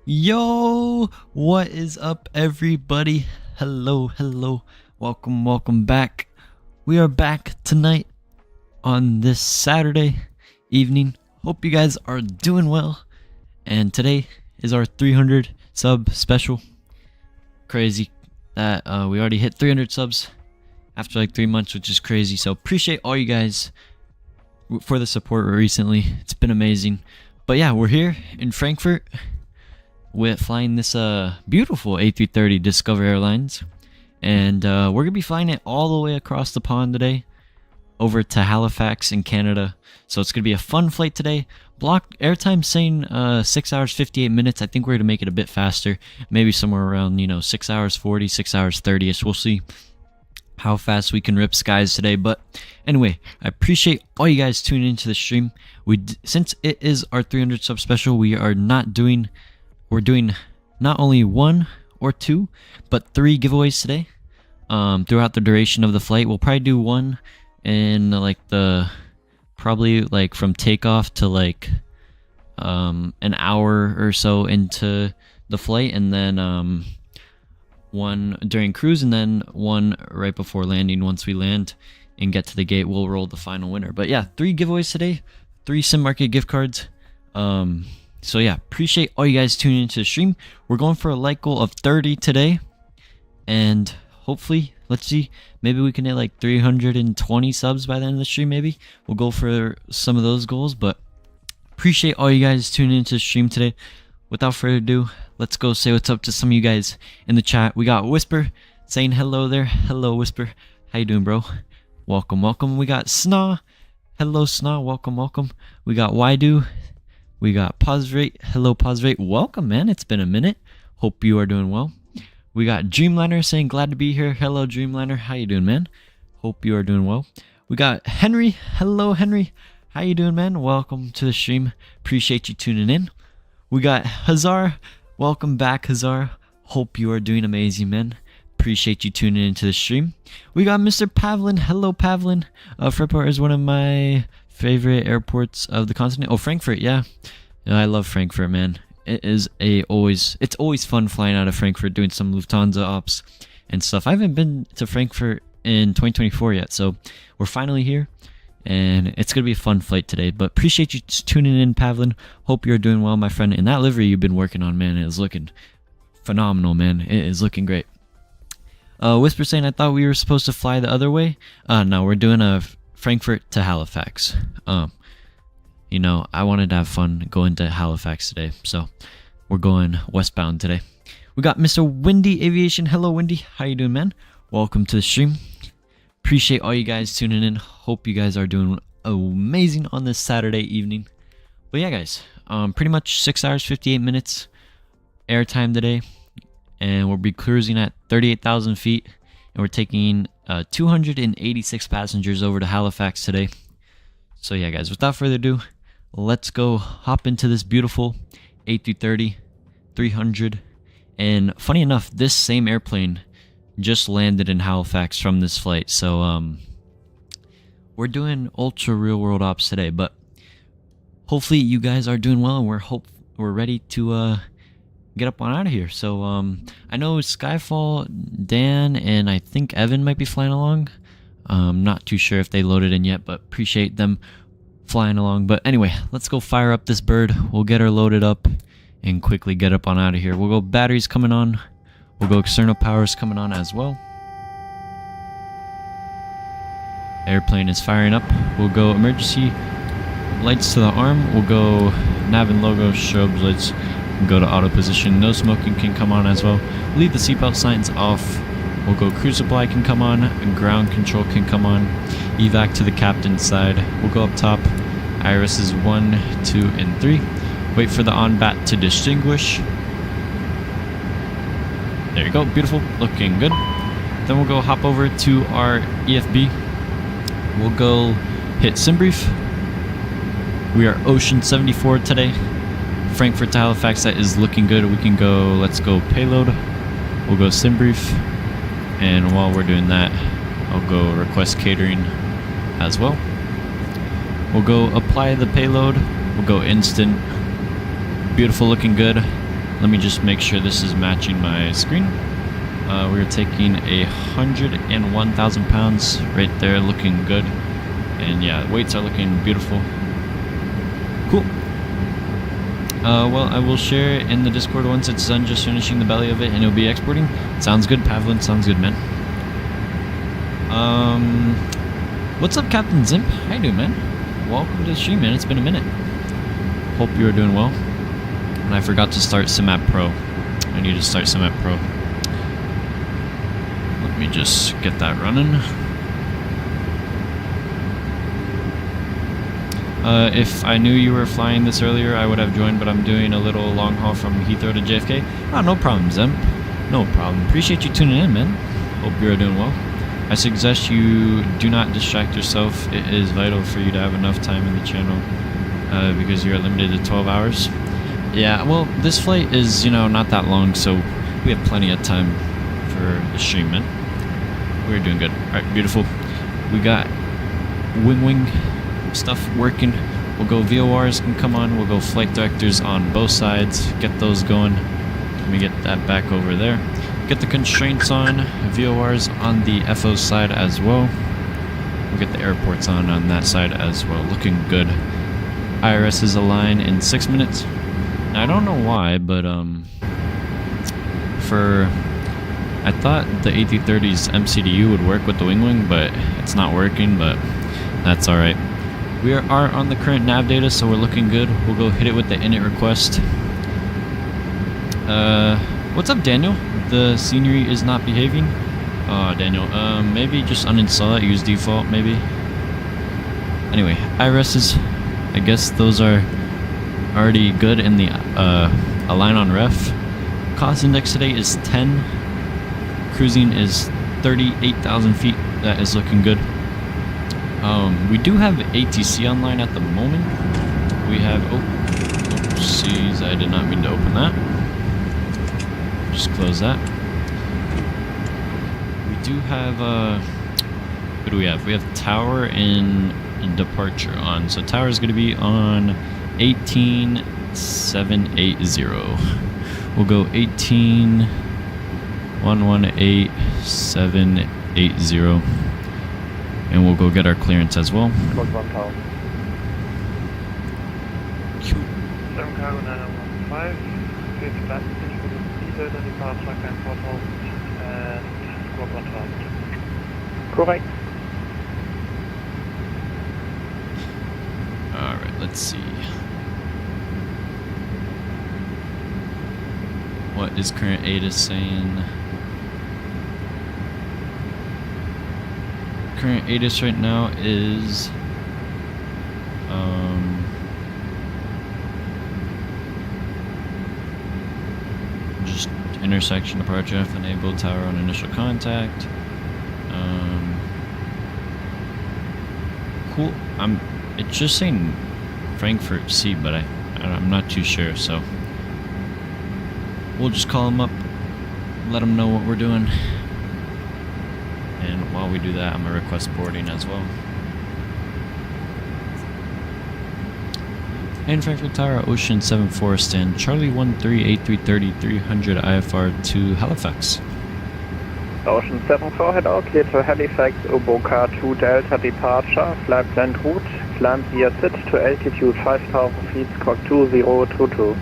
Yo, what is up everybody? Hello, welcome back. We are back tonight on this Saturday evening. Hope you guys are doing well, and today is our 300 sub special. Crazy that we already hit 300 subs after like 3 months, which is crazy. So appreciate all you guys for the support recently. It's been amazing. But yeah, we're here in Frankfurt with flying this beautiful A330 Discover Airlines, and we're gonna be flying it all the way across the pond today over to Halifax in Canada. So it's gonna be a fun flight today. Block airtime saying 6 hours 58 minutes. I think we're gonna make it a bit faster, maybe somewhere around 6 hours 40, 6 hours 30ish. We'll see how fast we can rip skies today. But anyway, I appreciate all you guys tuning into the stream. Since it is our 300 sub special, we're doing not only 1 or 2 but 3 giveaways today throughout the duration of the flight. We'll probably do one in probably from takeoff to an hour or so into the flight, and then one during cruise, and then one right before landing. Once we land and get to the gate, we'll roll the final winner. But yeah, 3 giveaways today, 3 sim market gift cards. So yeah, appreciate all you guys tuning into the stream. We're going for a like goal of 30 today, and hopefully, let's see, maybe we can hit 320 subs by the end of the stream. Maybe we'll go for some of those goals. But appreciate all you guys tuning into the stream today. without further ado, let's go say what's up to some of you guys in the chat. We got Whisper saying hello there. Hello, Whisper. How you doing, bro? Welcome, welcome. We got Snaw. Hello, Snaw. Welcome, welcome. We got Waidu. We got Posrate. Hello, Posrate. Welcome, man. It's been a minute. Hope you are doing well. We got Dreamliner saying glad to be here. Hello, Dreamliner. How you doing, man? Hope you are doing well. We got Henry. Hello, Henry. How you doing, man? Welcome to the stream. Appreciate you tuning in. We got Hazar. Welcome back, Hazar. Hope you are doing amazing, man. Appreciate you tuning into the stream. We got Mr. Pavlin. Hello, Pavlin. Frankfurt is one of my favorite airports of the continent. Oh, Frankfurt, yeah. I love Frankfurt, man. It's always fun flying out of Frankfurt, doing some Lufthansa ops and stuff. I haven't been to Frankfurt in 2024 yet, so we're finally here, and it's gonna be a fun flight today. But appreciate you tuning in, Pavlin. Hope you're doing well, my friend. And that livery you've been working on, man, is looking phenomenal, man. It is looking great. Whisper saying I thought we were supposed to fly the other way. No, we're doing a Frankfurt to Halifax. You know, I wanted to have fun going to Halifax today, so we're going westbound today. We got Mr. Windy Aviation. Hello, Windy. How you doing, man? Welcome to the stream. Appreciate all you guys tuning in. Hope you guys are doing amazing on this Saturday evening. But yeah, guys, pretty much 6 hours, 58 minutes airtime today, and we'll be cruising at 38,000 feet, and we're taking 286 passengers over to Halifax today. So yeah, guys, without further ado, let's go hop into this beautiful A330-300. And funny enough, this same airplane just landed in Halifax from this flight. So we're doing ultra real world ops today, but hopefully you guys are doing well, and we're ready to get up on out of here. So I know Skyfall, Dan, and I think Evan might be flying along. Not too sure if they loaded in yet, but appreciate them flying along. But anyway, let's go fire up this bird. We'll get her loaded up and quickly get up on out of here. We'll go batteries coming on. We'll go external powers coming on as well. Airplane is firing up. We'll go emergency lights to the arm. We'll go nav and logo, strobe lights. Go to auto position. No smoking can come on as well. Leave the seatbelt signs off. We'll go cruise supply can come on, ground control can come on, evac to the captain's side. We'll go up top, irises 1, 2, and 3. Wait for the on-bat to distinguish. There you go, beautiful, looking good. Then we'll go hop over to our EFB. We'll go hit sim brief. We are Ocean 74 today. Frankfurt to Halifax, that is looking good. We can go, let's go payload. We'll go sim brief. And while we're doing that, I'll go request catering as well. We'll go apply the payload. We'll go instant. Beautiful, looking good. Let me just make sure this is matching my screen. We're taking 101,000 pounds right there, looking good. And yeah, weights are looking beautiful. Cool. Well, I will share it in the Discord once it's done, just finishing the belly of it, and it'll be exporting. Sounds good, Pavlin. Sounds good, man. What's up, Captain Zimp? How you doing, man? Welcome to the stream, man. It's been a minute. Hope you are doing well. And I forgot to start SimApp Pro. I need to start SimApp Pro. Let me just get that running. If I knew you were flying this earlier, I would have joined, but I'm doing a little long haul from Heathrow to JFK. Oh, no problem, Zem. No problem. Appreciate you tuning in, man. Hope you're doing well. I suggest you do not distract yourself. It is vital for you to have enough time in the channel because you're limited to 12 hours. Yeah, well, this flight is, you know, not that long, so we have plenty of time for the stream, man. We're doing good. All right, beautiful. We got wing stuff working. We'll go VORs can come on. We'll go flight directors on both sides. Get those going. Let me get that back over there. Get the constraints on. VORs on the FO side as well. We'll get the airports on that side as well. Looking good. IRS is align in 6 minutes. Now, I don't know why, but I thought the A330's MCDU would work with the wing, but it's not working, but that's alright. We are on the current nav data, so we're looking good. We'll go hit it with the init request. What's up, Daniel? The scenery is not behaving. Daniel, maybe just uninstall it, use default, maybe. Anyway, IRSs, I guess those are already good in the, align on ref. Cost index today is 10. Cruising is 38,000 feet. That is looking good. We do have ATC online at the moment. We have, oopsies, I did not mean to open that. Just close that. We do have, what do we have? We have tower and departure on. So tower is going to be on 18780. We'll go 118,780. And we'll go get our clearance as well. Code 1000. 7 cargo 915. Please flight speed for the speed and departure climb 4000 and squawk 1000. Correct. Alright, let's see. What is current ATIS saying? Current ATIS right now is just intersection departure F enabled, tower on initial contact. Cool. It's just saying Frankfurt C, but I'm not too sure, so we'll just call him up, let him know what we're doing. And while we do that, I'm going to request boarding as well. And Frankfurt Tower, Ocean 74, stand Charlie 138330 300 IFR to Halifax. Ocean 74, head out, clear to Halifax, Oboka 2 Delta departure, flight plan route, climb VATSIM to altitude 5000 feet, squawk 2022.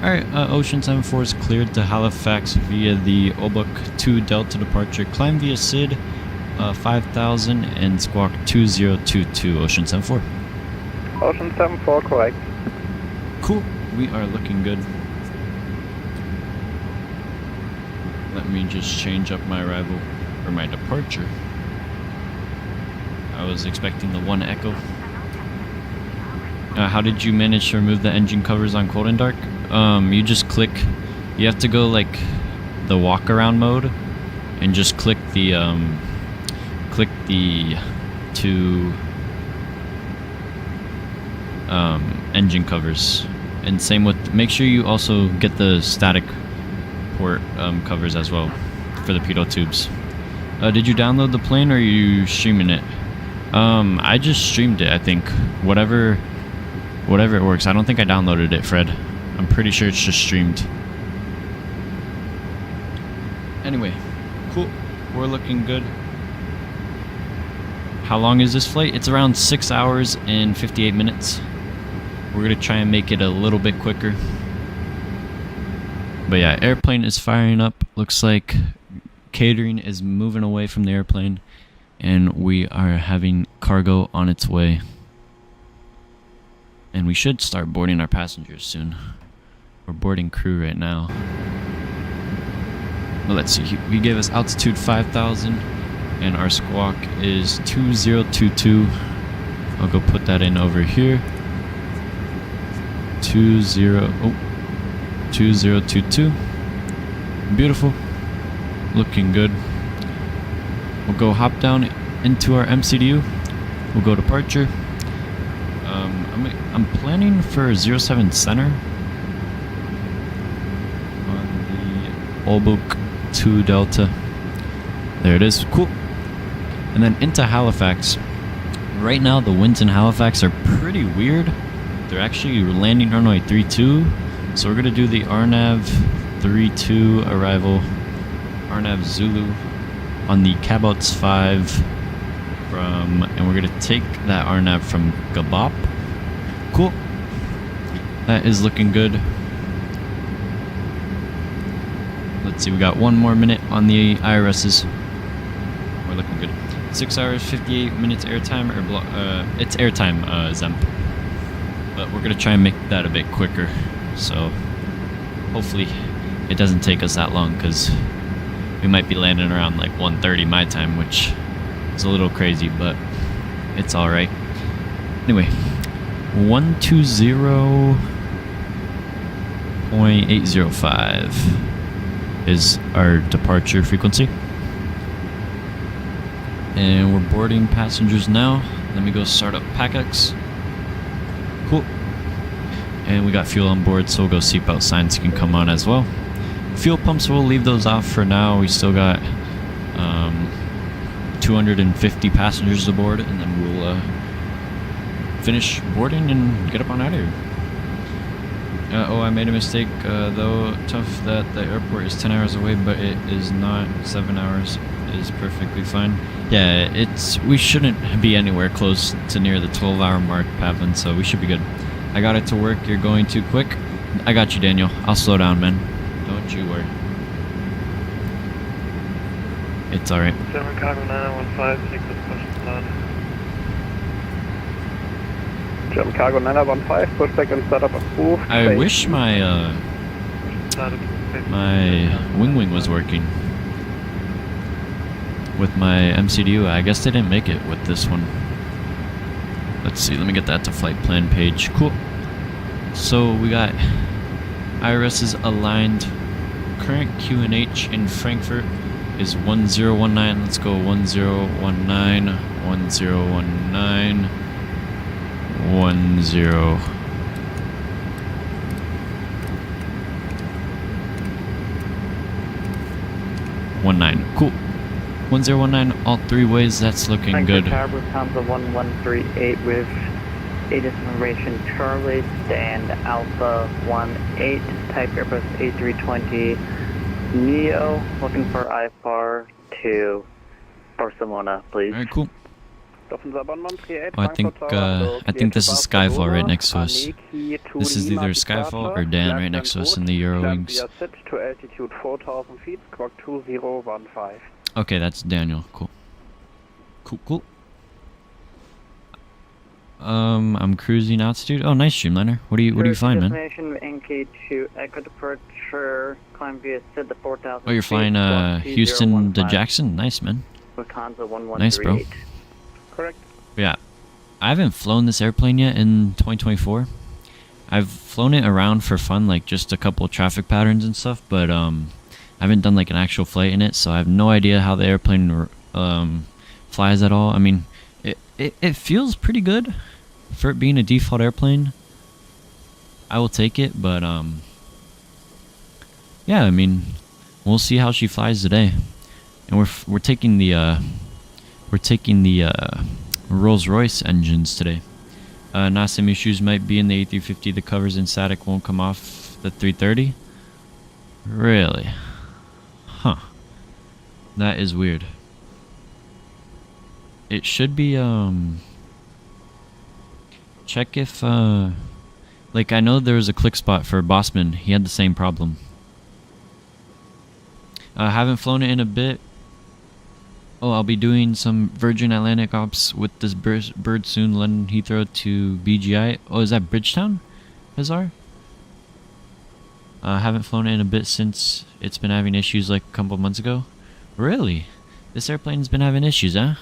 Alright, Ocean 74 is cleared to Halifax via the Obuk 2 Delta departure. Climb via SID 5000 and squawk 2022, Ocean 74. Ocean 74, correct. Cool, we are looking good. Let me just change up my arrival, or my departure. I was expecting the 1 Echo. How did you manage to remove the engine covers on cold and dark? You just click, you have to go like the walk around mode and just click the two engine covers, and same with, make sure you also get the static port covers as well for the pitot tubes. Did you download the plane or are you streaming it? I just streamed it, I think. Whatever it works. I don't think I downloaded it, Fred. I'm pretty sure it's just streamed. Anyway, cool. We're looking good. How long is this flight? It's around 6 hours and 58 minutes. We're gonna try and make it a little bit quicker. But yeah, airplane is firing up. Looks like catering is moving away from the airplane, and we are having cargo on its way. And we should start boarding our passengers soon. We're boarding crew right now. Well, let's see. He gave us altitude 5000, and our squawk is 2022. I'll go put that in over here. 2022. Beautiful. Looking good. We'll go hop down into our MCDU. We'll go departure. I'm planning for 07 center on the Obuk 2 Delta. There it is. Cool. And then into Halifax. Right now the winds in Halifax are pretty weird. They're actually landing runway 32. So we're gonna do the RNAV 32 arrival, RNAV Zulu on the Cabouts 5 from, and we're gonna take that RNAV from Gabop. Cool. That is looking good. Let's see, we got 1 more minute on the IRSs. We're looking good. 6 hours, 58 minutes airtime, or it's airtime, Zemp. But we're gonna try and make that a bit quicker. So hopefully it doesn't take us that long, because we might be landing around like 1:30 my time, which is a little crazy, but it's alright. Anyway, 120.805 is our departure frequency. And we're boarding passengers now. Let me go start up PACX. Cool. And we got fuel on board, so we'll go seatbelt signs can come on as well. Fuel pumps, we'll leave those off for now. We still got 250 passengers aboard, and then we'll finish boarding and get up on out of here. Oh, I made a mistake, though. Tough that the airport is 10 hours away, but it is not. 7 hours is perfectly fine. Yeah, we shouldn't be anywhere close to near the 12-hour mark, Pavlin, so we should be good. I got it to work. You're going too quick. I got you, Daniel. I'll slow down, man. Don't you worry. It's alright. German Cargo 915, take this question start. German Cargo 915, pushback and startup approved. I wish my wing was working with my MCDU. I guess they didn't make it with this one. Let's see, let me get that to flight plan page. Cool. So we got IRS's aligned. Current QNH in Frankfurt is 1019. Let's go 1019, 1019, 1019. Cool. 1019 all three ways. That's looking Frankfurt good. Tower, Lufthansa 1138 with a destination Charlie, stand Alpha 18, type Airbus A320 Neo, looking for IFR to Barcelona, please. Alright, cool. Oh, I think this is Skyfall right next to us. This is either Skyfall or Dan right next to us in the Eurowings. To altitude 4,000 feet, squawk 2015. Okay, that's Daniel. Cool. Cool. I'm cruising altitude. Oh, nice, Streamliner. What do you find, man? Destination NK2 Echo departure, climb via SID the 4,000. Oh, you're flying Houston to Jackson. Nice, man. Nice, bro. Correct. Yeah, I haven't flown this airplane yet in 2024. I've flown it around for fun, like just a couple of traffic patterns and stuff, but I haven't done like an actual flight in it, so I have no idea how the airplane flies at all. I mean, it feels pretty good for it being a default airplane. I will take it, but yeah, I mean, we'll see how she flies today. And we're taking the Rolls-Royce engines today. Not some issues might be in the A350. The covers and static won't come off the 330. Really? Huh. That is weird. It should be check if like, I know there was a click spot for Bossman. He had the same problem. Haven't flown it in a bit. Oh, I'll be doing some Virgin Atlantic ops with this bird soon. London Heathrow to BGI. Oh, is that Bridgetown, Hazar? Haven't flown it in a bit since it's been having issues like a couple months ago. Really? This airplane's been having issues, huh?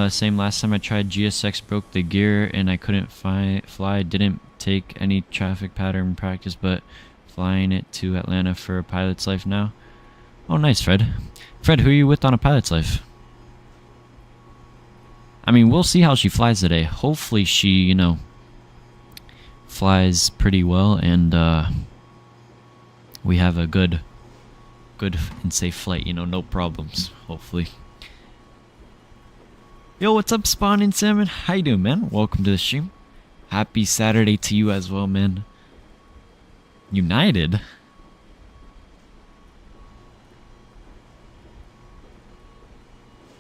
Same last time I tried GSX, broke the gear and I couldn't fly. Didn't take any traffic pattern practice, but flying it to Atlanta for a pilot's life now. Oh, nice, Fred. Fred, who are you with on a pilot's life? I mean, we'll see how she flies today. Hopefully she, you know, flies pretty well and we have a good and safe flight, you know, no problems, hopefully. Yo, what's up, Spawning Salmon? How you doing, man? Welcome to the stream. Happy Saturday to you as well, man. United?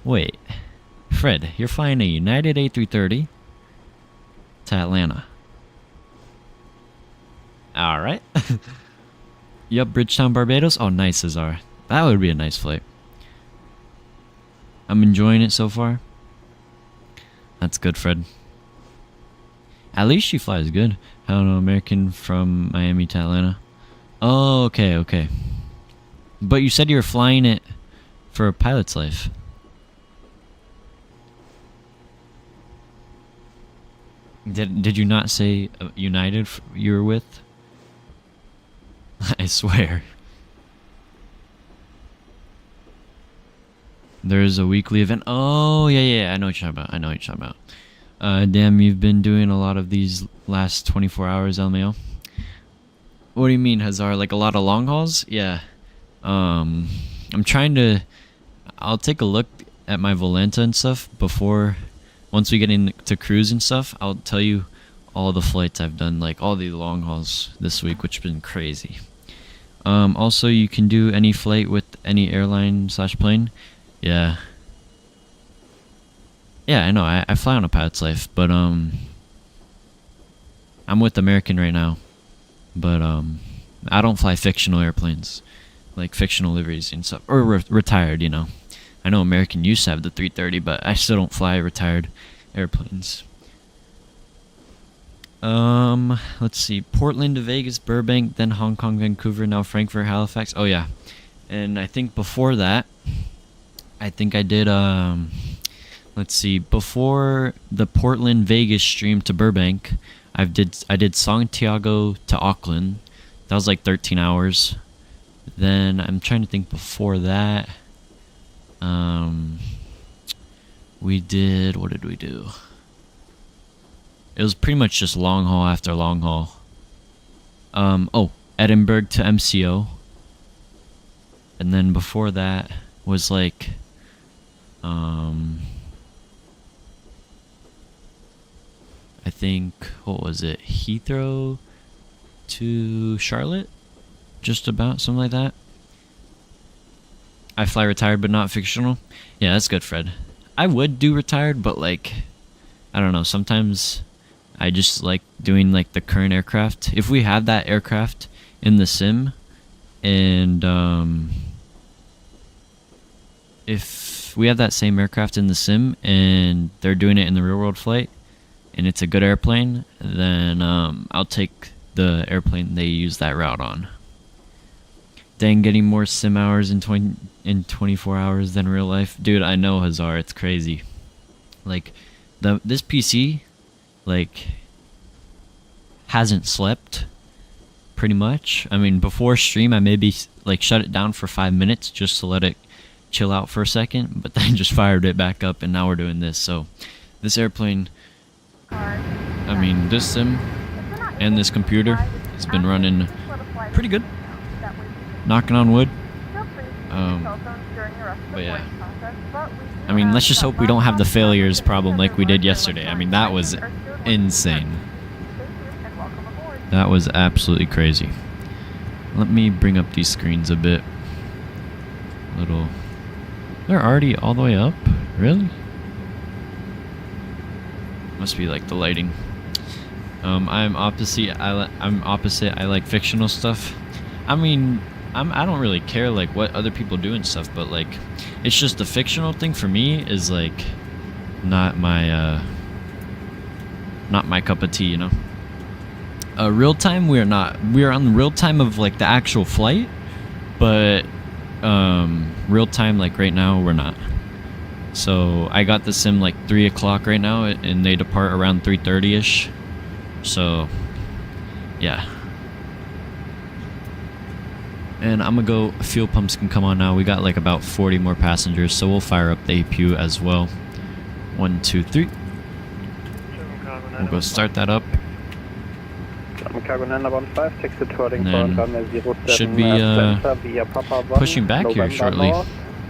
Wait, Fred, you're flying a United A330 to Atlanta. Alright. Yup, Bridgetown, Barbados. Oh, nice, Cesar. That would be a nice flight. I'm enjoying it so far. That's good, Fred. At least she flies good. I don't know, American from Miami to Atlanta. Oh, okay, okay. But you said you were flying it for a pilot's life. Did you not say United you were with? I swear. There's a weekly event. Oh, yeah, I know what you're talking about. Damn, you've been doing a lot of these last 24 hours, LMAO. What do you mean, Hazar? Like a lot of long hauls? Yeah. I'm trying to... I'll take a look at my Volanta and stuff before... Once we get into cruise and stuff, I'll tell you all the flights I've done, like all the long hauls this week, which have been crazy. Also, you can do any flight with any airline / plane. Yeah. Yeah, I know. I fly on a pilot's life, but I'm with American right now. But I don't fly fictional airplanes, like fictional liveries and stuff, or retired. You know. I know American used to have the 330, but I still don't fly retired airplanes. Let's see. Portland to Vegas, Burbank, then Hong Kong, Vancouver, now Frankfurt, Halifax. Oh yeah. And I think before that, I think I did let's see, before the Portland Vegas stream to Burbank, I did Santiago to Auckland. That was like 13 hours. Then I'm trying to think before that. What did we do? It was pretty much just long haul after long haul. Edinburgh to MCO. And then before that was like, I think, what was it? Heathrow to Charlotte? Just about, something like that. I fly retired but not fictional. Yeah, that's good, Fred. I would do retired, but like, I don't know, sometimes I just like doing like the current aircraft. If we have that aircraft in the sim, and if we have that same aircraft in the sim and they're doing it in the real world flight and it's a good airplane, then I'll take the airplane they use that route on. Dang, getting more sim hours in 24 hours than real life. Dude, I know, Hazar, it's crazy. Like, this PC, like, hasn't slept, pretty much. I mean, before stream, I maybe, like, shut it down for 5 minutes just to let it chill out for a second, but then just fired it back up, and now we're doing this. So, this airplane, I mean, this sim and this computer has been running pretty good. Knocking on wood. But yeah. I mean, let's just hope we don't have the failures problem like we did yesterday. I mean, that was insane. That was absolutely crazy. Let me bring up these screens a bit. They're already all the way up? Really? Must be like the lighting. I'm opposite. I like fictional stuff. I mean, I don't really care like what other people do and stuff, but like it's just the fictional thing for me is like not my cup of tea, you know. Real time we are not. We are on the real time of like the actual flight, but real time like right now we're not. So I got the sim like 3 o'clock right now, and they depart around 3:30ish. So yeah. And I'm gonna go, fuel pumps can come on now. We got like about 40 more passengers, so we'll fire up the APU as well. 1, 2, 3. We'll go start that up. And then should be pushing back here shortly.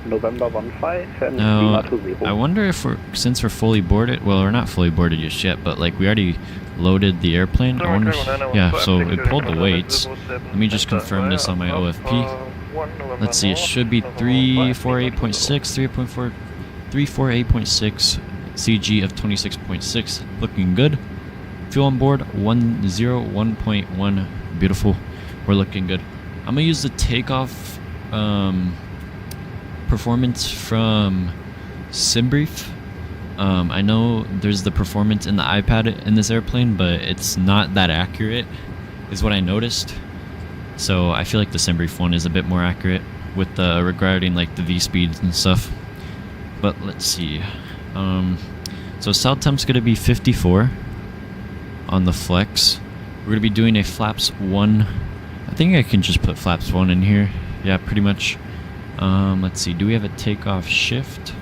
Now, I wonder if since we're fully boarded, well, we're not fully boarded just yet, but like we already loaded the airplane. I wonder yeah, so it pulled the weights. Let me just confirm this on my OFP. Let's see, it should be 348.6, 348.6, CG of 26.6, looking good. Fuel on board, 101.1, beautiful, we're looking good. I'm gonna use the takeoff performance from SimBrief. I know there's the performance in the iPad in this airplane, but it's not that accurate, is what I noticed. So I feel like the SimBrief one is a bit more accurate with regarding like the V speeds and stuff. But let's see. So south temp's gonna be 54 on the flex. We're gonna be doing a flaps 1. I think I can just put flaps 1 in here. Yeah, pretty much. Let's see. Do we have a takeoff shift?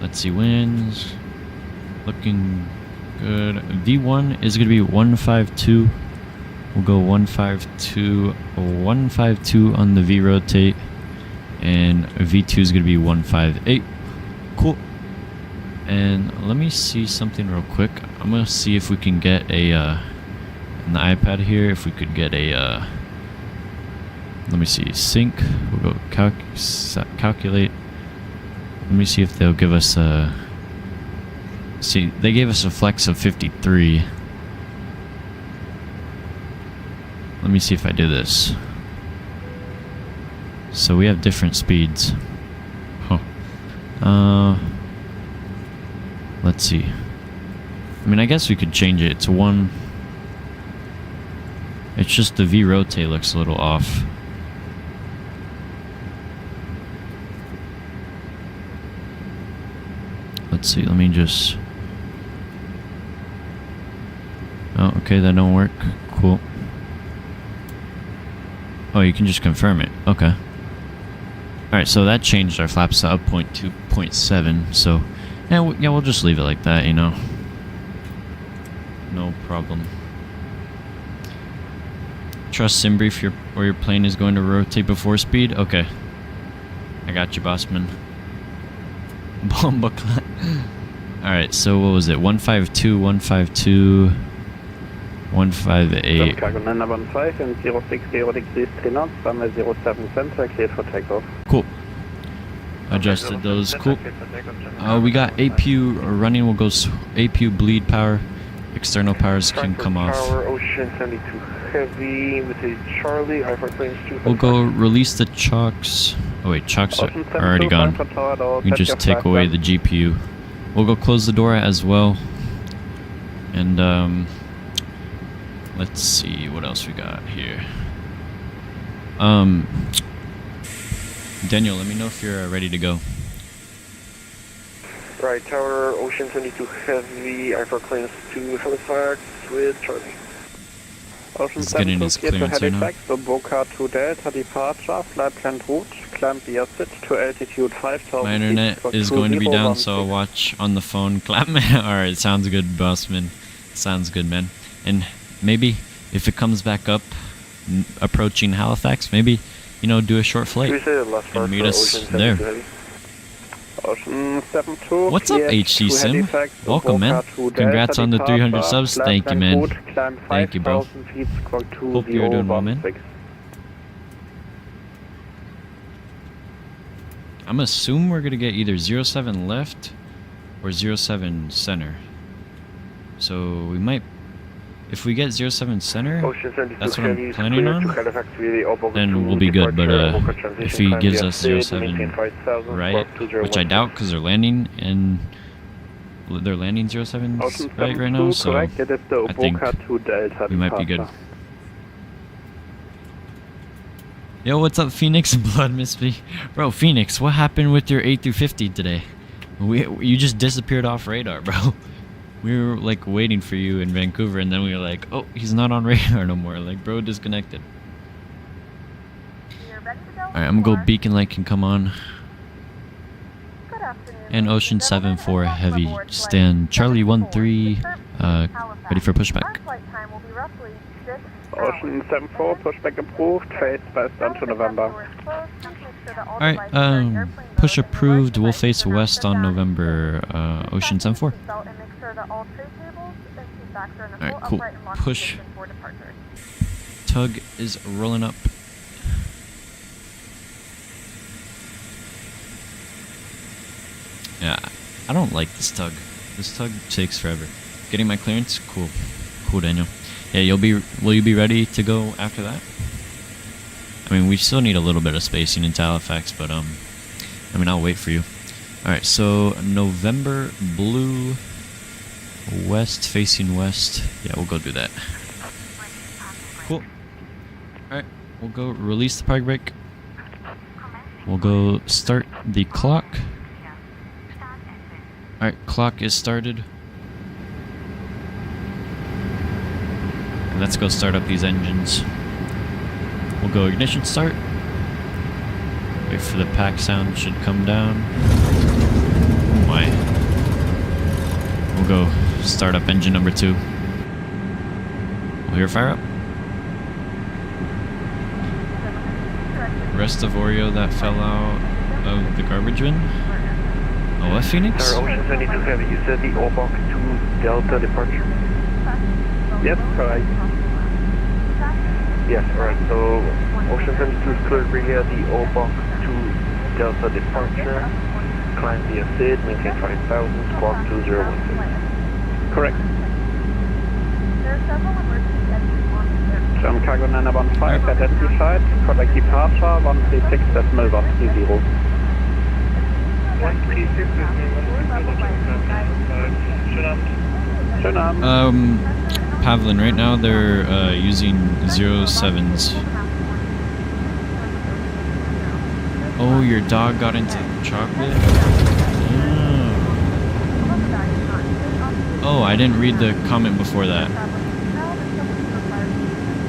Let's see. Winds. Looking good. V1 is gonna be 152. We'll go 152. 152 on the V rotate. And V2 is going to be 158. Cool. And let me see something real quick. I'm going to see if we can get a, on the iPad here, if we could get a, let me see, sync. We'll go calculate. Let me see if they'll give us a, see, they gave us a flex of 53. Let me see if I do this. So we have different speeds. Huh. Let's see. I mean, I guess we could change it to 1. It's just the V rotate looks a little off. Let's see, let me just... Oh, okay, that don't work. Cool. Oh, you can just confirm it. Okay. Alright, so that changed our flaps to up 0.2, 0.7, so yeah, we'll just leave it like that, you know. No problem. Trust SimBrief or your plane is going to rotate before speed? Okay. I got you, bossman. Bomba clap. Alright, so what was it? 152, 152, 158. Cargo 915 and 060 degrees 3 knots, runway 07 center, cleared for takeoff. Cool. Adjusted those. Cool. We got APU running. We'll go APU bleed power. External powers can come off. Power, Ocean 72 heavy with a Charlie, Alpha claims 2. We'll go release the chocks. Oh wait, chocks are already gone. We just take away the GPU. We'll go close the door as well. And let's see what else we got here. Daniel, let me know if you're ready to go. Right, tower, Ocean 72 heavy, Alpha claims 2 Halifax with Charlie. Ocean 72 cleared to Halifax, so Boca 2 Delta departure, flight planned route, climb via SIT to altitude 5000 My internet is going to be down, so I'll watch on the phone. Clap, man. Alright, sounds good, bossman. Sounds good, man. And maybe if it comes back up, approaching Halifax, maybe, you know, do a short flight and meet us there. Ocean 72, what's up, HC Sim? Welcome, man. Congrats on the 300 subs. Thank you, man. Thank you, bro. Hope you're doing well, man. I'm assuming we're gonna get either 07 left or 07 center. So we might, if we get 07 center, that's what I'm planning on, then we'll be good. But if he gives us 07 right, which I doubt because they're landing and they're landing 07s right now, so I think we might be good. Yo, what's up, Phoenix? Blood missed me. Bro, Phoenix, what happened with your 8 through 50 today? You just disappeared off radar, bro. We were like waiting for you in Vancouver, and then we were like, oh, he's not on radar no more. Like, bro, disconnected. Alright, I'm gonna go beacon light can come on. And Ocean 7-4 heavy stand. Charlie 1-3, ready for pushback. Ocean 7-4, pushback approved, face west onto November. Alright, push approved, we'll face west on November, Ocean 7-4. Alright, cool. Push. Tug is rolling up. Yeah, I don't like this tug. This tug takes forever. Getting my clearance? Cool. Cool, Daniel. Yeah, will you be ready to go after that? I mean, we still need a little bit of spacing into Halifax, but I mean, I'll wait for you. Alright, so November blue, west, facing west. Yeah, we'll go do that. we'll go release the park brake. We'll go start the clock. Alright, clock is started. And let's go start up these engines. We'll go ignition start. Wait for the pack sound, should come down. Oh my. We'll go start up engine number 2. We'll hear fire up. Rest of Oreo that fell out of the garbage bin. Oh, what, Phoenix? Sir, Ocean 22 Heavy, you said the OBOC to Delta departure? Yes, correct. Yes, alright, so Ocean 22 is clearly here, the OBOC to Delta departure. Climb via SID, maintain 5000, squawk 2016. Correct. There are several emergency exits on the air. German Cargo 915 identified, correct departure 136.130. 136.130. Schönen Abend. Pavlin, right now they're using 07s. Oh, your dog got into chocolate? Oh, I didn't read the comment before that.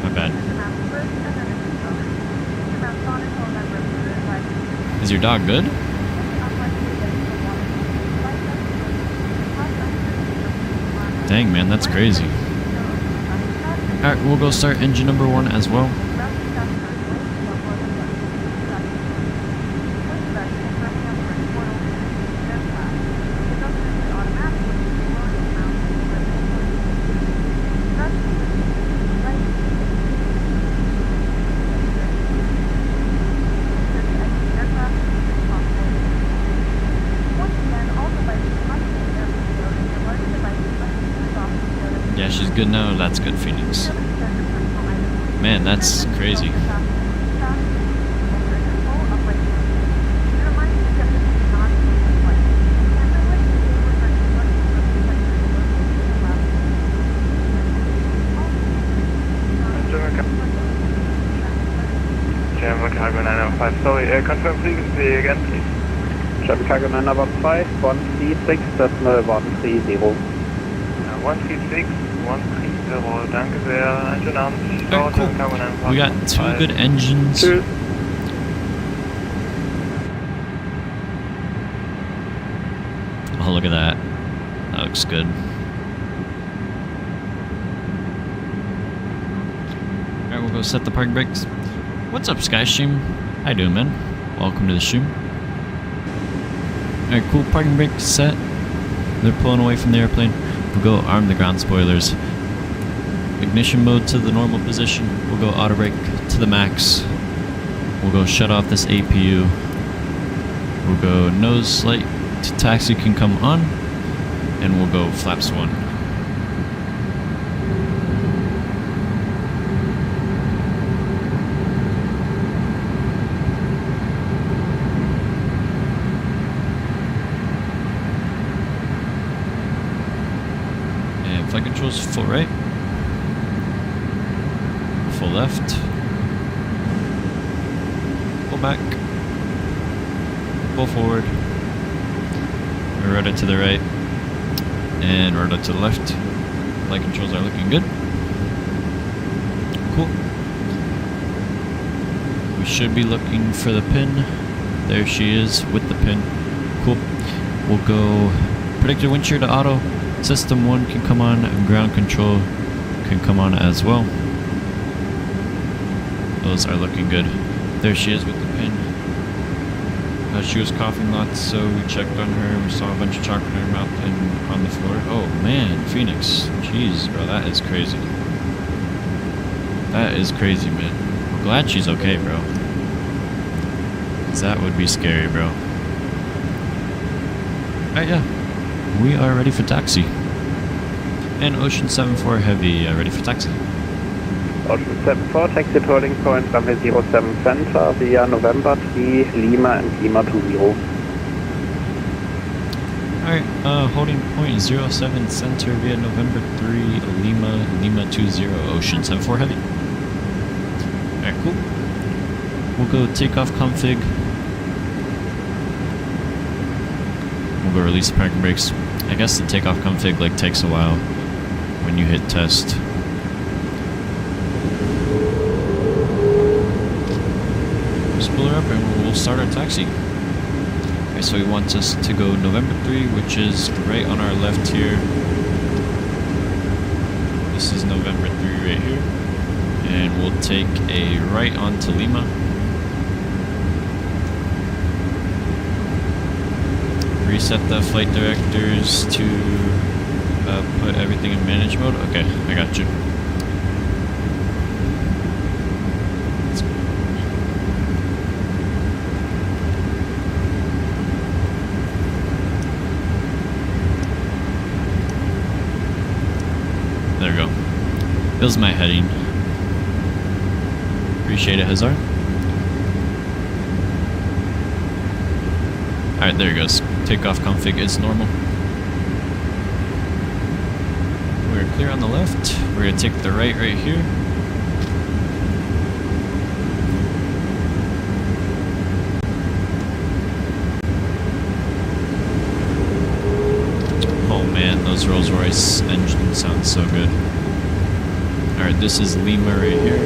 My bad. Is your dog good? Dang, man, that's crazy. Alright, we'll go start engine number 1 as well. Yeah, she's good now. That's good, Phoenix. Man, that's crazy. German Cargo 905, sorry, confirm frequency again, please. German Cargo 905, 136.130. 136, 130, danke sehr, einen schönen Abend. Cool. We got 2 good engines. Oh, look at that. That looks good. Alright, we'll go set the park brakes. What's up, Skystream? How you doing, man? Welcome to the stream. Alright, cool. Parking brake set. They're pulling away from the airplane. We'll go arm the ground spoilers. Ignition mode to the normal position. We'll go auto brake to the max. We'll go shut off this APU. We'll go nose light to taxi can come on. And we'll go flaps 1. Flight controls full right, full left, full back, full forward, rudder to the right, and rudder to the left. Flight controls are looking good. Cool. We should be looking for the pin. There she is with the pin. Cool. We'll go predictor wind shear to auto. System 1 can come on, and ground control can come on as well. Those are looking good. There she is with the pin. She was coughing lots, so we checked on her. We saw a bunch of chocolate in her mouth and on the floor. Oh man, Phoenix. Jeez, bro, that is crazy. That is crazy, man. I'm glad she's okay, bro. 'Cause that would be scary, bro. Alright, yeah. We are ready for taxi. And Ocean 74 Heavy, ready for taxi. Ocean 74, taxi to holding point, runway 07 center via November 3, Lima and Lima 20. Alright, holding point 07 center via November 3, Lima 20, Ocean 74 Heavy. Alright, cool. We'll go takeoff config. We'll go release parking brakes. I guess the takeoff config like takes a while when you hit test. Just pull her up and we'll start our taxi. Okay, so he wants us to go November 3, which is right on our left here. This is November 3 right here. And we'll take a right onto Lima. Reset the flight directors to put everything in manage mode. Okay, I got you. There we go. Feels my heading. Appreciate it, Hazard. Alright, there it goes. Takeoff config is normal. We're clear on the left. We're going to take the right here. Oh man, those Rolls-Royce engines sound so good. Alright, this is Lima right here.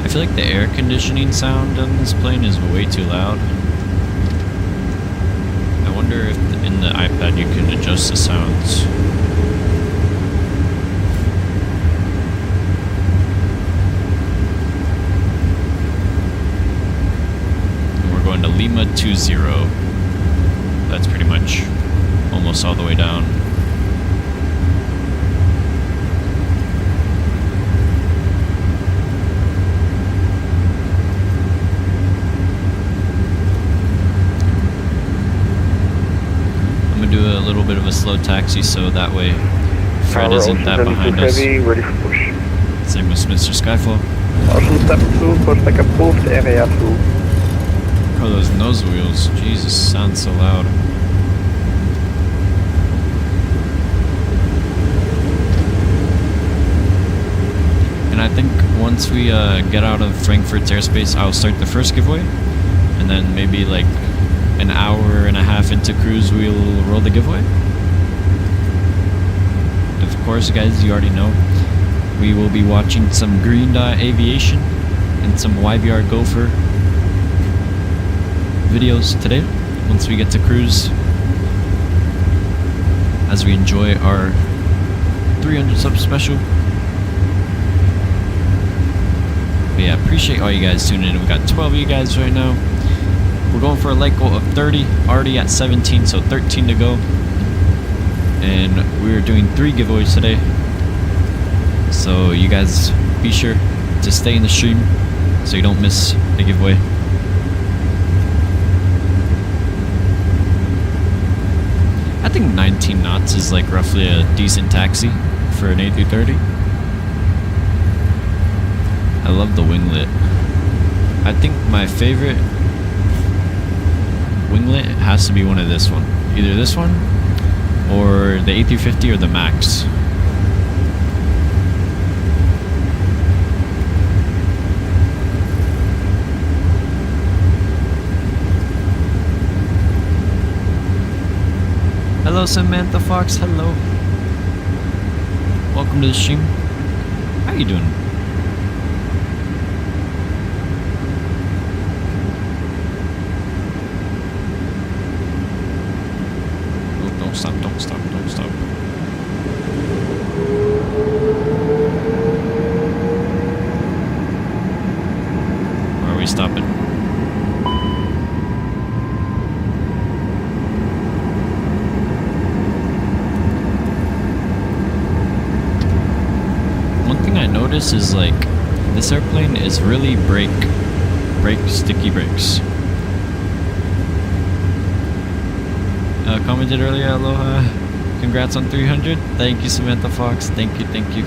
I feel like the air conditioning sound on this plane is way too loud. I wonder if in the iPad you can adjust the sounds. And we're going to Lima 20. That's pretty much almost all the way down. Do a little bit of a slow taxi so that way Fred isn't that behind us. Heavy, ready for push. Same with Mr. Skyfall. Ocean step 2, push like approved, area 2. Oh, those nose wheels, Jesus, sounds so loud. And I think once we get out of Frankfurt's airspace, I'll start the first giveaway, and then maybe like an hour and a half into cruise, we'll roll the giveaway. Of course, guys, you already know, we will be watching some Green Dot Aviation and some YVR Gopher videos today, once we get to cruise, as we enjoy our 300 sub special. But yeah, appreciate all you guys tuning in. We got 12 of you guys right now. We're going for a light goal of 30, already at 17, so 13 to go. And we're doing 3 giveaways today. So you guys be sure to stay in the stream so you don't miss the giveaway. I think 19 knots is like roughly a decent taxi for an A330. I love the winglet. I think my favorite winglet has to be one of this one. Either this one or the A350 or the Max. Hello Samantha Fox, hello. Welcome to the stream. How you doing? Don't stop, don't stop, don't stop. Where are we stopping? One thing I noticed is like this airplane is really sticky brakes. Commented earlier, aloha. Congrats on 300. Thank you, Samantha Fox. Thank you, thank you.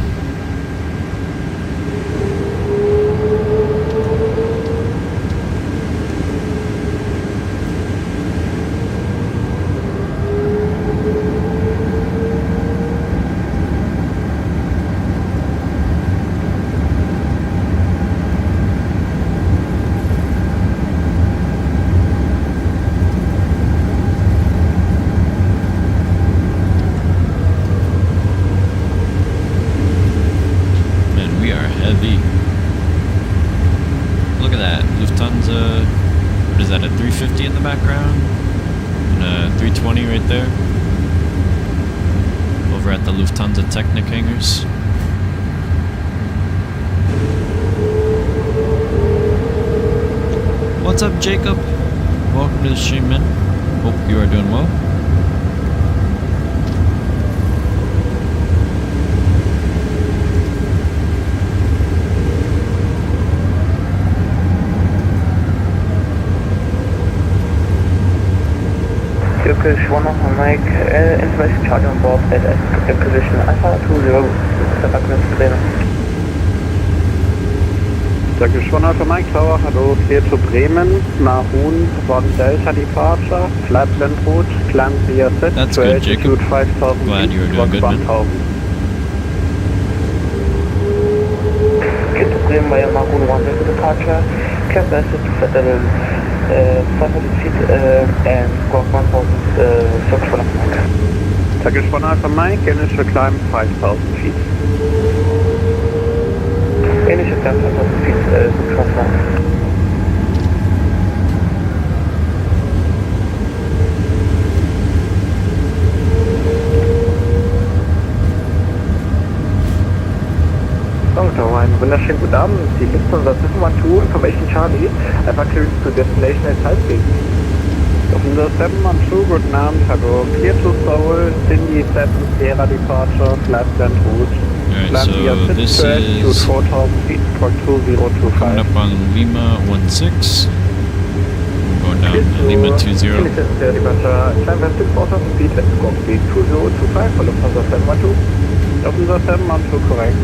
that a 350 in the background? And a 320 right there. Over at the Lufthansa Technik hangars. What's up, Jacob? Welcome to the stream, man. Hope you are doing well. Turkish 1 off on Mike, information charge on board at position Alpha 20, Turkish 1 off on Mike, Tower, hello, clear to Bremen, Maroon, 1 Delta departure, flight land route, climb VATSIM, that's to good, altitude Jacob. 5,000 Glad you were doing good, man. Clear to Bremen via Maroon 1 Delta departure, climb VATSIM, 500 feet and squawk 1,000 Turkish 1 Alpha Mike. Turkish 1 Alpha Mike, initial climb 5,000 feet. Initial climb 5,000 feet, Crosswind. So, einen wunderschönen guten Abend. Die Lufthansa 712 Information Charlie, Alpha clearance to destination at Halifax. Lufthansa 712, guten Abend, hello. Clear to Seoul, Cindy 7 Sierra departure, flight land route. Alright, so this is 4,000 feet, squawk 2025. coming up on Lima 16. Going down to Lima 20. Departure, climb at 4,000 feet, let's squawk speed 2025 for Lufthansa 712. Lufthansa 712, correct.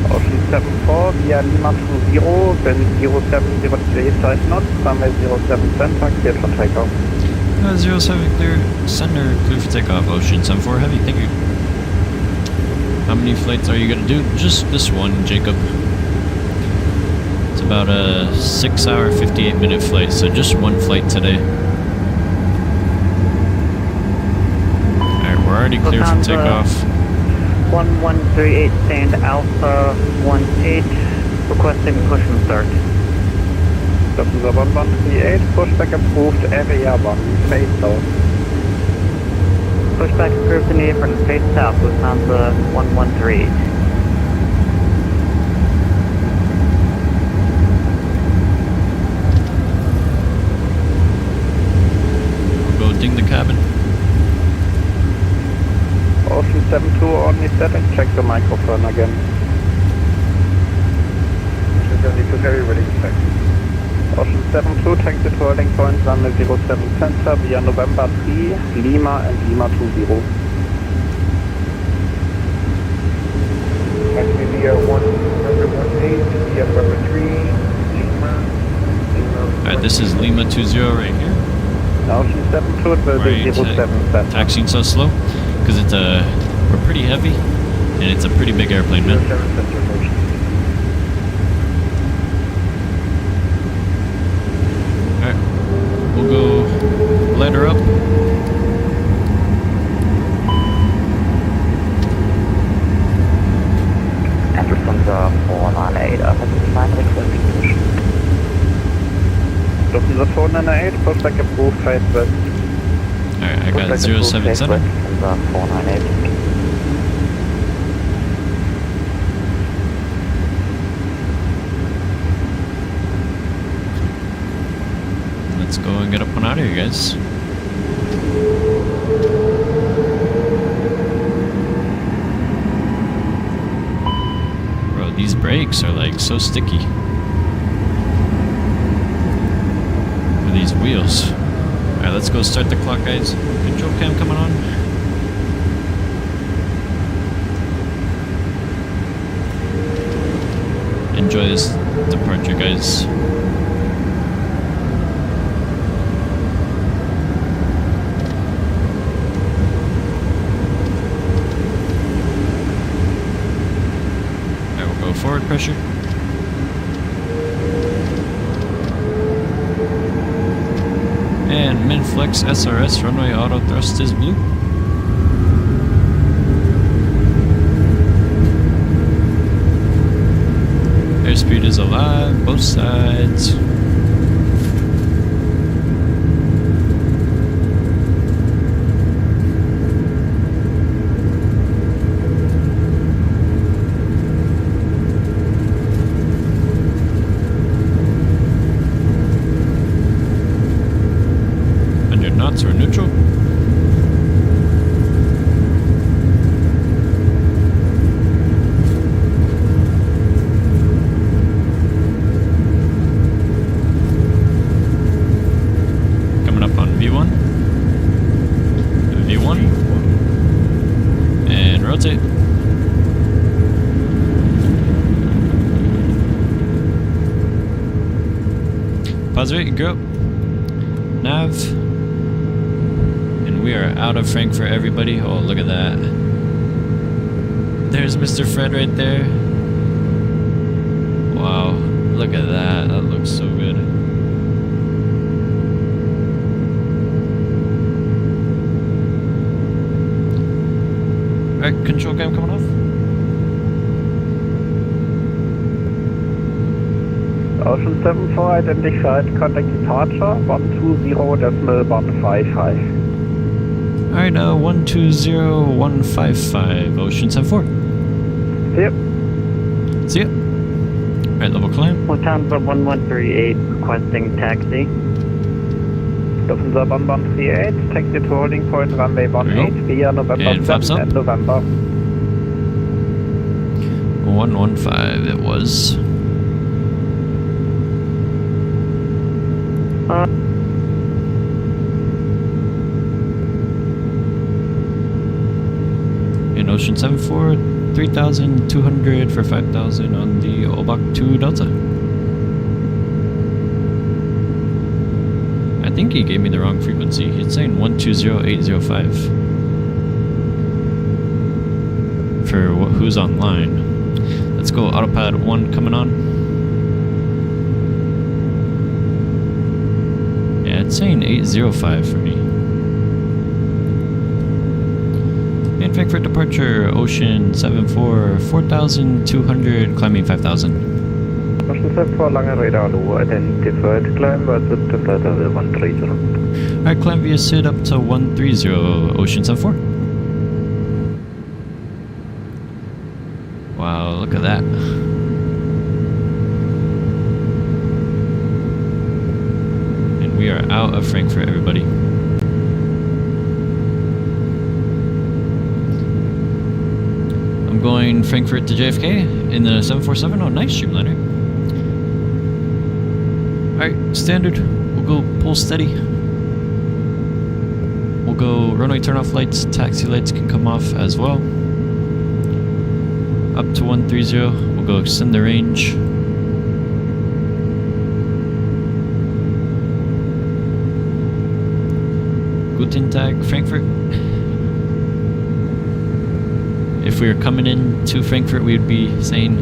Ocean 74 via Lima 20, then 0703 knots, runway 07 center, cleared for takeoff. 07 clear, center, clear for takeoff, Ocean 74 heavy, thank you. How many flights are you gonna do? Just this one, Jacob. It's about a 6-hour, 58-minute flight, so just one flight today. Alright, we're already clear for takeoff. 1138 stand Alpha 18, requesting push and start. Lufthansa 1138, pushback approved, area 1, face south. Pushback approved in the apron, face south, Lufthansa 1138. We'll go ding the cabin. Ocean 72 only static, check the microphone again. Ocean 72 heavy, ready to check. Ocean 72, take the twirling point, runway 07 center via November 3, Lima and Lima 20. Via 118, via November 3, Lima. Alright, this is Lima 20 right here. Ocean 72, it will be 07 center. Taxiing so slow, because it's we're pretty heavy, and it's a pretty big airplane, man. Alright, we'll go light her up. Lufthansa 498, Alpha 59, requesting push. Lufthansa 498, pushback approved, face west. Alright, I got 07 center. Lufthansa 498. Let's go and get up and out of here, guys. Bro, these brakes are like so sticky. With these wheels. Alright, let's go start the clock, guys. Control cam coming on. Enjoy this departure, guys. Forward pressure. And min-flex SRS runway auto thrust is blue. Airspeed is alive, both sides. Knots or neutral. Coming up on V1. V1. And rotate. Pause rate, go. Nav. We are out of Frankfurt, everybody. Oh, look at that. There's Mr. Fred right there. Wow, look at that. That looks so good. Alright, control cam coming off. Ocean 74 identified, contact departure 120.155. Alright, 120155, Ocean 74. See ya. See ya. Alright, level climb. Lufthansa 1138, requesting taxi. Lufthansa 1138, taxi to holding point runway 18 via November and 7 and November. 115 it was. In Ocean 74, 3,200 for 5,000 on the Obak 2 Delta. I think he gave me the wrong frequency. He's saying 120.805 for who's online. Let's go autopilot 1 coming on. Yeah, it's saying 805 for me. And Frankfurt departure, Ocean 74, 4,200, climbing 5,000. Ocean 74, lange radar low, identified, climb VATSIM to flight level 130. Alright, climb via SID up to 130, Ocean 74. Wow, look at that. And we are out of Frankfurt, everybody. I'm going Frankfurt to JFK in the 747. Oh, nice, Streamliner. Alright, standard. We'll go pull steady. We'll go runway turn-off lights. Taxi lights can come off as well. Up to 130. We'll go extend the range. Guten Tag, Frankfurt. If we were coming in to Frankfurt, we would be saying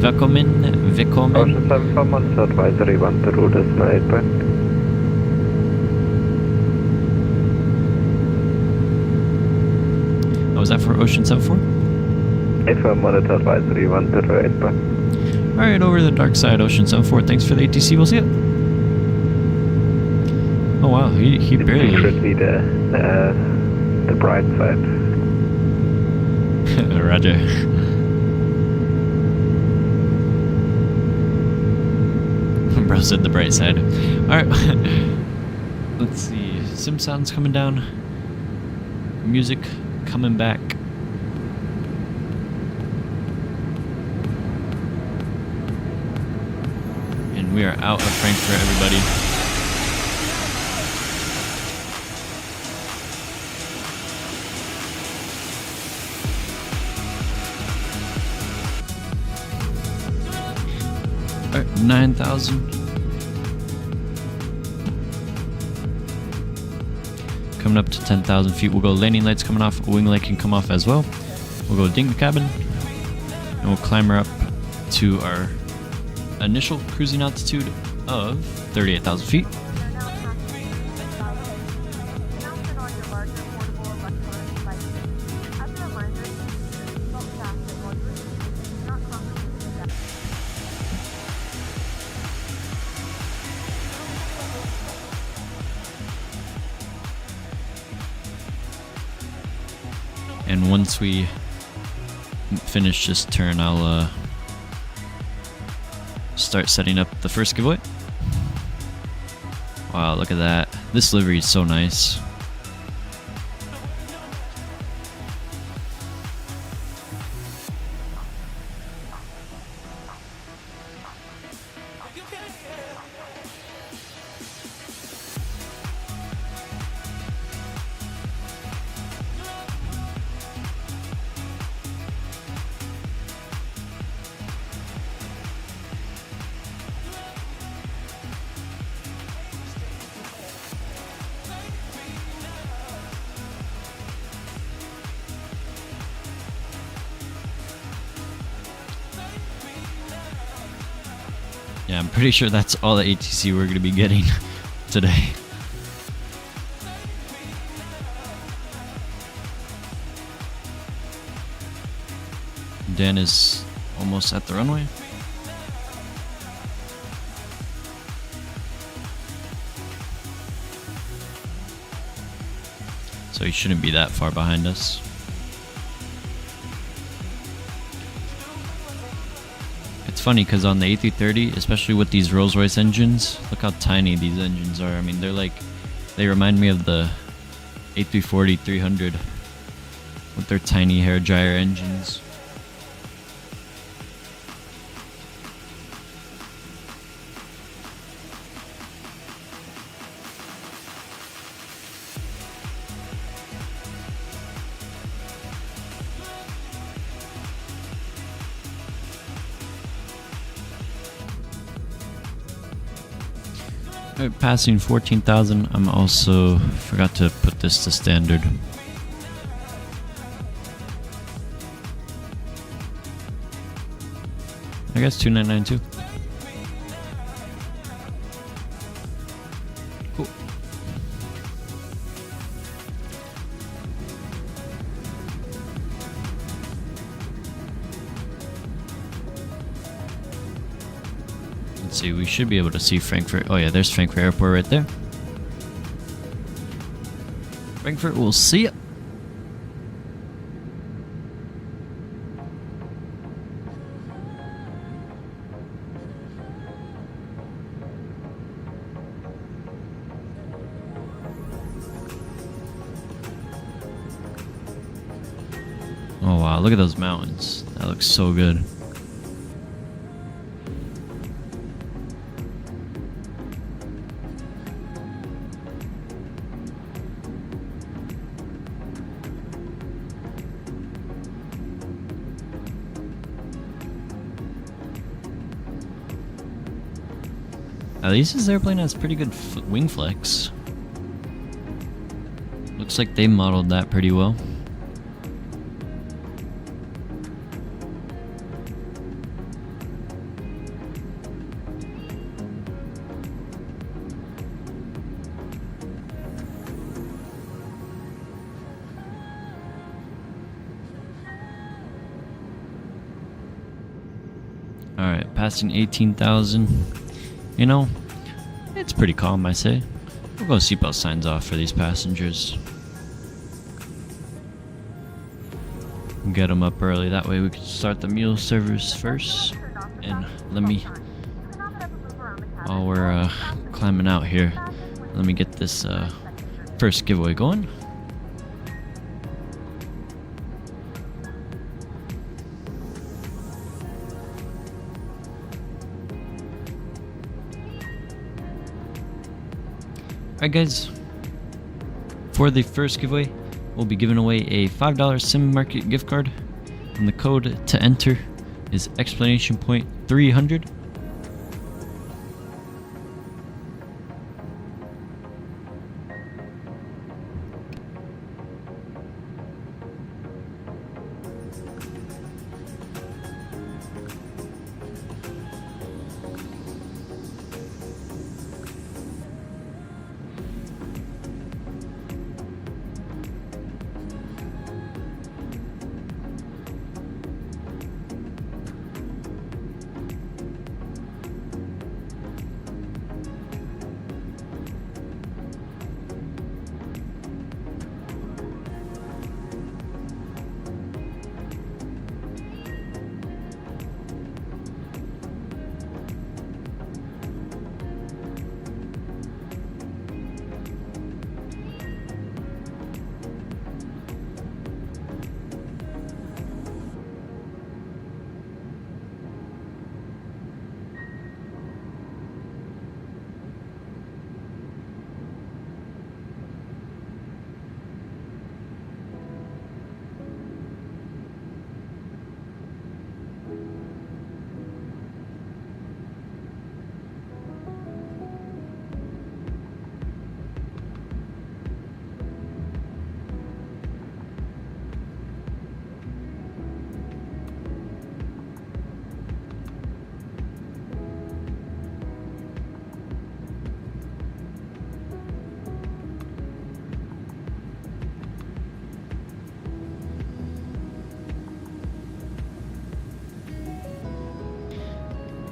Willkommen, Willkommen. Ocean 74, Monster advisory 1 to route is my 8 point. Oh, was that for Ocean 74? Affirm monitor advisory 1 to 8 point. Alright, over to the dark side, Ocean 74. Thanks for the ATC, we'll see it. Oh wow, he barely... Secretly the bright side. Roger. Bro said the bright side. Alright. Let's see. Sim sounds coming down. Music coming back. And we are out of Frankfurt, everybody. Alright, 9,000. Coming up to 10,000 feet. We'll go landing lights coming off. Wing light can come off as well. We'll go ding the cabin. And we'll climb her up to our initial cruising altitude of 38,000 feet. And once we finish this turn, I'll start setting up the first giveaway. Wow, look at that. This livery is so nice. Yeah, I'm pretty sure that's all the ATC we're going to be getting today. Dan is almost at the runway. So he shouldn't be that far behind us. It's funny because on the A330, especially with these Rolls-Royce engines, look how tiny these engines are. I mean, they remind me of the A340-300 with their tiny hair dryer engines. Alright, passing 14,000. I'm also forgot to put this to standard. I guess 2992. Cool. Let's see, we should be able to see Frankfurt. Oh yeah, there's Frankfurt Airport right there. Frankfurt, we'll see ya. Oh wow, look at those mountains. That looks so good. At least this airplane has pretty good wing flex. Looks like they modeled that pretty well. Alright, passing 18,000. You know, it's pretty calm, I say. We'll go seatbelt signs off for these passengers. Get them up early, that way we can start the meal servers first. And let me, while we're climbing out here, let me get this first giveaway going. Alright guys, for the first giveaway, we'll be giving away a $5 Sim Market gift card, and the code to enter is exclamation point 300.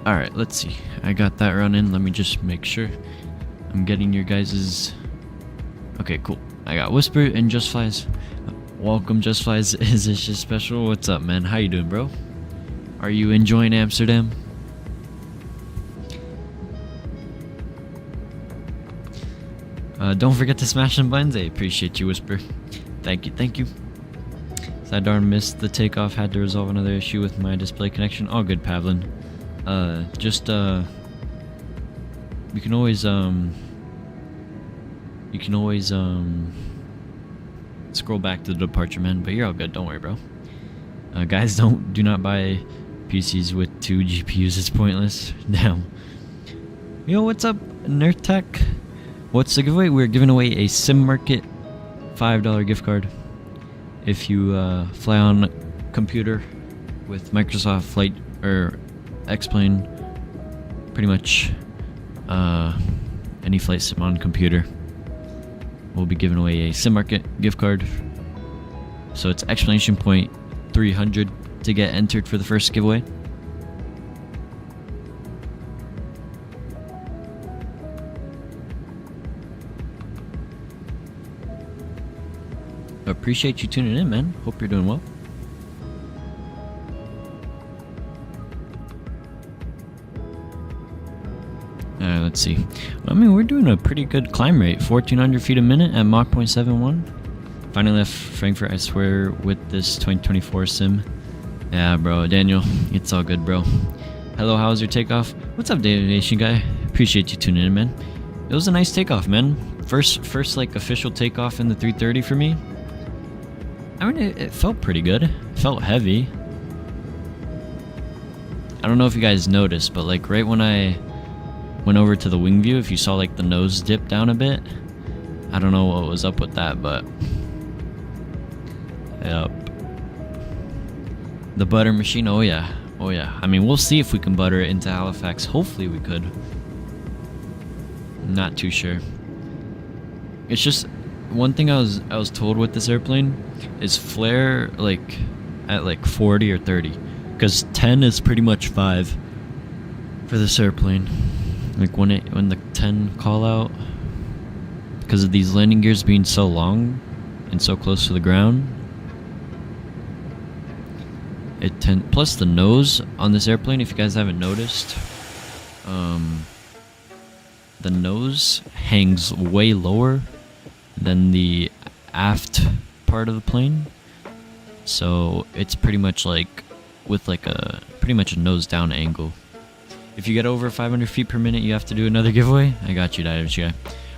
Alright, let's see. I got that running. Let me just make sure I'm getting your guys's... Okay, cool. I got Whisper and Just Flies. Welcome, Just Flies. Is this just special? What's up, man? How you doing, bro? Are you enjoying Amsterdam? Don't forget to smash some buttons. I appreciate you, Whisper. Thank you, thank you. Sidearm missed the takeoff. Had to resolve another issue with my display connection. All good, Pavlin. You can always scroll back to the departure, man. But you're all good. Don't worry, bro. Guys, do not buy PCs with 2 GPUs. It's pointless. Damn. Yo, what's up, Nerdtech? What's the giveaway? We're giving away a Sim Market $5 gift card if you fly on a computer with Microsoft Flight or X-Plane. Pretty much any flight sim on computer. We'll be giving away a Sim Market gift card. So it's exclamation point 300 to get entered for the first giveaway. Appreciate you tuning in, man. Hope you're doing well. Let's see. I mean, we're doing a pretty good climb rate. 1,400 feet a minute at Mach 0.71. Finally left Frankfurt, I swear, with this 2024 sim. Yeah, bro. Daniel, it's all good, bro. Hello, how's your takeoff? What's up, Data Nation guy? Appreciate you tuning in, man. It was a nice takeoff, man. First like official takeoff in the 330 for me. I mean, it felt pretty good. It felt heavy. I don't know if you guys noticed, but like right when I went over to the wing view, if you saw like the nose dip down a bit, I don't know what was up with that, but yep. The butter machine, oh yeah. I mean, we'll see if we can butter it into Halifax. Hopefully we could. Not too sure. It's just one thing I was told with this airplane is flare like at like 40 or 30, because 10 is pretty much 5 for this airplane. Like when the 10 call out, because of these landing gears being so long and so close to the ground, plus the nose on this airplane, if you guys haven't noticed, the nose hangs way lower than the aft part of the plane, so it's pretty much like with like a pretty much a nose down angle. If you get over 500 feet per minute, you have to do another giveaway. I got you, Dive Guy.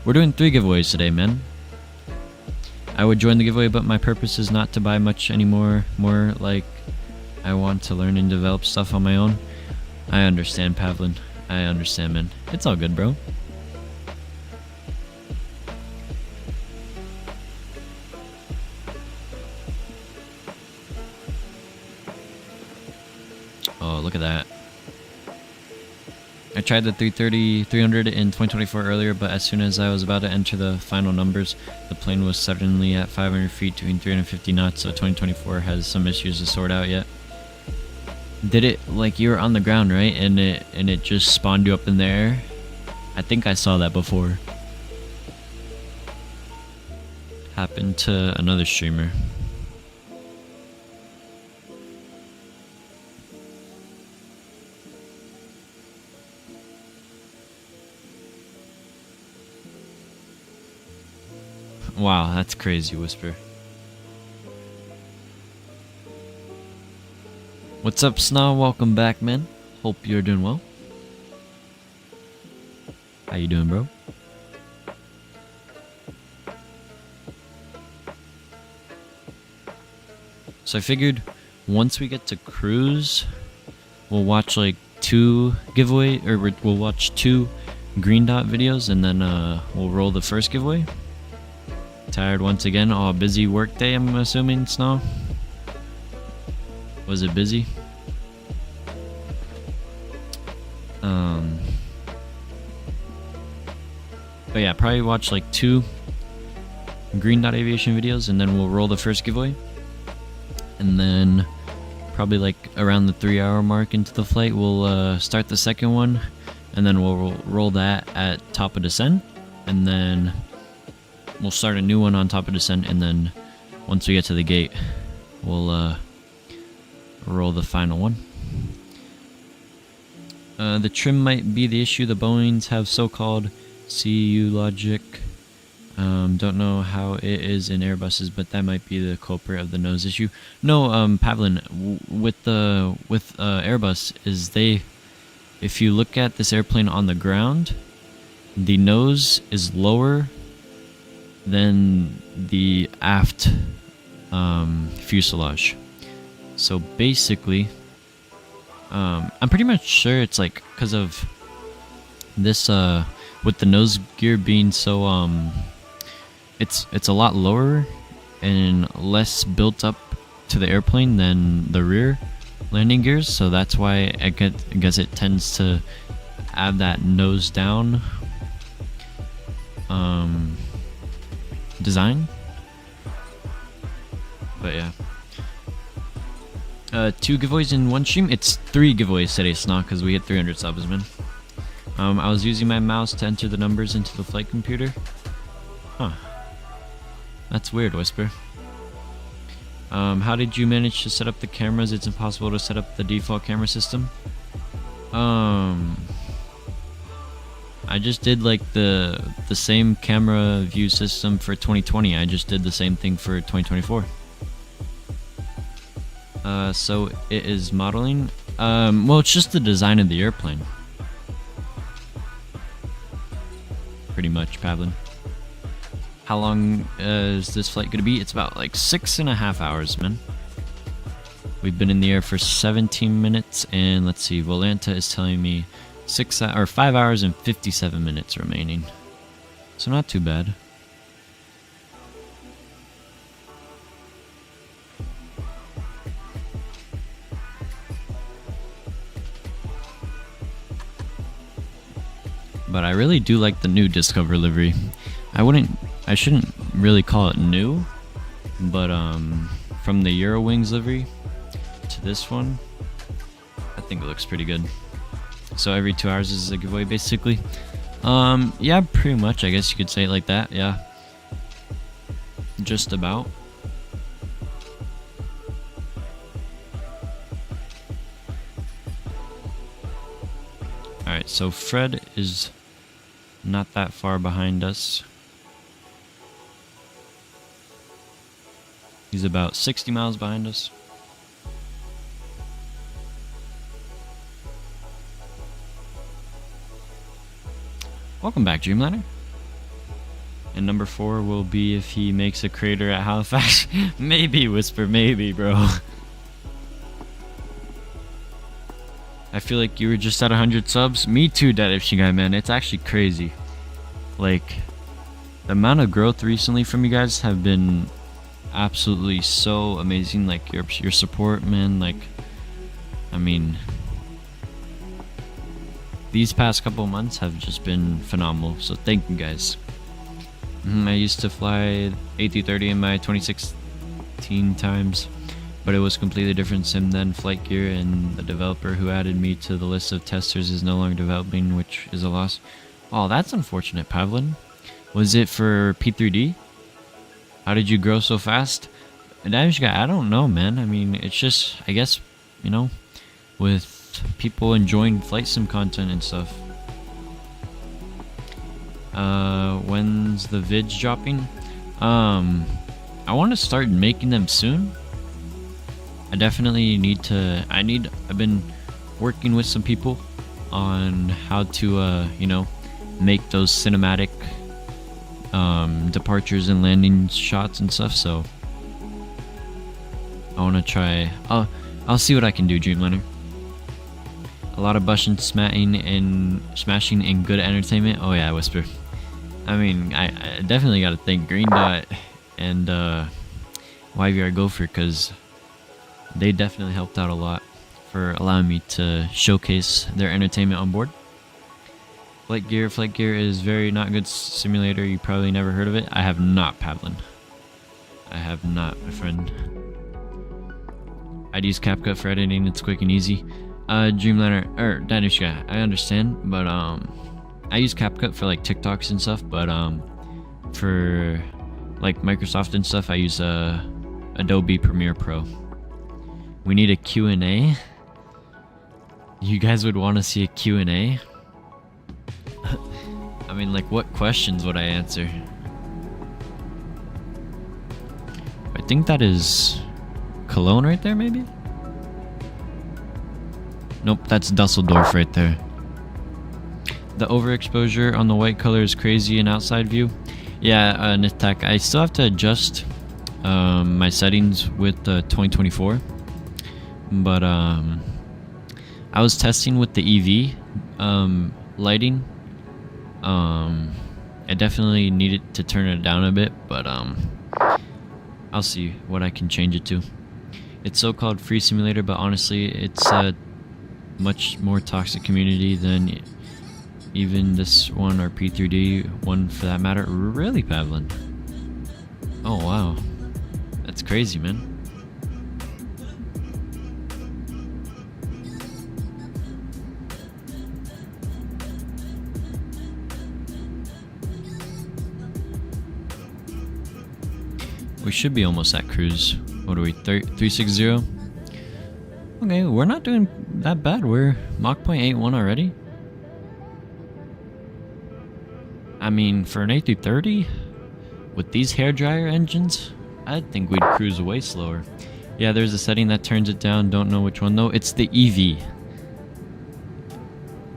We're doing 3 giveaways today, man. I would join the giveaway, but my purpose is not to buy much anymore. More like I want to learn and develop stuff on my own. I understand, Pavlin. I understand, man. It's all good, bro. Oh, look at that. I tried the 300 in 2024 earlier, but as soon as I was about to enter the final numbers, the plane was suddenly at 500 feet doing 350 knots, so 2024 has some issues to sort out yet. Did it like you were on the ground, right? And it just spawned you up in the air? I think I saw that before. Happened to another streamer. Wow, that's crazy, Whisper. What's up, Snaw? Welcome back, man. Hope you're doing well. How you doing, bro? So I figured once we get to cruise, we'll watch like 2 giveaway, or we'll watch 2 green dot videos, and then we'll roll the first giveaway. Tired once again. Oh, busy work day, I'm assuming, Snow? Was it busy? But yeah, probably watch like 2 green dot aviation videos, and then we'll roll the first giveaway. And then probably like around the 3-hour mark into the flight, we'll start the second one, and then we'll roll that at top of descent, and then we'll start a new one on top of descent, and then once we get to the gate, we'll roll the final one. The trim might be the issue. The Boeings have so-called CU logic. Don't know how it is in Airbuses, but that might be the culprit of the nose issue. No, Pavlin, with Airbus is if you look at this airplane on the ground, the nose is lower than the aft fuselage. So basically, I'm pretty much sure it's like because of this with the nose gear being so it's a lot lower and less built up to the airplane than the rear landing gears, so that's why I guess it tends to have that nose down design. But yeah. 2 giveaways in one stream. It's 3 giveaways today, Snock, because we hit 300 subs, man. I was using my mouse to enter the numbers into the flight computer. Huh. That's weird, Whisper. How did you manage to set up the cameras? It's impossible to set up the default camera system. I just did like the same camera view system for 2020. I just did the same thing for 2024. So it is modeling. Well, it's just the design of the airplane. Pretty much, Pavlin. How long is this flight going to be? It's about like 6.5 hours, man. We've been in the air for 17 minutes, and let's see, Volanta is telling me 5 hours and 57 minutes remaining. So not too bad. But I really do like the new Discover livery. I shouldn't really call it new, but from the Eurowings livery to this one, I think it looks pretty good. So every 2 hours is a giveaway, basically. Yeah, pretty much. I guess you could say it like that. Yeah, just about. All right, so Fred is not that far behind us. He's about 60 miles behind us. Welcome back, Dreamliner. And number 4 will be if he makes a crater at Halifax. Maybe, Whisper, maybe, bro. I feel like you were just at 100 subs. Me too, Dead Ifshin Guy, man. It's actually crazy. Like, the amount of growth recently from you guys have been absolutely so amazing. Like, your support, man. Like, I mean, these past couple months have just been phenomenal. So thank you, guys. I used to fly A330 in my 2016 times, but it was completely different sim than flight gear, and the developer who added me to the list of testers is no longer developing, which is a loss. Oh, that's unfortunate, Pavlin. Was it for P3D? How did you grow so fast? Damage guy, I don't know, man. I mean, it's just, I guess, you know, with people enjoying flight sim content and stuff. When's the vids dropping? I want to start making them soon. I definitely need to. I've been working with some people on how to, you know, make those cinematic departures and landing shots and stuff. So I want to try. I'll see what I can do, Dreamliner. A lot of button smashing and good entertainment. Oh yeah, Whisper. I mean, I definitely got to thank Green Dot and YVR Gopher, because they definitely helped out a lot for allowing me to showcase their entertainment on board. Flight Gear is very not good simulator. You probably never heard of it. I have not, Pavlin. I have not, my friend. I'd use CapCut for editing. It's quick and easy. Dreamliner or Danushka, I understand, but I use CapCut for like TikToks and stuff. But for like Microsoft and stuff, I use Adobe Premiere Pro. We need a Q&A. You guys would want to see a Q&A? I mean, like, what questions would I answer? I think that is Cologne right there, maybe? Nope, that's Dusseldorf right there. The overexposure on the white color is crazy in outside view. Yeah, Nithak, I still have to adjust my settings with 2024. But I was testing with the EV lighting. I definitely needed to turn it down a bit, but I'll see what I can change it to. It's so-called free simulator, but honestly, it's a much more toxic community than even this one or P3D one for that matter. Really, Pavlin? Oh wow, that's crazy, man. We should be almost at cruise. What are we, 360? Okay, we're not doing that bad. We're Mach 0.81 already. I mean, for an A330, with these hairdryer engines, I think we'd cruise way slower. Yeah, there's a setting that turns it down. Don't know which one though. It's the EV.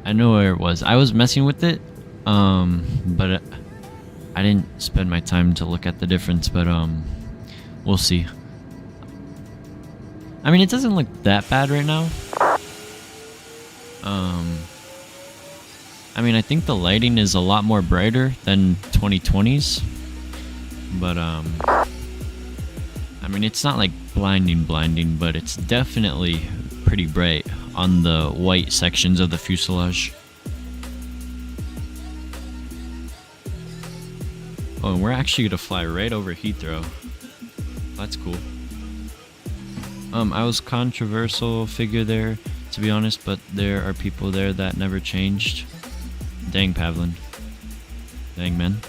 I know where it was. I was messing with it, but I didn't spend my time to look at the difference, but we'll see. I mean, it doesn't look that bad right now. I mean, I think the lighting is a lot more brighter than 2020's, but I mean, it's not like blinding, but it's definitely pretty bright on the white sections of the fuselage. Oh, and we're actually gonna fly right over Heathrow. That's cool. I was controversial figure there, to be honest, but there are people there that never changed. Dang, Pavlin. Dang, man.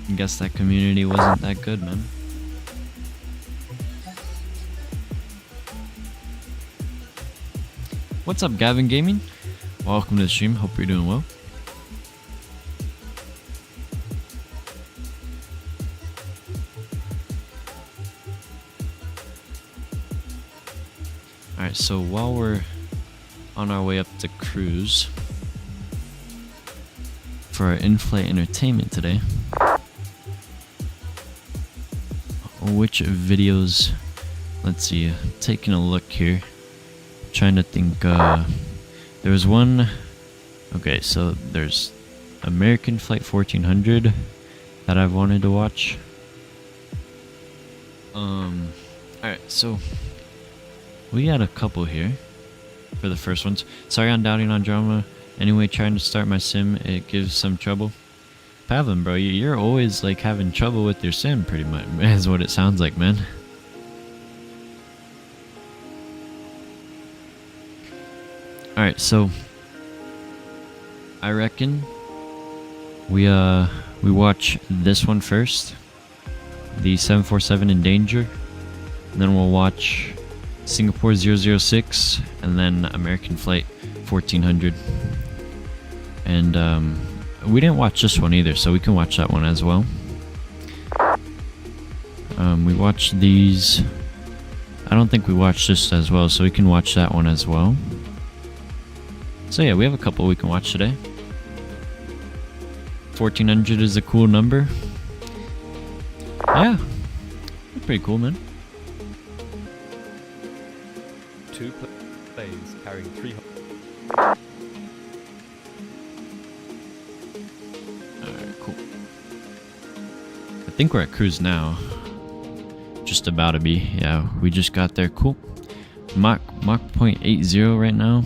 I guess that community wasn't that good, man. What's up, Gavin Gaming? Welcome to the stream. Hope you're doing well. Alright, so while we're on our way up to cruise for our in-flight entertainment today, which videos, let's see, taking a look here, trying to think, there was one, okay, so there's American Flight 1400 that I've wanted to watch. Alright, so we got a couple here for the first ones. Sorry on doubting on drama. Anyway, trying to start my sim, it gives some trouble. Pavlin, bro, you're always like having trouble with your sim, pretty much, is what it sounds like, man. Alright, so I reckon we watch this one first, the 747 in danger, and then we'll watch Singapore 006, and then American Flight 1400. And we didn't watch this one either, so we can watch that one as well. We watched these. I don't think we watched this as well, so we can watch that one as well. So yeah, we have a couple we can watch today. 1400 is a cool number. Yeah, pretty cool, man. Two planes carrying 300. Alright, cool. I think we're at cruise now. Just about to be. Yeah, we just got there. Cool. Mach 0.80 right now.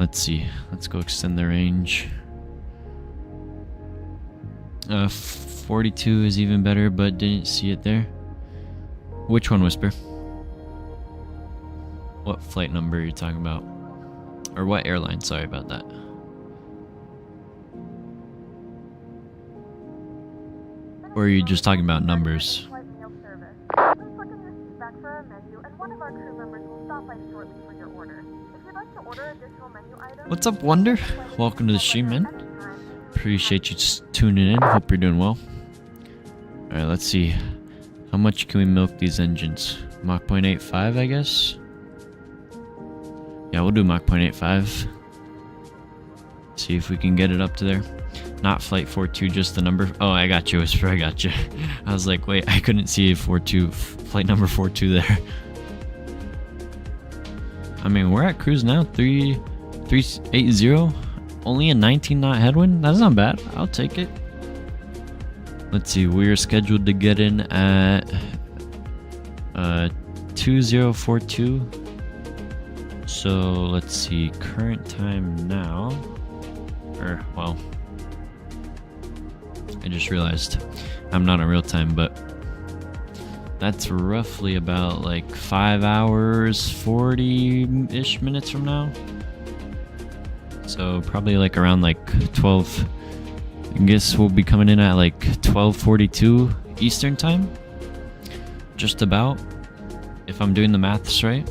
Let's see. Let's go extend the range. 42 is even better, but didn't see it there. Which one, Whisper? What flight number are you talking about? Or what airline? Sorry about that. Or are you just talking about numbers? What's up, Wonder? Welcome to the stream, man. Appreciate you just tuning in. Hope you're doing well. Alright, let's see. How much can we milk these engines? Mach 0.85, I guess? Yeah, we'll do Mach 0.85. See if we can get it up to there. Not flight 42, just the number. Oh, I got you, Whisper. I got you. I was like, wait, I couldn't see 42, flight number 42 there. I mean, we're at cruise now. 380. Only a 19 knot headwind. That's not bad. I'll take it. Let's see. We're scheduled to get in at 2042. So let's see. Current time now. Or well, I just realized I'm not in real time, but that's roughly about like 5 hours 40-ish minutes from now. So probably like around like 12. I guess we'll be coming in at like 12:42 Eastern time. Just about, if I'm doing the maths right.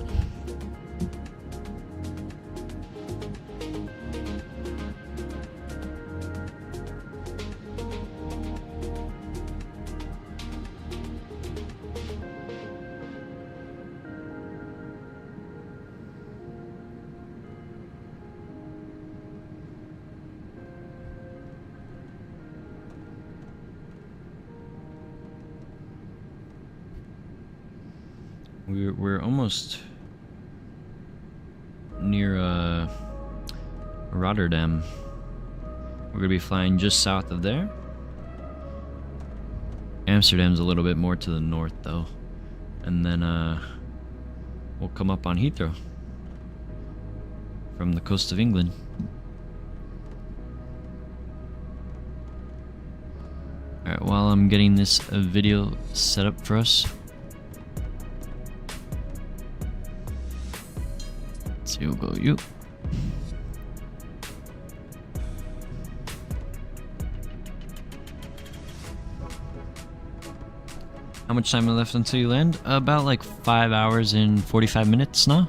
We're almost near Rotterdam. We're gonna be flying just south of there. Amsterdam's a little bit more to the north though, and then we'll come up on Heathrow from the coast of England. Alright, while I'm getting this video set up for us, you'll go you. How much time left until you land? About like 5 hours and 45 minutes now.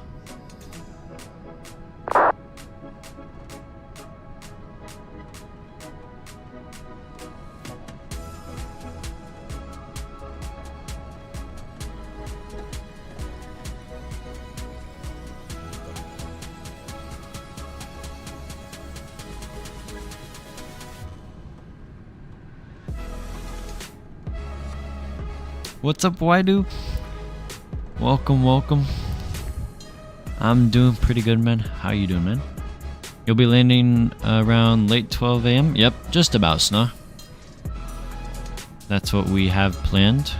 What's up, Waidu? Welcome, welcome. I'm doing pretty good, man. How you doing, man? You'll be landing around late 12 a.m. Yep, just about, Sna. That's what we have planned.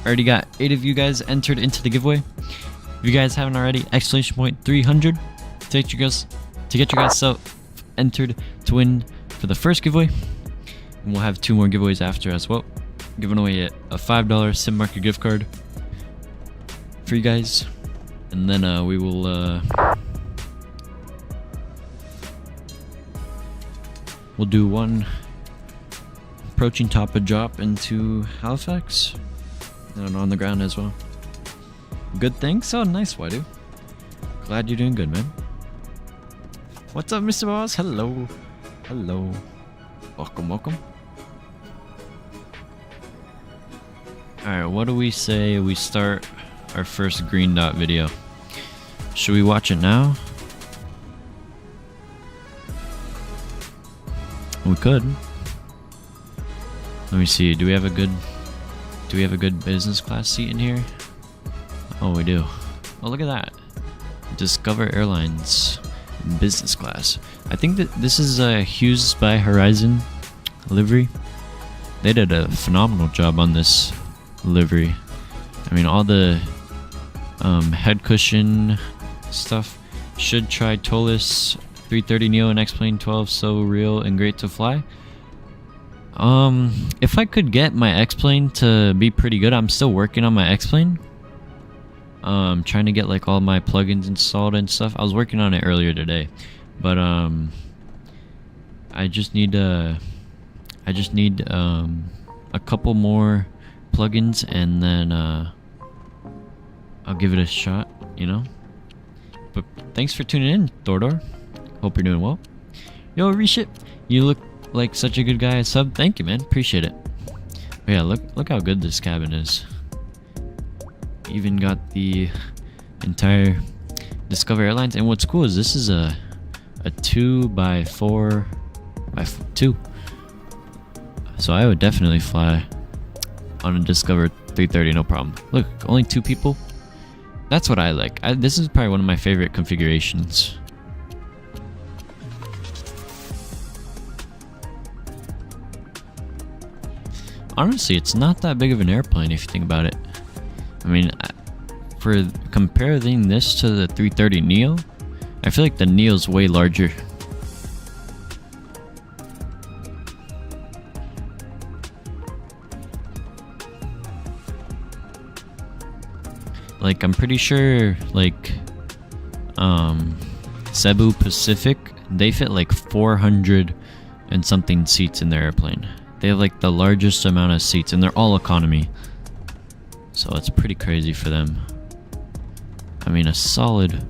Already got 8 of you guys entered into the giveaway. If you guys haven't already, exclamation point 300 to get you guys entered to win for the first giveaway. And we'll have 2 more giveaways after as well. Giving away a $5 Sim Market gift card for you guys. And then we will we'll do 1 approaching top of drop into Halifax. And on the ground as well. Good thing? So nice, Wadu. Glad you're doing good, man. What's up, Mr. Boss? Hello. Hello. Welcome, welcome. Alright, what do we say we start our first green dot video? Should we watch it now? We could. Let me see, do we have a good business class seat in here? Oh, we do. Oh, look at that. Discover Airlines business class. I think that this is a Hughes by Horizon livery. They did a phenomenal job on this livery. I mean, all the head cushion stuff should try Tolis 330neo and X-Plane 12 so real and great to fly. If I could get my X-Plane to be pretty good, I'm still working on my X-Plane. Trying to get like all my plugins installed and stuff. I was working on it earlier today, but I just need a couple more plugins, and then I'll give it a shot, you know. But thanks for tuning in, Thordor. Hope you're doing well. Yo, Reship, you look like such a good guy at sub. Thank you, man. Appreciate it. But yeah, look how good this cabin is. Even got the entire Discover Airlines, and what's cool is this is a 2x4x2, so I would definitely fly on a Discover 330, no problem. Look, only 2 people. That's what I like. This is probably one of my favorite configurations. Honestly, it's not that big of an airplane if you think about it. I mean, for comparing this to the 330 Neo, I feel like the Neo's way larger. Like, I'm pretty sure, like, Cebu Pacific, they fit like 400 and something seats in their airplane. They have like the largest amount of seats, and they're all economy. So it's pretty crazy for them. I mean, a solid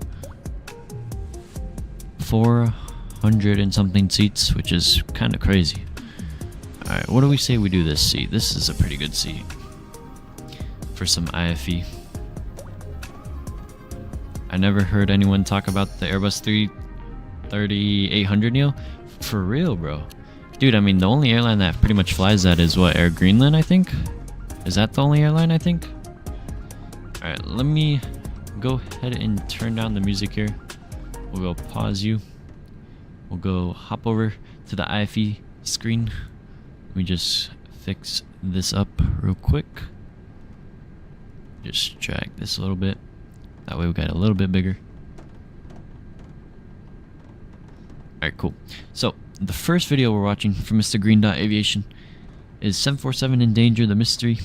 400 and something seats, which is kind of crazy. Alright, what do we say we do this seat? This is a pretty good seat for some IFE. I never heard anyone talk about the Airbus 330-800 Neo. For real, bro. Dude, I mean, the only airline that pretty much flies that is what, Air Greenland, I think? Is that the only airline, I think? Alright, let me go ahead and turn down the music here. We'll go pause you. We'll go hop over to the IFE screen. Let me just fix this up real quick. Just drag this a little bit. That way we got a little bit bigger. Alright, cool. So, the first video we're watching from Mr. Green Dot Aviation is 747 in Danger, the mystery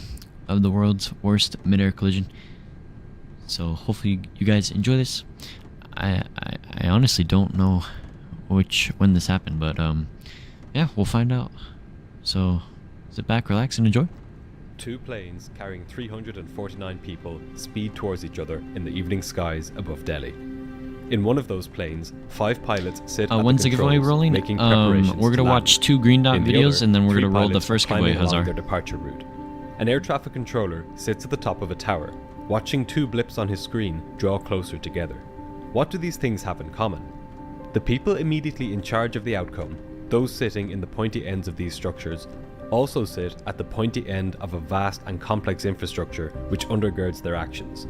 of the world's worst mid-air collision. So hopefully you guys enjoy this. I honestly don't know when this happened, but yeah, we'll find out. So sit back, relax, and enjoy. 2 planes carrying 349 people speed towards each other in the evening skies above Delhi. In one of those planes, 5 pilots sit at when's the the giveaway controls, rolling? making preparations We're gonna to watch land. 2 Green Dot In the videos, other, and then we're 3 gonna roll the pilots first climbing giveaway, along Hazar. their departure route. An air traffic controller sits at the top of a tower, watching 2 blips on his screen draw closer together. What do these things have in common? The people immediately in charge of the outcome, those sitting in the pointy ends of these structures, also sit at the pointy end of a vast and complex infrastructure which undergirds their actions.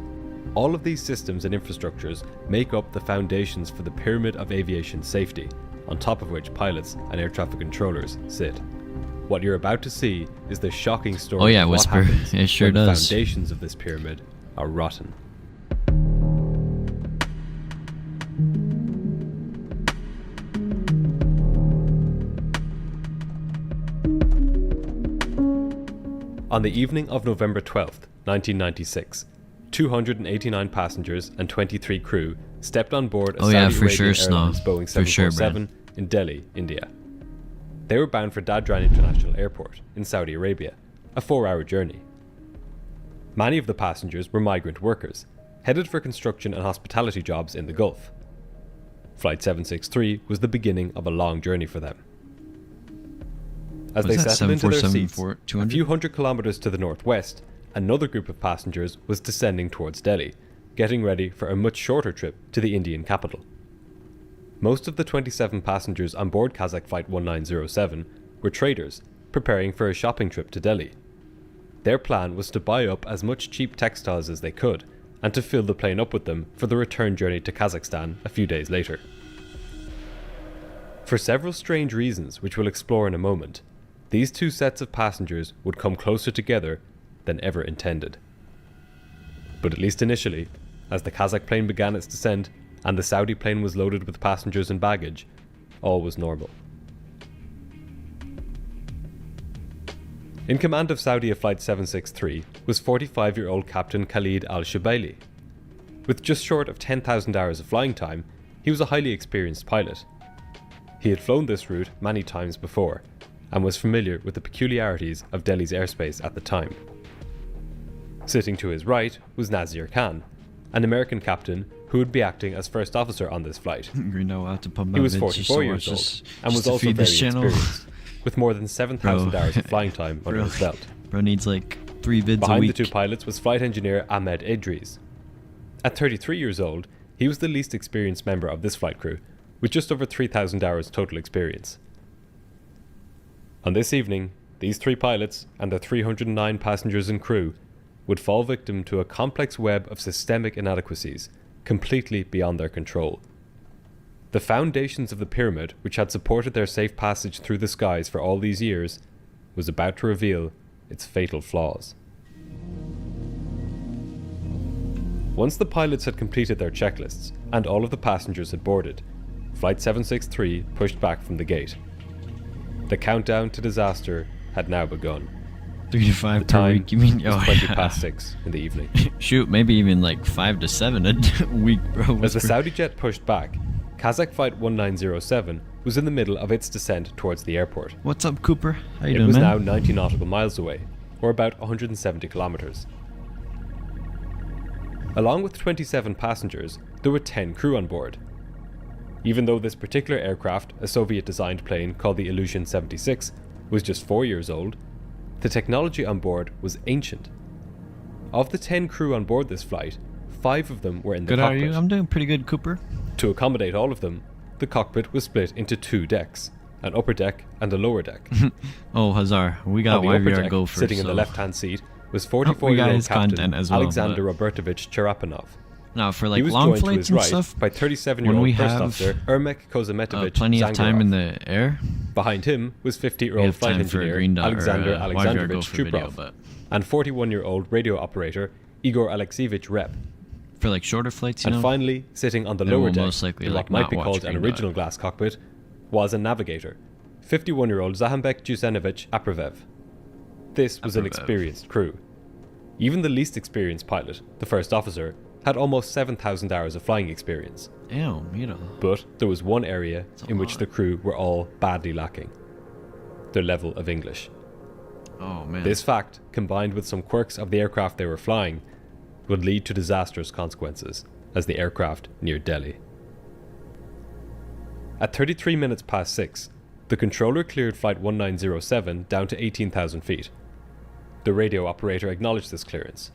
All of these systems and infrastructures make up the foundations for the pyramid of aviation safety, on top of which pilots and air traffic controllers sit. What you're about to see is the shocking story of what Whisper. happens It sure when the does. foundations of this pyramid are rotten. On the evening of November 12th, 1996, 289 passengers and 23 crew stepped on board a Saudi Arabian Airlines Boeing 747 in Delhi, India. They were bound for Dadran International Airport in Saudi Arabia, a 4-hour journey. Many of the passengers were migrant workers, headed for construction and hospitality jobs in the Gulf. Flight 763 was the beginning of a long journey for them. As they settled into their seats, a few hundred kilometers to the northwest, another group of passengers was descending towards Delhi, getting ready for a much shorter trip to the Indian capital. Most of the 27 passengers on board Kazakh Flight 1907 were traders, preparing for a shopping trip to Delhi. Their plan was to buy up as much cheap textiles as they could, and to fill the plane up with them for the return journey to Kazakhstan a few days later. For several strange reasons which we'll explore in a moment, these 2 sets of passengers would come closer together than ever intended. But at least initially, as the Kazakh plane began its descent, and the Saudi plane was loaded with passengers and baggage, all was normal. In command of Saudi Flight 763 was 45-year-old Captain Khalid al-Shubaili. With just short of 10,000 hours of flying time, he was a highly experienced pilot. He had flown this route many times before, and was familiar with the peculiarities of Delhi's airspace at the time. Sitting to his right was Nazir Khan, an American captain who would be acting as first officer on this flight. He was 44 years old, and was also very experienced, with more than 7,000 hours of flying time under his belt. Bro needs like 3 vids a week. Behind the two pilots was flight engineer Ahmed Idris. At 33 years old, he was the least experienced member of this flight crew, with just over 3,000 hours total experience. On this evening, these 3 pilots and their 309 passengers and crew would fall victim to a complex web of systemic inadequacies, completely beyond their control. The foundations of the pyramid, which had supported their safe passage through the skies for all these years, was about to reveal its fatal flaws. Once the pilots had completed their checklists, and all of the passengers had boarded, Flight 763 pushed back from the gate. The countdown to disaster had now begun. 3 to 5 per week, you mean? Oh, 20 past 6 in the evening. Shoot, maybe even like 5 to 7 a week, bro. As the Saudi jet pushed back, Kazakh Flight 1907 was in the middle of its descent towards the airport. What's up, Cooper? How you doing, man? It was now 90 nautical miles away, or about 170 kilometers. Along with 27 passengers, there were 10 crew on board. Even though this particular aircraft, a Soviet-designed plane called the Ilyushin 76, was just 4 years old, the technology on board was ancient. Of the 10 crew on board this flight, 5 of them were in the cockpit. Good, are you? I'm doing pretty good, Cooper. To accommodate all of them, the cockpit was split into 2 decks, an upper deck and a lower deck. Oh, Hazar, we got YVR go first. Sitting in the left-hand seat was 44-year-old Captain Alexander Robertovich Cherapanov. Now, for like long flights and stuff, by 37-year-old first officer Ermek Kozametovich plenty of time in the air. Behind him was 50-year-old flight engineer Alexander Alexandrovich Chuprov, and 41-year-old radio operator Igor Alexievich Rep. For like shorter flights, you know. And finally, sitting on the lower deck, in what might be called an original glass cockpit, was a navigator, 51-year-old Zahambek Jusenovich Apravev. This was an experienced crew. Even the least experienced pilot, the first officer, had almost 7,000 hours of flying experience. But there was one area in which the crew were all badly lacking: their level of English. Oh man. This fact, combined with some quirks of the aircraft they were flying, would lead to disastrous consequences as the aircraft neared Delhi. At 33 minutes past 6, the controller cleared Flight 1907 down to 18,000 feet. The radio operator acknowledged this clearance.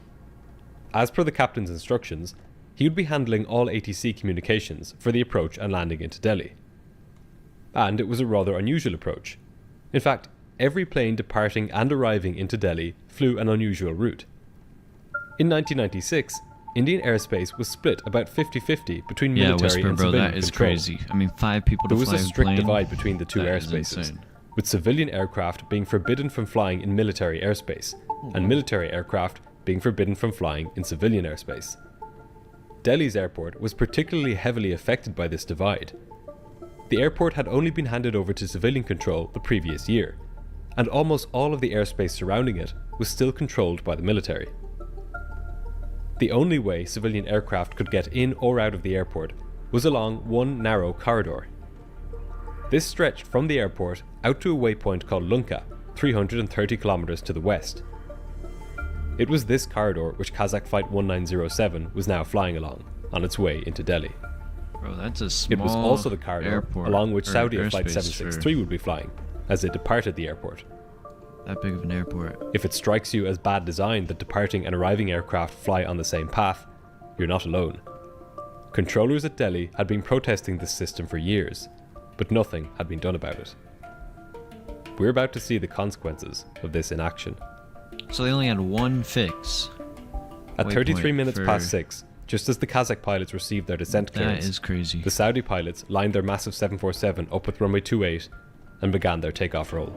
As per the captain's instructions, he would be handling all ATC communications for the approach and landing into Delhi. And it was a rather unusual approach. In fact, every plane departing and arriving into Delhi flew an unusual route. In 1996, Indian airspace was split about 50-50 between military and civilian that is control. Crazy. I mean, 5 people to fly a plane. There was a strict divide between the two airspaces, with civilian aircraft being forbidden from flying in military airspace, and military aircraft being forbidden from flying in civilian airspace. Delhi's airport was particularly heavily affected by this divide. The airport had only been handed over to civilian control the previous year, and almost all of the airspace surrounding it was still controlled by the military. The only way civilian aircraft could get in or out of the airport was along one narrow corridor. This stretched from the airport out to a waypoint called Lunka, 330 kilometers to the west. It was this corridor which Kazakh Flight 1907 was now flying along, on its way into Delhi. Bro, that's a small It was also the corridor along which Saudi Flight 763 would be flying, as it departed the airport. That big of an airport. If it strikes you as bad design that departing and arriving aircraft fly on the same path, you're not alone. Controllers at Delhi had been protesting this system for years, but nothing had been done about it. We're about to see the consequences of this inaction. So they only had one fix. At 33 minutes past 6, just as the Kazakh pilots received their descent clearance, that is crazy. The Saudi pilots lined their massive 747 up with runway 28 and began their takeoff roll.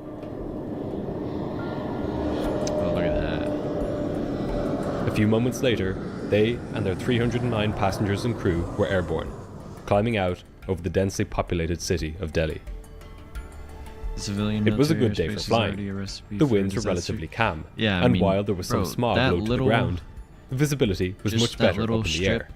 Oh, look at that. A few moments later, they and their 309 passengers and crew were airborne, climbing out over the densely populated city of Delhi. It was a good day for flying. The winds were relatively calm, and while there was some smog low to the ground, the visibility was much better up in the air.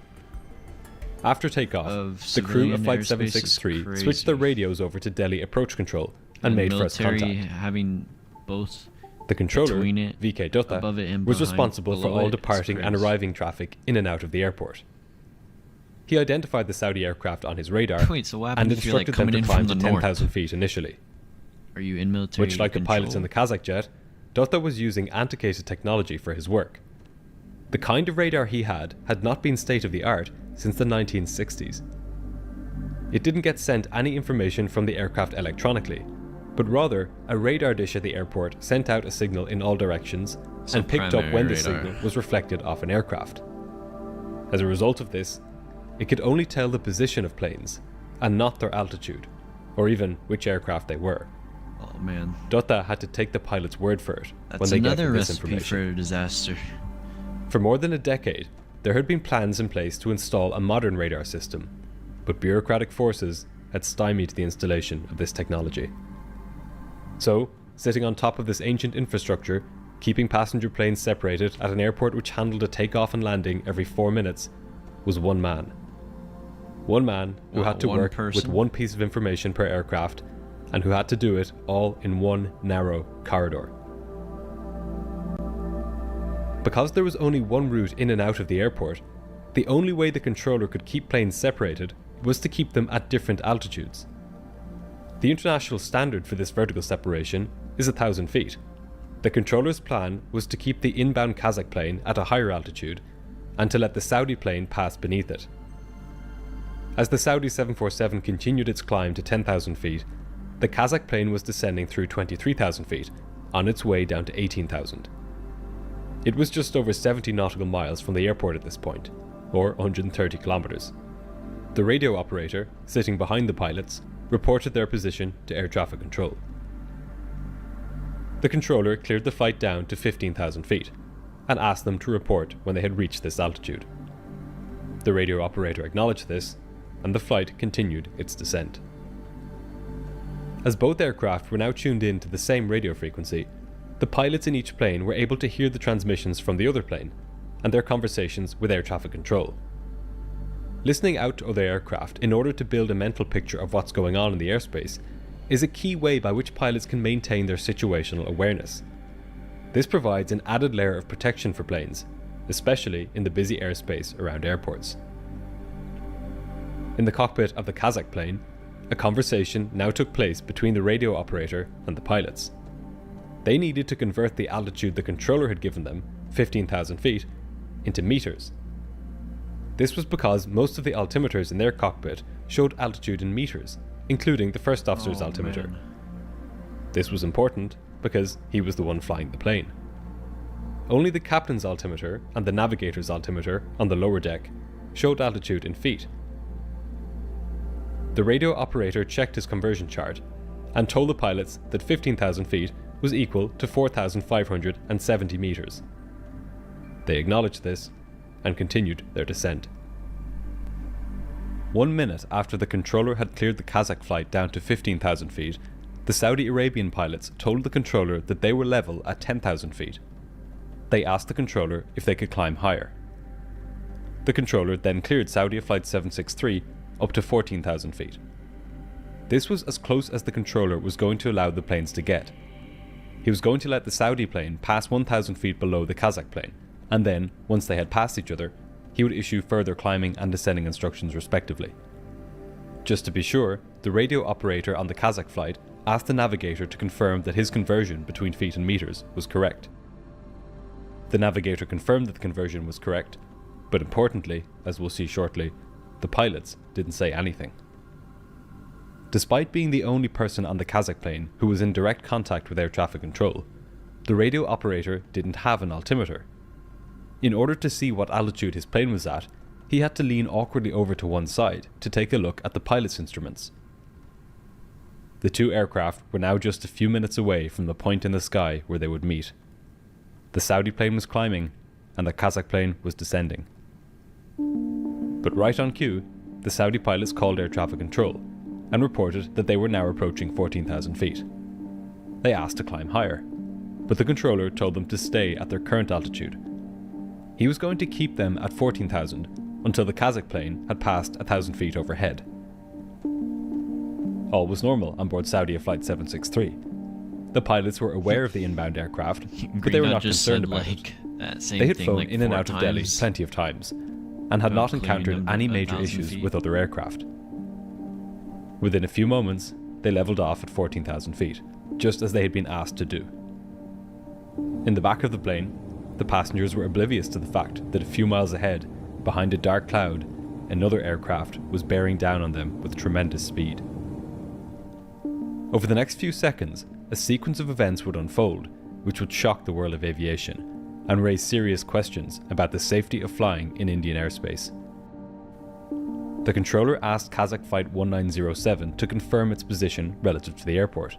After takeoff, the crew of Flight 763 switched their radios over to Delhi approach control and made first contact. Having both the controller, VK Dutta, was responsible for all departing and arriving traffic in and out of the airport. He identified the Saudi aircraft on his radar and instructed them to climb to 10,000 feet initially. Are you in military Much like the pilots in the Kazakh jet, Dutta was using antiquated technology for his work. The kind of radar he had not been state-of-the-art since the 1960s. It didn't get sent any information from the aircraft electronically, but rather a radar dish at the airport sent out a signal in all directions and picked up when the signal was reflected off an aircraft. As a result of this, it could only tell the position of planes and not their altitude, or even which aircraft they were. Oh man. Dutta had to take the pilot's word for it when they gave him this information. That's another recipe for a disaster. For more than a decade, there had been plans in place to install a modern radar system, but bureaucratic forces had stymied the installation of this technology. So, sitting on top of this ancient infrastructure, keeping passenger planes separated at an airport which handled a takeoff and landing every 4 minutes, was one man. One man who had to work with one piece of information per aircraft, and who had to do it all in one narrow corridor. Because there was only one route in and out of the airport, the only way the controller could keep planes separated was to keep them at different altitudes. The international standard for this vertical separation is 1,000 feet. The controller's plan was to keep the inbound Kazakh plane at a higher altitude and to let the Saudi plane pass beneath it. As the Saudi 747 continued its climb to 10,000 feet, the Kazakh plane was descending through 23,000 feet, on its way down to 18,000. It was just over 70 nautical miles from the airport at this point, or 130 kilometers. The radio operator, sitting behind the pilots, reported their position to air traffic control. The controller cleared the flight down to 15,000 feet, and asked them to report when they had reached this altitude. The radio operator acknowledged this, and the flight continued its descent. As both aircraft were now tuned in to the same radio frequency, the pilots in each plane were able to hear the transmissions from the other plane, and their conversations with air traffic control. Listening out to other aircraft in order to build a mental picture of what's going on in the airspace is a key way by which pilots can maintain their situational awareness. This provides an added layer of protection for planes, especially in the busy airspace around airports. In the cockpit of the Kazakh plane, a conversation now took place between the radio operator and the pilots. They needed to convert the altitude the controller had given them, 15,000 feet, into meters. This was because most of the altimeters in their cockpit showed altitude in meters, including the first officer's altimeter. Man. This was important because he was the one flying the plane. Only the captain's altimeter and the navigator's altimeter on the lower deck showed altitude in feet. The radio operator checked his conversion chart and told the pilots that 15,000 feet was equal to 4,570 meters. They acknowledged this and continued their descent. 1 minute after the controller had cleared the Kazakh flight down to 15,000 feet, the Saudi Arabian pilots told the controller that they were level at 10,000 feet. They asked the controller if they could climb higher. The controller then cleared Saudi Flight 763 up to 14,000 feet. This was as close as the controller was going to allow the planes to get. He was going to let the Saudi plane pass 1,000 feet below the Kazakh plane, and then, once they had passed each other, he would issue further climbing and descending instructions respectively. Just to be sure, the radio operator on the Kazakh flight asked the navigator to confirm that his conversion between feet and meters was correct. The navigator confirmed that the conversion was correct, but importantly, as we'll see shortly, the pilots didn't say anything. Despite being the only person on the Kazakh plane who was in direct contact with air traffic control, the radio operator didn't have an altimeter. In order to see what altitude his plane was at, he had to lean awkwardly over to one side to take a look at the pilot's instruments. The two aircraft were now just a few minutes away from the point in the sky where they would meet. The Saudi plane was climbing, and the Kazakh plane was descending. But right on cue, the Saudi pilots called air traffic control and reported that they were now approaching 14,000 feet. They asked to climb higher, but the controller told them to stay at their current altitude. He was going to keep them at 14,000 until the Kazakh plane had passed 1,000 feet overhead. All was normal on board Saudi Flight 763. The pilots were aware of the inbound aircraft, but they were not concerned about it. They had flown in and out of Delhi plenty of times, and had not encountered any major issues with other aircraft. Within a few moments, they levelled off at 14,000 feet, just as they had been asked to do. In the back of the plane, the passengers were oblivious to the fact that a few miles ahead, behind a dark cloud, another aircraft was bearing down on them with tremendous speed. Over the next few seconds, a sequence of events would unfold, which would shock the world of aviation and raise serious questions about the safety of flying in Indian airspace. The controller asked Kazakh Flight 1907 to confirm its position relative to the airport.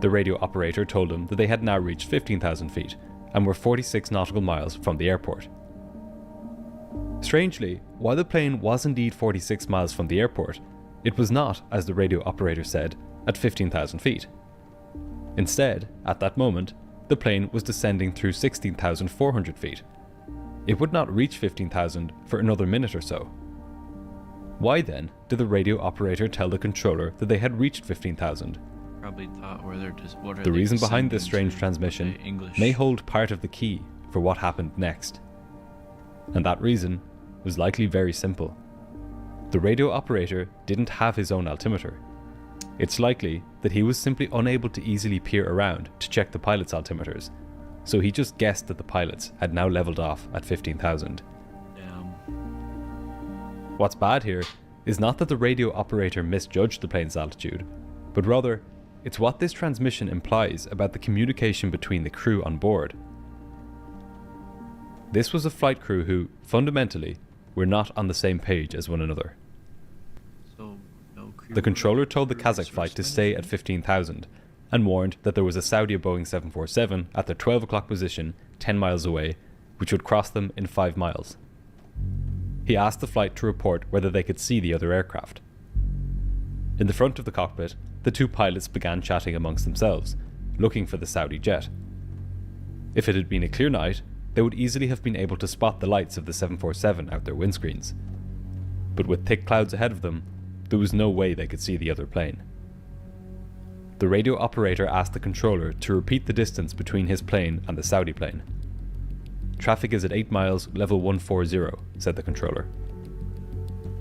The radio operator told him that they had now reached 15,000 feet and were 46 nautical miles from the airport. Strangely, while the plane was indeed 46 miles from the airport, it was not, as the radio operator said, at 15,000 feet. Instead, at that moment, the plane was descending through 16,400 feet. It would not reach 15,000 for another minute or so. Why then did the radio operator tell the controller that they had reached 15,000? Probably thought the reason behind this strange transmission may hold part of the key for what happened next. And that reason was likely very simple. The radio operator didn't have his own altimeter. It's likely that he was simply unable to easily peer around to check the pilot's altimeters, so he just guessed that the pilots had now levelled off at 15,000. What's bad here is not that the radio operator misjudged the plane's altitude, but rather it's what this transmission implies about the communication between the crew on board. This was a flight crew who, fundamentally, were not on the same page as one another. The controller told the Kazakh flight to stay at 15,000 and warned that there was a Saudi Boeing 747 at their 12 o'clock position 10 miles away, which would cross them in 5 miles. He asked the flight to report whether they could see the other aircraft. In the front of the cockpit, the two pilots began chatting amongst themselves, looking for the Saudi jet. If it had been a clear night, they would easily have been able to spot the lights of the 747 out their windscreens. But with thick clouds ahead of them, there was no way they could see the other plane. The radio operator asked the controller to repeat the distance between his plane and the Saudi plane. "Traffic is at 8 miles, level 140, said the controller.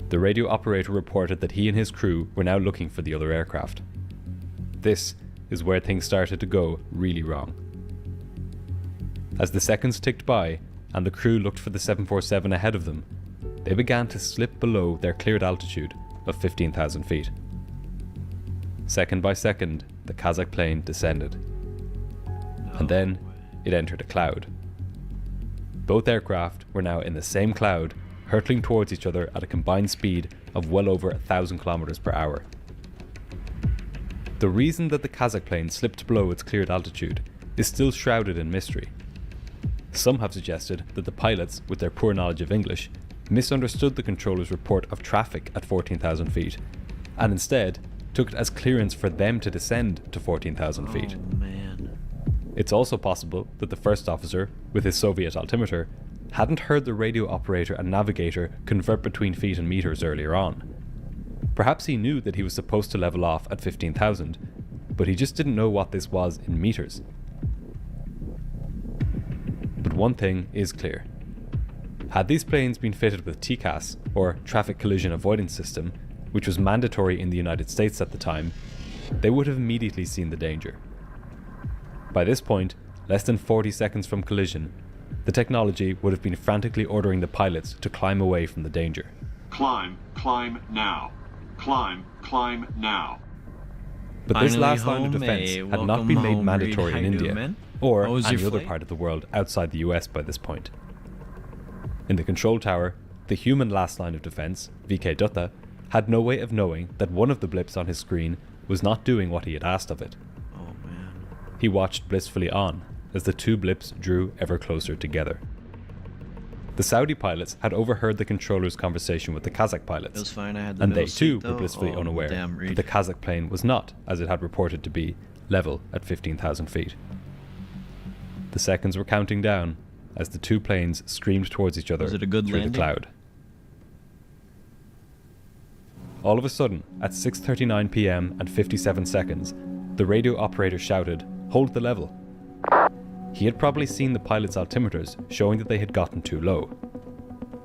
The radio operator reported that he and his crew were now looking for the other aircraft. This is where things started to go really wrong. As the seconds ticked by and the crew looked for the 747 ahead of them, they began to slip below their cleared altitude of 15,000 feet. Second by second, the Kazakh plane descended. And then it entered a cloud. Both aircraft were now in the same cloud, hurtling towards each other at a combined speed of well over 1,000 kilometers per hour. The reason that the Kazakh plane slipped below its cleared altitude is still shrouded in mystery. Some have suggested that the pilots, with their poor knowledge of English, misunderstood the controller's report of traffic at 14,000 feet, and instead took it as clearance for them to descend to 14,000 feet. Oh, man. It's also possible that the first officer, with his Soviet altimeter, hadn't heard the radio operator and navigator convert between feet and meters earlier on. Perhaps he knew that he was supposed to level off at 15,000, but he just didn't know what this was in meters. But one thing is clear. Had these planes been fitted with TCAS, or Traffic Collision Avoidance System, which was mandatory in the United States at the time, they would have immediately seen the danger. By this point, less than 40 seconds from collision, the technology would have been frantically ordering the pilots to climb away from the danger. Climb now. Climb now. But this last line of defense had not been made mandatory in India, or any other part of the world outside the US by this point. In the control tower, the human last line of defense, VK Dutta, had no way of knowing that one of the blips on his screen was not doing what he had asked of it. Oh man. He watched blissfully on as the two blips drew ever closer together. The Saudi pilots had overheard the controller's conversation with the Kazakh pilots, It was fine. I had the and they middle too seat, were though. blissfully Oh, unaware damn, that the Kazakh plane was not, as it had reported to be, level at 15,000 feet. The seconds were counting down as the two planes streamed towards each other Was it a good through landing? the cloud. All of a sudden, at 6:39 p.m. and 57 seconds, the radio operator shouted, "Hold the level." He had probably seen the pilot's altimeters showing that they had gotten too low.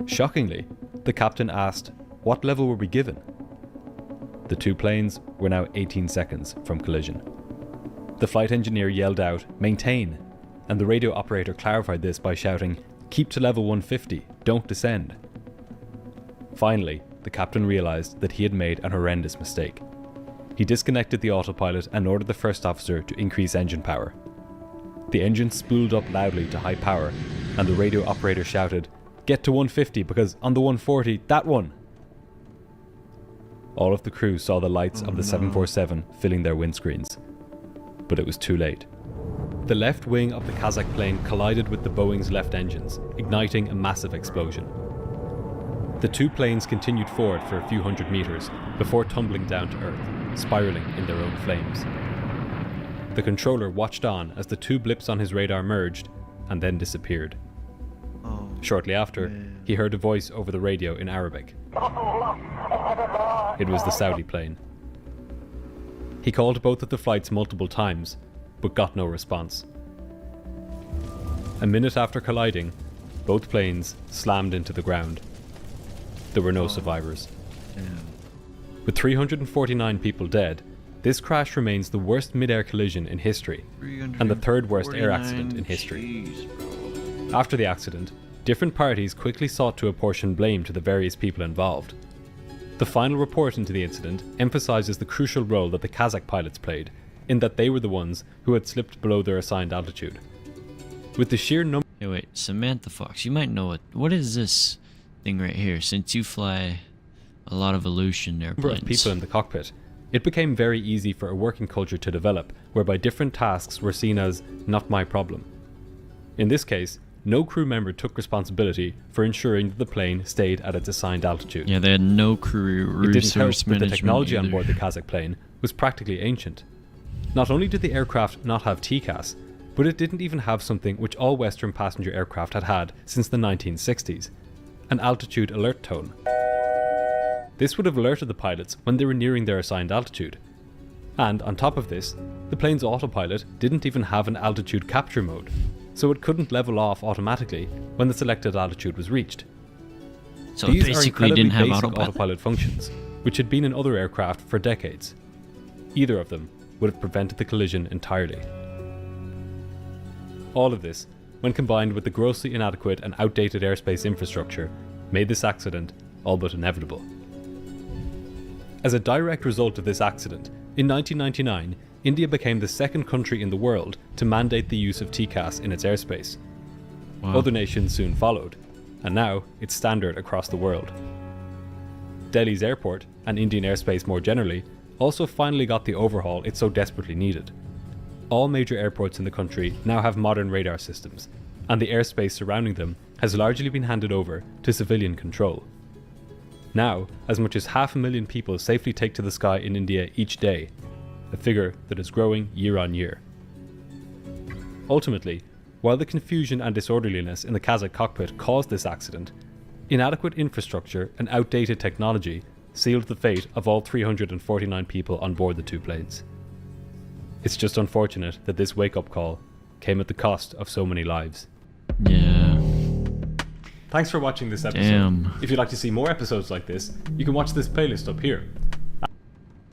Shockingly, the captain asked, "What level were we given?" The two planes were now 18 seconds from collision. The flight engineer yelled out, "Maintain," and the radio operator clarified this by shouting, "Keep to level 150, don't descend." Finally, the captain realized that he had made an horrendous mistake. He disconnected the autopilot and ordered the first officer to increase engine power. The engine spooled up loudly to high power, and the radio operator shouted, "Get to 150 because on the 140, that one!" All of the crew saw the lights of the 747 filling their windscreens, but it was too late. The left wing of the Kazakh plane collided with the Boeing's left engines, igniting a massive explosion. The two planes continued forward for a few hundred meters before tumbling down to earth, spiraling in their own flames. The controller watched on as the two blips on his radar merged and then disappeared. Shortly after, he heard a voice over the radio in Arabic. It was the Saudi plane. He called both of the flights multiple times, but got no response. A minute after colliding, both planes slammed into the ground. There were no survivors. With 349 people dead, this crash remains the worst mid-air collision in history, and the third worst air accident in history. After the accident, different parties quickly sought to apportion blame to the various people involved. The final report into the incident emphasizes the crucial role that the Kazakh pilots played, in that they were the ones who had slipped below their assigned altitude. With the sheer number... Hey, wait, Samantha Fox, you might know it. What is this thing right here? Since you fly a lot of Aleutian airplanes. Of people in the cockpit, it became very easy for a working culture to develop, whereby different tasks were seen as not my problem. In this case, no crew member took responsibility for ensuring that the plane stayed at its assigned altitude. Yeah, they had no crew resource management. It didn't help that the technology on board the Kazakh plane was practically ancient. Not only did the aircraft not have TCAS, but it didn't even have something which all Western passenger aircraft had had since the 1960s, an altitude alert tone. This would have alerted the pilots when they were nearing their assigned altitude. And on top of this, the plane's autopilot didn't even have an altitude capture mode, so it couldn't level off automatically when the selected altitude was reached. So These it are basically incredibly didn't have basic autopilot functions, which had been in other aircraft for decades. Either of them would have prevented the collision entirely. All of this, when combined with the grossly inadequate and outdated airspace infrastructure, made this accident all but inevitable. As a direct result of this accident, in 1999, India became the second country in the world to mandate the use of TCAS in its airspace. Wow. Other nations soon followed, and now it's standard across the world. Delhi's airport, and Indian airspace more generally, also finally got the overhaul it so desperately needed. All major airports in the country now have modern radar systems, and the airspace surrounding them has largely been handed over to civilian control. Now, as much as 500,000 people safely take to the sky in India each day, a figure that is growing year on year. Ultimately, while the confusion and disorderliness in the Kazakh cockpit caused this accident, inadequate infrastructure and outdated technology sealed the fate of all 349 people on board the two planes. It's just unfortunate that this wake-up call came at the cost of so many lives. Yeah. Thanks for watching this episode. Damn. If you'd like to see more episodes like this, you can watch this playlist up here.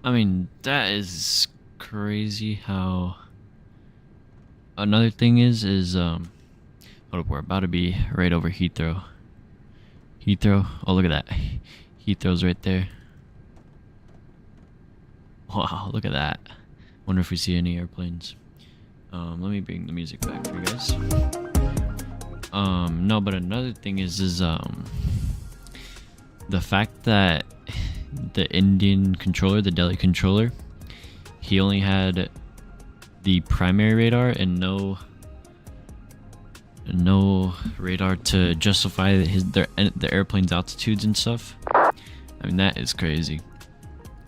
I mean, that is crazy how... Another thing is hold up, we're about to be right over Heathrow. Heathrow, oh look at that. Heathrow's right there. Wow, look at that. Wonder if we see any airplanes. Let me bring the music back for you guys. No, but another thing is the fact that the Indian controller, the Delhi controller, he only had the primary radar and no no radar to justify the airplane's altitudes and stuff. I mean, that is crazy.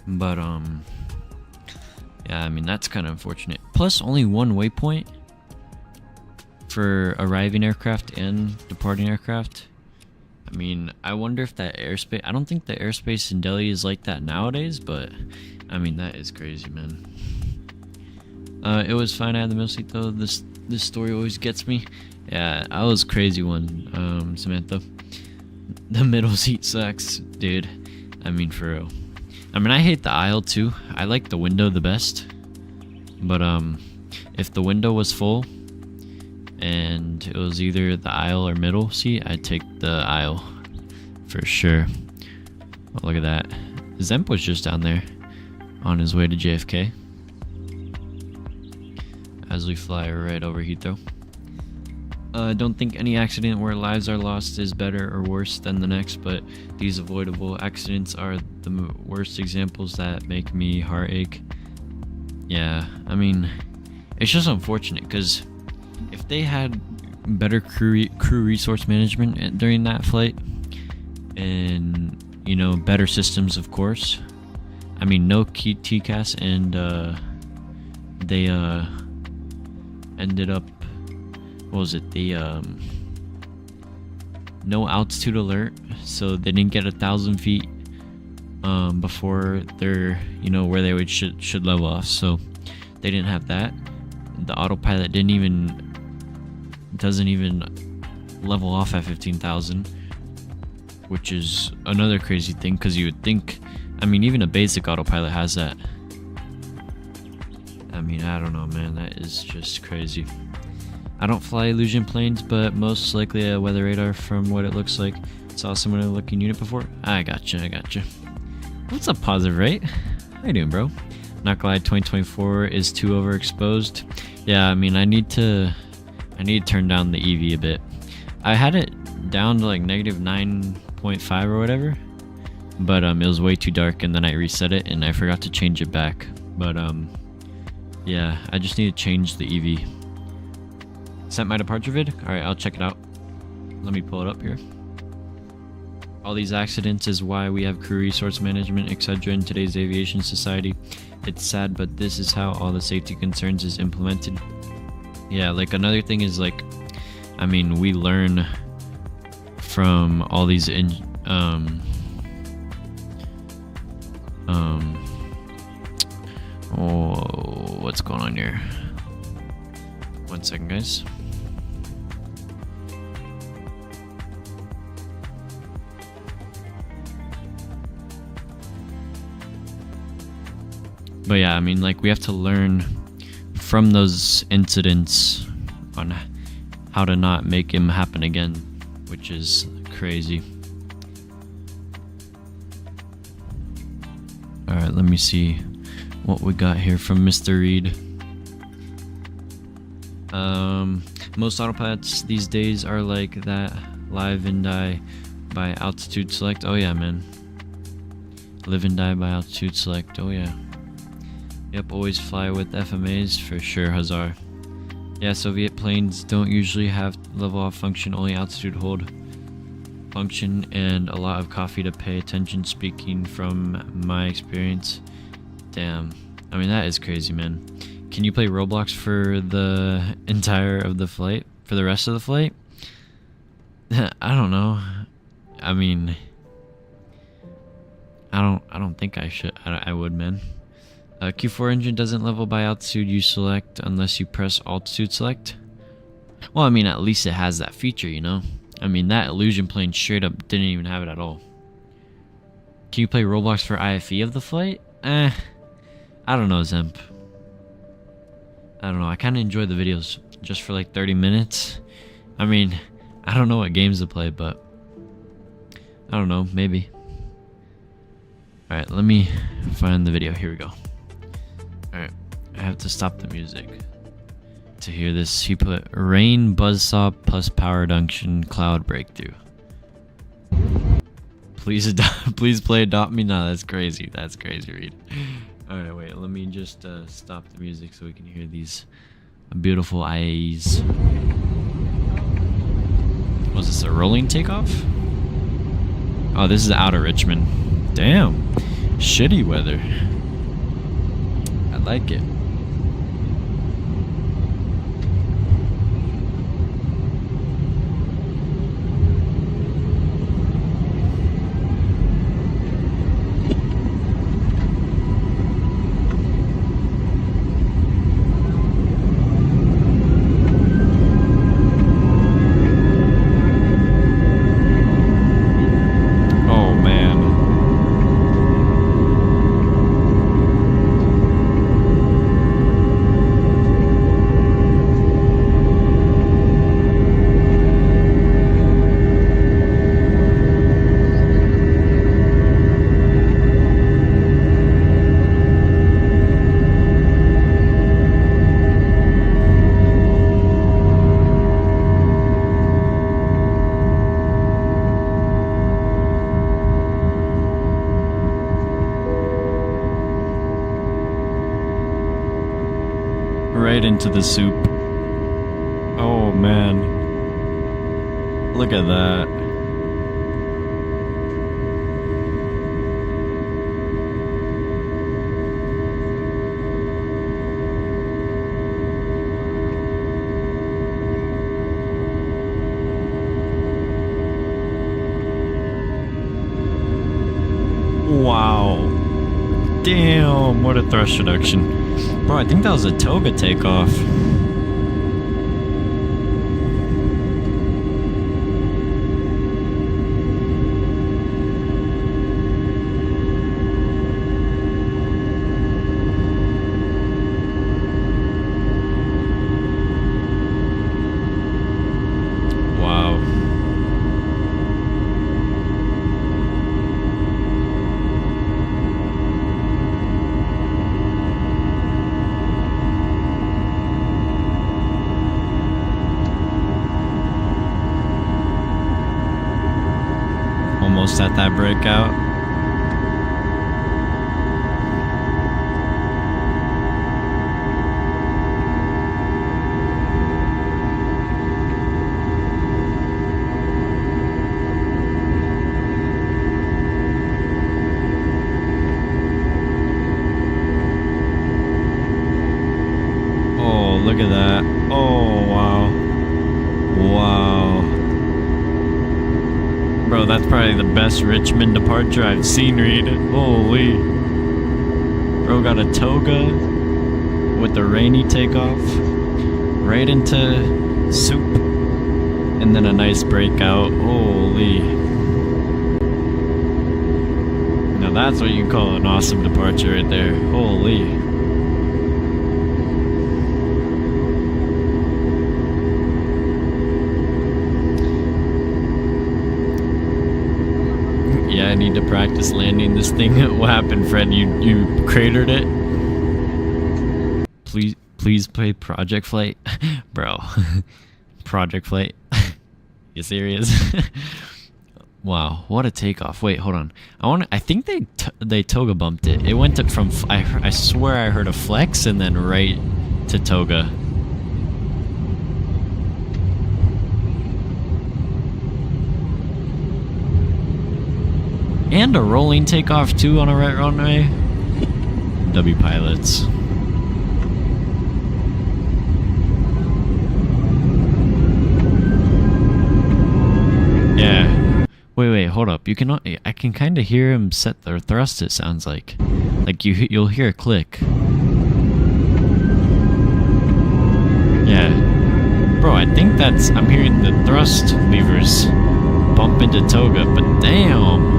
But yeah, I mean, that's kind of unfortunate. Plus, only one waypoint for arriving aircraft and departing aircraft. I mean, I wonder if that airspace... I don't think the airspace in Delhi is like that nowadays, but I mean, that is crazy, man. It was fine. I had the middle seat, though. This story always gets me. Yeah, I was crazy one, Samantha. The middle seat sucks, dude. I mean, for real. I mean, I hate the aisle, too. I like the window the best. But, if the window was full and it was either the aisle or middle seat, I'd take the aisle for sure. Oh, look at that. Zemp was just down there on his way to JFK as we fly right over Heathrow. I don't think any accident where lives are lost is better or worse than the next, but these avoidable accidents are the worst examples that make me heartache. Yeah, I mean, it's just unfortunate because if they had better crew resource management during that flight, and you know, better systems, of course. I mean, no TCAS, and they ended up, what was it? The no altitude alert, so they didn't get 1,000 feet before they're, you know, where they would should level off. So they didn't have that. The autopilot doesn't even level off at 15,000, which is another crazy thing, because you would think, I mean, even a basic autopilot has that. I mean, I don't know, man, that is just crazy. I don't fly Illusion planes, but most likely a weather radar from what it looks like. Saw someone in a looking unit before. I gotcha. What's up, Positive, right? How you doing, bro? Not glad 2024 is too overexposed. Yeah, I mean, I need to turn down the EV a bit. I had it down to like -9.5 or whatever, but it was way too dark, and then I reset it and I forgot to change it back. But yeah, I just need to change the EV. Sent my departure vid? Alright, I'll check it out. Let me pull it up here. All these accidents is why we have crew resource management, etc. in today's aviation society. It's sad, but this is how all the safety concerns is implemented. Yeah, like another thing is like, I mean, we learn from all these oh, what's going on here? 1 second, guys. But yeah, I mean, like, we have to learn from those incidents on how to not make them happen again, which is crazy. Alright, let me see what we got here from Mr. Reed. Most autopilots these days are like that. Live and die by altitude select. Oh yeah, man. Live and die by altitude select. Oh yeah. Yep, always fly with FMAs for sure, Hazar. Yeah, Soviet planes don't usually have level off function, only altitude hold function, and a lot of coffee to pay attention, speaking from my experience. Damn. I mean, that is crazy, man. Can you play Roblox for the entire of the flight? For the rest of the flight? I don't know. I mean, I don't think I should. I would, man. Q4 engine doesn't level by altitude you select unless you press altitude select. Well, I mean, at least it has that feature, you know? I mean, that Illusion plane straight up didn't even have it at all. Can you play Roblox for IFE of the flight? I don't know, Zemp. I don't know. I kind of enjoy the videos just for like 30 minutes. I mean, I don't know what games to play, but I don't know. Maybe. Alright, let me find the video. Here we go. Alright, I have to stop the music to hear this. He put rain, buzzsaw, plus power reduction, cloud breakthrough. Please play Adopt Me. No, that's crazy. That's crazy, Reed. Alright, wait, let me just stop the music so we can hear these beautiful IAEs. Was this a rolling takeoff? Oh, this is out of Richmond. Damn. Shitty weather. I like it. Right into the soup. Oh man. Look at that. Wow. Damn, what a thrust reduction. Bro, I think that was a toga takeoff. Wow. Almost at that breakout. Oh, look at that. Oh, wow. Wow. Bro, that's probably the best Richmond departure I've seen, Reed. Holy. Bro got a toga with the rainy takeoff right into soup and then a nice breakout. Holy. Now that's what you call an awesome departure right there. Holy. Yeah, I need to practice landing this thing. What happened, Fred? You cratered it? Please play Project Flight. Bro. Project Flight. You serious? Wow, what a takeoff. Wait, hold on. I think they toga bumped it. It went to, from I swear I heard a flex and then right to toga. And a rolling takeoff too on a right runway. W pilots. Yeah. Wait, hold up. I can kind of hear him set their thrust, it sounds like. Like you'll hear a click. Yeah. Bro, I think I'm hearing the thrust levers bump into toga, but damn.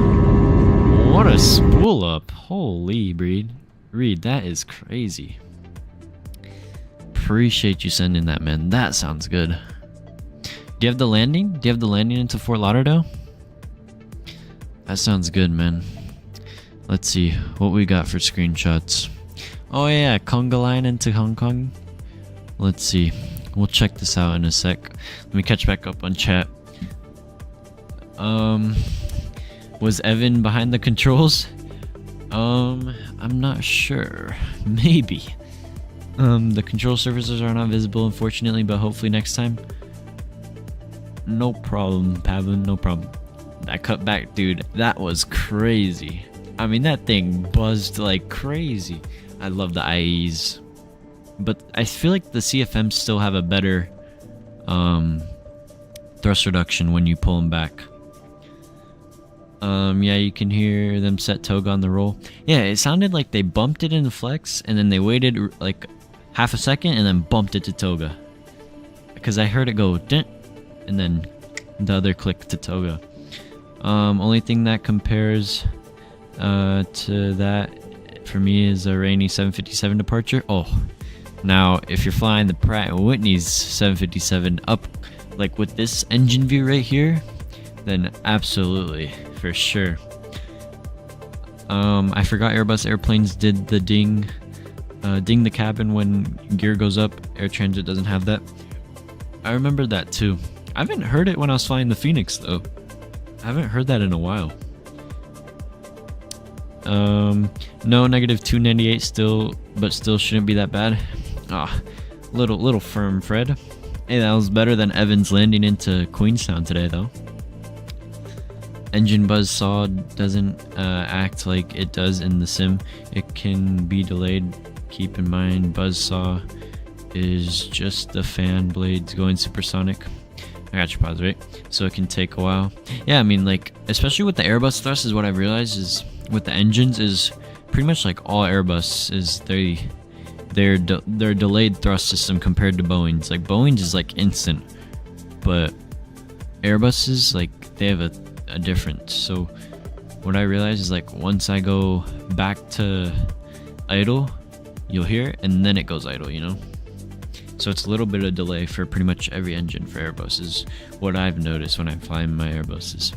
What a spool up. Holy Reed, that is crazy. Appreciate you sending that, man. That sounds good. Do you have the landing? Do you have the landing into Fort Lauderdale? That sounds good, man. Let's see what we got for screenshots. Oh yeah, Conga line into Hong Kong. Let's see. We'll check this out in a sec. Let me catch back up on chat. Was Evan behind the controls? I'm not sure. Maybe. The control surfaces are not visible, unfortunately, but hopefully next time. No problem, Pavlin, no problem. That cut back, dude, that was crazy. I mean, that thing buzzed like crazy. I love the IEs. But I feel like the CFMs still have a better thrust reduction when you pull them back. Yeah, you can hear them set toga on the roll. Yeah, it sounded like they bumped it in the flex, and then they waited like half a second, and then bumped it to toga. Because I heard it go dent, and then the other click to toga. Only thing that compares to that for me is a rainy 757 departure. Oh, now if you're flying the Pratt & Whitney's 757 up, like with this engine view right here, then absolutely, for sure. I forgot Airbus airplanes did the ding the cabin when gear goes up. Air Transit doesn't have that. I remember that too. I haven't heard it when I was flying the Phoenix though. I haven't heard that in a while. No, negative 298 still, but still shouldn't be that bad. Ah, little firm, Fred. Hey, that was better than Evans landing into Queenstown today though. Engine buzz saw doesn't act like it does in the sim. It can be delayed. Keep in mind, buzzsaw is just the fan blades going supersonic. I got your pause, right? So it can take a while. Yeah, I mean, like, especially with the Airbus thrust, is what I've realized is with the engines is pretty much like all Airbus is their delayed thrust system compared to Boeing's. Like Boeing's is like instant, but Airbus is like they have a difference. So what I realized is like once I go back to idle, you'll hear it, and then it goes idle, you know? So it's a little bit of delay for pretty much every engine for Airbus is what I've noticed when I'm flying my Airbuses.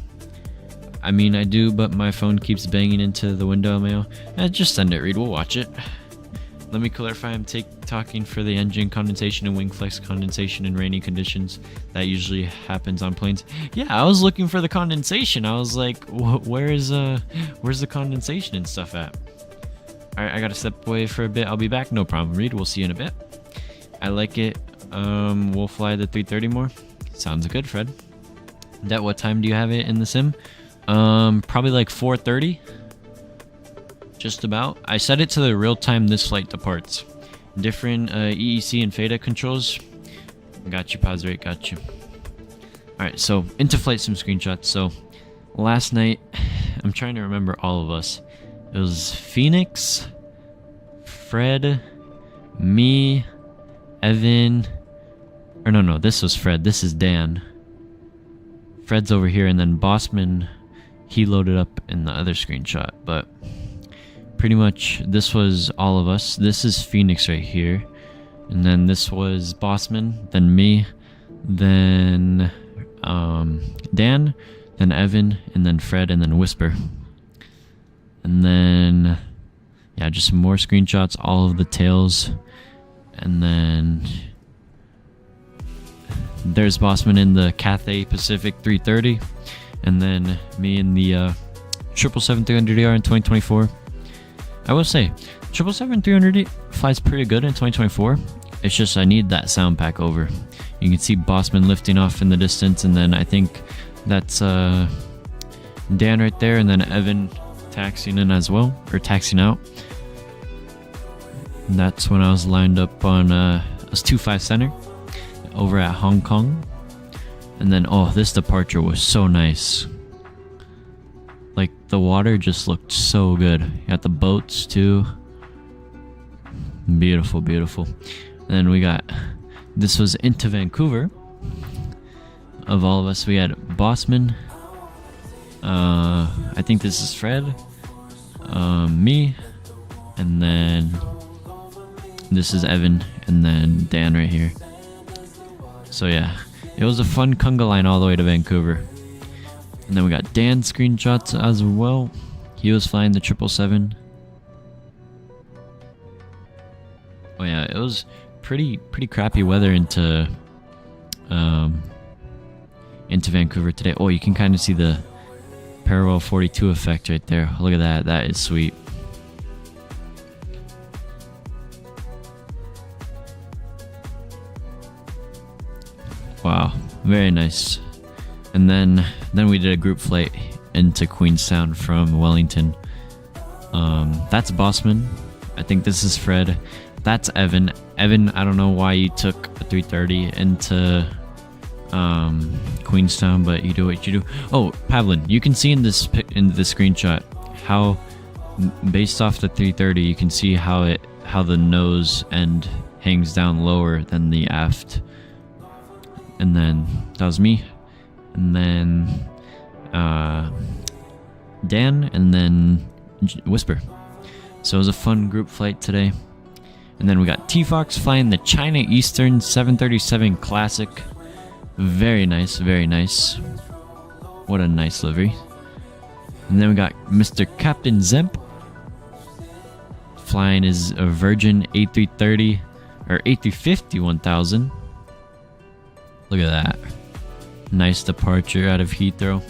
I mean, I do, but my phone keeps banging into the window mail. Just send it, Reed, we'll watch it. Let me clarify, I'm talking for the engine condensation and wing flex condensation in rainy conditions. That usually happens on planes. Yeah, I was looking for the condensation. I was like, where's the condensation and stuff at? Alright, I gotta step away for a bit. I'll be back. No problem, Reed. We'll see you in a bit. I like it. We'll fly the 330 more. Sounds good, Fred. That, what time do you have it in the sim? Probably like 4:30. Just about. I set it to the real time this flight departs. Different EEC and FATA controls. Got you, pause rate, got you. Alright, so into flight sim screenshots. So last night, I'm trying to remember all of us. It was Phoenix, Fred, me, Evan, or no, this was Fred, this is Dan. Fred's over here, and then Bossman, he loaded up in the other screenshot, but pretty much this was all of us. This is Phoenix right here, and then this was Bossman, then me, then Dan, then Evan, and then Fred, and then Whisper. And then, yeah, just some more screenshots, all of the tails. And then there's Bossman in the Cathay Pacific 330. And then me in the 777-300ER in 2024. I will say, 777-300 flies pretty good in 2024. It's just I need that sound pack over. You can see Bossman lifting off in the distance. And then I think that's Dan right there. And then Evan taxiing in as well, or taxiing out. And that's when I was lined up on I was 25 center over at Hong Kong. And then this departure was so nice. Like the water just looked so good. You got the boats too. Beautiful, beautiful. And then we got, this was into Vancouver. Of all of us, we had Bossman, I think this is Fred, me, and then this is Evan, and then Dan right here. So yeah, it was a fun conga line all the way to Vancouver. And then we got Dan's screenshots as well. He was flying the 777. Oh yeah, it was pretty crappy weather into Vancouver today. Oh, you can kind of see the parallel 42 effect right there. Look at that. That is sweet. Wow. Very nice. And then we did a group flight into Queenstown from Wellington. That's Bossman. I think this is Fred. That's Evan. Evan, I don't know why you took a 330 into Queenstown, but you do what you do. Oh, Pavlin, you can see in the screenshot how, based off the 330, you can see how the nose end hangs down lower than the aft. And then that was me, and then Dan, and then Whisper. So it was a fun group flight today. And then we got T-Fox flying the China Eastern 737 Classic. Very nice, very nice. What a nice livery. And then we got Mr. Captain Zemp flying his Virgin A330 or A350 1000. Look at that. Nice departure out of Heathrow.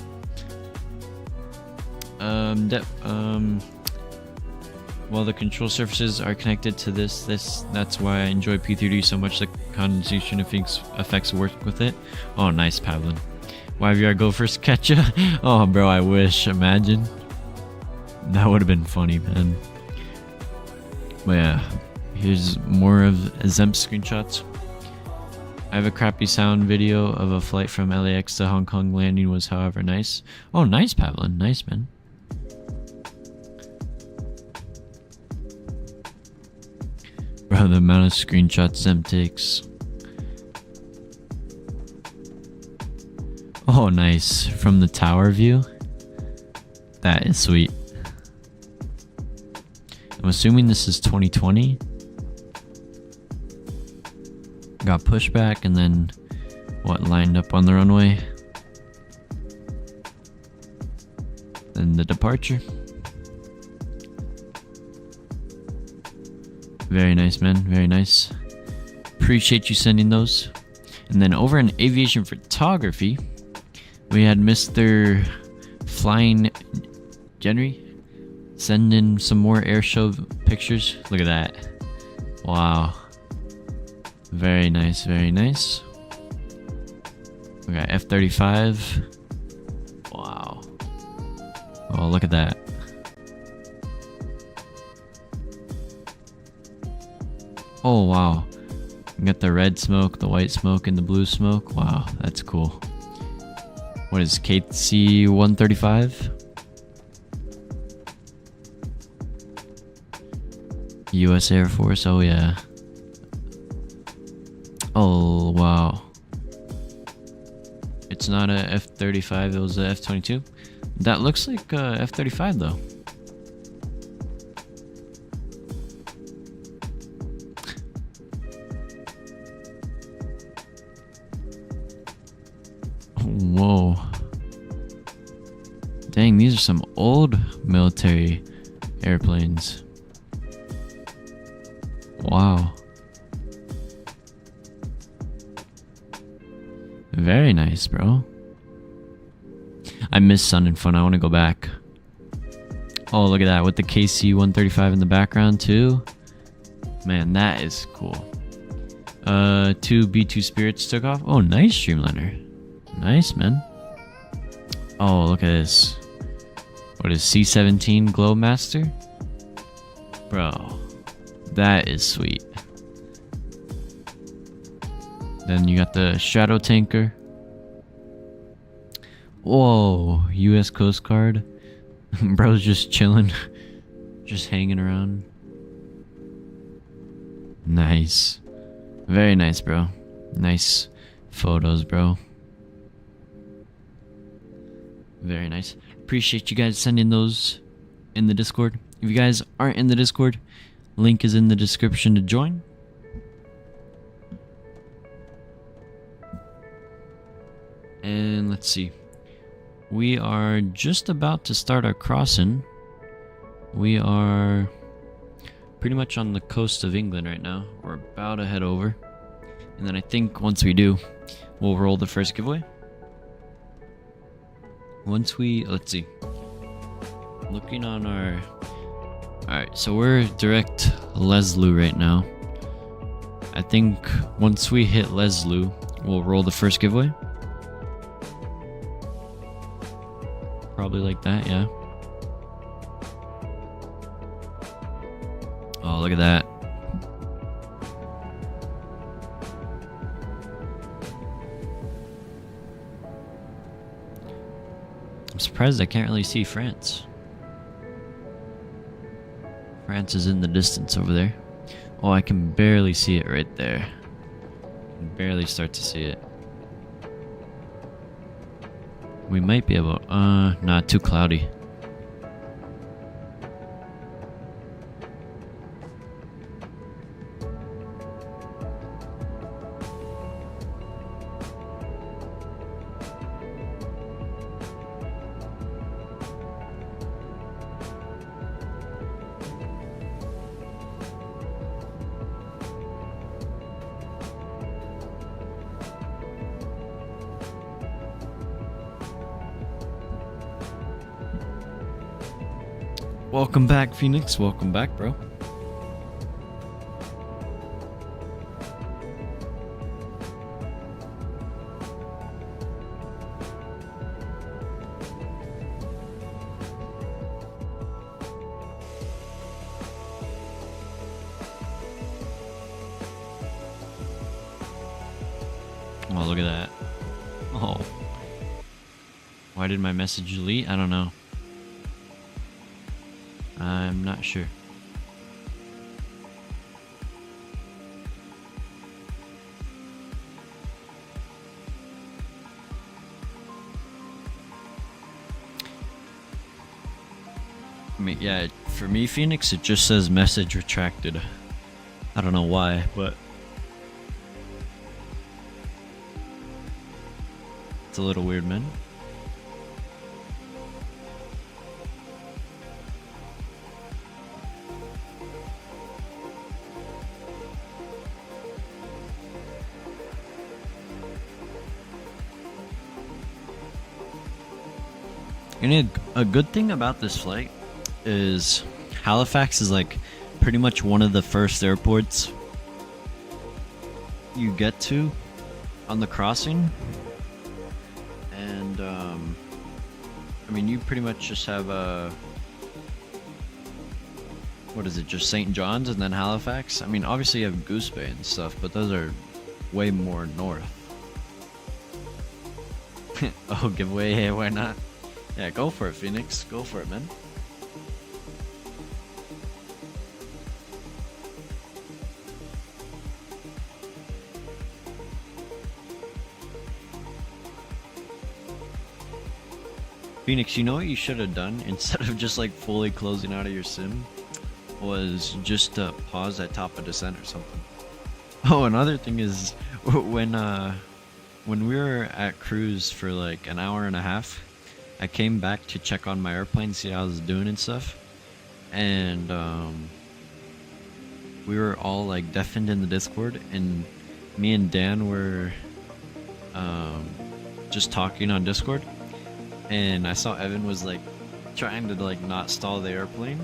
Well, the control surfaces are connected to that's why I enjoy P3D so much. The condensation effects work with it. Oh, nice, Pavlin. YVR go first, catch ya. Oh, bro, I wish. Imagine. That would have been funny, man. But yeah, here's more of Zemp's screenshots. I have a crappy sound video of a flight from LAX to Hong Kong. Landing was, however, nice. Oh, nice, Pavlin. Nice, man. Bro, the amount of screenshots Zemp takes. Oh, nice. From the tower view. That is sweet. I'm assuming this is 2020. Got pushback and then lined up on the runway. Then the departure. Very nice, man. Very nice. Appreciate you sending those. And then over in aviation photography, we had Mr. Flying Jenry send in some more air show pictures. Look at that. Wow. Very nice, very nice. We got F-35. Wow. Oh, look at that. Oh, wow. We got the red smoke, the white smoke, and the blue smoke. Wow, that's cool. What is KC-135? US Air Force, oh yeah. Oh, wow. It's not a F-35, it was a F-22. That looks like a F-35 though. Whoa. Dang, these are some old military airplanes. Wow. Very nice, bro. I miss Sun and Fun. I want to go back. Oh, look at that. With the KC-135 in the background, too. Man, that is cool. 2 B-2 Spirits took off. Oh, nice, Streamliner. Nice, man. Oh, look at this. What is C-17 Globemaster? Bro, that is sweet. Then you got the Shadow Tanker. Whoa, US Coast Guard. Bro's just chilling. Just hanging around. Nice. Very nice, bro. Nice photos, bro. Very nice. Appreciate you guys sending those in the Discord. If you guys aren't in the Discord, link is in the description to join. And let's see. We are just about to start our crossing. We are pretty much on the coast of England right now. We're about to head over. And then I think once we do, we'll roll the first giveaway. Once we, let's see. Looking on our... Alright, so we're direct Leslie right now. I think once we hit Leslie, we'll roll the first giveaway. probably like that, yeah. Oh, look at that. I'm surprised I can't really see France. France is in the distance over there. Oh, I can barely see it right there. I can barely start to see it. We might be able... not too cloudy. Welcome back, Phoenix. Welcome back, bro. Oh, look at that. Oh. Why did my message delete? I don't know. I'm not sure. I mean, yeah, for me, Phoenix, it just says message retracted. I don't know why, but it's a little weird, man. And a good thing about this flight is Halifax is like pretty much one of the first airports you get to on the crossing. And I mean, you pretty much just have what is it, just St. John's and then Halifax? I mean, obviously you have Goose Bay and stuff, but those are way more north. Oh, giveaway, hey, why not? Yeah, go for it, Phoenix. Go for it, man. Phoenix, you know what you should have done instead of just like fully closing out of your sim? Was just pause at top of descent or something. Oh, another thing is when we were at cruise for like an hour and a half, I came back to check on my airplane, see how I was doing and stuff, and we were all like deafened in the Discord, and me and Dan were just talking on Discord, and I saw Evan was like trying to like not stall the airplane.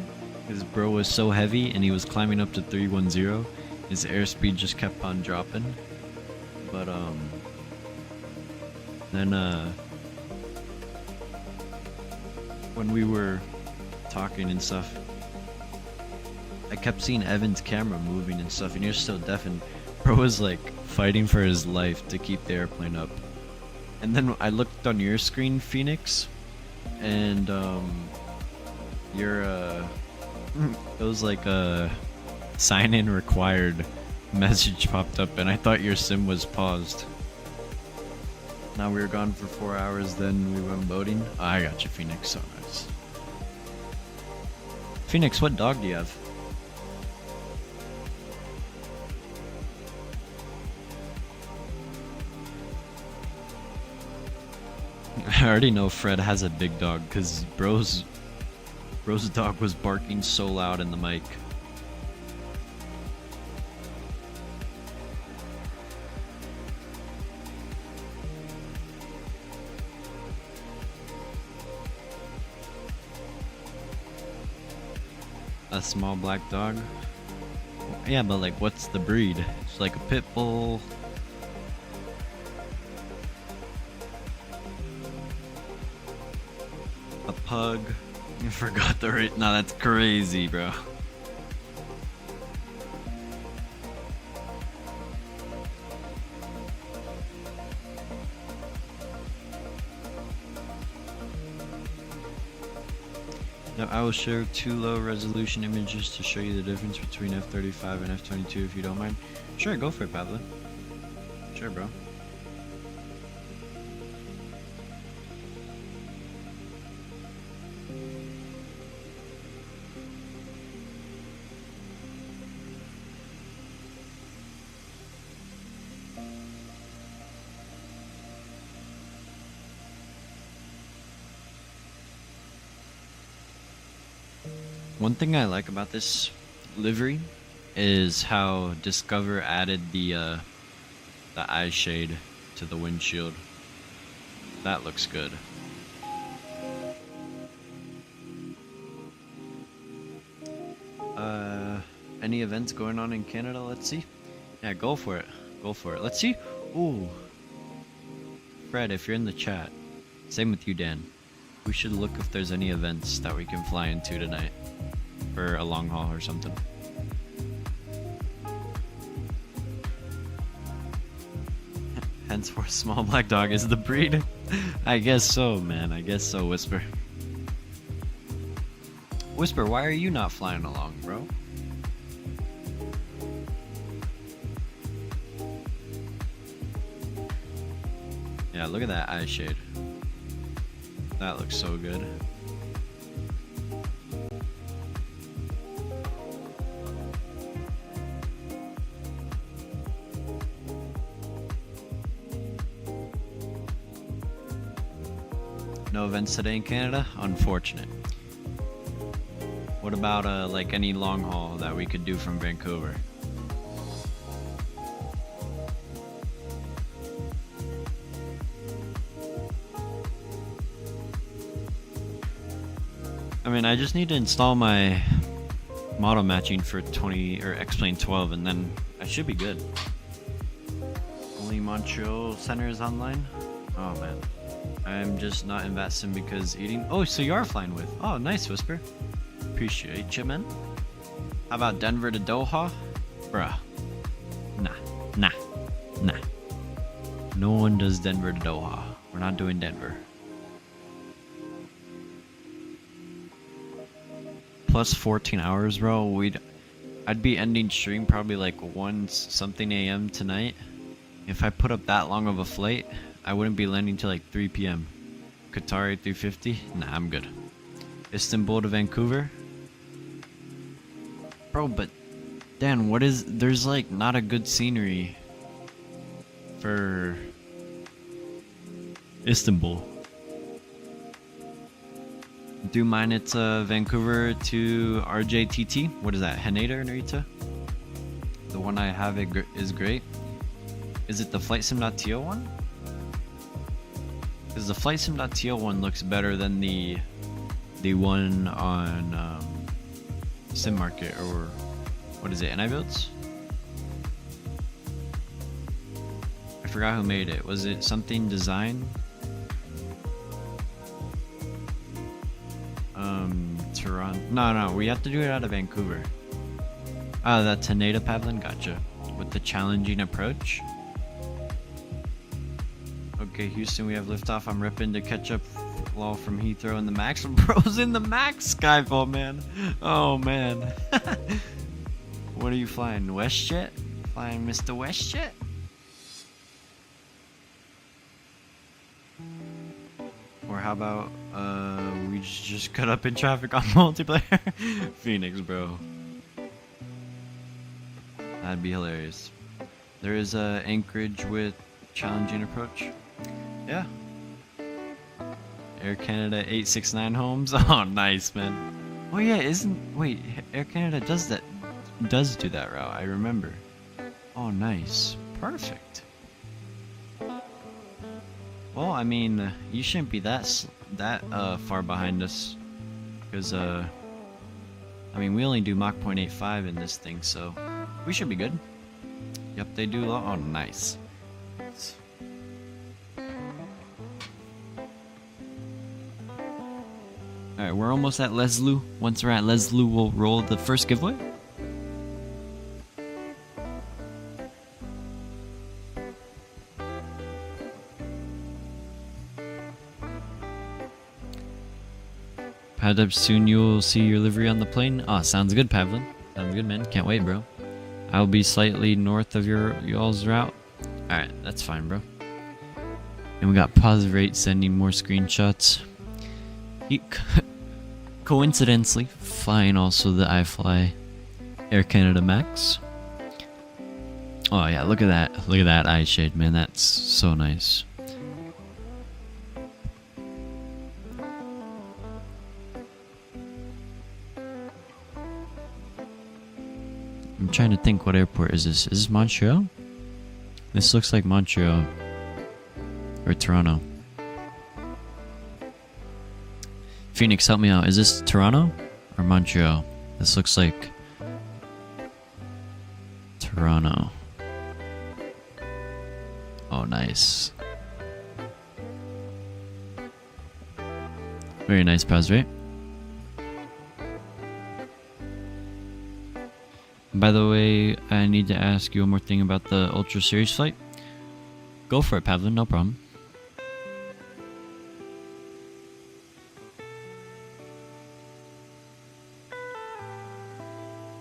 His bro was so heavy, and he was climbing up to 310. His airspeed just kept on dropping, but then when we were talking and stuff, I kept seeing Evan's camera moving and stuff, and he was still deafened. Bro was like fighting for his life to keep the airplane up. And then I looked on your screen, Phoenix, and your it was like a sign in required message popped up, and I thought your sim was paused. Now we were gone for 4 hours, then we went boating. Oh, I got you, Phoenix. So nice. Phoenix, what dog do you have? I already know Fred has a big dog because bro's dog was barking so loud in the mic. A small black dog? Yeah, but like, what's the breed? It's like a pit bull. pug. You forgot the rate. No, that's crazy, bro. Now I will share 2 low resolution images to show you the difference between F-35 and F-22 if you don't mind. Sure, go for it, Pablo. Sure, bro. One thing I like about this livery is how Discover added the eye shade to the windshield. That looks good. Any events going on in Canada? Let's see. Yeah, go for it. Go for it. Let's see. Ooh. Fred, if you're in the chat, same with you, Dan. We should look if there's any events that we can fly into tonight for a long haul or something. Henceforth, small black dog is the breed. I guess so, man. I guess so, Whisper. Whisper, why are you not flying along, bro? Yeah, look at that eye shade. That looks so good. No events today in Canada? Unfortunate. What about like any long haul that we could do from Vancouver? I mean, I just need to install my model matching for 20 or X-Plane 12 and then I should be good. Only Montreal Center is online? Oh man. I'm just not in VATSIM because eating. Oh, so you are flying with. Oh, nice, Whisper. Appreciate you, man. How about Denver to Doha? Bruh. Nah. No one does Denver to Doha. We're not doing Denver. Plus 14 hours, bro. I'd be ending stream probably like 1 something a.m. tonight. If I put up that long of a flight, I wouldn't be landing till like 3 p.m. Qatar 350? Nah, I'm good. Istanbul to Vancouver? Bro, but Dan, there's like not a good scenery for Istanbul. Do mine, it's Vancouver to RJTT. What is that? Haneda or Narita? The one I have is great. Is it the flightsim.to one? Because the flightsim.to one looks better than the one on Sim Market, or what is it, inibuilds? I forgot who made it. Was it something design? Toronto. No, we have to do it out of Vancouver. Ah, that's Haneda, Pavlin, gotcha. With the challenging approach. Okay, Houston, we have liftoff. I'm ripping to catch up lol from Heathrow in the Max. Bro's in the Max, Skyfall, man. Oh, man. What are you flying? WestJet? Flying Mr. WestJet? Or how about, we just cut up in traffic on multiplayer? Phoenix, bro. That'd be hilarious. There is a Anchorage with challenging approach. Yeah. Air Canada 869 homes. Oh, nice, man. Oh yeah, wait, Air Canada does do that route. I remember. Oh, nice. Perfect. Well, I mean, you shouldn't be that far behind us, because I mean, we only do Mach 0.85 in this thing, so we should be good. Yep, they do. Oh, nice. Alright, we're almost at Leslie. Once we're at Leslie, we'll roll the first giveaway. Pad up soon, you'll see your livery on the plane. Oh, sounds good, Pavlin. Sounds good, man. Can't wait, bro. I'll be slightly north of y'all's route. Alright, that's fine, bro. And we got positive rate sending more screenshots. Coincidentally, flying also the iFly Air Canada Max. Oh yeah, look at that. Look at that eye shade, man. That's so nice. I'm trying to think, what airport is this? Is this Montreal? This looks like Montreal. Or Toronto. Phoenix, help me out. Is this Toronto or Montreal? This looks like Toronto. Oh, nice. Very nice pause rate. By the way, I need to ask you one more thing about the Ultra Series flight. Go for it, Pavlin, no problem.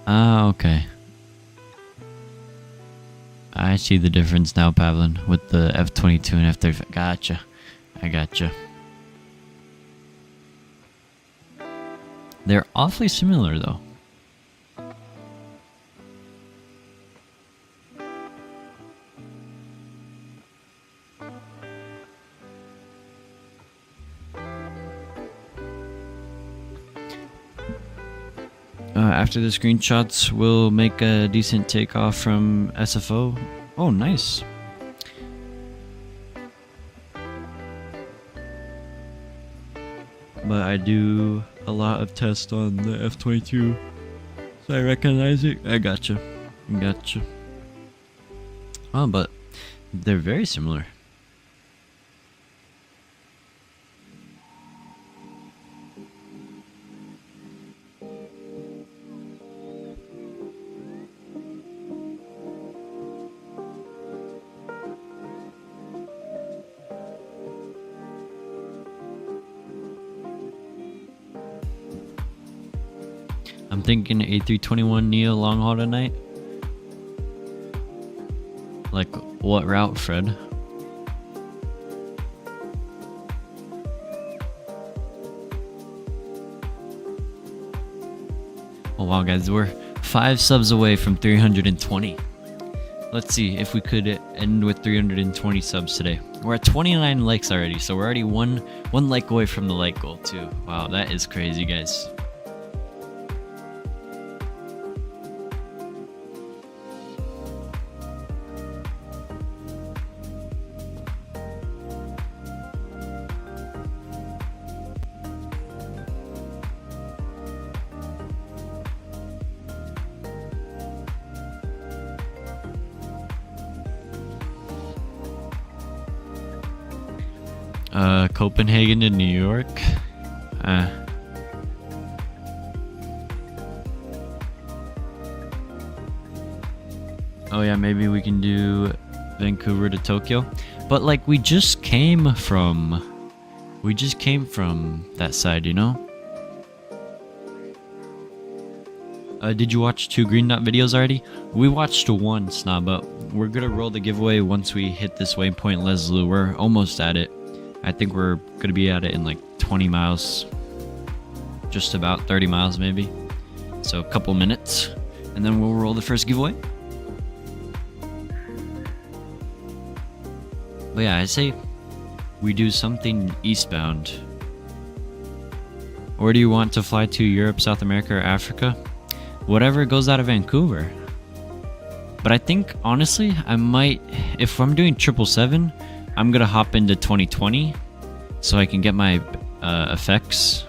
Ah, okay. I see the difference now, Pavlin, with the F-22 and F-35. Gotcha. I gotcha. They're awfully similar, though. After the screenshots, we'll make a decent takeoff from SFO. Oh, nice. But I do a lot of tests on the F-22, so I recognize it. I gotcha. Gotcha. Oh, but they're very similar. I'm thinking A321neo long haul tonight. Like, what route, Fred? Oh wow, guys, we're 5 subs away from 320. Let's see if we could end with 320 subs today. We're at 29 likes already, so we're already one like away from the like goal too. Wow, that is crazy, guys. Copenhagen to New York. Oh yeah, maybe we can do Vancouver to Tokyo. But like, we just came from that side, you know? Did you watch 2 green dot videos already? We watched 1, Snob, but we're gonna roll the giveaway once we hit this waypoint, Leslie. We're almost at it. I think we're gonna be at it in like 20 miles. Just about 30 miles maybe. So a couple minutes. And then we'll roll the first giveaway. But yeah, I say we do something eastbound. Or do you want to fly to Europe, South America, or Africa? Whatever goes out of Vancouver. But I think, honestly, I might, if I'm doing 777, I'm gonna hop into 2020 so I can get my effects.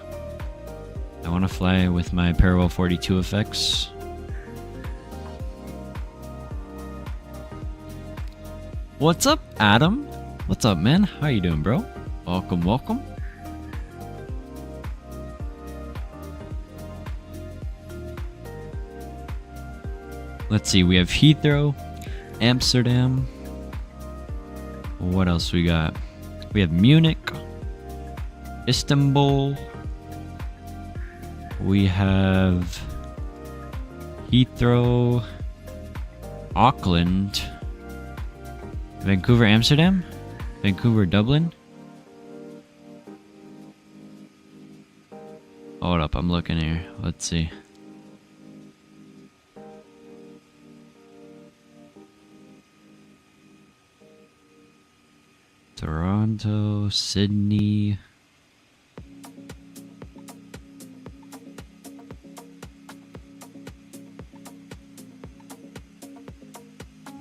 I want to fly with my Parallel 42 effects. What's up, Adam? What's up, man? How you doing, bro? Welcome, welcome. Let's see, we have Heathrow, Amsterdam. What else we got? We have Munich, Istanbul. We have Heathrow, Auckland, Vancouver, Amsterdam, Vancouver, Dublin. Hold up, I'm looking here. Let's see. Toronto, Sydney.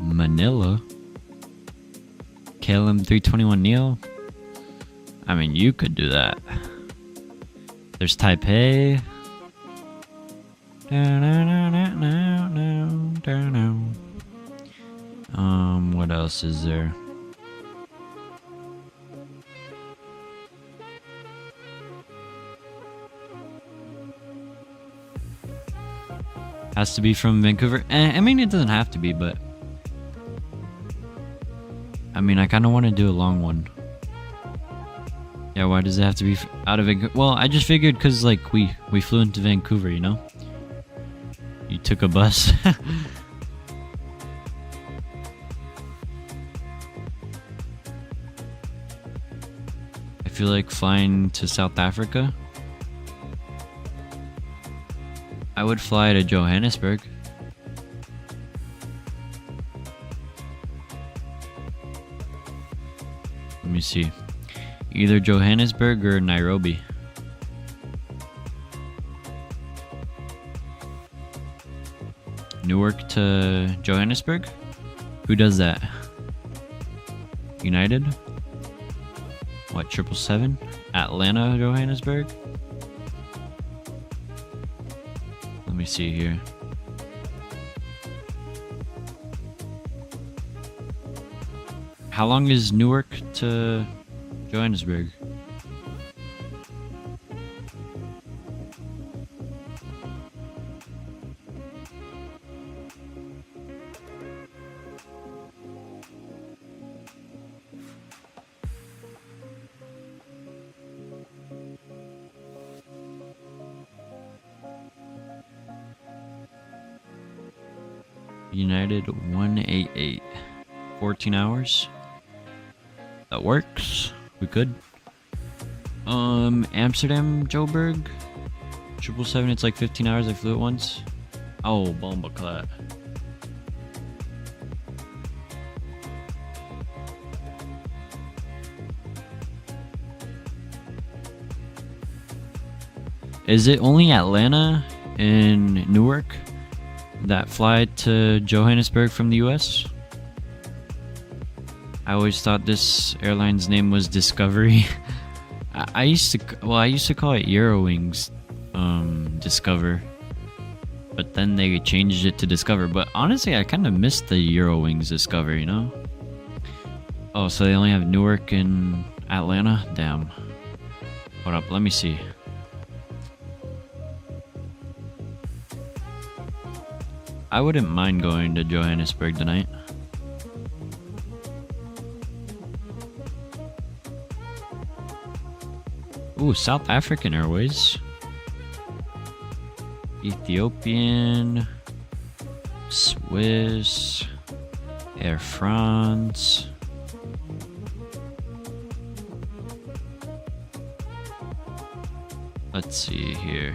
Manila. KLM 321 Neo. I mean, you could do that. There's Taipei. What else is there? Has to be from Vancouver. I mean, it doesn't have to be, but I mean, I kind of want to do a long one. Yeah, why does it have to be out of Vancouver? Well, I just figured because, like, we flew into Vancouver, you know? You took a bus. I feel like flying to South Africa. I would fly to Johannesburg. Let me see. Either Johannesburg or Nairobi. Newark to Johannesburg? Who does that? United? What, 777? Atlanta, Johannesburg? Let me see here. How long is Newark to Johannesburg? United 188. 14 hours. That works. We could. Amsterdam, Joburg. 777, it's like 15 hours. I flew it once. Oh, bomba clat. Is it only Atlanta and Newark that fly to Johannesburg from the US? I always thought this airline's name was Discovery. I used to call it Eurowings Discover, but then they changed it to Discover. But honestly, I kind of missed the Eurowings Discover, you know? Oh, so they only have Newark and Atlanta? Damn. Hold up, let me see. I wouldn't mind going to Johannesburg tonight. Ooh, South African Airways. Ethiopian. Swiss. Air France. Let's see here.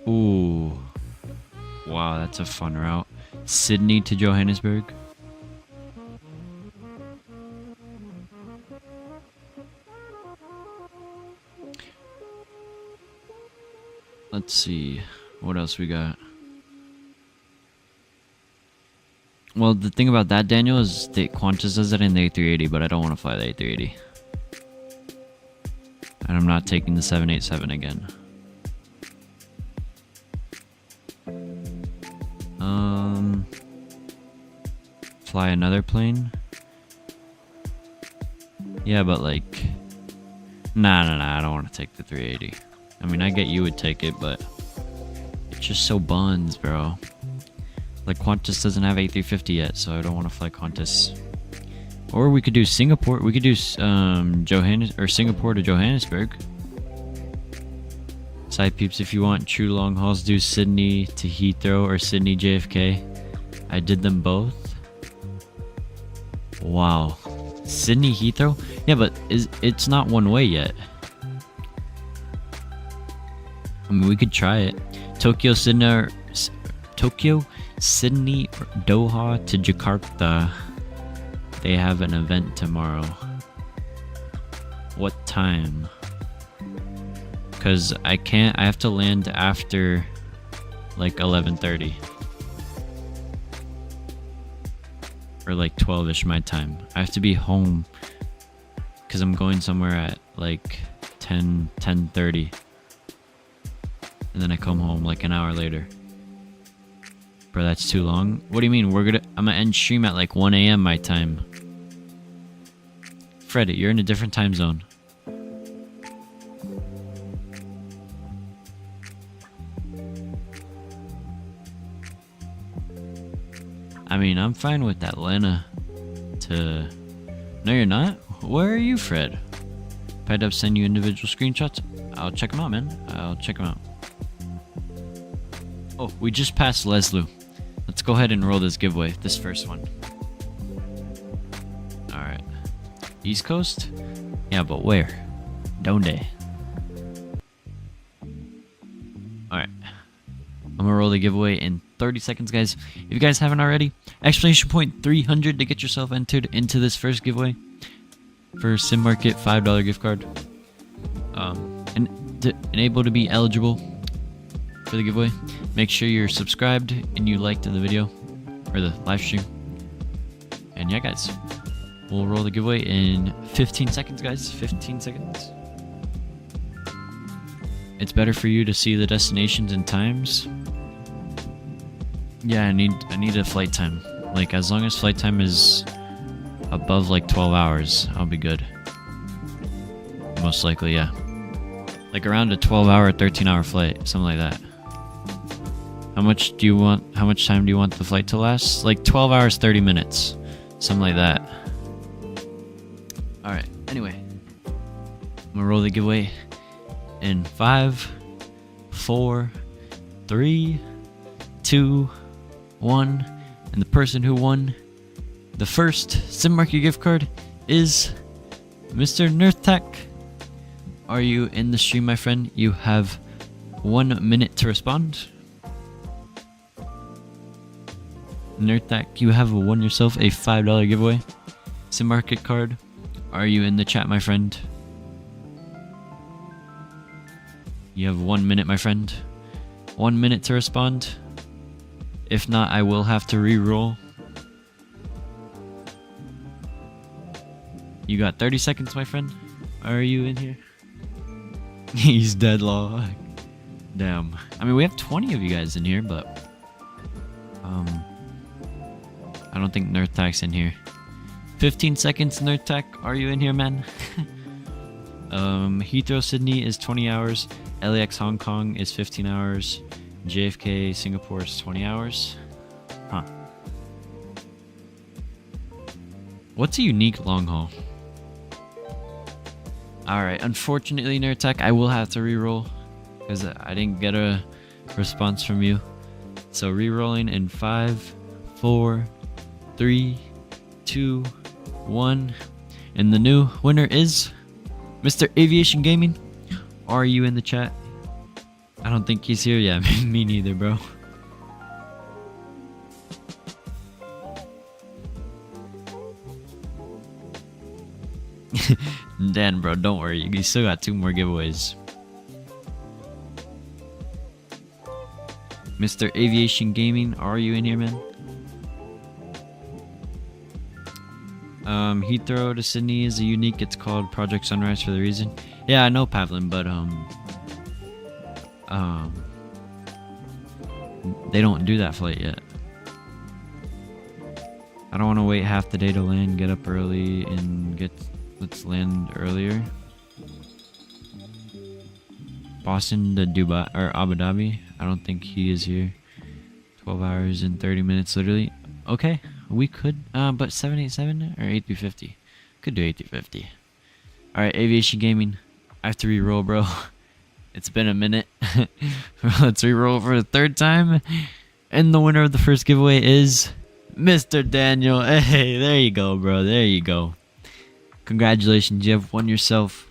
Ooh. Wow, that's a fun route. Sydney to Johannesburg. Let's see. What else we got? Well, the thing about that, Daniel, is that Qantas does it in the A380, but I don't want to fly the A380. And I'm not taking the 787 again. Fly another plane? Yeah, but like... Nah, I don't want to take the 380. I mean, I get you would take it, but... It's just so buns, bro. Like, Qantas doesn't have A350 yet, so I don't want to fly Qantas. Or we could do Singapore. We could do Singapore to Johannesburg. Side peeps, if you want true long hauls, do Sydney to Heathrow or Sydney JFK. I did them both. Wow. Sydney Heathrow? Yeah, but it's not one way yet. I mean, we could try it. Tokyo, Sydney, Doha to Jakarta. They have an event tomorrow. What time? Because I have to land after like 11:30. Or like 12ish my time. I have to be home because I'm going somewhere at like 10:30. And then I come home like an hour later. Bro, that's too long. What do you mean? I'm gonna end stream at like 1 a.m. my time. Fred, you're in a different time zone. I mean, I'm fine with Atlanta to... No, you're not? Where are you, Fred? If I'd have send you individual screenshots, I'll check them out, man. I'll check them out. Oh, we just passed Leslie. Let's go ahead and roll this giveaway, this first one. Alright. East Coast? Yeah, but where? Donde? Alright. I'm gonna roll the giveaway in 30 seconds, guys. If you guys haven't already, exclamation point 300 to get yourself entered into this first giveaway for Sim Market $5 gift card. And to enable to be eligible for the giveaway, make sure you're subscribed and you liked the video or the live stream. And yeah, guys, we'll roll the giveaway in 15 seconds, guys. 15 seconds. It's better for you to see the destinations and times. Yeah, I need a flight time. Like, as long as flight time is above like 12 hours, I'll be good. Most likely, yeah. Like around a 12-hour, 13-hour flight, something like that. How much time do you want the flight to last? Like 12 hours, 30 minutes. Something like that. Alright, anyway. I'm gonna roll the giveaway in 5, 4, 3, 2, 1. And the person who won the first Sim Market gift card is Mr. Nerthtech. Are you in the stream, my friend? You have 1 minute to respond. Nerthtech, you have won yourself a $5 giveaway Sim Market card. Are you in the chat, my friend? You have 1 minute, my friend. 1 minute to respond. If not, I will have to re-roll. You got 30 seconds, my friend. Are you in here? He's deadlocked. Damn. I mean, we have 20 of you guys in here, but I don't think Nerthtech's in here. 15 seconds, Nerthtech. Are you in here, man? Heathrow, Sydney is 20 hours. LAX, Hong Kong is 15 hours. JFK, Singapore is 20 hours. Huh. What's a unique long haul? Alright, unfortunately, Nerthtech, I will have to re-roll because I didn't get a response from you. So re-rolling in 5, 4, 3, 2, 1. And the new winner is Mr. Aviation Gaming. Are you in the chat? I don't think he's here. Yeah, me neither, bro. Dan, bro, don't worry. You still got 2 more giveaways. Mr. Aviation Gaming, are you in here, man? Heathrow to Sydney is a unique. It's called Project Sunrise for the reason. Yeah, I know, Pavlin, but they don't do that flight yet. I don't want to wait half the day to land. Get up early and let's land earlier. Boston to Dubai or Abu Dhabi. I don't think he is here. 12 hours and 30 minutes literally. Okay, we could but 787 or 8350. Could do 8350. Alright, Aviation Gaming. I have to re-roll, bro. It's been a minute. Let's re-roll for the third time. And the winner of the first giveaway is Mr. Daniel. Hey, there you go, bro. There you go. Congratulations, you have won yourself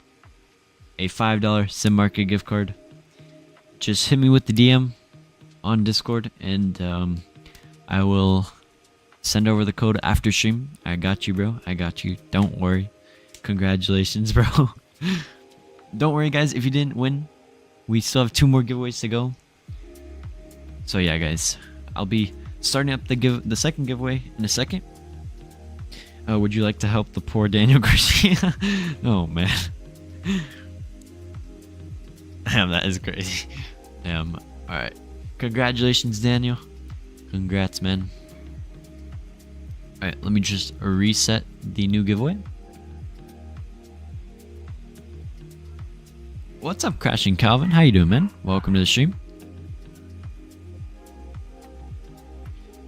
a $5 Sim Market gift card. Just hit me with the DM on Discord, and I will send over the code after stream. I got you, bro. I got you. Don't worry. Congratulations, bro. Don't worry, guys. If you didn't win, we still have 2 more giveaways to go. So yeah, guys, I'll be starting up the second giveaway in a second. Would you like to help the poor Daniel Garcia? Oh man. Damn, that is crazy. Damn. Alright. Congratulations, Daniel. Congrats, man. Alright, let me just reset the new giveaway. What's up, Crashing Calvin? How you doing, man? Welcome to the stream.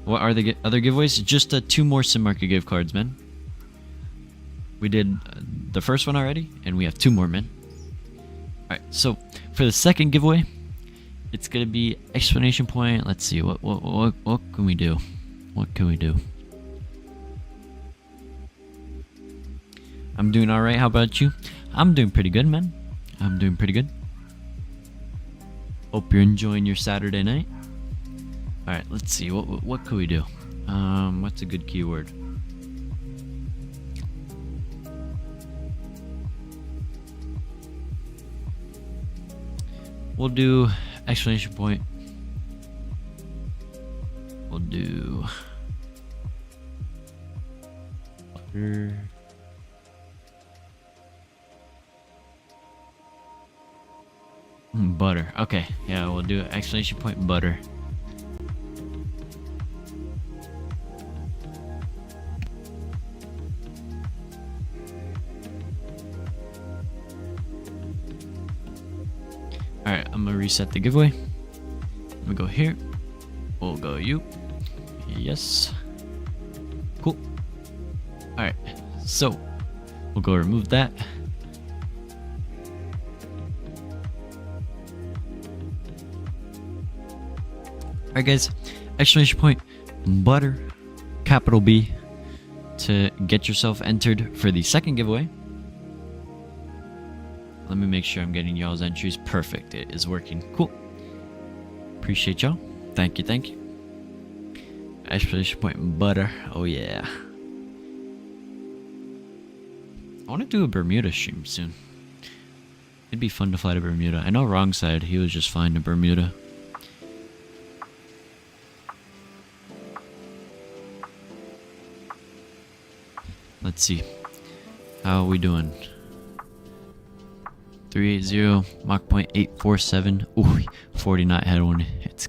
What are the other giveaways? Just 2 more Sim Market gift cards, man. We did the first one already, and we have 2 more, man. Alright, so for the second giveaway, it's gonna be explanation point. Let's see, what can we do? What can we do? I'm doing alright, how about you? I'm doing pretty good, man. I'm doing pretty good. Hope you're enjoying your Saturday night. Alright, let's see, what could we do? What's a good keyword? We'll do explanation point. We'll do butter. Butter. Okay, yeah, we'll do explanation point butter. Alright, I'm gonna reset the giveaway. Let me go here. We'll go you. Yes. Cool. Alright, so we'll go remove that. Alright, guys, exclamation point butter, capital B, to get yourself entered for the second giveaway. Let me make sure I'm getting y'all's entries. Perfect. It is working. Cool. Appreciate y'all. Thank you. Thank you. Exclamation point butter. Oh yeah. I want to do a Bermuda stream soon. It'd be fun to fly to Bermuda. I know wrong side. He was just flying to Bermuda. Let's see. How are we doing? 380, Mach 0.847. Ooh, 40 knot headwind. It's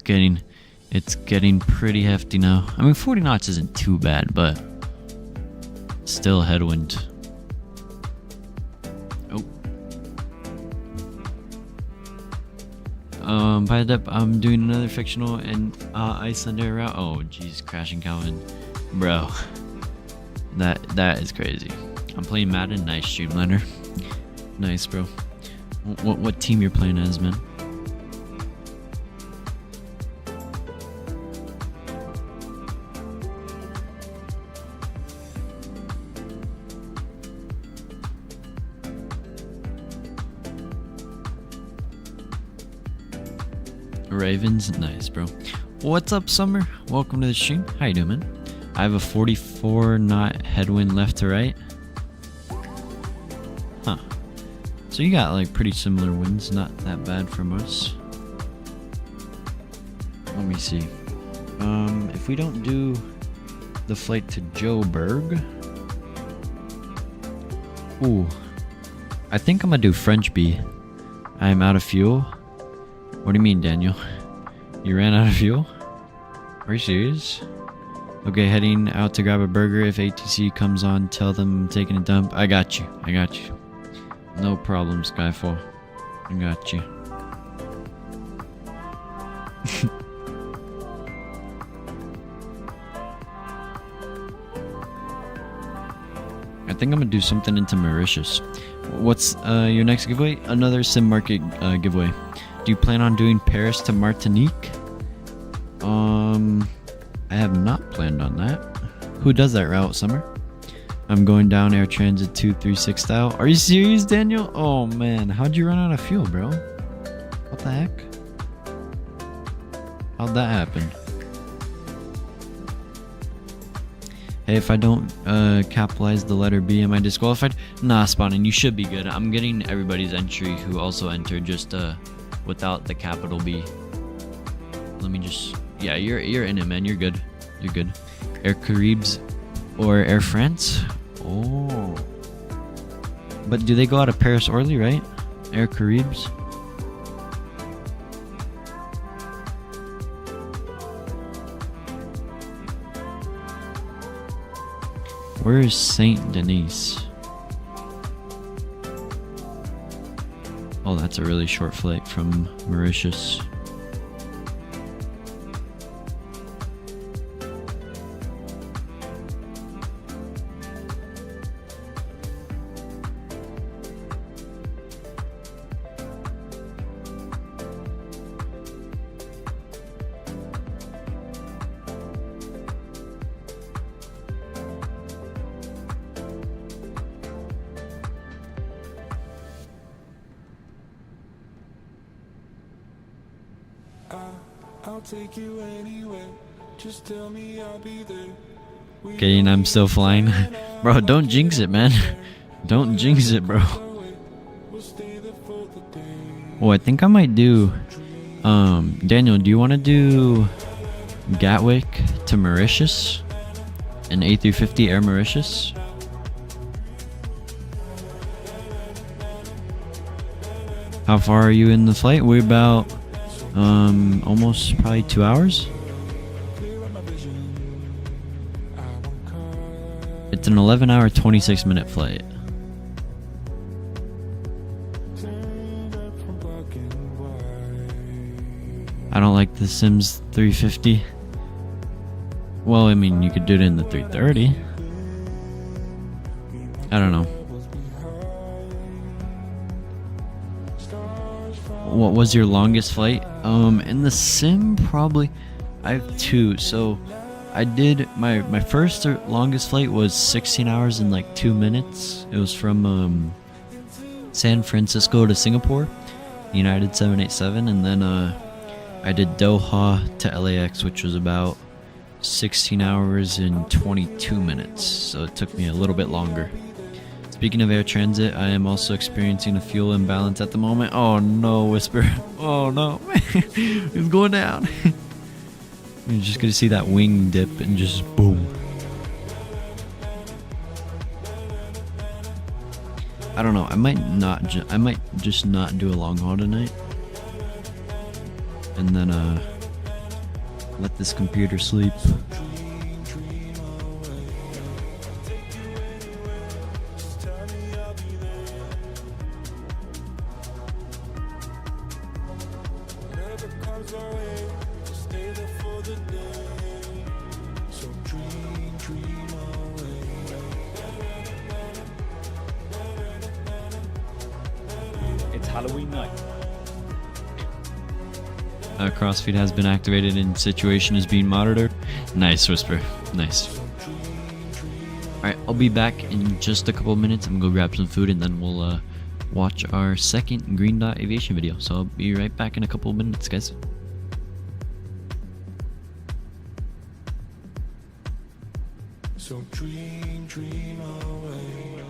getting pretty hefty now. I mean, 40 knots isn't too bad, but still a headwind. Oh. By the depth, I'm doing another fictional and Icelandair route. Oh, jeez, Crashing Calvin, bro. That is crazy. I'm playing Madden. Nice, Streamliner. Nice, bro. What team you're playing as, man? Ravens, nice, bro. What's up, Summer? Welcome to the stream. How you doing, man? I have a 44 knot headwind left to right. Huh. So you got like pretty similar winds, not that bad from us. Let me see. If we don't do the flight to Joburg. Ooh. I think I'm gonna do French B. I'm out of fuel. What do you mean, Daniel? You ran out of fuel? Are you serious? Okay, heading out to grab a burger. If ATC comes on, tell them I'm taking a dump. I got you. I got you. No problem, Skyfall. I got you. I think I'm gonna do something into Mauritius. What's your next giveaway? Another sim market giveaway. Do you plan on doing Paris to Martinique? I have not planned on that. Who does that route, Summer? I'm going down Air Transit 236 style. Are you serious, Daniel? Oh man, how'd you run out of fuel, bro? What the heck? How'd that happen? Hey, if I don't capitalize the letter B, am I disqualified? Nah, Spawning, you should be good. I'm getting everybody's entry who also entered just without the capital B. Let me just... Yeah, you're in it, man. You're good. You're good. Air Caribs or Air France? Oh. But do they go out of Paris early, right? Air Caribs? Where is Saint Denis? Oh, that's a really short flight from Mauritius. I'll take you anywhere. Just tell me I'll be there. Okay, and I'm still flying. Bro, don't jinx it, man. Don't jinx it, bro. Oh, I think I might do... Daniel, do you want to do Gatwick to Mauritius? An A350 Air Mauritius? How far are you in the flight? We're about... almost probably 2 hours. It's an 11-hour, 26-minute flight. I don't like the Sims 350. Well, I mean, you could do it in the 330. I don't know. What was your longest flight? In the sim, probably I have two. So I did my first longest flight was 16 hours and like 2 minutes. It was from San Francisco to Singapore, United 787, and then I did Doha to LAX, which was about 16 hours and 22 minutes. So it took me a little bit longer. Speaking of air transit, I am also experiencing a fuel imbalance at the moment. Oh no, Whisper. Oh no. It's going down. You're just gonna see that wing dip and just boom. I don't know. I might just not do a long haul tonight. And then let this computer sleep. It's Halloween night. Crossfeed has been activated and situation is being monitored. Nice, Whisper. Nice. Alright, I'll be back in just a couple of minutes. I'm gonna go grab some food and then we'll watch our second Green Dot Aviation video. So I'll be right back in a couple of minutes, guys. So dream away.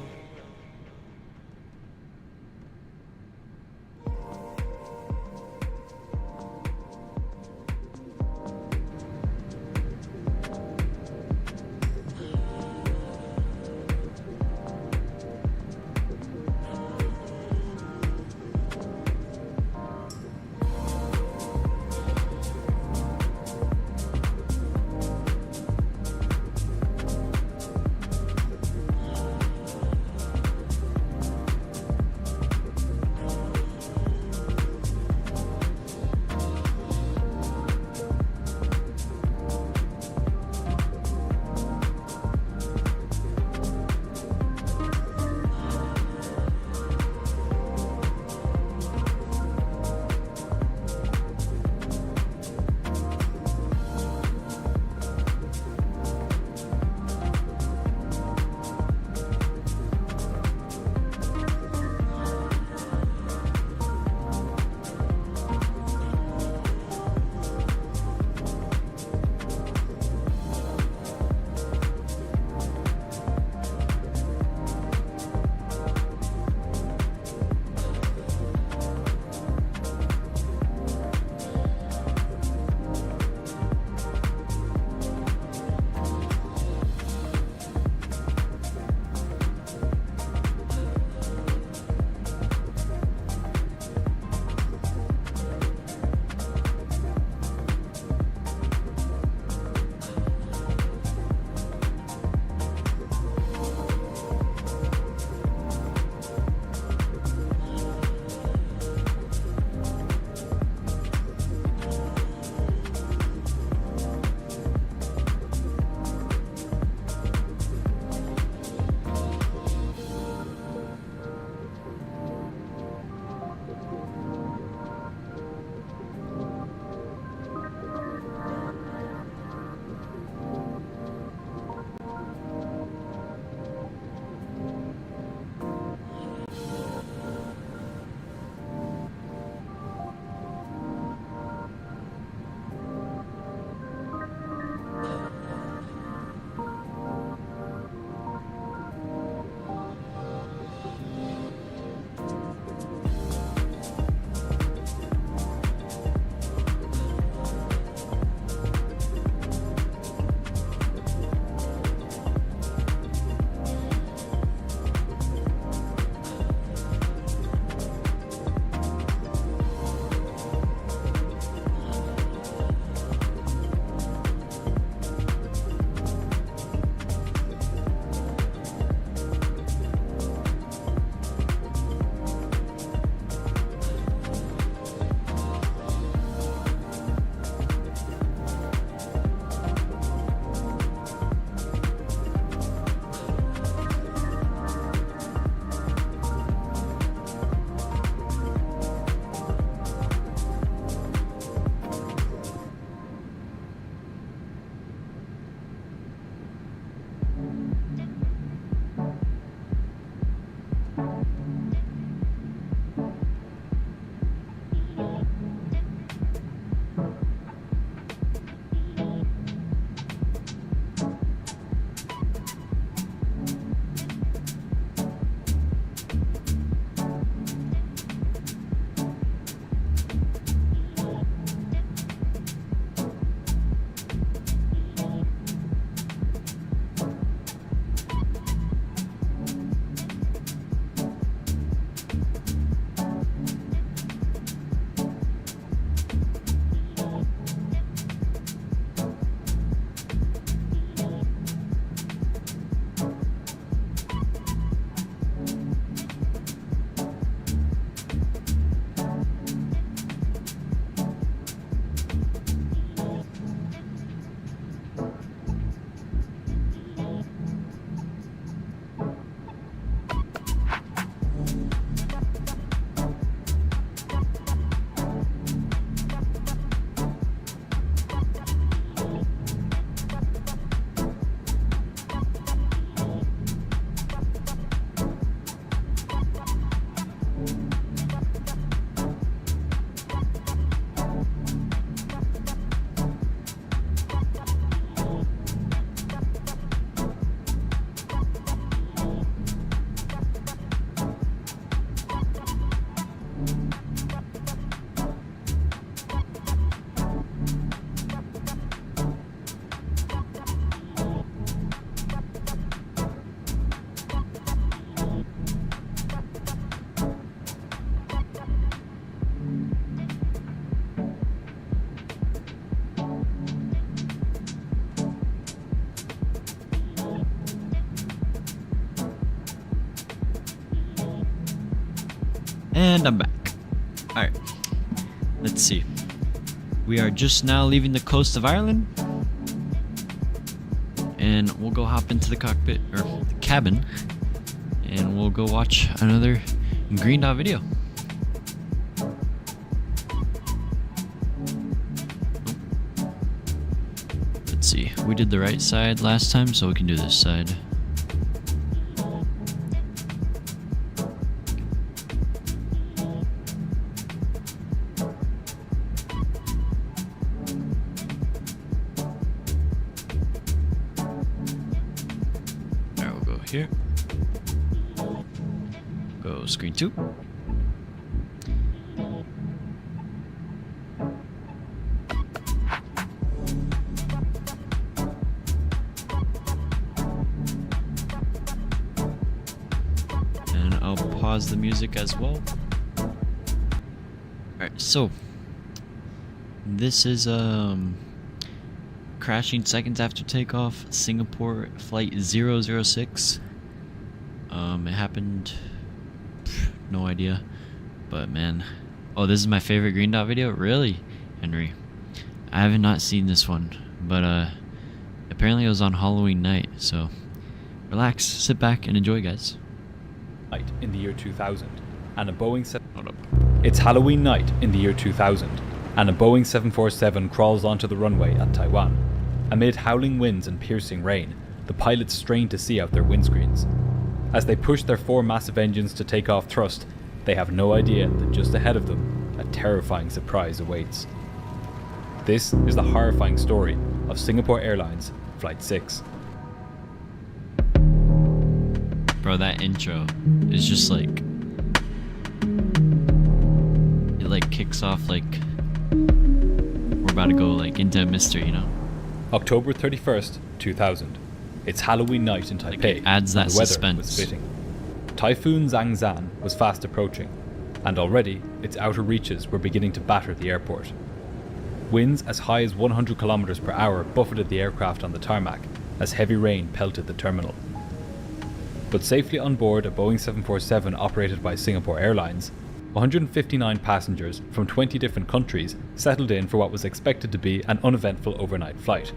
And I'm back. Alright, let's see. We are just now leaving the coast of Ireland. And we'll go hop into the cockpit, or the cabin. And we'll go watch another green dot video. Let's see, we did the right side last time, so we can do this side. Here. Go screen 2. And I'll pause the music as well. Alright, so this is crashing seconds after takeoff, Singapore flight 006. It happened, no idea, but man, oh, this is my favorite green dot video, really, Henry? I have not seen this one, but apparently it was on Halloween night, so relax, sit back, and enjoy, guys. Night in the year 2000, and a Boeing 7. Hold up. It's Halloween night in the year 2000, and a Boeing 747 crawls onto the runway at Taiwan. Amid howling winds and piercing rain, the pilots strain to see out their windscreens. As they push their 4 massive engines to take off thrust, they have no idea that just ahead of them, a terrifying surprise awaits. This is the horrifying story of Singapore Airlines Flight 6. Bro, that intro is just like, it like kicks off like we're about to go like into a mystery, you know? October 31st, 2000. It's Halloween night in Taipei. Like it adds that and the weather suspense. was fitting. Typhoon Zhangzan was fast approaching, and already its outer reaches were beginning to batter the airport. Winds as high as 100 kilometers per hour buffeted the aircraft on the tarmac as heavy rain pelted the terminal. But safely on board a Boeing 747 operated by Singapore Airlines, 159 passengers from 20 different countries settled in for what was expected to be an uneventful overnight flight.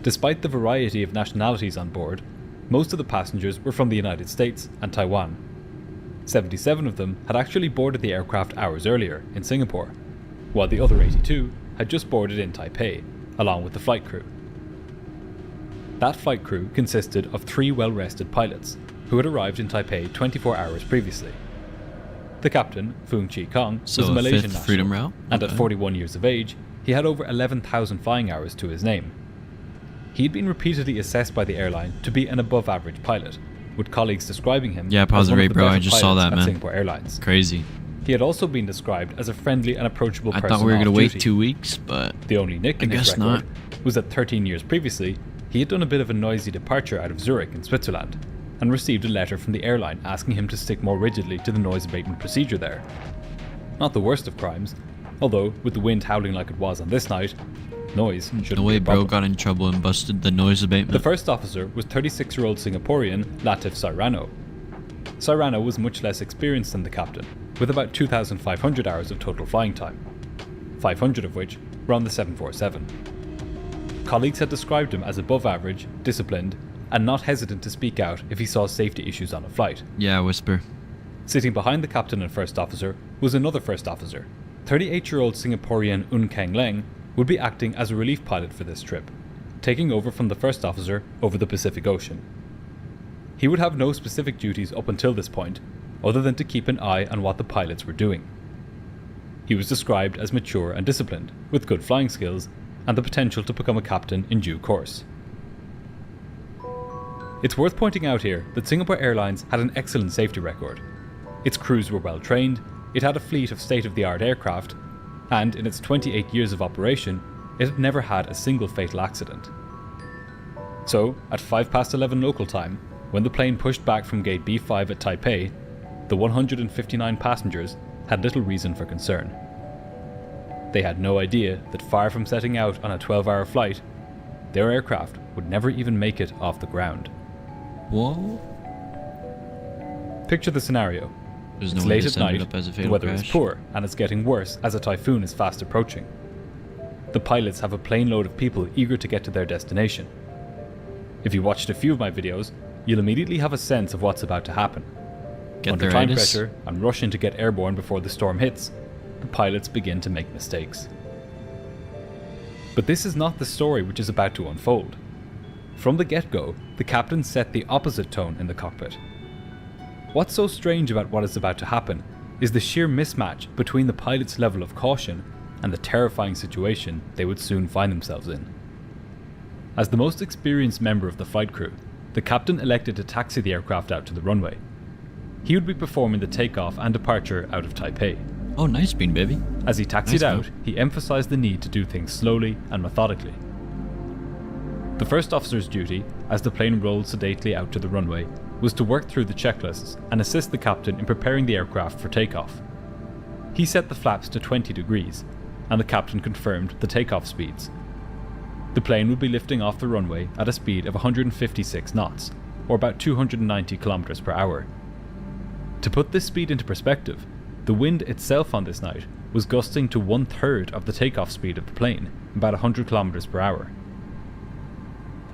Despite the variety of nationalities on board, most of the passengers were from the United States and Taiwan. 77 of them had actually boarded the aircraft hours earlier in Singapore, while the other 82 had just boarded in Taipei, along with the flight crew. That flight crew consisted of 3 well-rested pilots, who had arrived in Taipei 24 hours previously. The captain, Foong Chi Kong, was a Malaysian national, and at 41 years of age, he had over 11,000 flying hours to his name. He'd been repeatedly assessed by the airline to be an above-average pilot, with colleagues describing him as one of the best pilots at Singapore Airlines. Crazy. He had also been described as a friendly and approachable person. I thought we were going to wait 2 weeks, but the only nick in his record was that 13 years previously, he had done a bit of a noisy departure out of Zurich in Switzerland, and received a letter from the airline asking him to stick more rigidly to the noise abatement procedure there. Not the worst of crimes, although with the wind howling like it was on this night, noise shouldn't be a problem. The way bro got in trouble and busted the noise abatement. The first officer was 36-year-old Singaporean Latif Sairano. Sairano was much less experienced than the captain, with about 2,500 hours of total flying time, 500 of which were on the 747. Colleagues had described him as above average, disciplined, and not hesitant to speak out if he saw safety issues on a flight. Yeah, whisper. Sitting behind the captain and first officer was another first officer. 38-year-old Singaporean Un Keng Leng would be acting as a relief pilot for this trip, taking over from the first officer over the Pacific Ocean. He would have no specific duties up until this point, other than to keep an eye on what the pilots were doing. He was described as mature and disciplined, with good flying skills, and the potential to become a captain in due course. It's worth pointing out here that Singapore Airlines had an excellent safety record. Its crews were well trained, it had a fleet of state-of-the-art aircraft, and in its 28 years of operation, it had never had a single fatal accident. So, at 11:05 local time, when the plane pushed back from gate B5 at Taipei, the 159 passengers had little reason for concern. They had no idea that far from setting out on a 12-hour flight, their aircraft would never even make it off the ground. Whoa. Picture the scenario. There's It's no way late to at send night, it up as a the fatal weather crash. is poor, and it's getting worse as a typhoon is fast approaching. The pilots have a plane load of people eager to get to their destination. If you watched a few of my videos, you'll immediately have a sense of what's about to happen. Under time pressure and rushing to get airborne before the storm hits, the pilots begin to make mistakes. But this is not the story which is about to unfold. From the get-go, the captain set the opposite tone in the cockpit. What's so strange about what is about to happen is the sheer mismatch between the pilot's level of caution and the terrifying situation they would soon find themselves in. As the most experienced member of the flight crew, the captain elected to taxi the aircraft out to the runway. He would be performing the takeoff and departure out of Taipei. Oh, nice bean, baby. As he taxied out, he emphasized the need to do things slowly and methodically. The first officer's duty, as the plane rolled sedately out to the runway, was to work through the checklists and assist the captain in preparing the aircraft for takeoff. He set the flaps to 20 degrees, and the captain confirmed the takeoff speeds. The plane would be lifting off the runway at a speed of 156 knots, or about 290 kilometers per hour. To put this speed into perspective, the wind itself on this night was gusting to 1/3 of the takeoff speed of the plane, about 100 kilometers per hour.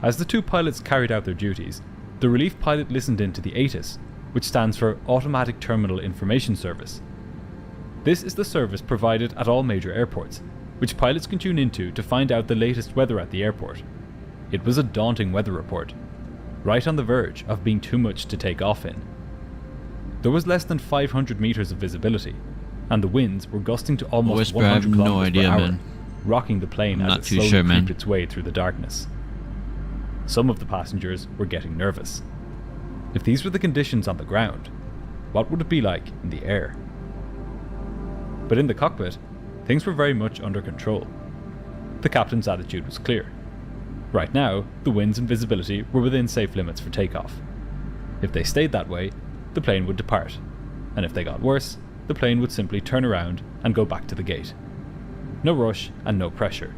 As the two pilots carried out their duties, the relief pilot listened in to the ATIS, which stands for Automatic Terminal Information Service. This is the service provided at all major airports, which pilots can tune into to find out the latest weather at the airport. It was a daunting weather report, right on the verge of being too much to take off in. There was less than 500 meters of visibility, and the winds were gusting to almost 100 kilometers per hour, rocking the plane as it slowly creeped its way through the darkness. Some of the passengers were getting nervous. If these were the conditions on the ground, what would it be like in the air? But in the cockpit, things were very much under control. The captain's attitude was clear. Right now, the winds and visibility were within safe limits for takeoff. If they stayed that way, the plane would depart, and if they got worse, the plane would simply turn around and go back to the gate. No rush and no pressure.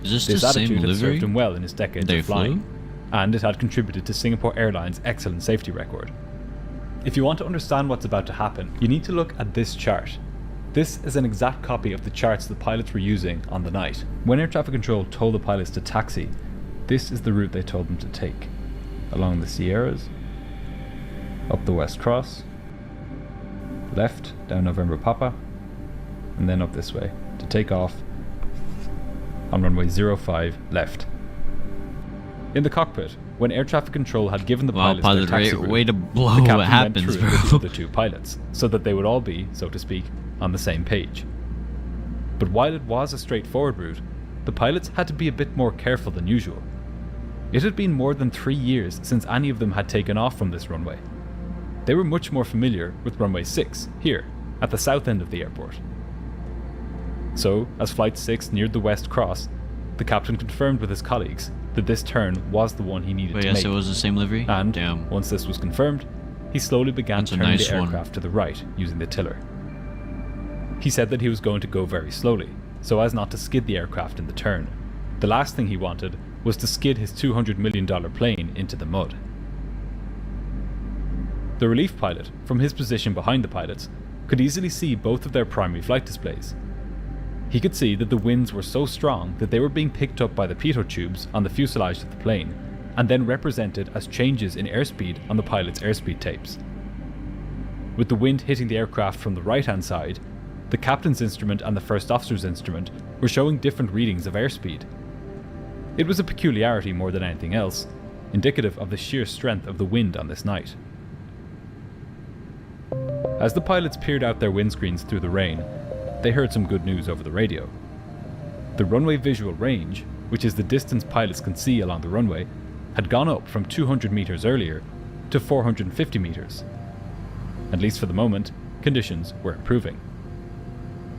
This attitude had served him well in his decades of flying, and it had contributed to Singapore Airlines' excellent safety record. If you want to understand what's about to happen, you need to look at this chart. This is an exact copy of the charts the pilots were using on the night. When air traffic control told the pilots to taxi, this is the route they told them to take. Along the Sierras, up the West Cross, left down November Papa, and then up this way to take off on runway 05 left. In the cockpit, when air traffic control had given the pilots their taxi route, way to blow the captain what happens, went through it with the two pilots, so that they would all be, so to speak, on the same page. But while it was a straightforward route, the pilots had to be a bit more careful than usual. It had been more than 3 years since any of them had taken off from this runway. They were much more familiar with runway 6, here, at the south end of the airport. So, as Flight 6 neared the West Cross, the captain confirmed with his colleagues that this turn was the one he needed to make. It was the same livery? And, damn, once this was confirmed, he slowly began turning the aircraft to the right using the tiller. He said that he was going to go very slowly, so as not to skid the aircraft in the turn. The last thing he wanted was to skid his $200 million plane into the mud. The relief pilot, from his position behind the pilots, could easily see both of their primary flight displays. He could see that the winds were so strong that they were being picked up by the pitot tubes on the fuselage of the plane, and then represented as changes in airspeed on the pilot's airspeed tapes. With the wind hitting the aircraft from the right-hand side, the captain's instrument and the first officer's instrument were showing different readings of airspeed. It was a peculiarity more than anything else, indicative of the sheer strength of the wind on this night. As the pilots peered out their windscreens through the rain, they heard some good news over the radio. The runway visual range, which is the distance pilots can see along the runway, had gone up from 200 meters earlier to 450 meters. At least for the moment, conditions were improving.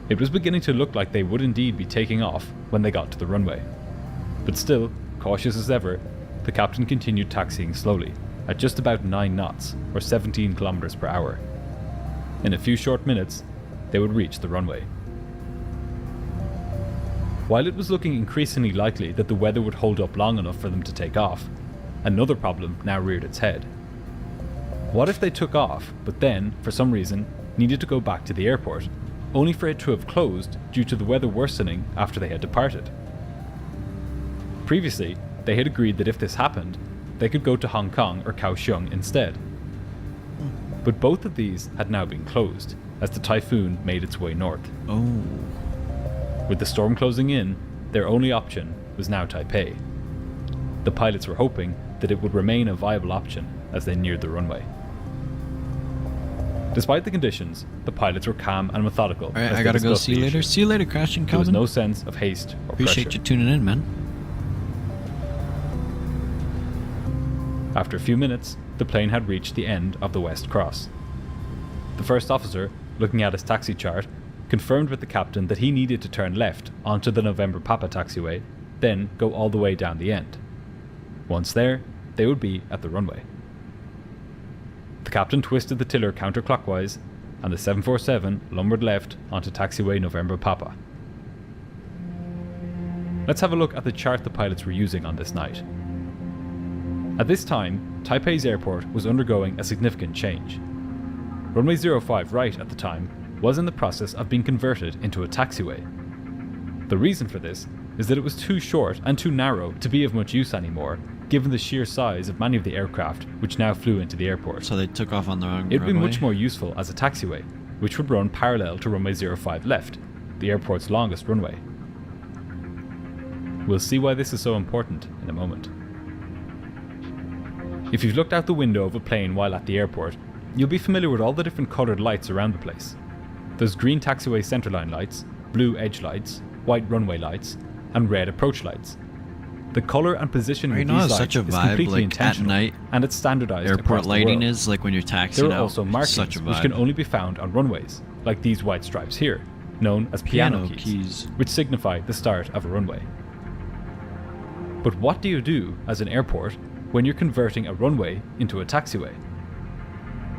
It was beginning to look like they would indeed be taking off when they got to the runway. But still, cautious as ever, the captain continued taxiing slowly, at just about 9 knots, or 17 kilometers per hour. In a few short minutes, they would reach the runway. While it was looking increasingly likely that the weather would hold up long enough for them to take off, another problem now reared its head. What if they took off, but then, for some reason, needed to go back to the airport, only for it to have closed due to the weather worsening after they had departed. Previously, they had agreed that if this happened, they could go to Hong Kong or Kaohsiung instead. But both of these had now been closed, as the typhoon made its way north. Oh. With the storm closing in, their only option was now Taipei. The pilots were hoping that it would remain a viable option as they neared the runway. Despite the conditions, the pilots were calm and methodical. Alright, I gotta go. See you later. See you later, Crashing Calvin. There was no sense of haste or Appreciate pressure. you tuning in, man. After a few minutes, the plane had reached the end of the West Cross. The first officer, looking at his taxi chart, confirmed with the captain that he needed to turn left onto the November Papa taxiway, then go all the way down the end. Once there, they would be at the runway. The captain twisted the tiller counterclockwise, and the 747 lumbered left onto taxiway November Papa. Let's have a look at the chart the pilots were using on this night. At this time, Taipei's airport was undergoing a significant change. Runway 05 right at the time was in the process of being converted into a taxiway. The reason for this is that it was too short and too narrow to be of much use anymore, given the sheer size of many of the aircraft which now flew into the airport. So they took off on the wrong runway? It would be much more useful as a taxiway, which would run parallel to runway 05 left, the airport's longest runway. We'll see why this is so important in a moment. If you've looked out the window of a plane while at the airport, you'll be familiar with all the different coloured lights around the place. There's green taxiway centerline lights, blue edge lights, white runway lights, and red approach lights. The colour and positioning of these lights is completely intentional, at night, and it's standardised airport across the lighting world. is like when you're taxiing There are also markings which can only be found on runways, like these white stripes here, known as piano keys, which signify the start of a runway. But what do you do as an airport when you're converting a runway into a taxiway?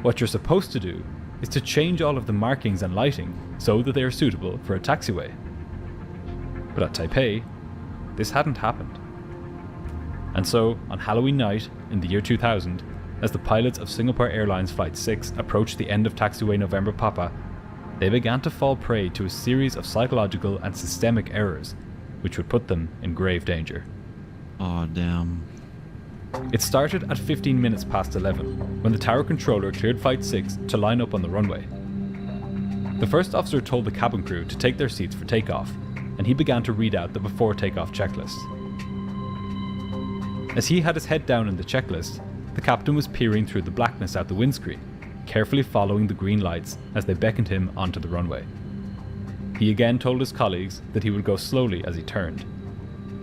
What you're supposed to do is to change all of the markings and lighting so that they are suitable for a taxiway. But at Taipei, this hadn't happened. And so, on Halloween night in the year 2000, as the pilots of Singapore Airlines Flight 6 approached the end of taxiway November Papa, they began to fall prey to a series of psychological and systemic errors, which would put them in grave danger. Oh, damn. It started at 15 minutes past 11, when the tower controller cleared Flight 6 to line up on the runway. The first officer told the cabin crew to take their seats for takeoff, and he began to read out the before takeoff checklist. As he had his head down in the checklist, the captain was peering through the blackness out the windscreen, carefully following the green lights as they beckoned him onto the runway. He again told his colleagues that he would go slowly as he turned.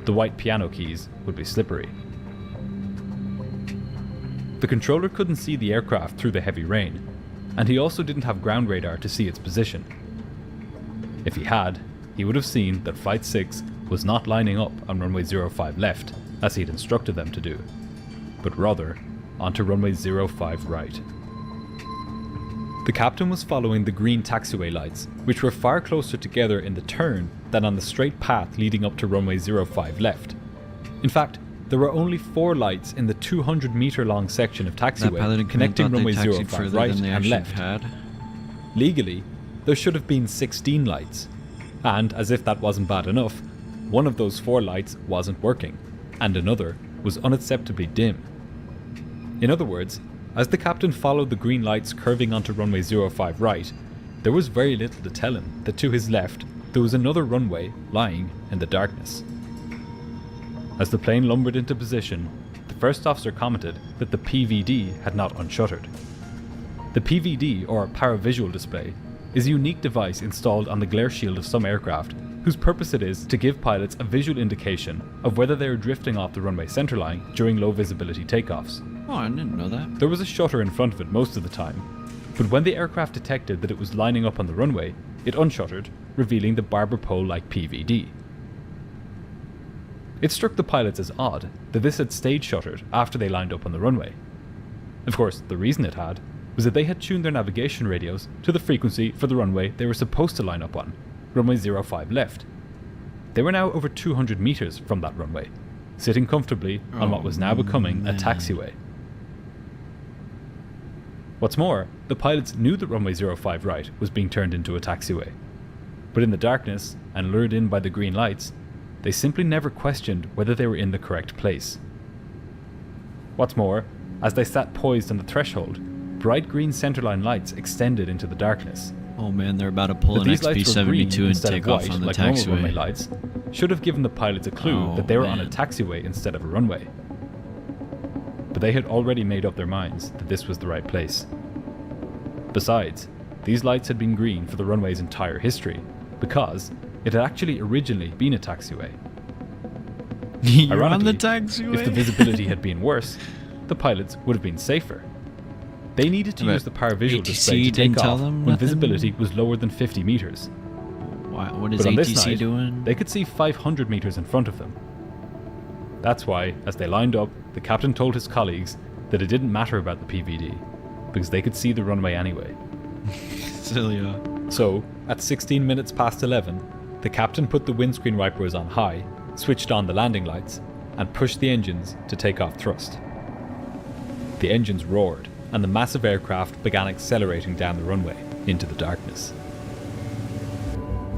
The white piano keys would be slippery. The controller couldn't see the aircraft through the heavy rain, and he also didn't have ground radar to see its position. If he had, he would have seen that Flight 6 was not lining up on runway 05 left, as he'd instructed them to do, but rather onto runway 05 right. The captain was following the green taxiway lights, which were far closer together in the turn than on the straight path leading up to runway 05 left. In fact, there were only 4 lights in the 200-metre long section of taxiway connecting runway 05 right and left. Legally, there should have been 16 lights, and as if that wasn't bad enough, one of those 4 lights wasn't working, and another was unacceptably dim. In other words, as the captain followed the green lights curving onto runway 05 right, there was very little to tell him that to his left there was another runway lying in the darkness. As the plane lumbered into position, the first officer commented that the PVD had not unshuttered. The PVD, or Paravisual Display, is a unique device installed on the glare shield of some aircraft, whose purpose it is to give pilots a visual indication of whether they are drifting off the runway centerline during low visibility takeoffs. Oh, I didn't know that. There was a shutter in front of it most of the time, but when the aircraft detected that it was lining up on the runway, it unshuttered, revealing the barber pole-like PVD. It struck the pilots as odd that this had stayed shuttered after they lined up on the runway. Of course, the reason it had was that they had tuned their navigation radios to the frequency for the runway they were supposed to line up on, runway 05 left. They were now over 200 meters from that runway, sitting comfortably on what was now becoming a taxiway. What's more, the pilots knew that runway 05 right was being turned into a taxiway. But in the darkness, and lured in by the green lights, they simply never questioned whether they were in the correct place. What's more, as they sat poised on the threshold, bright green centerline lights extended into the darkness. Oh man, they're about to pull an XP-72 and take off on the taxiway. Runway lights should have given the pilots a clue that they were on a taxiway instead of a runway. But they had already made up their minds that this was the right place. Besides, these lights had been green for the runway's entire history, because it had actually originally been a taxiway. You're on the taxiway? If the visibility had been worse, the pilots would have been safer. They needed to use the power visual display to take off when visibility was lower than 50 meters. What is ATC doing? They could see 500 meters in front of them. That's why, as they lined up, the captain told his colleagues that it didn't matter about the PVD, because they could see the runway anyway. So, at 16 minutes past 11, the captain put the windscreen wipers on high, switched on the landing lights, and pushed the engines to take off thrust. The engines roared, and the massive aircraft began accelerating down the runway into the darkness.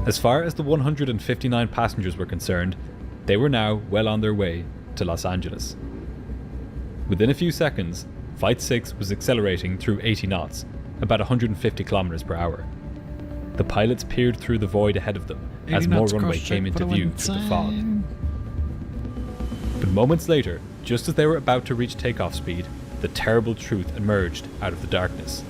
As far as the 159 passengers were concerned, they were now well on their way to Los Angeles. Within a few seconds, Flight 6 was accelerating through 80 knots, about 150 kilometers per hour. The pilots peered through the void ahead of them as more runway came into view through the fog. But moments later, just as they were about to reach takeoff speed, the terrible truth emerged out of the darkness.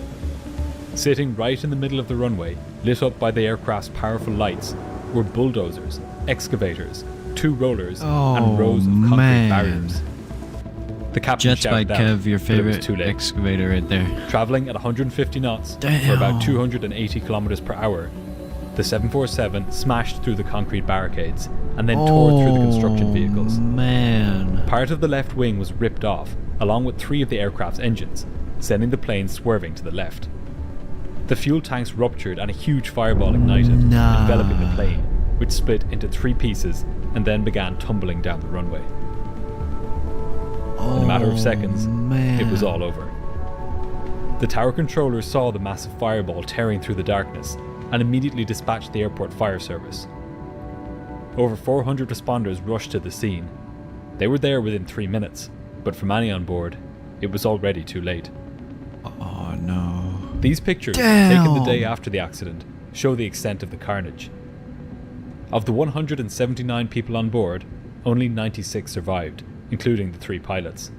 Sitting right in the middle of the runway, lit up by the aircraft's powerful lights, were bulldozers, excavators, 2 rollers, and rows of concrete barriers. The captain shouted out, Kev, your favorite excavator right there. Traveling at 150 knots for about 280 kilometers per hour, the 747 smashed through the concrete barricades and then tore through the construction vehicles. Man. Part of the left wing was ripped off, along with 3 of the aircraft's engines, sending the plane swerving to the left. The fuel tanks ruptured and a huge fireball ignited, enveloping the plane, which split into 3 pieces and then began tumbling down the runway. In a matter of seconds, it was all over. The tower controllers saw the massive fireball tearing through the darkness and immediately dispatched the airport fire service. Over 400 responders rushed to the scene. They were there within 3 minutes, but for many on board, it was already too late. Oh no. These pictures, taken the day after the accident, show the extent of the carnage. Of the 179 people on board, only 96 survived, including the 3 pilots.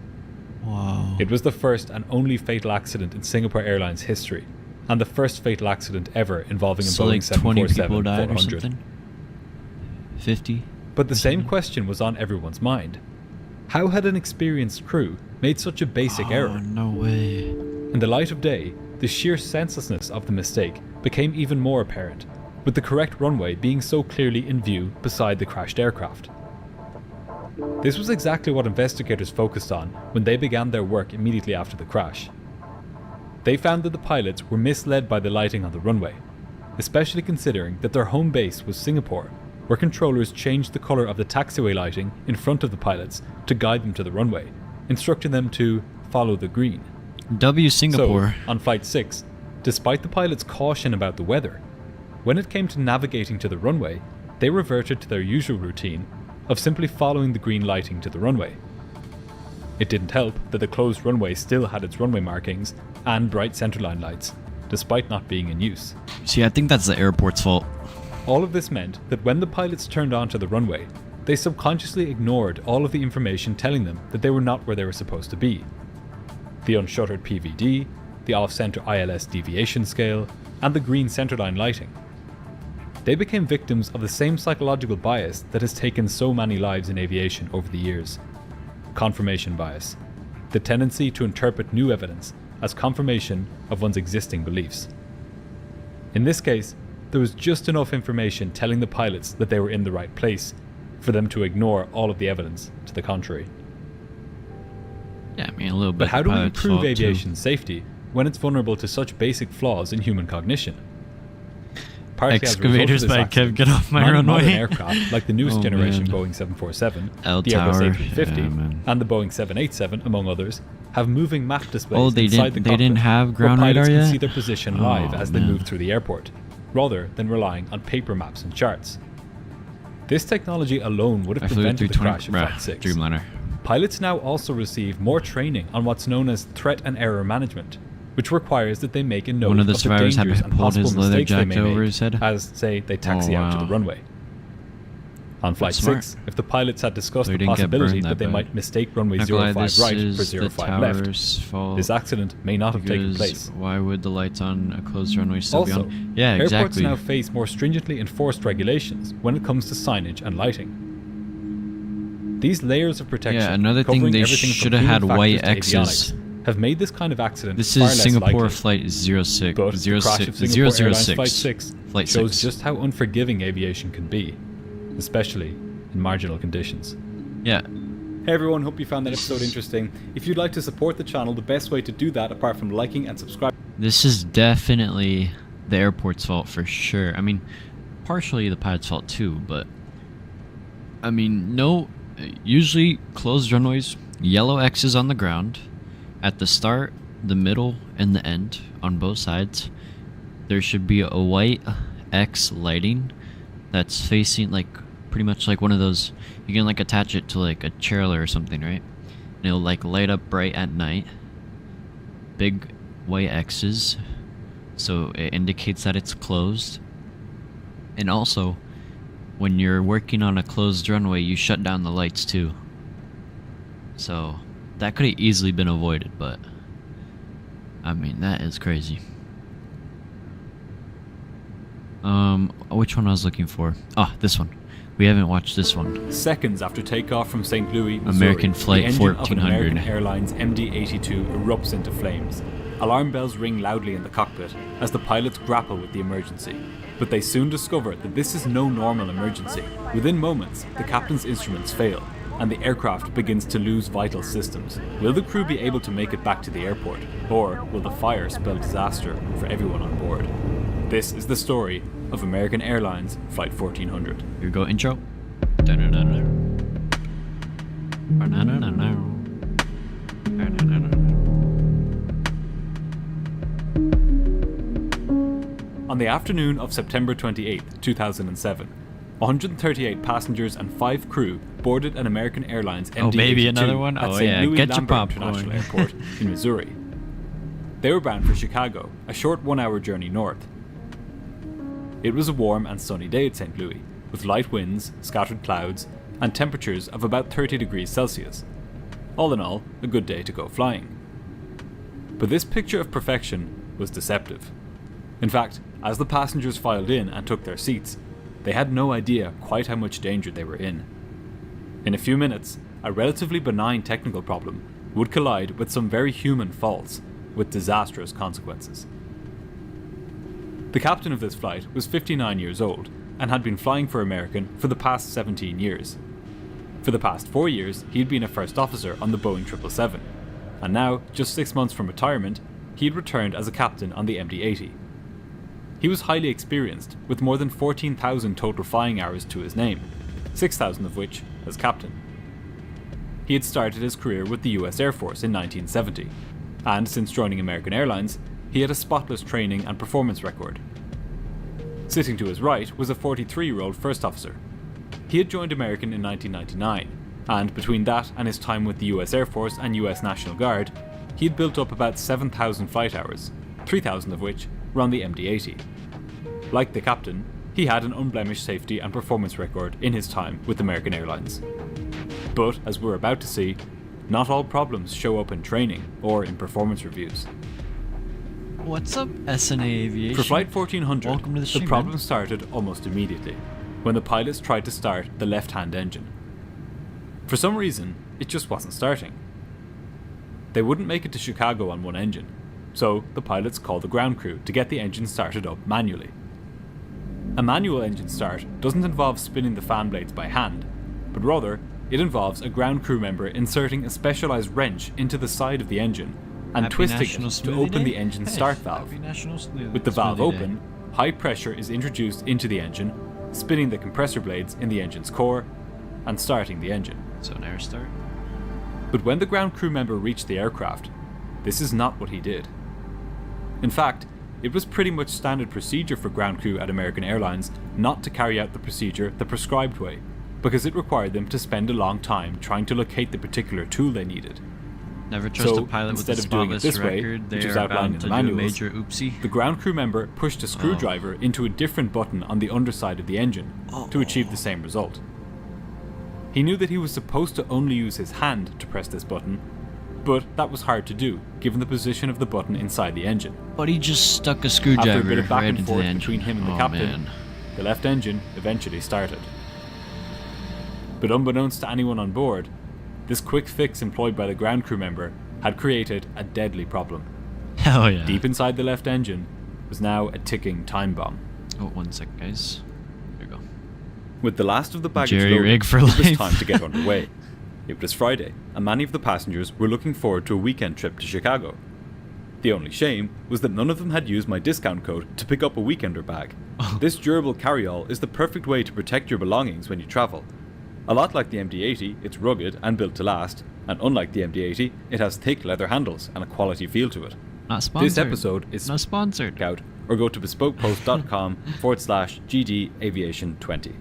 Wow. It was the first and only fatal accident in Singapore Airlines history, and the first fatal accident ever involving a Boeing 747-400. 50? But the same question was on everyone's mind. How had an experienced crew made such a basic error? No way. In the light of day, the sheer senselessness of the mistake became even more apparent, with the correct runway being so clearly in view beside the crashed aircraft. This was exactly what investigators focused on when they began their work immediately after the crash. They found that the pilots were misled by the lighting on the runway, especially considering that their home base was Singapore, where controllers changed the colour of the taxiway lighting in front of the pilots to guide them to the runway, instructing them to follow the green. W Singapore. So, on Flight 6, despite the pilots' caution about the weather, when it came to navigating to the runway, they reverted to their usual routine of simply following the green lighting to the runway. It didn't help that the closed runway still had its runway markings and bright centerline lights, despite not being in use. See, I think that's the airport's fault. All of this meant that when the pilots turned onto the runway, they subconsciously ignored all of the information telling them that they were not where they were supposed to be. The unshuttered PVD, the off-center ILS deviation scale, and the green centerline lighting. They became victims of the same psychological bias that has taken so many lives in aviation over the years. Confirmation bias, the tendency to interpret new evidence as confirmation of one's existing beliefs. In this case, there was just enough information telling the pilots that they were in the right place for them to ignore all of the evidence to the contrary. Yeah, I mean, a little bit. But how do we improve aviation safety when it's vulnerable to such basic flaws in human cognition? partly excavators as a result of this Kev, get off my modern runway. aircraft like the newest generation Boeing 747, the Airbus A350, and the Boeing 787, among others, have moving map displays inside the cockpit. They didn't have ground radar pilots yet? can see their position live as they move through the airport, rather than relying on paper maps and charts. This technology alone would have prevented the crash of Flight 6. Dreamliner. Pilots now also receive more training on what's known as threat and error management, which requires that they make a note One of the the survivors had dangers to and pull possible his leather mistakes they jacket may over make, his head. as, say, they taxi out to the runway. On Flight 6, if the pilots had discussed the possibility that they might mistake runway 05 right for 05 left, this accident may not have taken place. Why would the lights on a closed runway still be Also, on? Yeah, airports exactly. now face more stringently enforced regulations when it comes to signage and lighting. These layers of protection, yeah, another thing they should have had white X's. Have made this kind of accident This far is less Singapore likely. flight 06, But the crash of Singapore Airlines Flight 6 shows 6. just how unforgiving aviation can be, especially in marginal conditions. Yeah. Hey everyone, hope you found that episode interesting. If you'd like to support the channel, the best way to do that, apart from liking and subscribing... This is definitely the airport's fault for sure. I mean, partially the pilot's fault too, but... I mean, usually closed runways, yellow X's on the ground. At the start, the middle, and the end, on both sides, there should be a white X lighting that's facing, like, pretty much like one of those, you can, like, attach it to, like, a trailer or something, right? And it'll, like, light up bright at night. Big white X's, so it indicates that it's closed. And also, when you're working on a closed runway, you shut down the lights, too. So... that could have easily been avoided, but I mean, that is crazy. Which one I was looking for? Ah, this one. We haven't watched this one. Seconds after takeoff from St. Louis, Missouri, American Flight the engine 1400. of American Airlines MD-82 erupts into flames. Alarm bells ring loudly in the cockpit as the pilots grapple with the emergency. But they soon discover that this is no normal emergency. Within moments, the captain's instruments fail, and the aircraft begins to lose vital systems. Will the crew be able to make it back to the airport, or will the fire spell disaster for everyone on board? This is the story of American Airlines Flight 1400. Here we go, intro. On the afternoon of September 28, 2007, 138 passengers and 5 crew boarded an American Airlines MD-82 baby, another one? at Oh, St. yeah. Louis Get your Lambert popcorn. International Airport in Missouri. They were bound for Chicago, a short 1-hour journey north. It was a warm and sunny day at St. Louis, with light winds, scattered clouds, and temperatures of about 30 degrees Celsius. All in all, a good day to go flying. But this picture of perfection was deceptive. In fact, as the passengers filed in and took their seats, they had no idea quite how much danger they were in. In a few minutes, a relatively benign technical problem would collide with some very human faults, with disastrous consequences. The captain of this flight was 59 years old and had been flying for American for the past 17 years. For the past 4 years, he had been a first officer on the Boeing 777, and now, just 6 months from retirement, he had returned as a captain on the MD-80. He was highly experienced, with more than 14,000 total flying hours to his name, 6,000 of which as captain. He had started his career with the US Air Force in 1970, and since joining American Airlines, he had a spotless training and performance record. Sitting to his right was a 43-year-old first officer. He had joined American in 1999, and between that and his time with the US Air Force and US National Guard, he had built up about 7,000 flight hours, 3,000 of which were on the MD-80. Like the captain, he had an unblemished safety and performance record in his time with American Airlines. But, as we're about to see, not all problems show up in training or in performance reviews. What's up, SNA Aviation? For Flight 1400, Welcome to the stream, problem man. started almost immediately, when the pilots tried to start the left-hand engine. For some reason, it just wasn't starting. They wouldn't make it to Chicago on one engine, so the pilots called the ground crew to get the engine started up manually. A manual engine start doesn't involve spinning the fan blades by hand, but rather, it involves a ground crew member inserting a specialized wrench into the side of the engine and twisting it to open the engine start valve. With the valve open, high pressure is introduced into the engine, spinning the compressor blades in the engine's core, and starting the engine. So an air start? But when the ground crew member reached the aircraft, this is not what he did. In fact, it was pretty much standard procedure for ground crew at American Airlines not to carry out the procedure the prescribed way, because it required them to spend a long time trying to locate the particular tool they needed. Never trust a pilot with a instead of doing it this record, way, which is outlined in the manuals, oopsie. the ground crew member pushed a screwdriver into a different button on the underside of the engine to achieve the same result. He knew that he was supposed to only use his hand to press this button, but that was hard to do, given the position of the button inside the engine. But he just stuck a screwdriver After a bit of back right and into the forth engine. between him and the captain, the left engine eventually started. But unbeknownst to anyone on board, this quick fix employed by the ground crew member had created a deadly problem. Hell yeah. Deep inside the left engine was now a ticking time bomb. Oh, 1 sec, guys. There you go. With the last of the baggage Jerry loaded, rig for it was life. time to get underway. It was Friday, and many of the passengers were looking forward to a weekend trip to Chicago. The only shame was that none of them had used my discount code to pick up a weekender bag. This durable carry-all is the perfect way to protect your belongings when you travel. A lot like the MD-80, it's rugged and built to last, and unlike the MD-80, it has thick leather handles and a quality feel to it. Not sponsored. This episode is not sponsored. Out, or go to bespokepost.com/GD-Aviation20.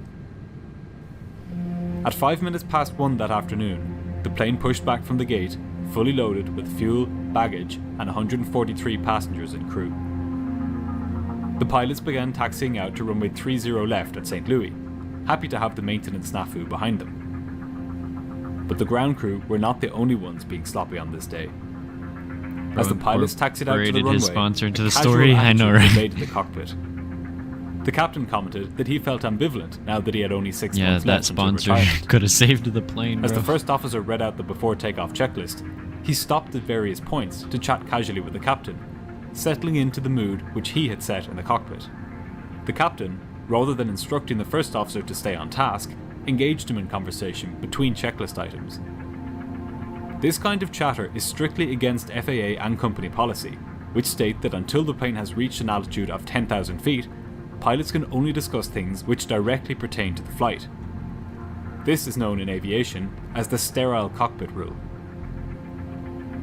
At 5 minutes past 1 that afternoon, the plane pushed back from the gate, fully loaded with fuel, baggage, and 143 passengers and crew. The pilots began taxiing out to runway 30 left at St. Louis, happy to have the maintenance snafu behind them. But the ground crew were not the only ones being sloppy on this day. As the pilots taxied out to the runway, his sponsor into the casual story. I know, right? invaded the cockpit. The captain commented that he felt ambivalent now that he had only 6 months left until sponsor retirement. could have saved the plane, As bro. the first officer read out the before takeoff checklist, he stopped at various points to chat casually with the captain, settling into the mood which he had set in the cockpit. The captain, rather than instructing the first officer to stay on task, engaged him in conversation between checklist items. This kind of chatter is strictly against FAA and company policy, which state that until the plane has reached an altitude of 10,000 feet, pilots can only discuss things which directly pertain to the flight. This is known in aviation as the sterile cockpit rule.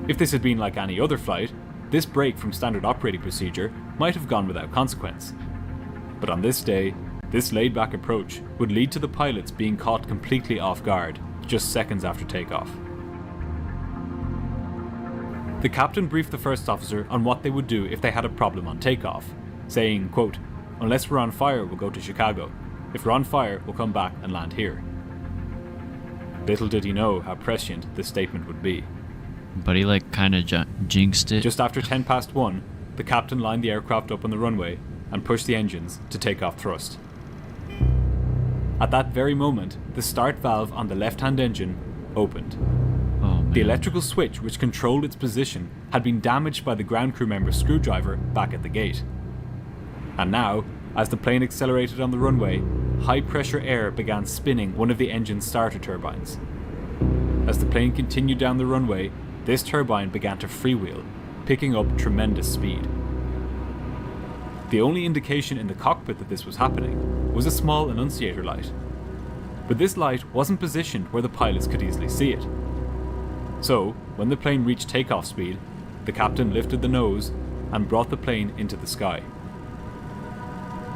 If this had been like any other flight, this break from standard operating procedure might have gone without consequence. But on this day, this laid-back approach would lead to the pilots being caught completely off guard just seconds after takeoff. The captain briefed the first officer on what they would do if they had a problem on takeoff, saying, quote, "Unless we're on fire, we'll go to Chicago. If we're on fire, we'll come back and land here." Little did he know how prescient this statement would be. But he kind of jinxed it. Just after 10 past 1, the captain lined the aircraft up on the runway and pushed the engines to take off thrust. At that very moment, the start valve on the left-hand engine opened. Oh, man. The electrical switch which controlled its position had been damaged by the ground crew member's screwdriver back at the gate. And now, as the plane accelerated on the runway, high-pressure air began spinning one of the engine's starter turbines. As the plane continued down the runway, this turbine began to freewheel, picking up tremendous speed. The only indication in the cockpit that this was happening was a small annunciator light. But this light wasn't positioned where the pilots could easily see it. So, when the plane reached takeoff speed, the captain lifted the nose and brought the plane into the sky.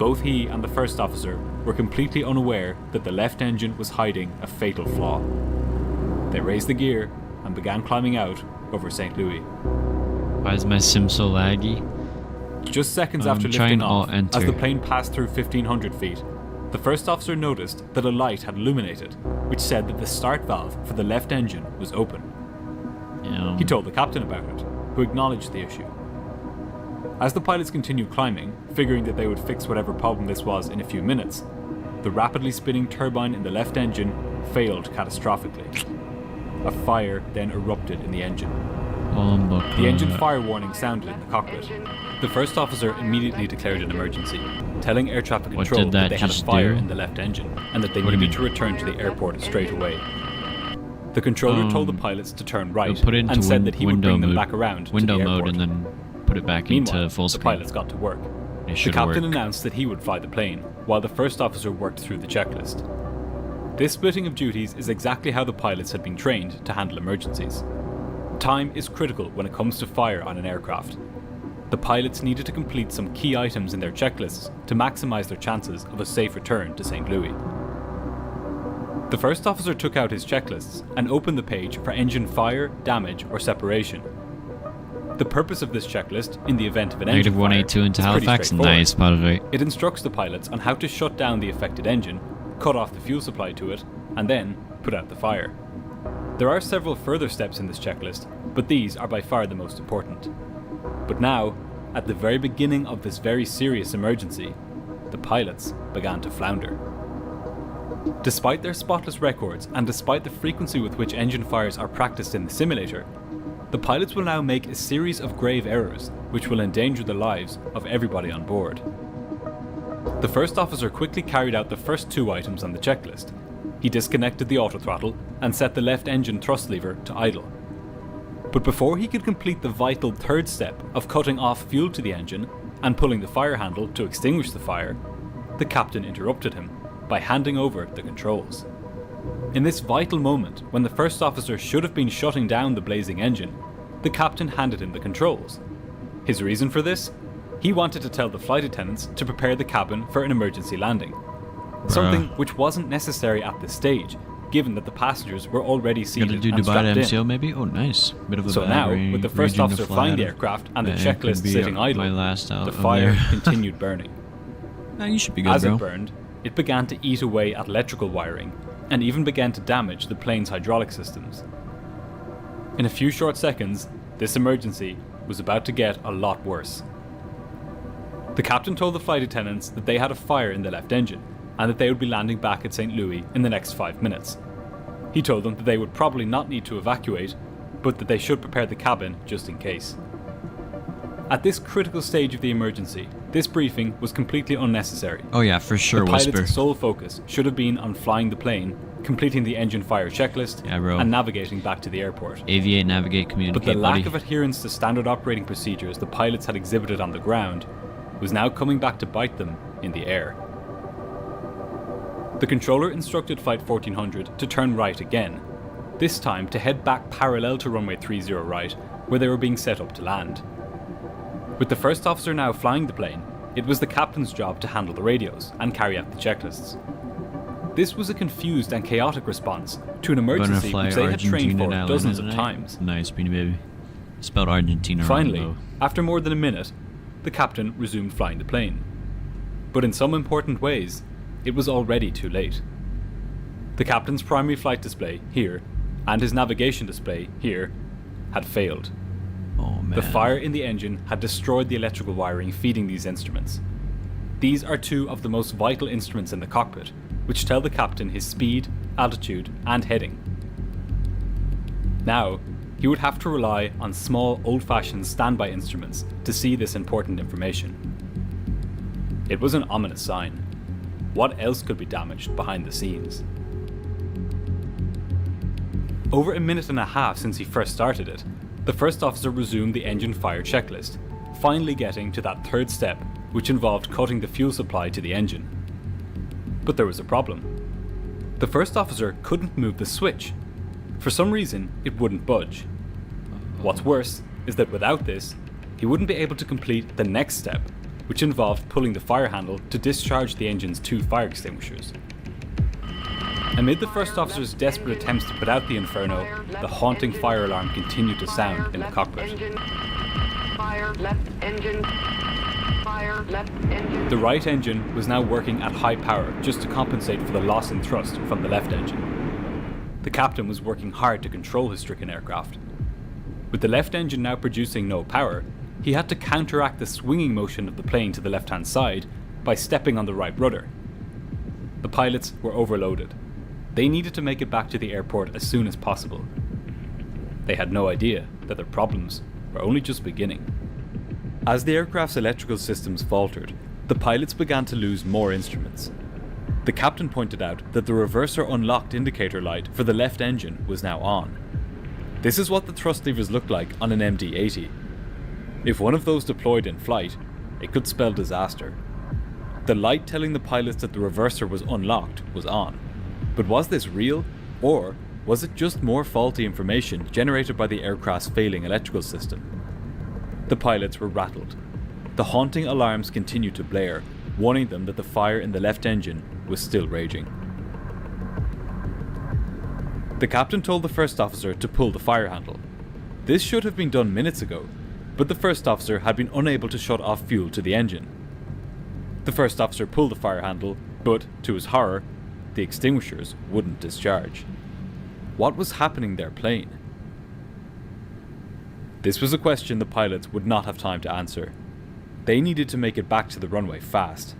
Both he and the first officer were completely unaware that the left engine was hiding a fatal flaw. They raised the gear and began climbing out over St. Louis. Why is my sim so laggy? Just seconds after lifting off, as the plane passed through 1,500 feet, the first officer noticed that a light had illuminated, which said that the start valve for the left engine was open. He told the captain about it, who acknowledged the issue. As the pilots continued climbing, figuring that they would fix whatever problem this was in a few minutes, the rapidly spinning turbine in the left engine failed catastrophically. A fire then erupted in the engine. The engine fire warning sounded in the cockpit. The first officer immediately declared an emergency, telling air traffic control that they had a fire in the left engine and that they needed to return to the airport straight away. The controller told the pilots to turn right and said that he would bring them back around to the airport. And then put it back into full screen. The pilots got to work. The captain announced that he would fly the plane, while the first officer worked through the checklist. This splitting of duties is exactly how the pilots had been trained to handle emergencies. Time is critical when it comes to fire on an aircraft. The pilots needed to complete some key items in their checklists to maximise their chances of a safe return to St. Louis. The first officer took out his checklists and opened the page for engine fire, damage or separation. The purpose of this checklist, in the event of an engine fire, -182 into Halifax, nice, by the way. It instructs the pilots on how to shut down the affected engine, cut off the fuel supply to it, and then put out the fire. There are several further steps in this checklist, but these are by far the most important. But now, at the very beginning of this very serious emergency, the pilots began to flounder. Despite their spotless records and despite the frequency with which engine fires are practiced in the simulator, the pilots will now make a series of grave errors which will endanger the lives of everybody on board. The first officer quickly carried out the first two items on the checklist. He disconnected the autothrottle and set the left engine thrust lever to idle. But before he could complete the vital third step of cutting off fuel to the engine and pulling the fire handle to extinguish the fire, the captain interrupted him by handing over the controls. In this vital moment, when the first officer should have been shutting down the blazing engine, the captain handed him the controls. His reason for this? He wanted to tell the flight attendants to prepare the cabin for an emergency landing. Something which wasn't necessary at this stage, given that the passengers were already seated and strapped in. MCO maybe? Oh, nice. Bit of a so now, with the first officer flying the aircraft and the checklist sitting idle, the fire continued burning. You should be good, As it burned, it began to eat away at electrical wiring, and even began to damage the plane's hydraulic systems. In a few short seconds, this emergency was about to get a lot worse. The captain told the flight attendants that they had a fire in the left engine, and that they would be landing back at St. Louis in the next 5 minutes. He told them that they would probably not need to evacuate, but that they should prepare the cabin just in case. At this critical stage of the emergency, this briefing was completely unnecessary. Oh yeah, for sure, The Whisper. pilot's sole focus should have been on flying the plane, completing the engine fire checklist, and navigating back to the airport. Aviate, navigate, communicate, But the lack of adherence to standard operating procedures the pilots had exhibited on the ground was now coming back to bite them in the air. The controller instructed Flight 1400 to turn right again, this time to head back parallel to runway 30 right, where they were being set up to land. With the first officer now flying the plane, it was the captain's job to handle the radios and carry out the checklists. This was a confused and chaotic response to an emergency which they had trained for dozens of times. Nice, Beanie Baby. Spelled Argentina. Finally, after more than a minute, the captain resumed flying the plane. But in some important ways, it was already too late. The captain's primary flight display, here, and his navigation display, here, had failed. Oh, man. The fire in the engine had destroyed the electrical wiring feeding these instruments. These are two of the most vital instruments in the cockpit, which tell the captain his speed, altitude, and heading. Now, he would have to rely on small, old-fashioned standby instruments to see this important information. It was an ominous sign. What else could be damaged behind the scenes? Over a minute and a half since he first started it, the first officer resumed the engine fire checklist, finally getting to that third step, which involved cutting the fuel supply to the engine. But there was a problem. The first officer couldn't move the switch. For some reason, it wouldn't budge. What's worse is that without this, he wouldn't be able to complete the next step, which involved pulling the fire handle to discharge the engine's 2 fire extinguishers. Amid the first officer's desperate attempts to put out the inferno, the haunting fire alarm continued to sound in the cockpit. The right engine was now working at high power just to compensate for the loss in thrust from the left engine. The captain was working hard to control his stricken aircraft. With the left engine now producing no power, he had to counteract the swinging motion of the plane to the left-hand side by stepping on the right rudder. The pilots were overloaded. They needed to make it back to the airport as soon as possible. They had no idea that their problems were only just beginning. As the aircraft's electrical systems faltered, the pilots began to lose more instruments. The captain pointed out that the reverser unlocked indicator light for the left engine was now on. This is what the thrust levers looked like on an MD-80. If one of those deployed in flight, it could spell disaster. The light telling the pilots that the reverser was unlocked was on. But was this real, or was it just more faulty information generated by the aircraft's failing electrical system? The pilots were rattled. The haunting alarms continued to blare, warning them that the fire in the left engine was still raging. The captain told the first officer to pull the fire handle. This should have been done minutes ago, but the first officer had been unable to shut off fuel to the engine. The first officer pulled the fire handle, but, to his horror, the extinguishers wouldn't discharge. What was happening to their plane? This was a question the pilots would not have time to answer. They needed to make it back to the runway fast.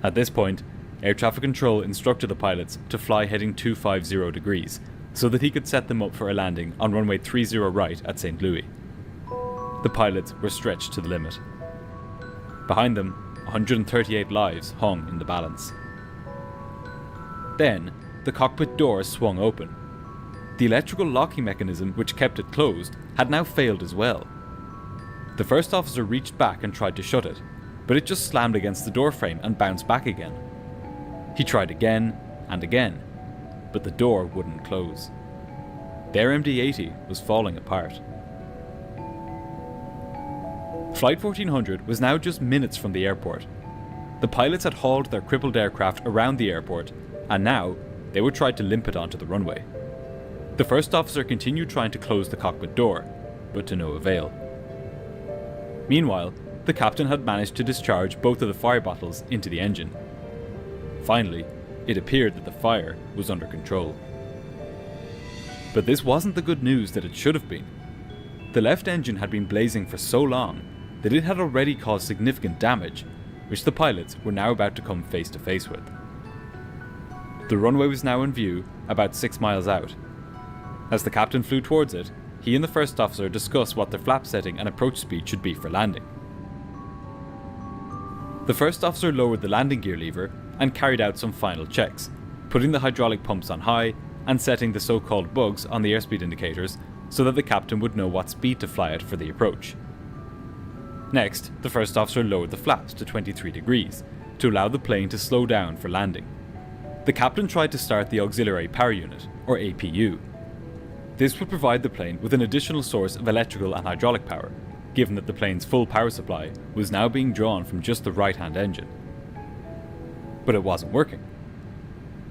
At this point, air traffic control instructed the pilots to fly heading 250 degrees, so that he could set them up for a landing on runway 30 right at St. Louis. The pilots were stretched to the limit. Behind them, 138 lives hung in the balance. Then, the cockpit door swung open. The electrical locking mechanism which kept it closed had now failed as well. The first officer reached back and tried to shut it, but it just slammed against the door frame and bounced back again. He tried again and again, but the door wouldn't close. Their MD-80 was falling apart. Flight 1400 was now just minutes from the airport. The pilots had hauled their crippled aircraft around the airport, and now they would try to limp it onto the runway. The first officer continued trying to close the cockpit door, but to no avail. Meanwhile, the captain had managed to discharge both of the fire bottles into the engine. Finally, it appeared that the fire was under control. But this wasn't the good news that it should have been. The left engine had been blazing for so long that it had already caused significant damage, which the pilots were now about to come face to face with. The runway was now in view, about 6 miles out. As the captain flew towards it, he and the first officer discussed what their flap setting and approach speed should be for landing. The first officer lowered the landing gear lever and carried out some final checks, putting the hydraulic pumps on high and setting the so-called bugs on the airspeed indicators so that the captain would know what speed to fly at for the approach. Next, the first officer lowered the flaps to 23 degrees to allow the plane to slow down for landing. The captain tried to start the auxiliary power unit, or APU. This would provide the plane with an additional source of electrical and hydraulic power, given that the plane's full power supply was now being drawn from just the right-hand engine. But it wasn't working.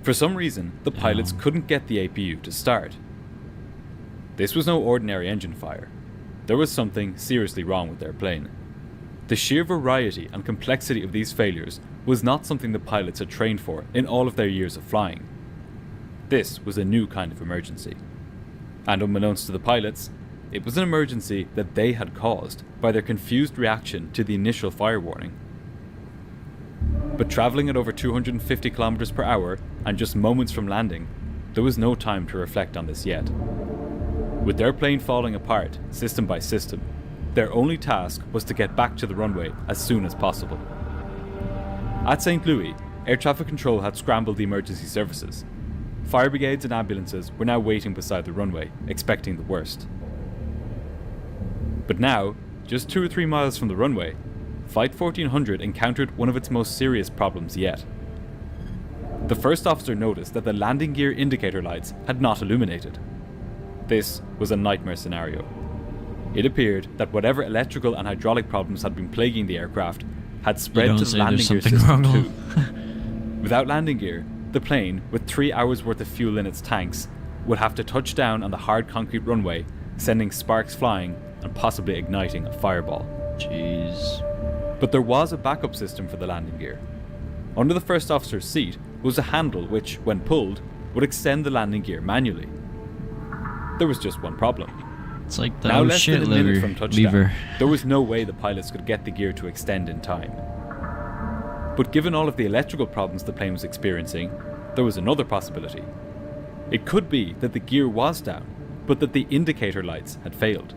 For some reason, the pilots couldn't get the APU to start. This was no ordinary engine fire. There was something seriously wrong with their plane. The sheer variety and complexity of these failures was not something the pilots had trained for in all of their years of flying. This was a new kind of emergency. And unbeknownst to the pilots, it was an emergency that they had caused by their confused reaction to the initial fire warning. But travelling at over 250 kilometers per hour and just moments from landing, there was no time to reflect on this yet. With their plane falling apart, system by system, their only task was to get back to the runway as soon as possible. At St. Louis, air traffic control had scrambled the emergency services. Fire brigades and ambulances were now waiting beside the runway, expecting the worst. But now, just 2 or 3 miles from the runway, Flight 1400 encountered one of its most serious problems yet. The first officer noticed that the landing gear indicator lights had not illuminated. This was a nightmare scenario. It appeared that whatever electrical and hydraulic problems had been plaguing the aircraft had spread to the landing gear system too. Without landing gear, the plane, with 3 hours worth of fuel in its tanks, would have to touch down on the hard concrete runway, sending sparks flying and possibly igniting a fireball. Jeez. But there was a backup system for the landing gear. Under the first officer's seat was a handle which, when pulled, would extend the landing gear manually. There was just one problem. It's like the now less than a minute lever, from touchdown, there was no way the pilots could get the gear to extend in time. But given all of the electrical problems the plane was experiencing, there was another possibility. It could be that the gear was down, but that the indicator lights had failed.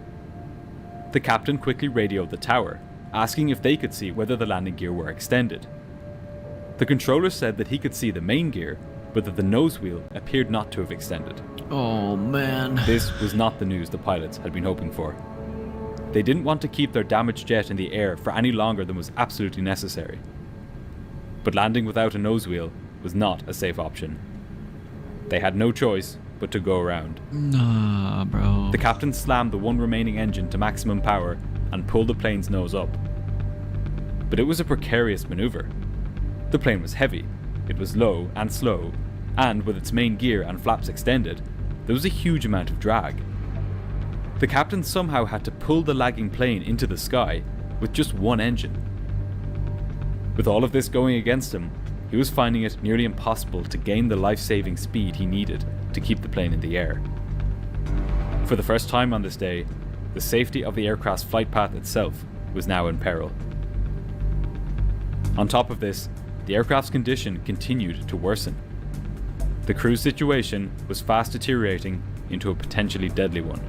The captain quickly radioed the tower, asking if they could see whether the landing gear were extended. The controller said that he could see the main gear, but that the nose wheel appeared not to have extended. Oh man. This was not the news the pilots had been hoping for. They didn't want to keep their damaged jet in the air for any longer than was absolutely necessary. But landing without a nose wheel was not a safe option. They had no choice but to go around. Nah, bro. The captain slammed the one remaining engine to maximum power and pulled the plane's nose up. But it was a precarious maneuver. The plane was heavy, it was low and slow, and with its main gear and flaps extended, there was a huge amount of drag. The captain somehow had to pull the lagging plane into the sky with just one engine. With all of this going against him, he was finding it nearly impossible to gain the life-saving speed he needed to keep the plane in the air. For the first time on this day, the safety of the aircraft's flight path itself was now in peril. On top of this, the aircraft's condition continued to worsen. The crew's situation was fast deteriorating into a potentially deadly one.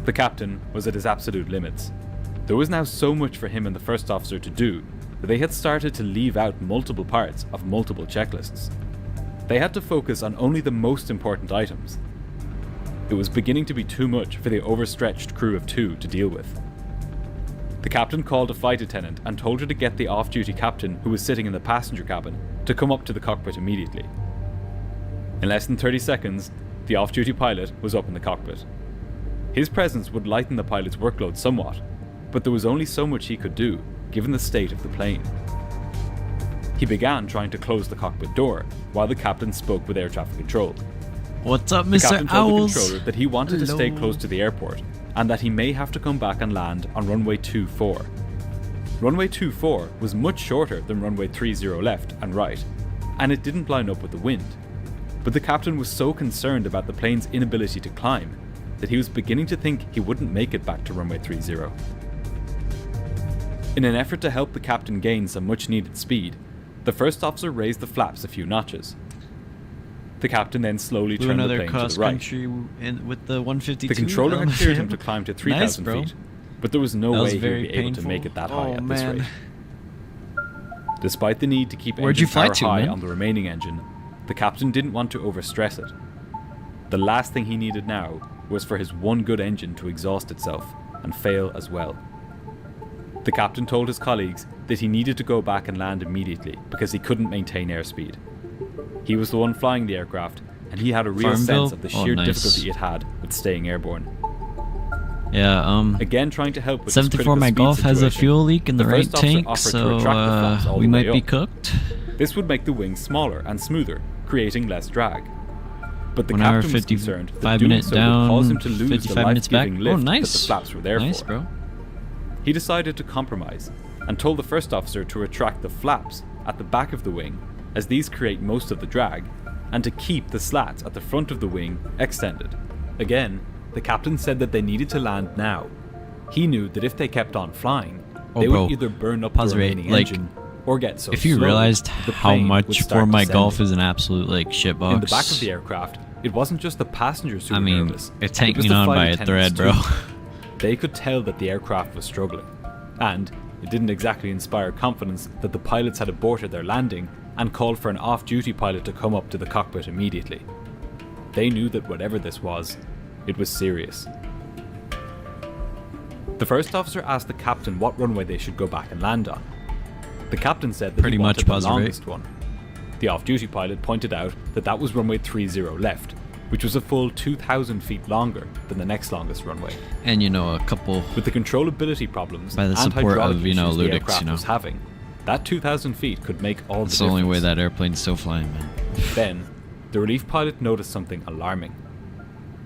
The captain was at his absolute limits. There was now so much for him and the first officer to do that they had started to leave out multiple parts of multiple checklists. They had to focus on only the most important items. It was beginning to be too much for the overstretched crew of 2 to deal with. The captain called a flight attendant and told her to get the off-duty captain who was sitting in the passenger cabin to come up to the cockpit immediately. In less than 30 seconds, the off-duty pilot was up in the cockpit. His presence would lighten the pilot's workload somewhat, but there was only so much he could do, given the state of the plane. He began trying to close the cockpit door, while the captain spoke with air traffic control. What's up, Mr. The captain told Owls? the controller that he wanted to stay close to the airport, and that he may have to come back and land on runway 24. Runway 24 was much shorter than runway 30 left and right, and it didn't line up with the wind. But the captain was so concerned about the plane's inability to climb that he was beginning to think he wouldn't make it back to runway 30. In an effort to help the captain gain some much needed speed, the first officer raised the flaps a few notches. The captain then slowly turned the plane to the right. With the 152. The controller had cleared him to climb to 3,000 nice, feet, but there was no way he would be able to make it that high at this rate. Despite the need to keep engine power high on the remaining engine, the captain didn't want to overstress it. The last thing he needed now was for his one good engine to exhaust itself and fail as well. The captain told his colleagues that he needed to go back and land immediately because he couldn't maintain airspeed. He was the one flying the aircraft, and he had a real sense of the sheer difficulty it had with staying airborne. Yeah, again trying to help with 74 my Golf has a fuel leak in the right tank, so we might be cooked. This would make the wings smaller and smoother, creating less drag. But the captain was concerned that doing so would cause him to lose the life-giving lift that the flaps were there for. Bro. He decided to compromise, and told the first officer to retract the flaps at the back of the wing, as these create most of the drag, and to keep the slats at the front of the wing extended. Again, the captain said that they needed to land now. He knew that if they kept on flying, they would either burn up the remaining engine or get so if you slow, realized how much for my Golf is an absolute shitbox. In the back of the aircraft, it wasn't just the passengers who were nervous. It's hanging on by a thread, bro. They could tell that the aircraft was struggling, and it didn't exactly inspire confidence that the pilots had aborted their landing and called for an off-duty pilot to come up to the cockpit immediately. They knew that whatever this was, it was serious. The first officer asked the captain what runway they should go back and land on. The captain said that he wanted the longest one. The off-duty pilot pointed out that that was runway 30 left, which was a full 2,000 feet longer than the next longest runway. And a couple with the controlability problems by the support of the aircraft was having, that 2,000 feet could make all the difference. It's the only way that airplane's still flying, man. Then, the relief pilot noticed something alarming.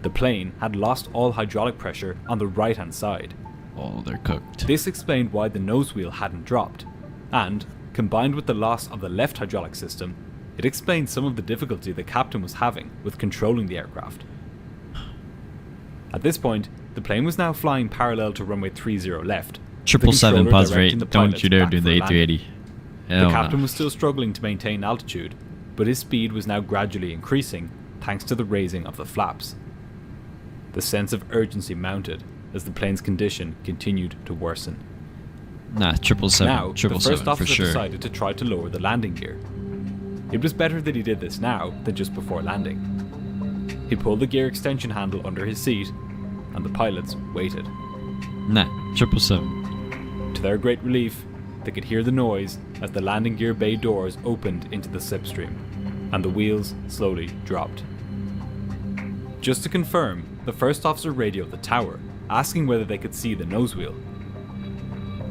The plane had lost all hydraulic pressure on the right-hand side. Oh, they're cooked. This explained why the nose wheel hadn't dropped, and, combined with the loss of the left hydraulic system, it explained some of the difficulty the captain was having with controlling the aircraft. At this point, the plane was now flying parallel to runway 30 left. 777 pause rate, don't you dare do the A380. The captain was still struggling to maintain altitude, but his speed was now gradually increasing thanks to the raising of the flaps. The sense of urgency mounted as the plane's condition continued to worsen. Nah, 777, now, the first officer for sure. decided to try to lower the landing gear. It was better that he did this now than just before landing. He pulled the gear extension handle under his seat, and the pilots waited. Nah, 777. To their great relief, they could hear the noise as the landing gear bay doors opened into the slipstream, and the wheels slowly dropped. Just to confirm, the first officer radioed the tower, asking whether they could see the nose wheel.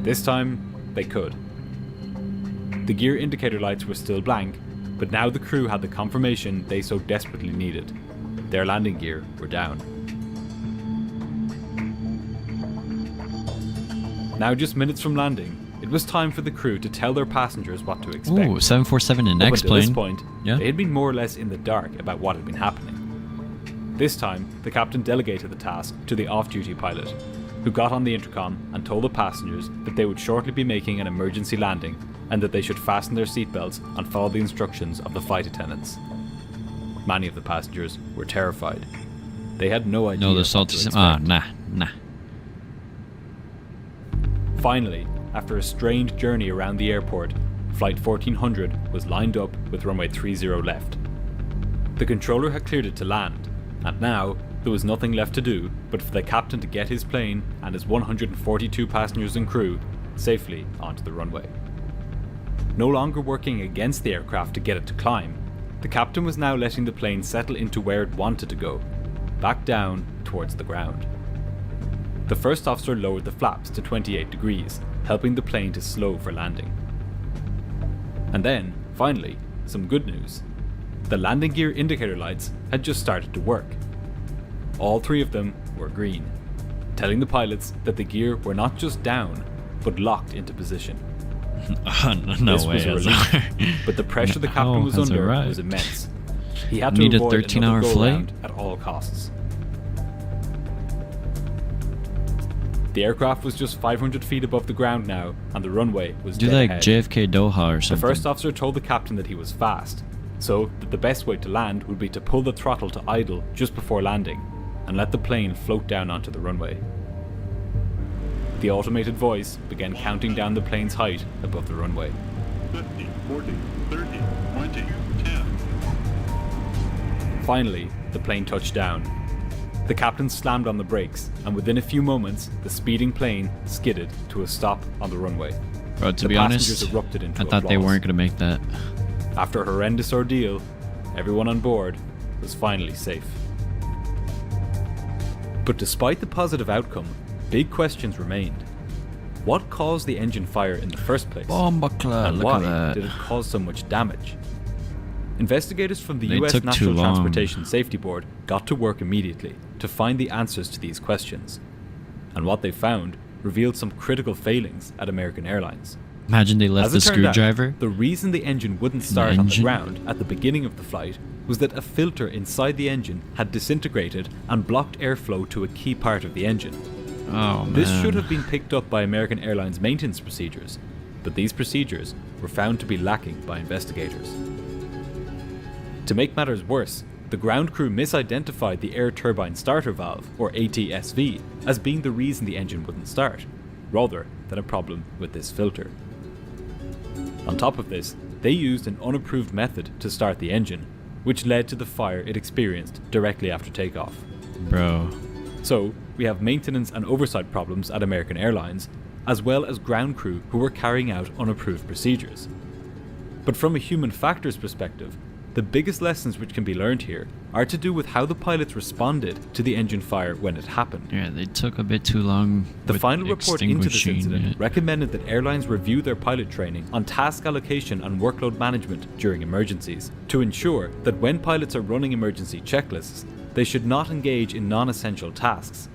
This time, they could. The gear indicator lights were still blank, but now the crew had the confirmation they so desperately needed. Their landing gear were down. Now just minutes from landing, it was time for the crew to tell their passengers what to expect. Ooh, 747 in X-plane. Up until this point, they had been more or less in the dark about what had been happening. This time, the captain delegated the task to the off-duty pilot, who got on the intercom and told the passengers that they would shortly be making an emergency landing and that they should fasten their seatbelts and follow the instructions of the flight attendants. Many of the passengers were terrified. They had no idea. No, the salty. Nah. Finally, after a strained journey around the airport, Flight 1400 was lined up with runway 30 left. The controller had cleared it to land, and now there was nothing left to do but for the captain to get his plane and his 142 passengers and crew safely onto the runway. No longer working against the aircraft to get it to climb, the captain was now letting the plane settle into where it wanted to go, back down towards the ground. The first officer lowered the flaps to 28 degrees, helping the plane to slow for landing. And then, finally, some good news. The landing gear indicator lights had just started to work. All three of them were green, telling the pilots that the gear were not just down, but locked into position. No this way. was a relief, but the pressure the captain was under was immense. He had to Need avoid a 13-hour another flight go-round at all costs. The aircraft was just 500 feet above the ground now, and the runway was Do dead like ahead. JFK Doha or something. The first officer told the captain that he was fast, so that the best way to land would be to pull the throttle to idle just before landing, and let the plane float down onto the runway. The automated voice began counting down the plane's height above the runway. 50, 40, 30, 20, 10. Finally, the plane touched down. The captain slammed on the brakes, and within a few moments, the speeding plane skidded to a stop on the runway. Bro, to The be passengers honest, erupted into I thought they applause. weren't going to make that. After a horrendous ordeal, everyone on board was finally safe. But despite the positive outcome, big questions remained. What caused the engine fire in the first place? Bombacla, And look why at that. did it cause so much damage? Investigators from the They US took too National long. Transportation Safety Board got to work immediately to find the answers to these questions. And what they found revealed some critical failings at American Airlines. Imagine they left As the it turned out, screwdriver. the reason the engine wouldn't start on the ground at the beginning of the flight was that a filter inside the engine had disintegrated and blocked airflow to a key part of the engine. Oh man. This should have been picked up by American Airlines maintenance procedures, but these procedures were found to be lacking by investigators. To make matters worse, the ground crew misidentified the air turbine starter valve, or ATSV, as being the reason the engine wouldn't start, rather than a problem with this filter. On top of this, they used an unapproved method to start the engine, which led to the fire it experienced directly after takeoff. Bro. So, we have maintenance and oversight problems at American Airlines, as well as ground crew who were carrying out unapproved procedures. But from a human factors perspective, the biggest lessons which can be learned here are to do with how the pilots responded to the engine fire when it happened. Yeah, they took a bit too long. The with final report into this extinguishing incident it. recommended that airlines review their pilot training on task allocation and workload management during emergencies, to ensure that when pilots are running emergency checklists, they should not engage in non-essential tasks.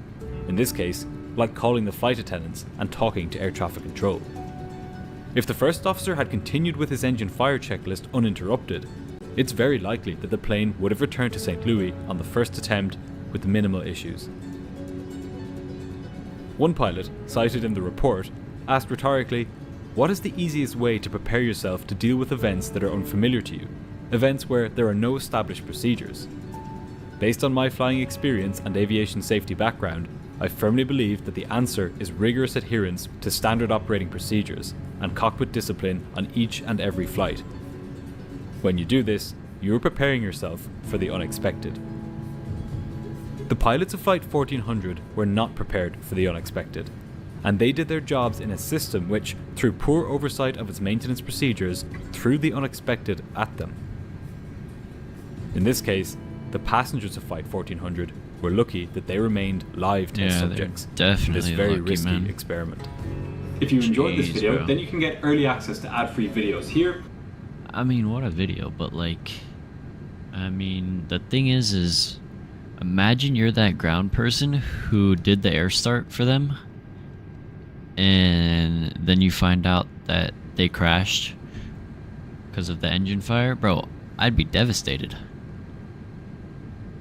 In this case, like calling the flight attendants and talking to air traffic control. If the first officer had continued with his engine fire checklist uninterrupted, it's very likely that the plane would have returned to St. Louis on the first attempt with minimal issues. One pilot, cited in the report, asked rhetorically, "What is the easiest way to prepare yourself to deal with events that are unfamiliar to you, events where there are no established procedures?" Based on my flying experience and aviation safety background, I firmly believe that the answer is rigorous adherence to standard operating procedures and cockpit discipline on each and every flight. When you do this, you are preparing yourself for the unexpected. The pilots of Flight 1400 were not prepared for the unexpected, and they did their jobs in a system which, through poor oversight of its maintenance procedures, threw the unexpected at them. In this case, the passengers of Flight 1400 were lucky that they remained live test subjects in this very risky experiment. If you enjoyed this video, then you can get early access to ad-free videos here. I mean, what a video, but like, I mean, the thing is imagine you're that ground person who did the air start for them, and then you find out that they crashed because of the engine fire. Bro, I'd be devastated.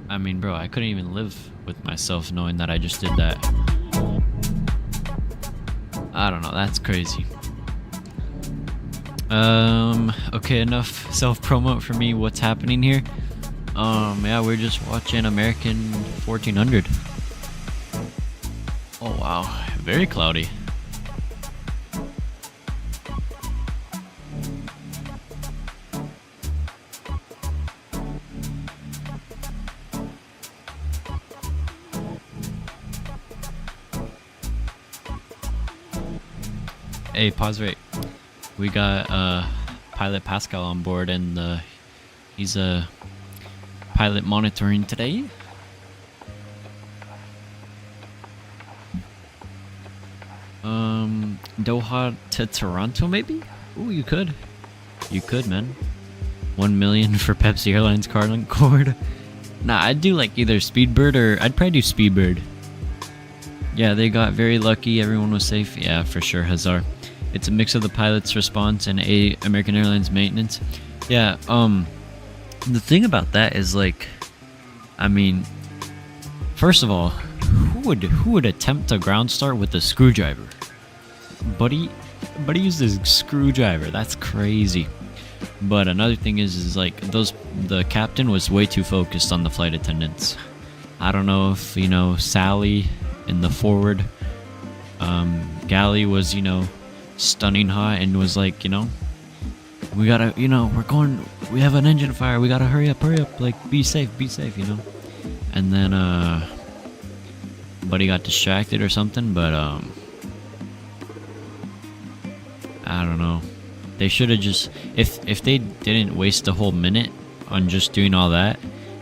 I mean, bro, I couldn't even live with myself knowing that I just did that. I don't know, that's crazy. Okay, enough self-promo for me. What's happening here? Yeah, we're just watching American 1400. Oh wow, very cloudy. Hey, pause right. We got pilot Pascal on board, and he's pilot monitoring today. Doha to Toronto, maybe? Ooh, you could, man. 1 million for Pepsi Airlines Concorde. Nah, I'd do like either Speedbird or I'd probably do Speedbird. Yeah, they got very lucky. Everyone was safe. Yeah, for sure, Hazard. It's a mix of the pilot's response and American Airlines maintenance. Yeah, the thing about that is, like, I mean, first of all, who would attempt a ground start with a screwdriver? Buddy used his screwdriver. That's crazy. But another thing is like the captain was way too focused on the flight attendants. I don't know if, you know, Sally in the forward galley was, you know, stunning hot and was like, you know, we gotta, you know, we have an engine fire, we gotta hurry up, like, be safe, you know. And then Buddy got distracted or something, but I don't know. They should have just, if they didn't waste a whole minute on just doing all that,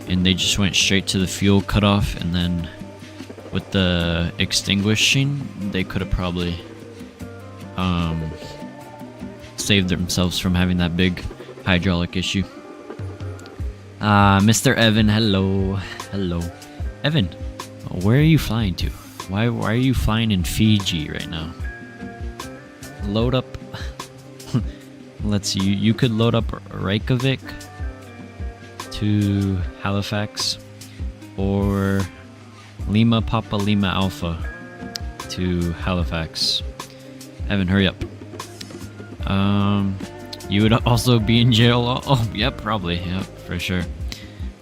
and they just went straight to the fuel cutoff, and then with the extinguishing, they could have probably saved themselves from having that big hydraulic issue. Mr. Evan, hello. Evan, where are you flying to? Why are you flying in Fiji right now? Load up. Let's see, you could load up Reykjavik to Halifax, or Lima Papa Lima Alpha to Halifax. Evan, hurry up. You would also be in jail. Oh, yep, probably. Yep, for sure.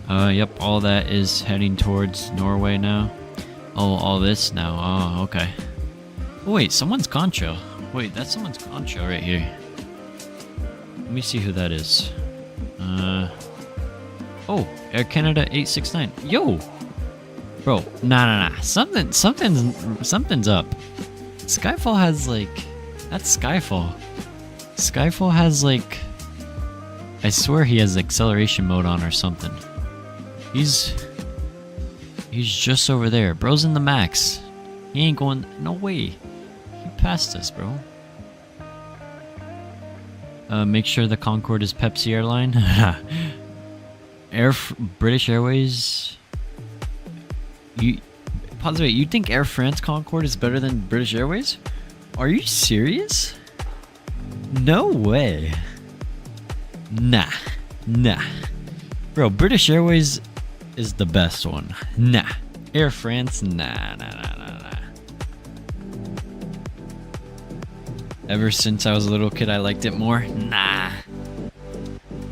Yep, all that is heading towards Norway now. Oh, all this now. Oh, okay. Oh, wait, someone's concho. Wait, that's someone's concho right here. Let me see who that is. Oh, Air Canada 869. Yo! Bro, nah. Something's up. Skyfall has, like... That's Skyfall. Skyfall has, like... I swear he has acceleration mode on or something. He's just over there. Bro's in the max. He ain't going... No way. He passed us, bro. Make sure the Concorde is Pepsi Airline. British Airways. You think Air France Concorde is better than British Airways? Are you serious? No way. Nah. Bro, British Airways is the best one. Nah. Air France, nah. Ever since I was a little kid, I liked it more. Nah,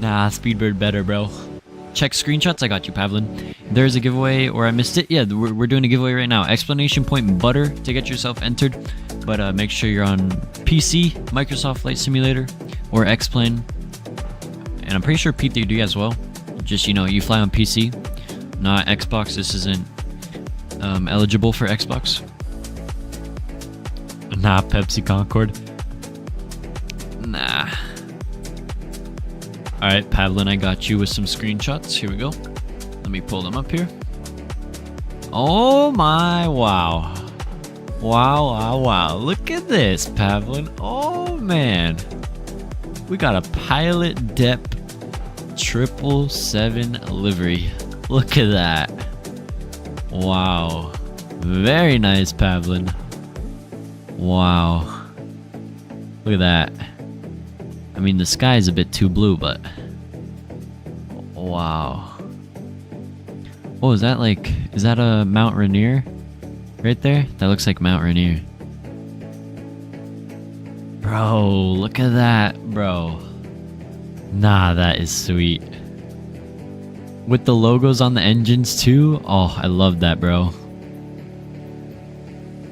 Speedbird better, bro. Check screenshots. I got you, Pavlin. There's a giveaway, or I missed it. Yeah, we're doing a giveaway right now. Explanation point butter to get yourself entered. But make sure you're on PC, Microsoft Flight Simulator, or X-Plane. And I'm pretty sure PTD as well. Just, you know, you fly on PC, not Xbox. This isn't eligible for Xbox. Nah, Pepsi Concord. Nah. Alright, Pavlin, I got you with some screenshots. Here we go. Let me pull them up here. Oh my, wow. Wow. Look at this, Pavlin. Oh man. We got a Pilot Dep 777 livery. Look at that. Wow. Very nice, Pavlin. Wow. Look at that. I mean, the sky is a bit too blue, but... Wow. Oh, is that a Mount Rainier? Right there? That looks like Mount Rainier. Bro, look at that, bro. Nah, that is sweet. With the logos on the engines too? Oh, I love that, bro.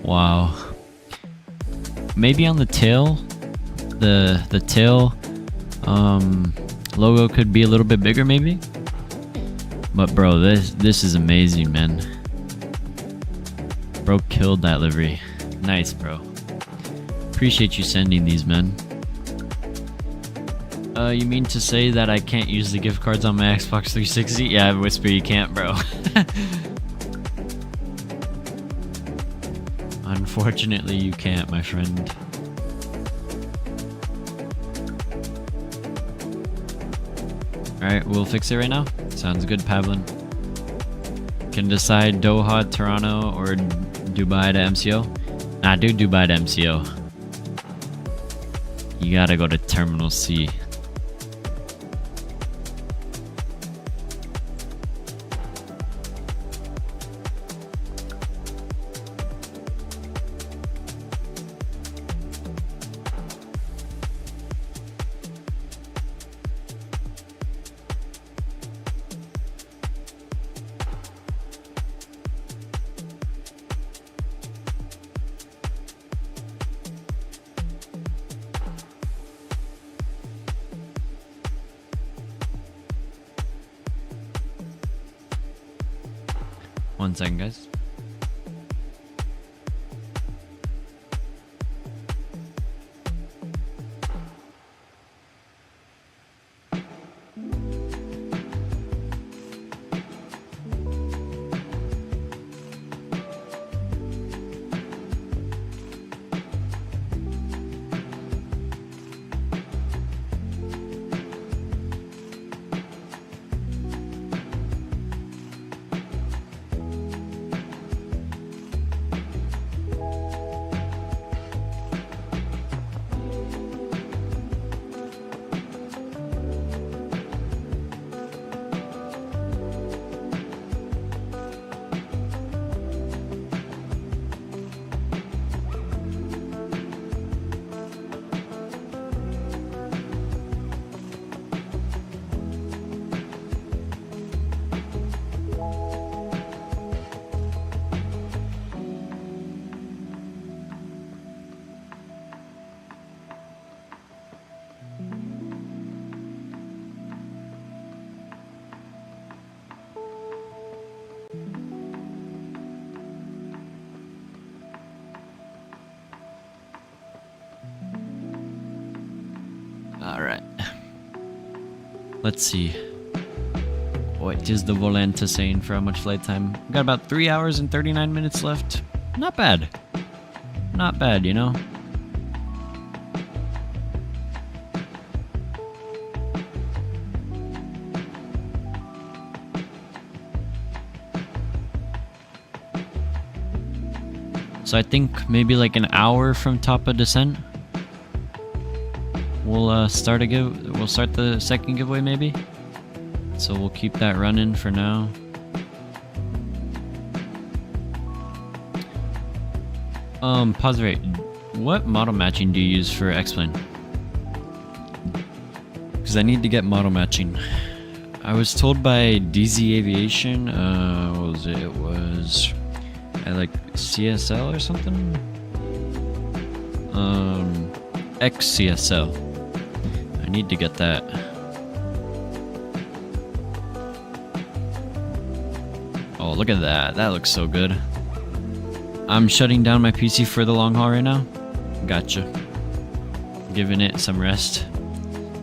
Wow. Maybe on the tail, the tail logo could be a little bit bigger, maybe. But bro, this is amazing, man. Bro killed that livery. Nice, bro. Appreciate you sending these, man. You mean to say that I can't use the gift cards on my Xbox 360? Yeah, Whisper, you can't, bro. Unfortunately, you can't, my friend. Alright, we'll fix it right now. Sounds good, Pavlin. Can decide Doha, Toronto, or Dubai to MCO? Nah, do Dubai to MCO. You gotta go to Terminal C. One second, guys. Alright. Let's see. What is the Volanta saying for how much flight time? We got about 3 hours and 39 minutes left. Not bad. Not bad, you know? So I think maybe like an hour from top of descent. We'll start the second giveaway maybe. So we'll keep that running for now. Pause rate. What model matching do you use for X-Plane? Because I need to get model matching. I was told by DZ Aviation, what was it? It was at like CSL or something? XCSL. I need to get that. Oh, look at that. That looks so good. I'm shutting down my PC for the long haul right now. Gotcha. Giving it some rest.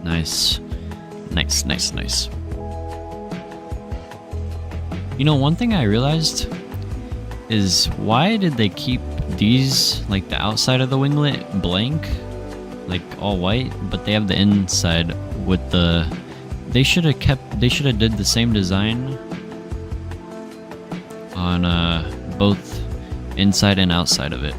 Nice. Nice, nice, nice. You know, one thing I realized is why did they keep these, like the outside of the winglet, blank? Like all white, but they have the inside with the... They should have did the same design on both inside and outside of it.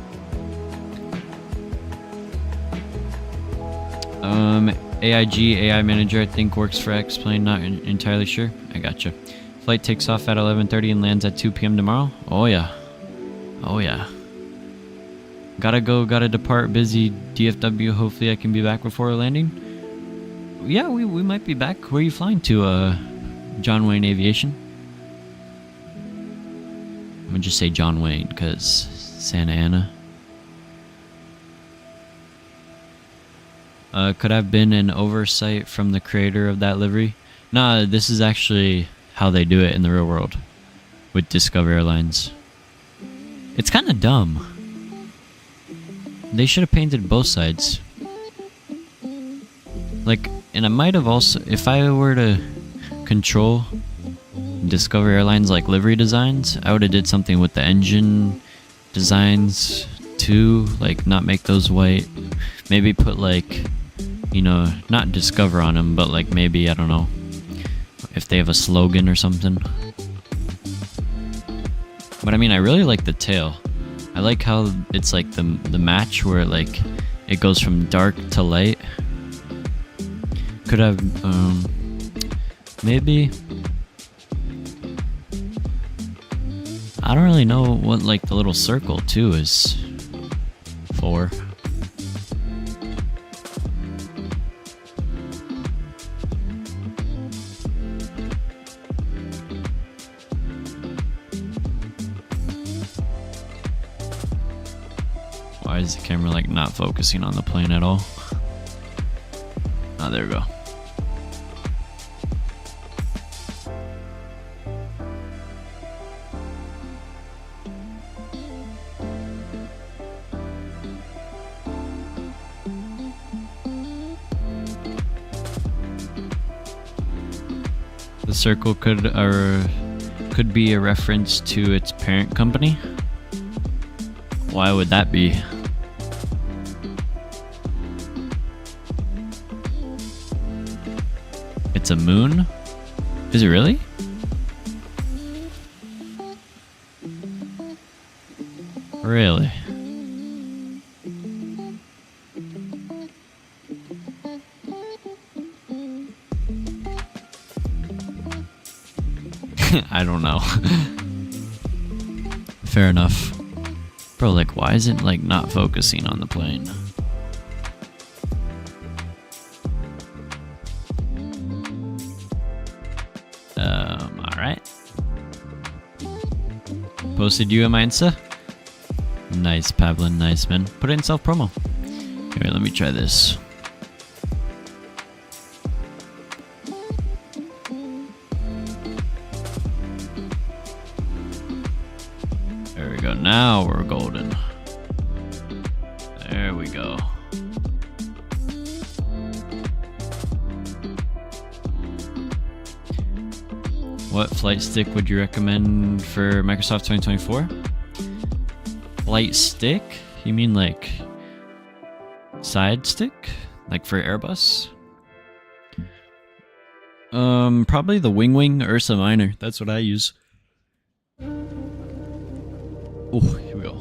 AIG, AI Manager, I think works for X-Plane, not entirely sure. I gotcha. Flight takes off at 11:30 and lands at 2 p.m. tomorrow? Oh yeah. Oh yeah. Gotta go, gotta depart, busy DFW, hopefully I can be back before landing. Yeah, we might be back. Where are you flying to, John Wayne Aviation? I'm gonna just say John Wayne, because Santa Ana. Could have been an oversight from the creator of that livery. Nah, this is actually how they do it in the real world with Discover Airlines. It's kind of dumb. They should have painted both sides. Like, and I might have also, if I were to control Discover Airlines like livery designs, I would have did something with the engine designs too, like not make those white. Maybe put like, you know, not Discover on them, but like maybe, I don't know, if they have a slogan or something. But I mean, I really like the tail. I like how it's like the match where like it goes from dark to light. Could have maybe, I don't really know what like the little circle too is for. Why is the camera like not focusing on the plane at all? Oh, there we go. The circle could be a reference to its parent company. Why would that be? It's a moon? Is it really? Really? I don't know. Fair enough. Bro, like, why is it, like, not focusing on the plane? Alright. Posted you in my Insta? Nice, Pavlin, nice, man. Put it in self-promo. Here, let me try this. There we go. Now we're golden. There we go. What flight stick would you recommend for Microsoft 2024? Flight stick? You mean like side stick? Like for Airbus? Probably the Wing Ursa Minor. That's what I use. Oh, here we go.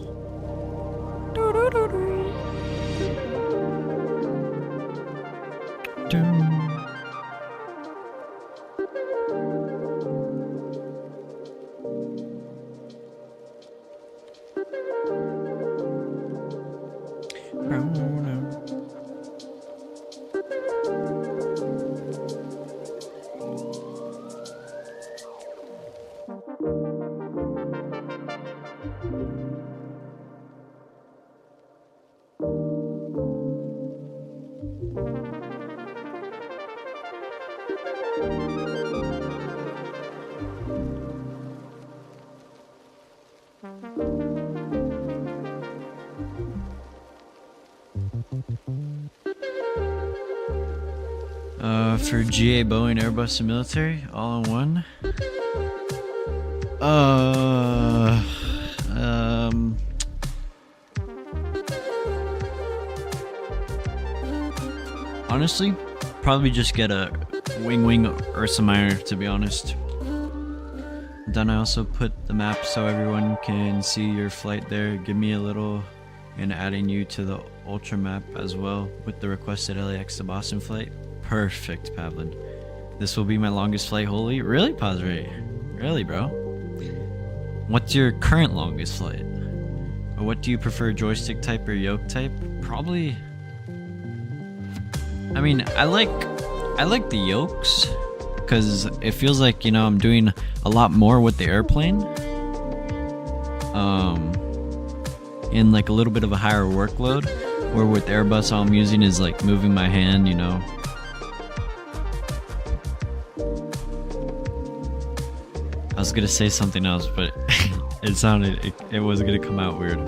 For GA, Boeing, Airbus, and military, all in one. Honestly, probably just get a wing Ursa Minor, to be honest. Then I also put the map so everyone can see your flight there. Give me a little, and adding you to the Ultra map as well with the requested LAX to Boston flight. Perfect, Pavlin. This will be my longest flight wholly. Really, Pazray? Really, bro? What's your current longest flight? Or what do you prefer, joystick type or yoke type? Probably. I mean, I like the yokes because it feels like, you know, I'm doing a lot more with the airplane. In like a little bit of a higher workload, where with Airbus all I'm using is like moving my hand, you know. I was gonna say something else, but it was gonna come out weird.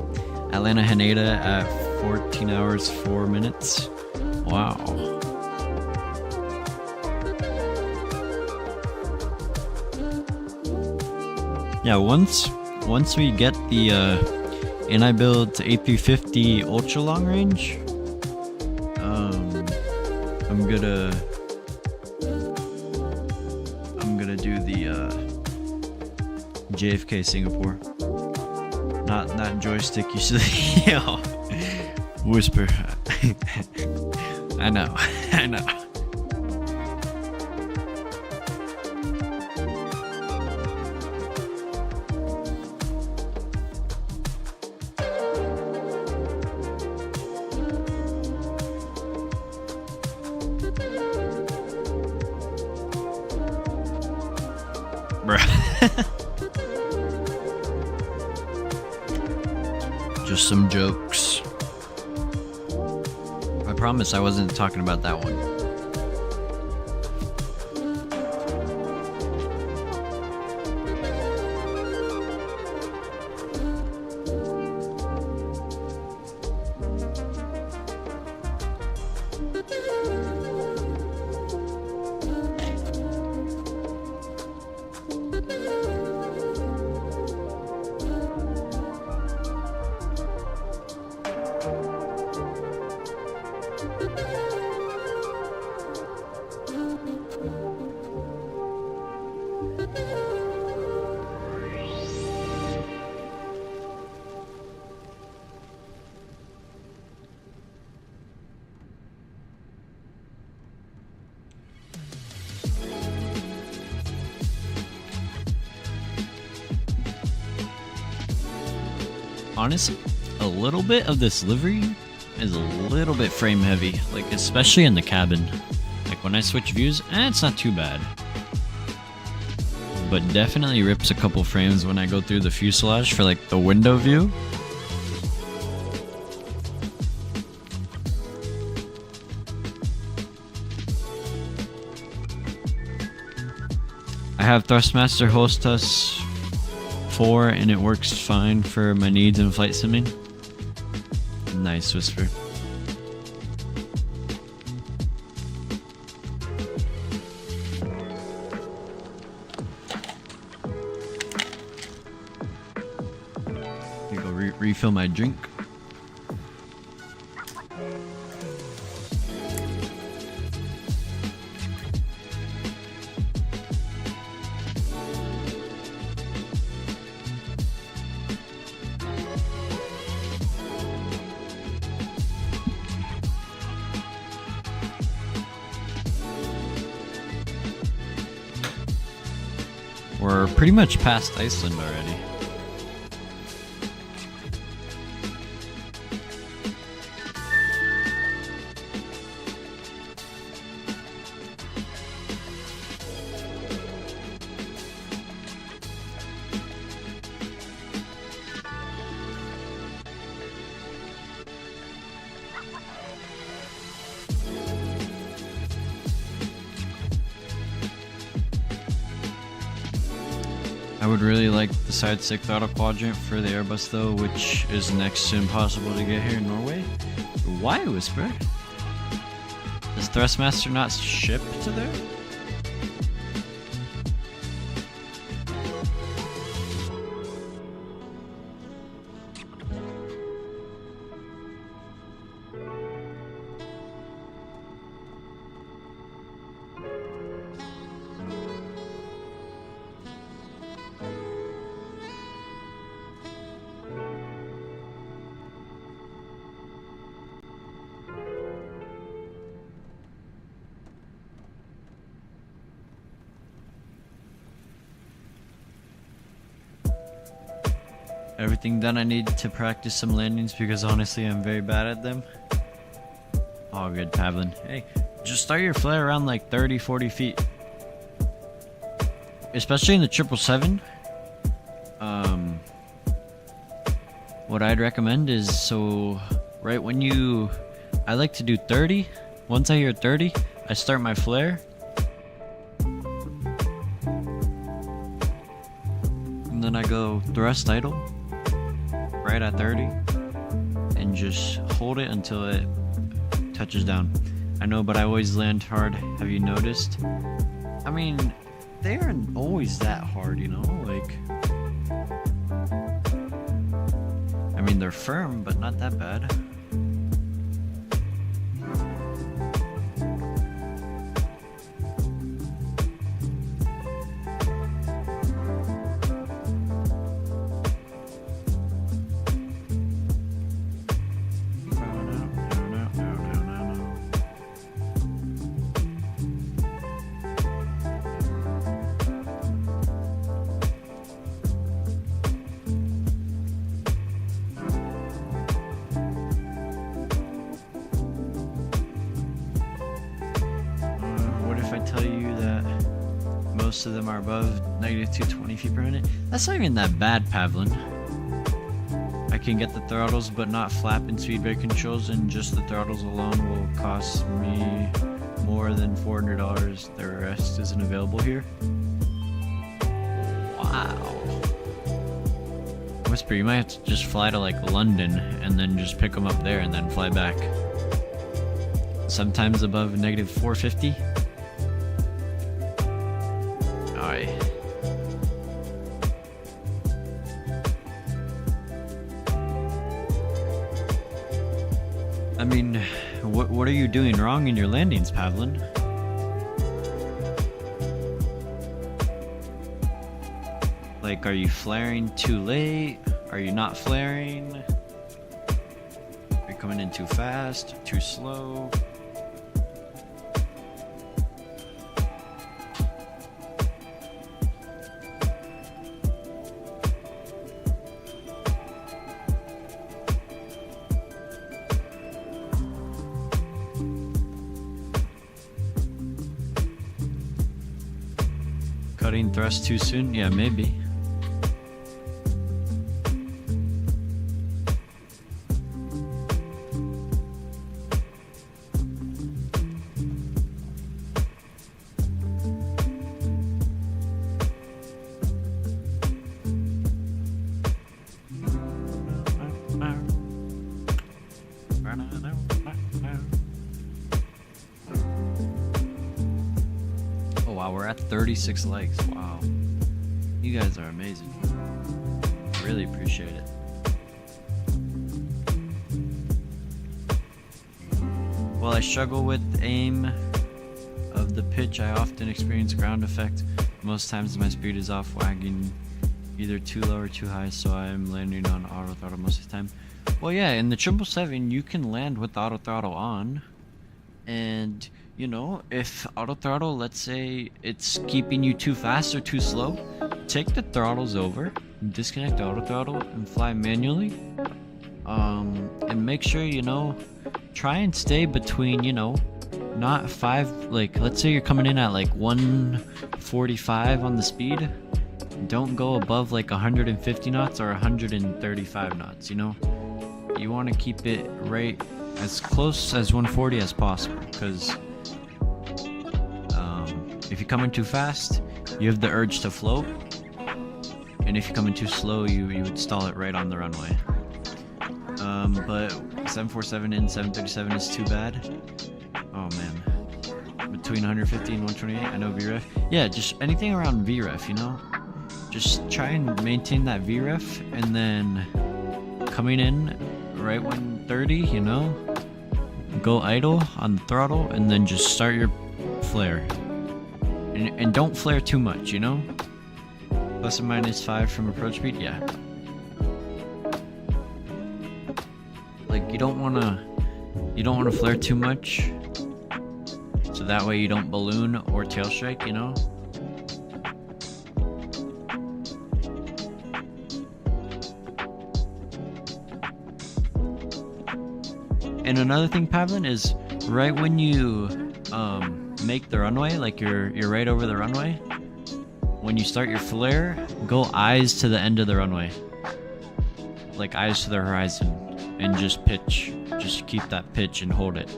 Atlanta Haneda at 14 hours 4 minutes. Wow. Yeah, once we get the inibuilds A350 ultra long range, I'm gonna do the JFK Singapore. Not joystick usually. Yo, whisper. I know. Just some jokes. I promise I wasn't talking about that one. Honestly, a little bit of this livery is a little bit frame heavy, like especially in the cabin. Like when I switch views, it's not too bad. But definitely rips a couple frames when I go through the fuselage for like the window view. I have Thrustmaster Hostess 4 and it works fine for my needs in flight simming. Nice, Whisper. Here you go, refill my drink. We're pretty much past Iceland already. I would really like the side stick throttle quadrant for the Airbus though, which is next to impossible to get here in Norway. Why, Whisper? Does Thrustmaster not ship to there? Everything done I need to practice some landings because honestly I'm very bad at them. All good, Pavlin. Hey, just start your flare around like 30-40 feet. Especially in the 777. What I'd recommend is, so right when I like to do 30. Once I hear 30, I start my flare. And then I go thrust idle. Right at 30 and just hold it until it touches down. I know, but I always land hard. Have you noticed? I mean, they aren't always that hard, you know, like, I mean, they're firm, but not that bad. Most of them are above -220 feet per minute. That's not even that bad, Pavlin. I can get the throttles but not flap and speed brake controls, and just the throttles alone will cost me more than $400. The rest isn't available here. Wow. Whisper, you might have to just fly to like London and then just pick them up there and then fly back. Sometimes above -450. I mean, what are you doing wrong in your landings, Pavlin? Like, are you flaring too late? Are you not flaring? Are you coming in too fast? Too slow? Cutting thrust too soon? Yeah, maybe. Oh wow, we're at 36 likes. Wow. You guys are amazing. Really appreciate it. While I struggle with aim of the pitch, I often experience ground effect. Most times my speed is off, wagging either too low or too high, so I'm landing on auto throttle most of the time. Well, yeah, in the 777 you can land with auto throttle on, and you know, if auto throttle, let's say it's keeping you too fast or too slow, take the throttles over, disconnect auto throttle and fly manually, and make sure, you know, try and stay between, you know, not 5, like let's say you're coming in at like 145 on the speed, don't go above like 150 knots or 135 knots, you know. You want to keep it right as close as 140 as possible, because if you're coming too fast, you have the urge to float, and if you're coming too slow, you would stall it right on the runway. But 747 and 737 is too bad. Oh man. between 150 and 128. I know VREF. Yeah, just anything around VREF, you know? Just try and maintain that VREF, and then coming in right when 30, you know? Go idle on the throttle, and then just start your flare. And don't flare too much, you know? Plus or minus 5 from approach speed, yeah. Like, you don't wanna flare too much, so that way you don't balloon or tail strike, you know? And another thing, Pavlin, is right when you make the runway, like you're right over the runway, when you start your flare, go eyes to the end of the runway. Like eyes to the horizon, and just pitch. Just keep that pitch and hold it.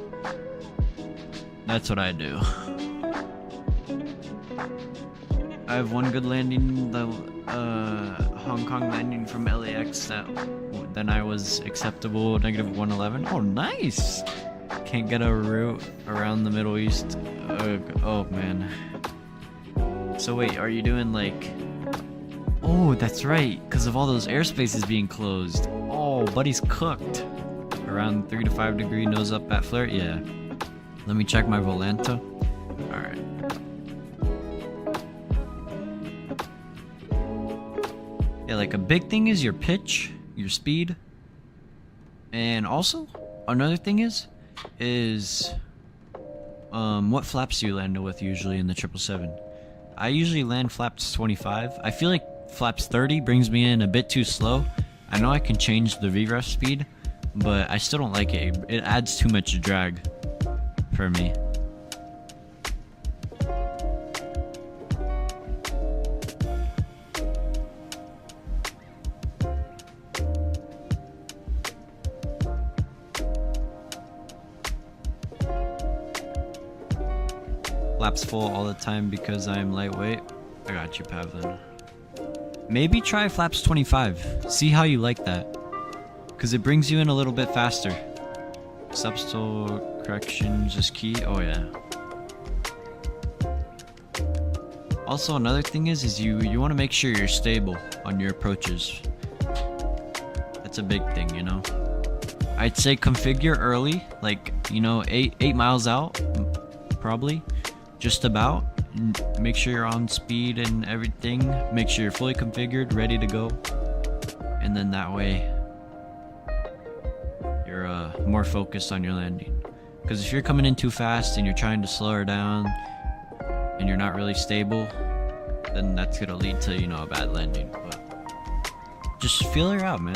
That's what I do. I have one good landing, the Hong Kong landing from LAX, that then I was acceptable, negative 111. Oh, nice! Can't get a route around the Middle East. Oh, man. So wait, are you doing like... Oh, that's right, because of all those airspaces being closed. Oh, buddy's cooked. Around 3 to 5 degree nose up at flare? Yeah. Let me check my Volanta. Alright. Yeah, like a big thing is your pitch, your speed. And also, another thing is what flaps do you land with usually in the 777? I usually land flaps 25. I feel like flaps 30 brings me in a bit too slow. I know I can change the VREF speed, but I still don't like it. It adds too much drag for me. Flaps full all the time because I'm lightweight. I got you, Pavlin. Maybe try flaps 25. See how you like that. Because it brings you in a little bit faster. Substol corrections is key. Oh yeah. Also, another thing is you want to make sure you're stable on your approaches. That's a big thing, you know. I'd say configure early, like, you know, 8 miles out, probably, just about. Make sure you're on speed and everything. Make sure you're fully configured, ready to go, and then that way you're more focused on your landing. Because if you're coming in too fast and you're trying to slow her down and you're not really stable, then that's gonna lead to, you know, a bad landing. But just feel her out, man.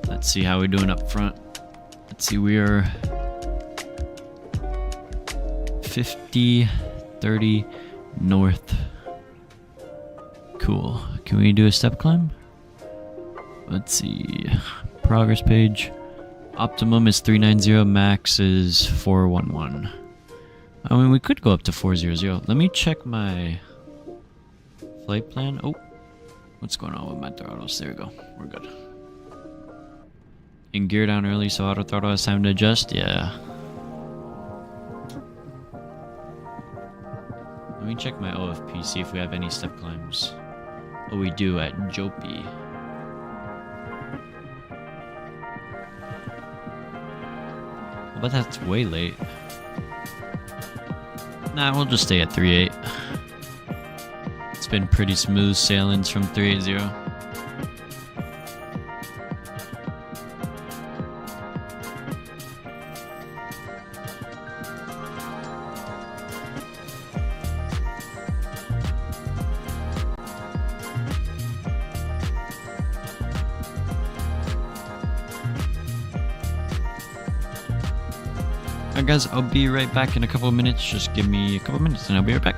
Let's see how we're doing up front. Let's see, we are 50, 30 north. Cool. Can we do a step climb? Let's see. Progress page. Optimum is 390, max is 411. I mean, we could go up to 400. Let me check my flight plan. Oh, what's going on with my throttles? There we go. We're good. And gear down early so auto throttle has time to adjust. Yeah. Let me check my OFP, see if we have any step climbs. Oh, we do at Jopi. But that's way late. Nah, we'll just stay at 38. It's been pretty smooth sailings from 380. Alright guys, I'll be right back in a couple of minutes. Just give me a couple of minutes and I'll be right back.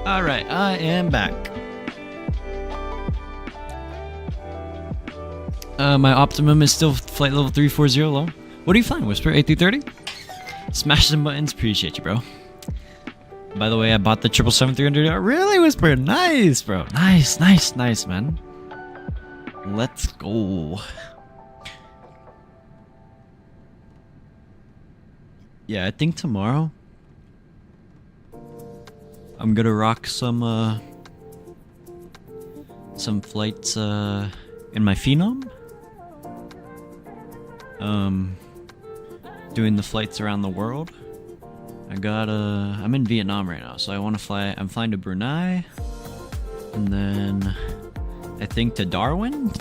Alright, I am back. My Optimum is still flight level 340 low. What are you flying, Whisper? 8330? Smash some buttons, appreciate you, bro. By the way, I bought the 777-300. Really, Whisper? Nice, bro. Nice, nice, nice, man. Let's go. Yeah, I think tomorrow I'm gonna rock some flights in my Phenom. Doing the flights around the world. I'm in Vietnam right now, so I'm flying to Brunei, and then I think to Darwin.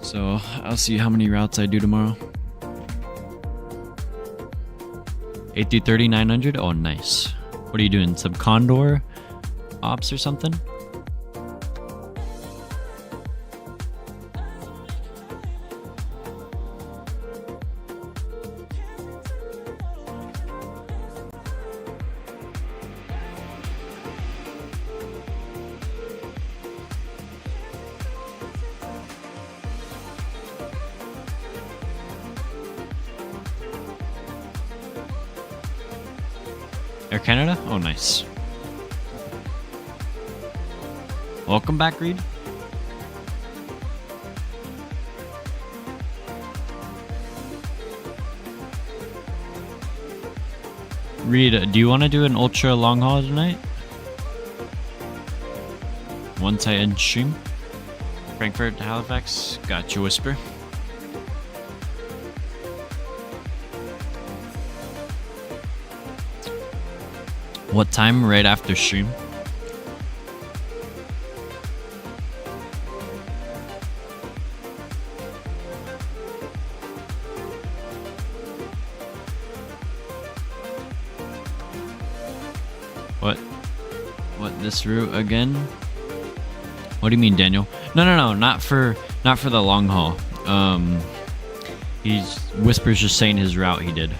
So I'll see how many routes I do tomorrow. 8330 900. Oh, nice. What are you doing? Some Condor ops or something? Air Canada? Oh, nice. Welcome back, Reed. Reed, do you want to do an ultra long haul tonight? Once I end stream. Frankfurt to Halifax. Got you, Whisper. What time? Right after stream. What this route again? What do you mean, Daniel? No, not for the long haul. Whisper's just saying his route he did.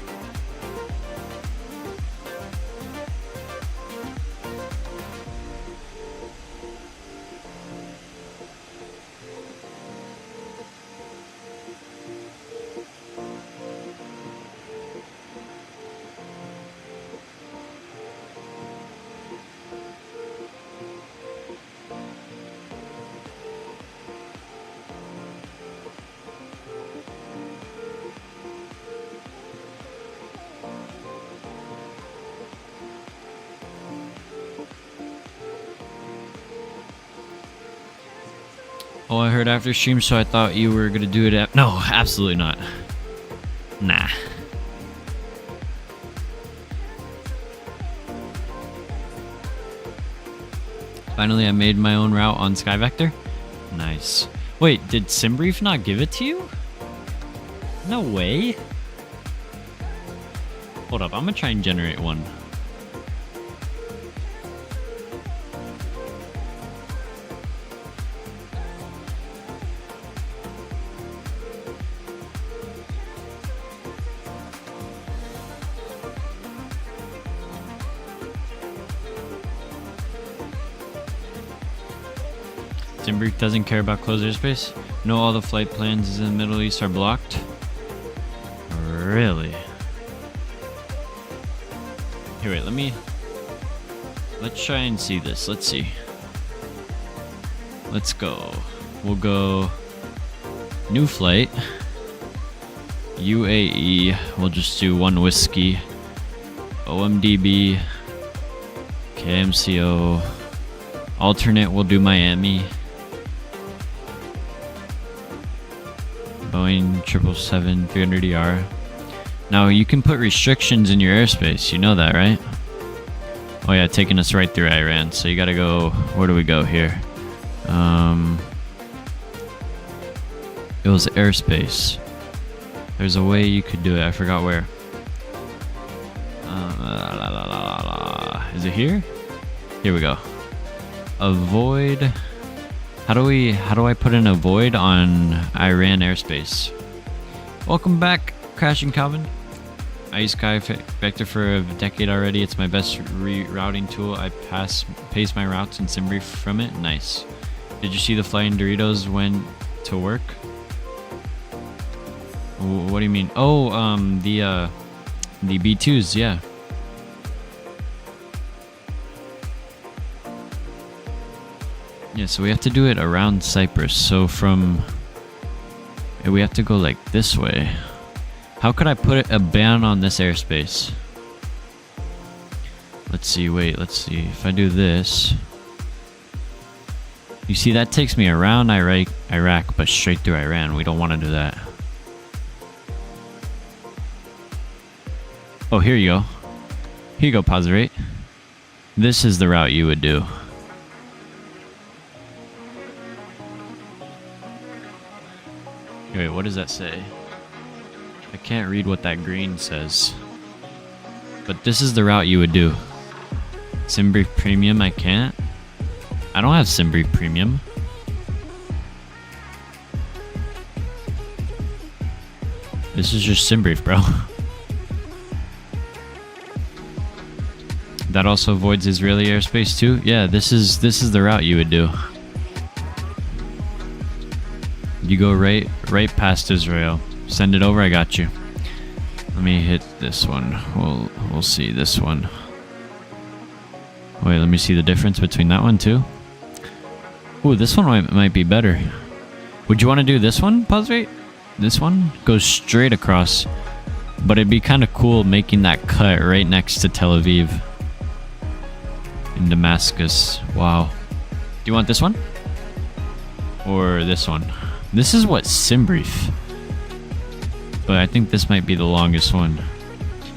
Oh, I heard after stream, so I thought you were gonna do it no, absolutely not. Nah. Finally, I made my own route on SkyVector. Nice. Wait, did SimBrief not give it to you? No way. Hold up, I'm gonna try and generate one. SimBrief doesn't care about closed airspace? No, all the flight plans in the Middle East are blocked? Really? Here, wait, let's try and see this. Let's see. Let's go. We'll go new flight. UAE. We'll just do one whiskey. OMDB. KMCO. Alternate, we'll do Miami. Boeing 777-300ER. Now, you can put restrictions in your airspace. You know that, right? Oh yeah, taking us right through Iran. So you gotta go... Where do we go here? It was airspace. There's a way you could do it. I forgot where. Is it here? Here we go. Avoid. How do I put in avoid on Iran airspace? Welcome back, Crashing Calvin. I use SkyVector for a decade already. It's my best rerouting tool. I paste my routes and SimBrief from it. Nice. Did you see the flying Doritos went to work? What do you mean? Oh, the B2s, yeah. Yeah, so we have to do it around Cyprus. So we have to go like this way. How could I put a ban on this airspace? Let's see, let's see. If I do this... You see, that takes me around Iraq, but straight through Iran. We don't want to do that. Oh, here you go. Here you go, Posirate. This is the route you would do. Wait, what does that say? I can't read what that green says. But this is the route you would do. SimBrief Premium, I can't. I don't have SimBrief Premium. This is just SimBrief, bro. That also avoids Israeli airspace too? Yeah, this is the route you would do. You go right past Israel. Send it over, I got you. Let me hit this one. We'll see this one. Wait, let me see the difference between that one too. Ooh, this one might be better. Would you want to do this one, Pause Rate? This one goes straight across, but it'd be kind of cool making that cut right next to Tel Aviv in Damascus. Wow. Do you want this one? Or this one? This is what SimBrief. But I think this might be the longest one.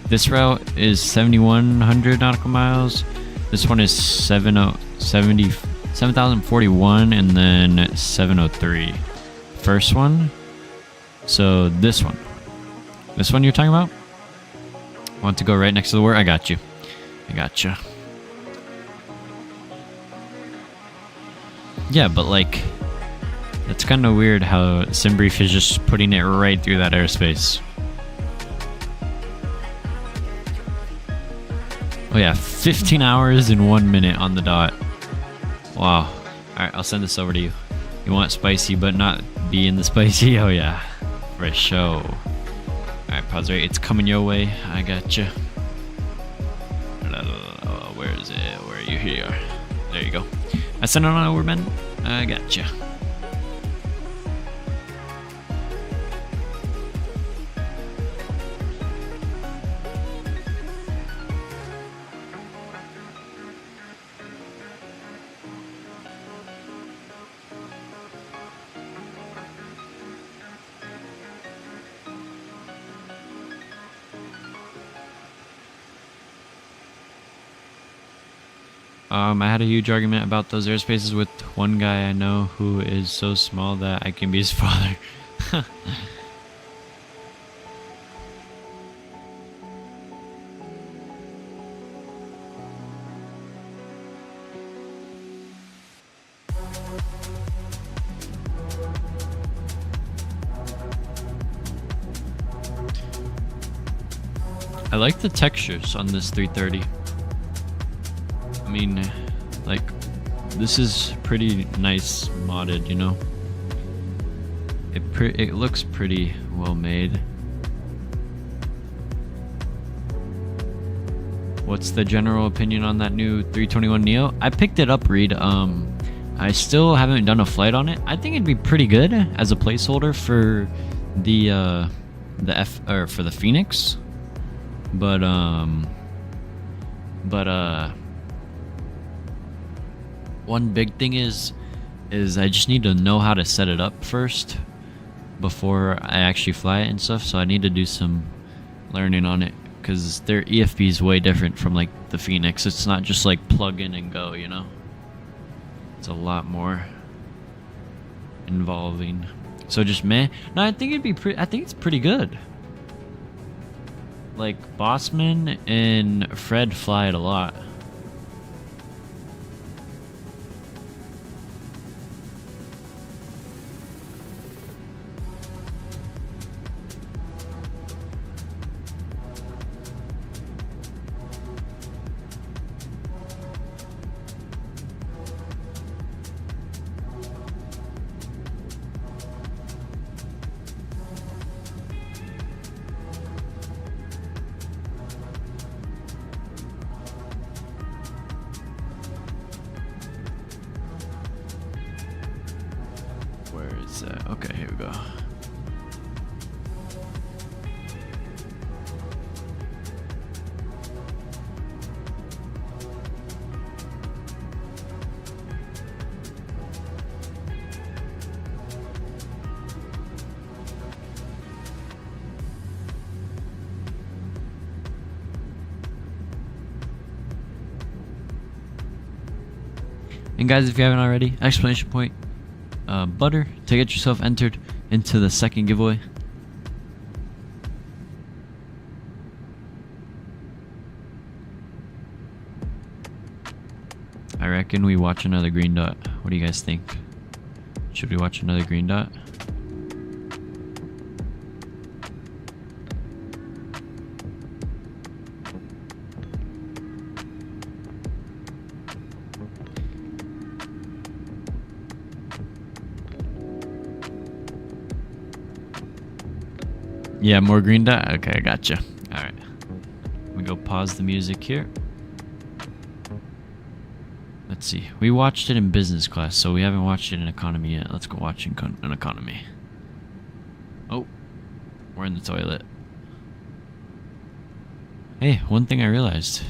This route is 7,100 nautical miles. This one is 7,041 and then 703. First one. So this one. This one you're talking about? Want to go right next to the word? I got you. I gotcha. Yeah, but like, that's kind of weird how SimBrief is just putting it right through that airspace. Oh yeah, 15 hours and 1 minute on the dot. Wow. Alright, I'll send this over to you. You want spicy but not be in the spicy? Oh yeah. For show. Alright, Pause Rate. It's coming your way. I gotcha. Where is it? Where are you? Here you are. There you go. I sent it on over, man. I gotcha. I had a huge argument about those airspaces with one guy I know who is so small that I can be his father. I like the textures on this 330. I mean, like, this is pretty nice modded, you know? It looks pretty well made. What's the general opinion on that new 321 Neo? I picked it up, Reed. I still haven't done a flight on it. I think it'd be pretty good as a placeholder for the for the Phoenix. But one big thing is I just need to know how to set it up first before I actually fly it and stuff. So I need to do some learning on it because their EFB is way different from like the Phoenix. It's not just like plug in and go, you know. It's a lot more involving. So just meh. No, I think it'd be pretty. I think it's pretty good. Like Bossman and Fred fly it a lot. Okay, here we go. And guys, if you haven't already, exclamation point butter to get yourself entered into the second giveaway. I reckon we watch another green dot. What do you guys think? Should we watch another green dot? Yeah, more green dot? Okay, I gotcha. Alright. Let me go pause the music here. Let's see. We watched it in business class, so we haven't watched it in economy yet. Let's go watch in economy. Oh, we're in the toilet. Hey, one thing I realized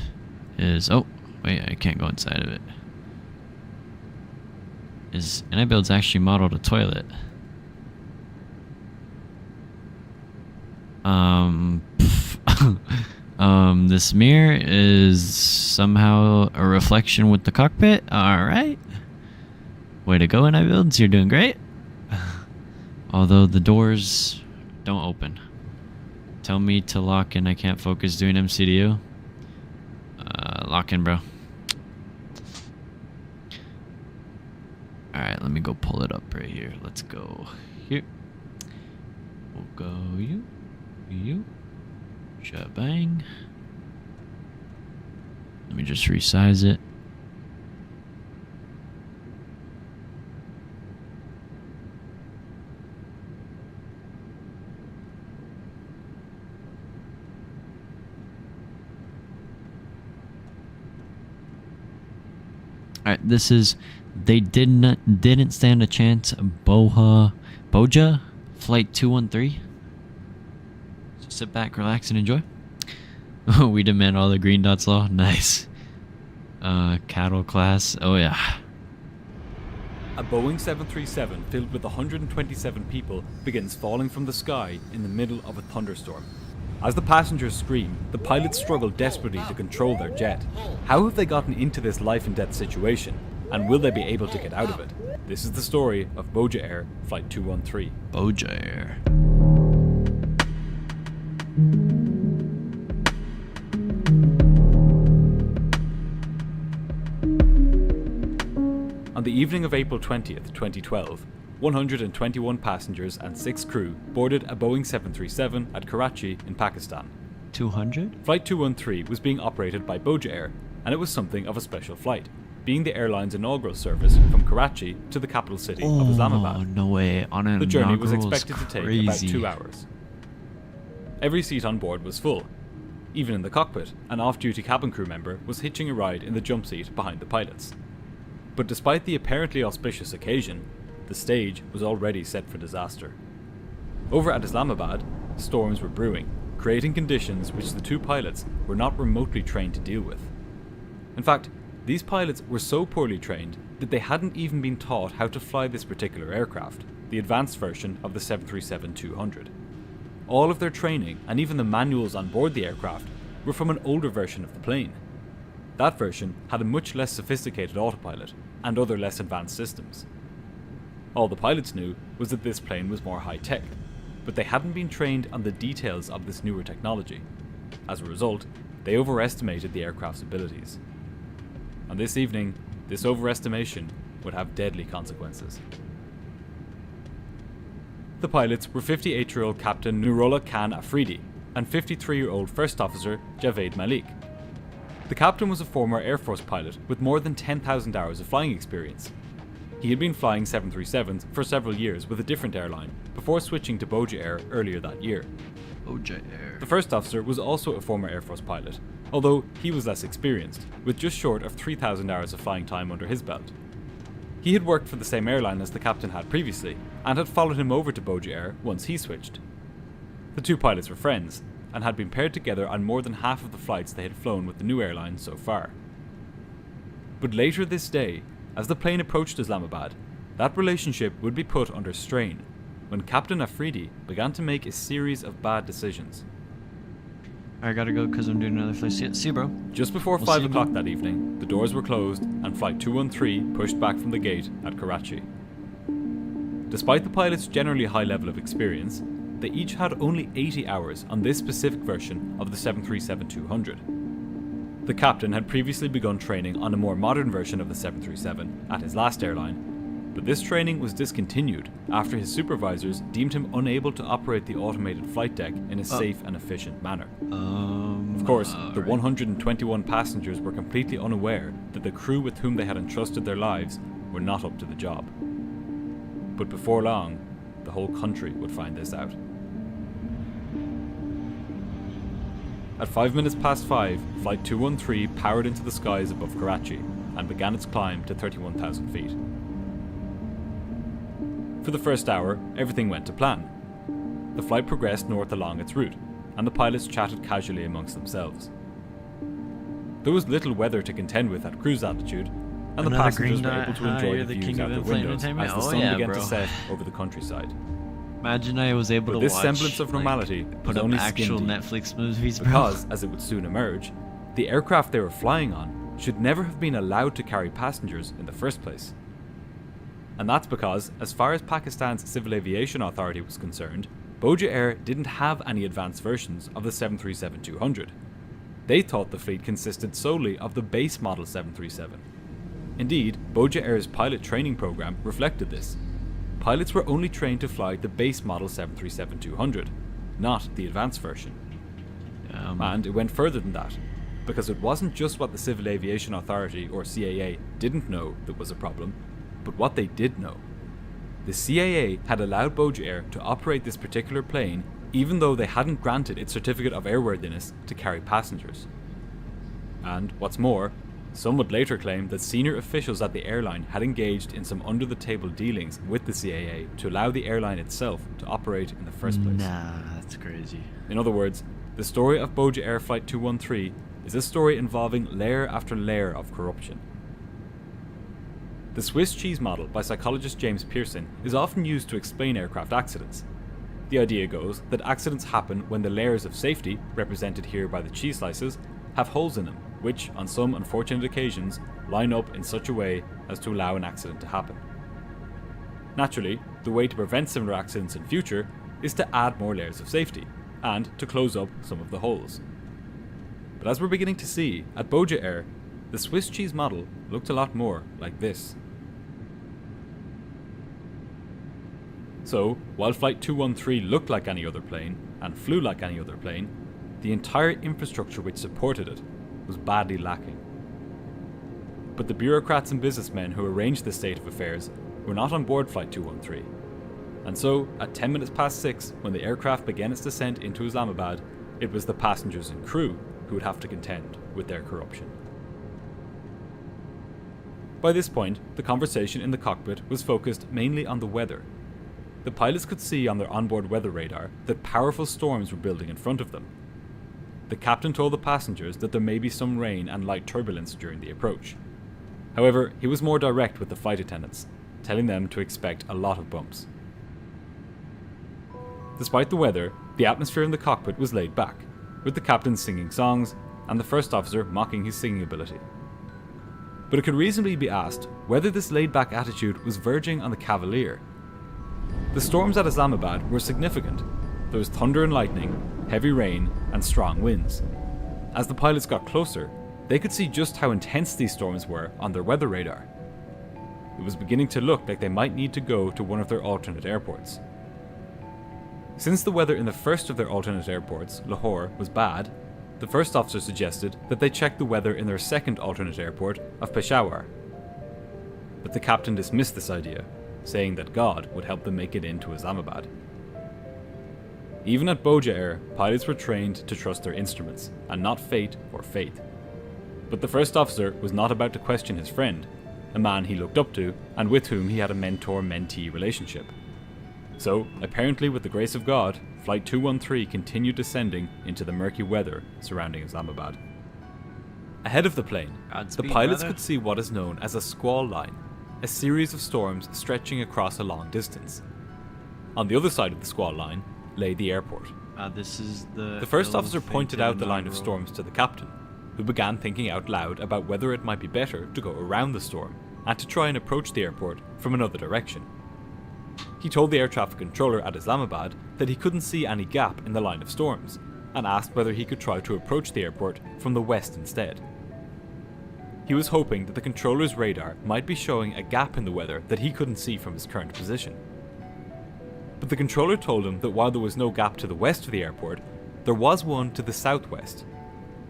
is... Oh, wait, I can't go inside of it. Is inibuilds actually modeled a toilet? This mirror is somehow a reflection with the cockpit. Alright. Way to go, inibuilds. You're doing great. Although the doors don't open. Tell me to lock in. I can't focus doing MCDU. Lock in, bro. Alright, let me go pull it up right here. Let's go here. We'll go you. Shabang. Let me just resize it. Alright, this is... They didn't stand a chance. Boja Flight 213. So sit back, relax, and enjoy. We demand all the green dots law. Nice. Cattle class. Oh yeah. A Boeing 737 filled with 127 people begins falling from the sky in the middle of a thunderstorm. As the passengers scream, the pilots struggle desperately to control their jet. How have they gotten into this life and death situation? And will they be able to get out of it? This is the story of Boja Air Flight 213. Boja Air. On the evening of April 20th, 2012, 121 passengers and 6 crew boarded a Boeing 737 at Karachi in Pakistan. 200? Flight 213 was being operated by Boja Air, and it was something of a special flight, being the airline's inaugural service from Karachi to the capital city of Islamabad. Oh, no way. On an The journey was inaugural expected to take about 2 hours. Every seat on board was full. Even in the cockpit, an off-duty cabin crew member was hitching a ride in the jump seat behind the pilots. But despite the apparently auspicious occasion, the stage was already set for disaster. Over at Islamabad, storms were brewing, creating conditions which the 2 pilots were not remotely trained to deal with. In fact, these pilots were so poorly trained that they hadn't even been taught how to fly this particular aircraft, the advanced version of the 737-200. All of their training and even the manuals on board the aircraft were from an older version of the plane. That version had a much less sophisticated autopilot and other less advanced systems. All the pilots knew was that this plane was more high-tech, but they hadn't been trained on the details of this newer technology. As a result, they overestimated the aircraft's abilities. On this evening, this overestimation would have deadly consequences. The pilots were 58-year-old Captain Nurullah Khan Afridi and 53-year-old First Officer Javed Malik. The captain was a former Air Force pilot with more than 10,000 hours of flying experience. He had been flying 737s for several years with a different airline before switching to Boja Air earlier that year. Boja Air. The first officer was also a former Air Force pilot, although he was less experienced, with just short of 3,000 hours of flying time under his belt. He had worked for the same airline as the captain had previously, and had followed him over to Boja Air once he switched. The 2 pilots were friends, and had been paired together on more than half of the flights they had flown with the new airline so far. But later this day, as the plane approached Islamabad, that relationship would be put under strain when Captain Afridi began to make a series of bad decisions. I gotta go because I'm doing another flight. See you, bro. Just before 5 o'clock that evening, the doors were closed and Flight 213 pushed back from the gate at Karachi. Despite the pilots' generally high level of experience, they each had only 80 hours on this specific version of the 737-200. The captain had previously begun training on a more modern version of the 737 at his last airline, but this training was discontinued after his supervisors deemed him unable to operate the automated flight deck in a safe and efficient manner. Of course, the 121 passengers were completely unaware that the crew with whom they had entrusted their lives were not up to the job. But before long, the whole country would find this out. At 5 minutes past 5, Flight 213 powered into the skies above Karachi, and began its climb to 31,000 feet. For the first hour, everything went to plan. The flight progressed north along its route, and the pilots chatted casually amongst themselves. There was little weather to contend with at cruise altitude, and the passengers were able to enjoy the views out their windows as the sun began to set over the countryside. Imagine I was able to watch this semblance of normality put was up only actual skin deep, Netflix movies, bro. because, as it would soon emerge, the aircraft they were flying on should never have been allowed to carry passengers in the first place. And that's because, as far as Pakistan's Civil Aviation Authority was concerned, Boja Air didn't have any advanced versions of the 737-200. They thought the fleet consisted solely of the base model 737. Indeed, Boja Air's pilot training program reflected this. Pilots were only trained to fly the base model 737-200, not the advanced version. And it went further than that, because it wasn't just what the Civil Aviation Authority, or CAA, didn't know that was a problem, but what they did know. The CAA had allowed Boja Air to operate this particular plane even though they hadn't granted its certificate of airworthiness to carry passengers. And, what's more, some would later claim that senior officials at the airline had engaged in some under-the-table dealings with the CAA to allow the airline itself to operate in the first place. Nah, that's crazy. In other words, the story of Boja Air Flight 213 is a story involving layer after layer of corruption. The Swiss cheese model by psychologist James Pearson is often used to explain aircraft accidents. The idea goes that accidents happen when the layers of safety, represented here by the cheese slices, have holes in them, which, on some unfortunate occasions, line up in such a way as to allow an accident to happen. Naturally, the way to prevent similar accidents in future is to add more layers of safety, and to close up some of the holes. But as we're beginning to see, at Boja Air, the Swiss cheese model looked a lot more like this. So, while Flight 213 looked like any other plane, and flew like any other plane, the entire infrastructure which supported it was badly lacking. But the bureaucrats and businessmen who arranged this state of affairs were not on board Flight 213. And so, at 10 minutes past 6, when the aircraft began its descent into Islamabad, it was the passengers and crew who would have to contend with their corruption. By this point, the conversation in the cockpit was focused mainly on the weather. The pilots could see on their onboard weather radar that powerful storms were building in front of them. The captain told the passengers that there may be some rain and light turbulence during the approach. However, he was more direct with the flight attendants, telling them to expect a lot of bumps. Despite the weather, the atmosphere in the cockpit was laid back, with the captain singing songs and the first officer mocking his singing ability. But it could reasonably be asked whether this laid-back attitude was verging on the cavalier. The storms at Islamabad were significant. There was thunder and lightning, heavy rain, and strong winds. As the pilots got closer, they could see just how intense these storms were on their weather radar. It was beginning to look like they might need to go to one of their alternate airports. Since the weather in the first of their alternate airports, Lahore, was bad, the first officer suggested that they check the weather in their second alternate airport of Peshawar. But the captain dismissed this idea, saying that God would help them make it into Islamabad. Even at Boja Air, pilots were trained to trust their instruments, and not fate or faith. But the first officer was not about to question his friend, a man he looked up to, and with whom he had a mentor-mentee relationship. So, apparently with the grace of God, Flight 213 continued descending into the murky weather surrounding Islamabad. Ahead of the plane, the pilots could see what is known as a squall line, a series of storms stretching across a long distance. On the other side of the squall line lay the airport. The first officer pointed out the line of storms to the captain, who began thinking out loud about whether it might be better to go around the storm and to try and approach the airport from another direction. He told the air traffic controller at Islamabad that he couldn't see any gap in the line of storms, and asked whether he could try to approach the airport from the west instead. He was hoping that the controller's radar might be showing a gap in the weather that he couldn't see from his current position. But the controller told him that while there was no gap to the west of the airport, there was one to the southwest.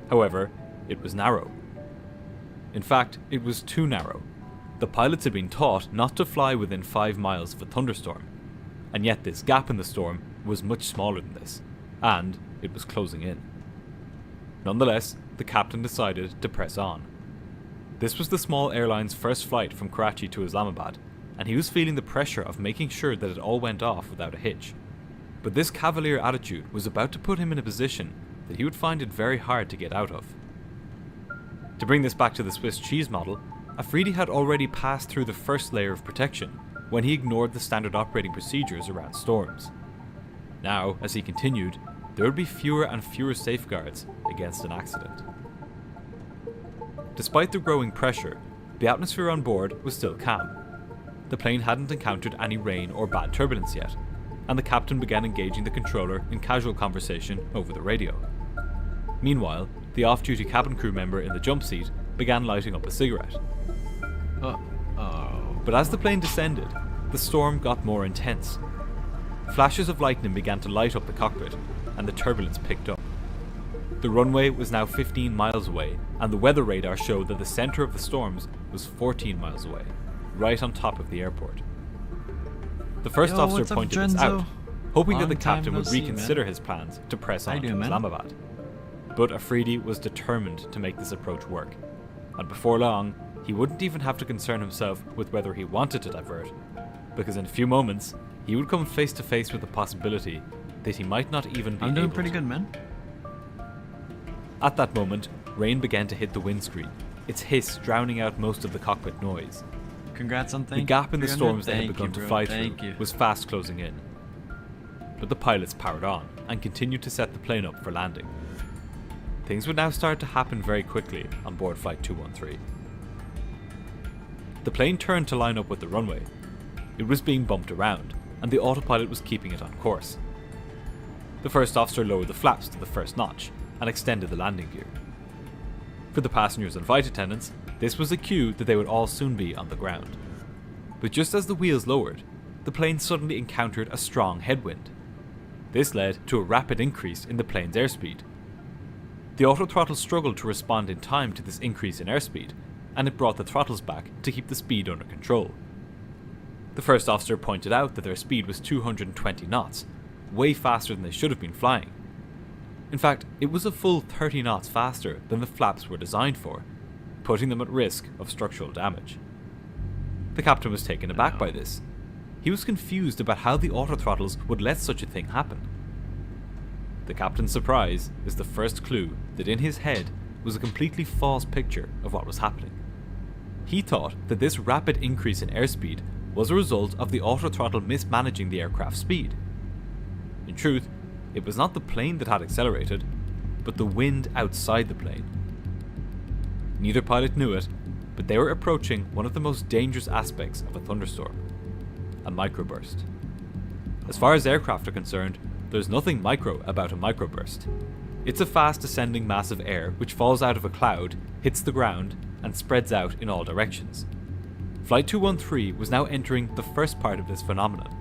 However, it was narrow. In fact, it was too narrow. The pilots had been taught not to fly within 5 miles of a thunderstorm, and yet this gap in the storm was much smaller than this, and it was closing in. Nonetheless, the captain decided to press on. This was the small airline's first flight from Karachi to Islamabad, and he was feeling the pressure of making sure that it all went off without a hitch. But this cavalier attitude was about to put him in a position that he would find it very hard to get out of. To bring this back to the Swiss cheese model, Afridi had already passed through the first layer of protection when he ignored the standard operating procedures around storms. Now, as he continued, there would be fewer and fewer safeguards against an accident. Despite the growing pressure, the atmosphere on board was still calm. The plane hadn't encountered any rain or bad turbulence yet, and the captain began engaging the controller in casual conversation over the radio. Meanwhile, the off-duty cabin crew member in the jump seat began lighting up a cigarette. But as the plane descended, the storm got more intense. Flashes of lightning began to light up the cockpit, and the turbulence picked up. The runway was now 15 miles away, and the weather radar showed that the centre of the storms was 14 miles away, right on top of the airport. The first officer pointed this out, hoping that the captain would reconsider his plans to press on to Islamabad. But Afridi was determined to make this approach work, and before long, he wouldn't even have to concern himself with whether he wanted to divert, because in a few moments, he would come face to face with the possibility that he might not even be able to. I'm doing pretty good, man. At that moment, rain began to hit the windscreen, its hiss drowning out most of the cockpit noise. Congrats on the gap in the storms they had begun to fly through was fast closing in. But the pilots powered on and continued to set the plane up for landing. Things would now start to happen very quickly on board Flight 213. The plane turned to line up with the runway. It was being bumped around, and the autopilot was keeping it on course. The first officer lowered the flaps to the first notch and extended the landing gear. For the passengers and flight attendants, this was a cue that they would all soon be on the ground. But just as the wheels lowered, the plane suddenly encountered a strong headwind. This led to a rapid increase in the plane's airspeed. The autothrottle struggled to respond in time to this increase in airspeed, and it brought the throttles back to keep the speed under control. The first officer pointed out that their speed was 220 knots, way faster than they should have been flying. In fact, it was a full 30 knots faster than the flaps were designed for, putting them at risk of structural damage. The captain was taken aback by this. He was confused about how the autothrottles would let such a thing happen. The captain's surprise is the first clue that in his head was a completely false picture of what was happening. He thought that this rapid increase in airspeed was a result of the autothrottle mismanaging the aircraft's speed. In truth, it was not the plane that had accelerated, but the wind outside the plane. Neither pilot knew it, but they were approaching one of the most dangerous aspects of a thunderstorm: a microburst. As far as aircraft are concerned, there's nothing micro about a microburst. It's a fast ascending mass of air which falls out of a cloud, hits the ground, and spreads out in all directions. Flight 213 was now entering the first part of this phenomenon,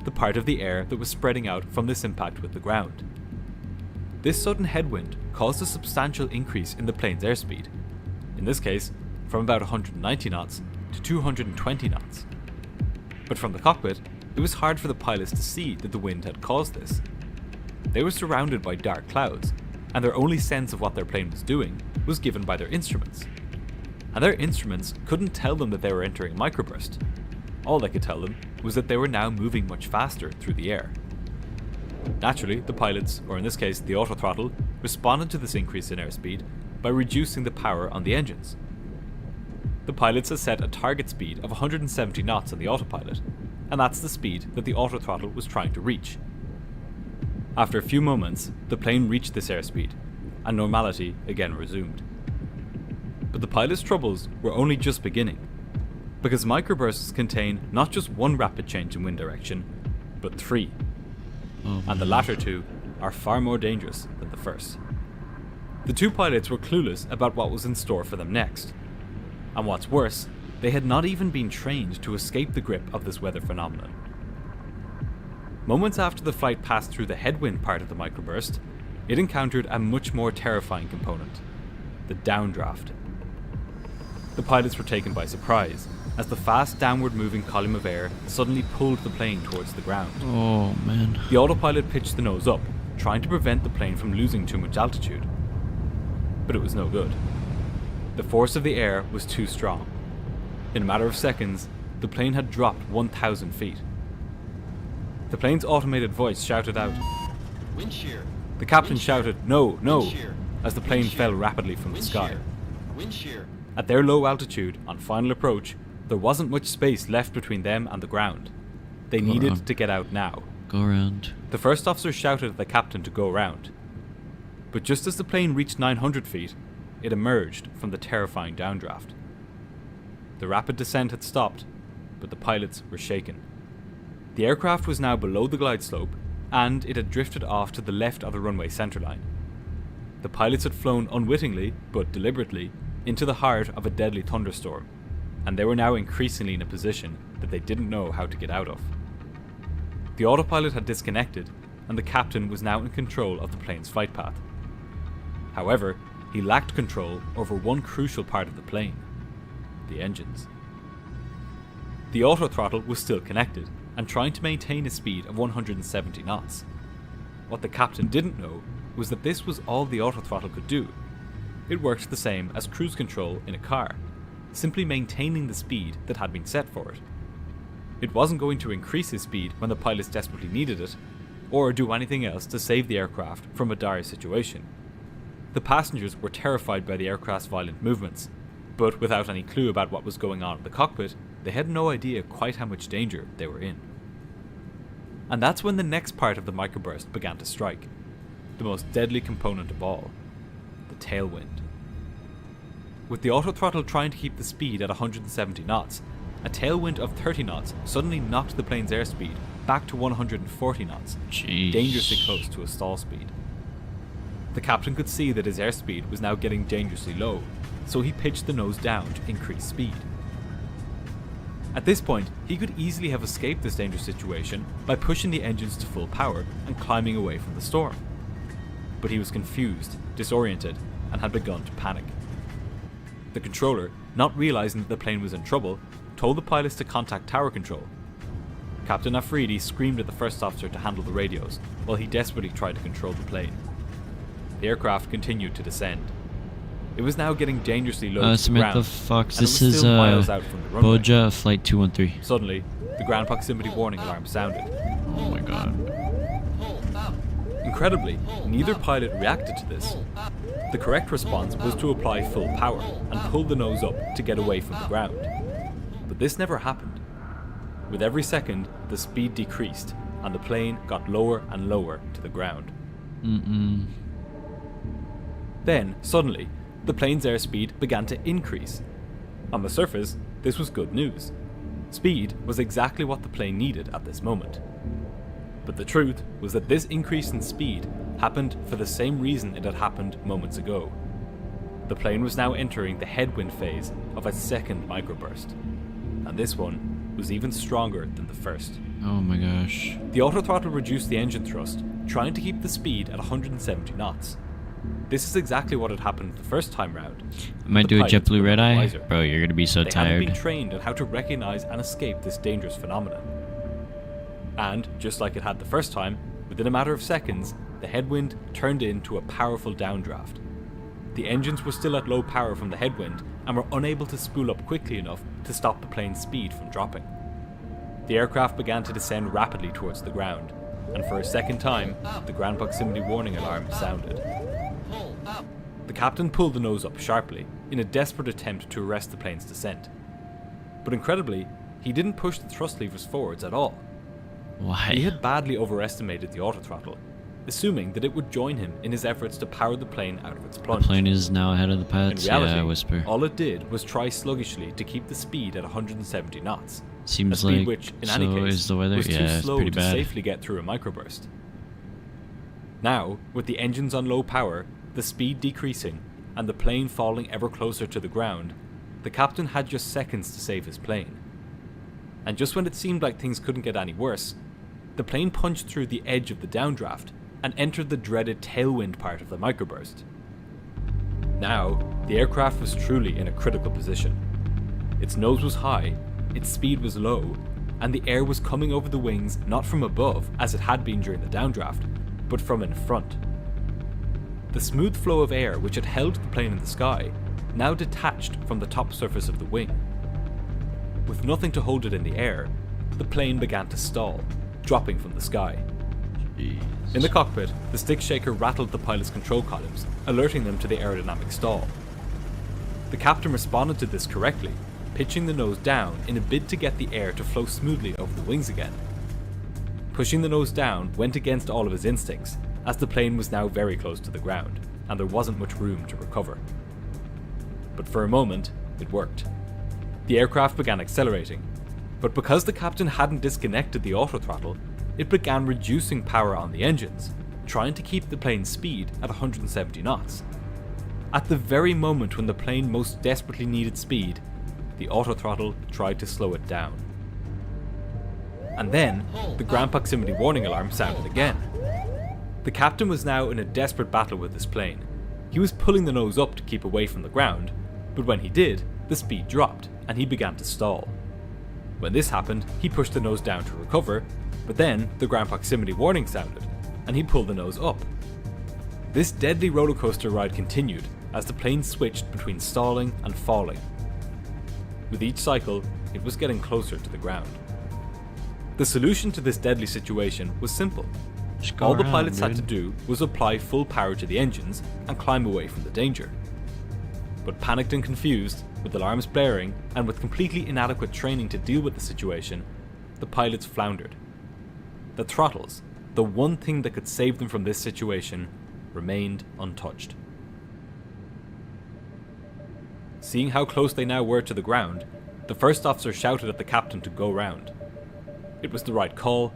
the part of the air that was spreading out from this impact with the ground. This sudden headwind caused a substantial increase in the plane's airspeed, in this case from about 190 knots to 220 knots. But from the cockpit, it was hard for the pilots to see that the wind had caused this. They were surrounded by dark clouds, and their only sense of what their plane was doing was given by their instruments. And their instruments couldn't tell them that they were entering a microburst. All they could tell them was that they were now moving much faster through the air. Naturally, the pilots, or in this case the autothrottle, responded to this increase in airspeed by reducing the power on the engines. The pilots had set a target speed of 170 knots on the autopilot, and that's the speed that the autothrottle was trying to reach. After a few moments, the plane reached this airspeed, and normality again resumed. But the pilot's troubles were only just beginning, because microbursts contain not just one rapid change in wind direction, but three. And the latter two are far more dangerous than the first. The two pilots were clueless about what was in store for them next. And what's worse, they had not even been trained to escape the grip of this weather phenomenon. Moments after the flight passed through the headwind part of the microburst, it encountered a much more terrifying component: the downdraft. The pilots were taken by surprise, as the fast downward moving column of air suddenly pulled the plane towards the ground. Oh man. The autopilot pitched the nose up, trying to prevent the plane from losing too much altitude. But it was no good. The force of the air was too strong. In a matter of seconds, the plane had dropped 1,000 feet. The plane's automated voice shouted out, "Wind shear." The captain shouted, "No, no," as the plane fell rapidly from the sky. Wind shear. At their low altitude, on final approach, there wasn't much space left between them and the ground. They needed to get out now. Go around. The first officer shouted at the captain to go around. But just as the plane reached 900 feet, it emerged from the terrifying downdraft. The rapid descent had stopped, but the pilots were shaken. The aircraft was now below the glide slope, and it had drifted off to the left of the runway centerline. The pilots had flown unwittingly, but deliberately, into the heart of a deadly thunderstorm, and they were now increasingly in a position that they didn't know how to get out of. The autopilot had disconnected, and the captain was now in control of the plane's flight path. However, he lacked control over one crucial part of the plane: the engines. The autothrottle was still connected, and trying to maintain a speed of 170 knots. What the captain didn't know was that this was all the autothrottle could do. It worked the same as cruise control in a car, simply maintaining the speed that had been set for it. It wasn't going to increase his speed when the pilots desperately needed it, or do anything else to save the aircraft from a dire situation. The passengers were terrified by the aircraft's violent movements, but without any clue about what was going on in the cockpit, they had no idea quite how much danger they were in. And that's when the next part of the microburst began to strike, the most deadly component of all: the tailwind. With the autothrottle trying to keep the speed at 170 knots, a tailwind of 30 knots suddenly knocked the plane's airspeed back to 140 knots, dangerously close to a stall speed. The captain could see that his airspeed was now getting dangerously low, so he pitched the nose down to increase speed. At this point, he could easily have escaped this dangerous situation by pushing the engines to full power and climbing away from the storm. But he was confused, disoriented, and had begun to panic. The controller, not realizing that the plane was in trouble, told the pilots to contact tower control. Captain Afridi screamed at the first officer to handle the radios, while he desperately tried to control the plane. The aircraft continued to descend. It was now getting dangerously low to the Samantha ground, Fox, and this it was is still miles out from the runway. Boja, flight 213. Suddenly, the ground proximity warning alarm sounded. Oh my god. Incredibly, neither pilot reacted to this. The correct response was to apply full power and pull the nose up to get away from the ground. But this never happened. With every second, the speed decreased, and the plane got lower and lower to the ground. Then, suddenly, the plane's airspeed began to increase. On the surface, this was good news. Speed was exactly what the plane needed at this moment. But the truth was that this increase in speed happened for the same reason it had happened moments ago. The plane was now entering the headwind phase of its second microburst, and this one was even stronger than the first. Oh my gosh. The autothrottle reduced the engine thrust, trying to keep the speed at 170 knots. This is exactly what had happened the first time round. I might do a JetBlue red eye? Bro, you're gonna be so they tired. They hadn't been trained on how to recognize and escape this dangerous phenomenon. And, just like it had the first time, within a matter of seconds, the headwind turned into a powerful downdraft. The engines were still at low power from the headwind and were unable to spool up quickly enough to stop the plane's speed from dropping. The aircraft began to descend rapidly towards the ground, and for a second time, the ground proximity warning alarm sounded. The captain pulled the nose up sharply in a desperate attempt to arrest the plane's descent. But incredibly, he didn't push the thrust levers forwards at all. Why? He had badly overestimated the autothrottle, assuming that it would join him in his efforts to power the plane out of its plunge. The plane is now ahead of the pads. In reality, yeah, Whisper. all it did was try sluggishly to keep the speed at 170 knots. Seems a speed like which, in so any case, is the weather. was too Yeah, slow it's pretty to bad. safely get through a microburst. Now, with the engines on low power, the speed decreasing, and the plane falling ever closer to the ground, the captain had just seconds to save his plane. And just when it seemed like things couldn't get any worse, the plane punched through the edge of the downdraft and entered the dreaded tailwind part of the microburst. Now, the aircraft was truly in a critical position. Its nose was high, its speed was low, and the air was coming over the wings not from above, as it had been during the downdraft, but from in front. The smooth flow of air which had held the plane in the sky now detached from the top surface of the wing. With nothing to hold it in the air, the plane began to stall, dropping from the sky. Jeez. In the cockpit, the stick shaker rattled the pilot's control columns, alerting them to the aerodynamic stall. The captain responded to this correctly, pitching the nose down in a bid to get the air to flow smoothly over the wings again. Pushing the nose down went against all of his instincts, as the plane was now very close to the ground, and there wasn't much room to recover. But for a moment, it worked. The aircraft began accelerating, but because the captain hadn't disconnected the autothrottle, it began reducing power on the engines, trying to keep the plane's speed at 170 knots. At the very moment when the plane most desperately needed speed, the autothrottle tried to slow it down. And then, the ground proximity warning alarm sounded again. The captain was now in a desperate battle with this plane. He was pulling the nose up to keep away from the ground, but when he did, the speed dropped and he began to stall. When this happened, he pushed the nose down to recover, but then the ground proximity warning sounded, and he pulled the nose up. This deadly rollercoaster ride continued as the plane switched between stalling and falling. With each cycle, it was getting closer to the ground. The solution to this deadly situation was simple. All the pilots had to do was apply full power to the engines and climb away from the danger. But panicked and confused, with alarms blaring and with completely inadequate training to deal with the situation, the pilots floundered. The throttles, the one thing that could save them from this situation, remained untouched. Seeing how close they now were to the ground, the first officer shouted at the captain to go round. It was the right call,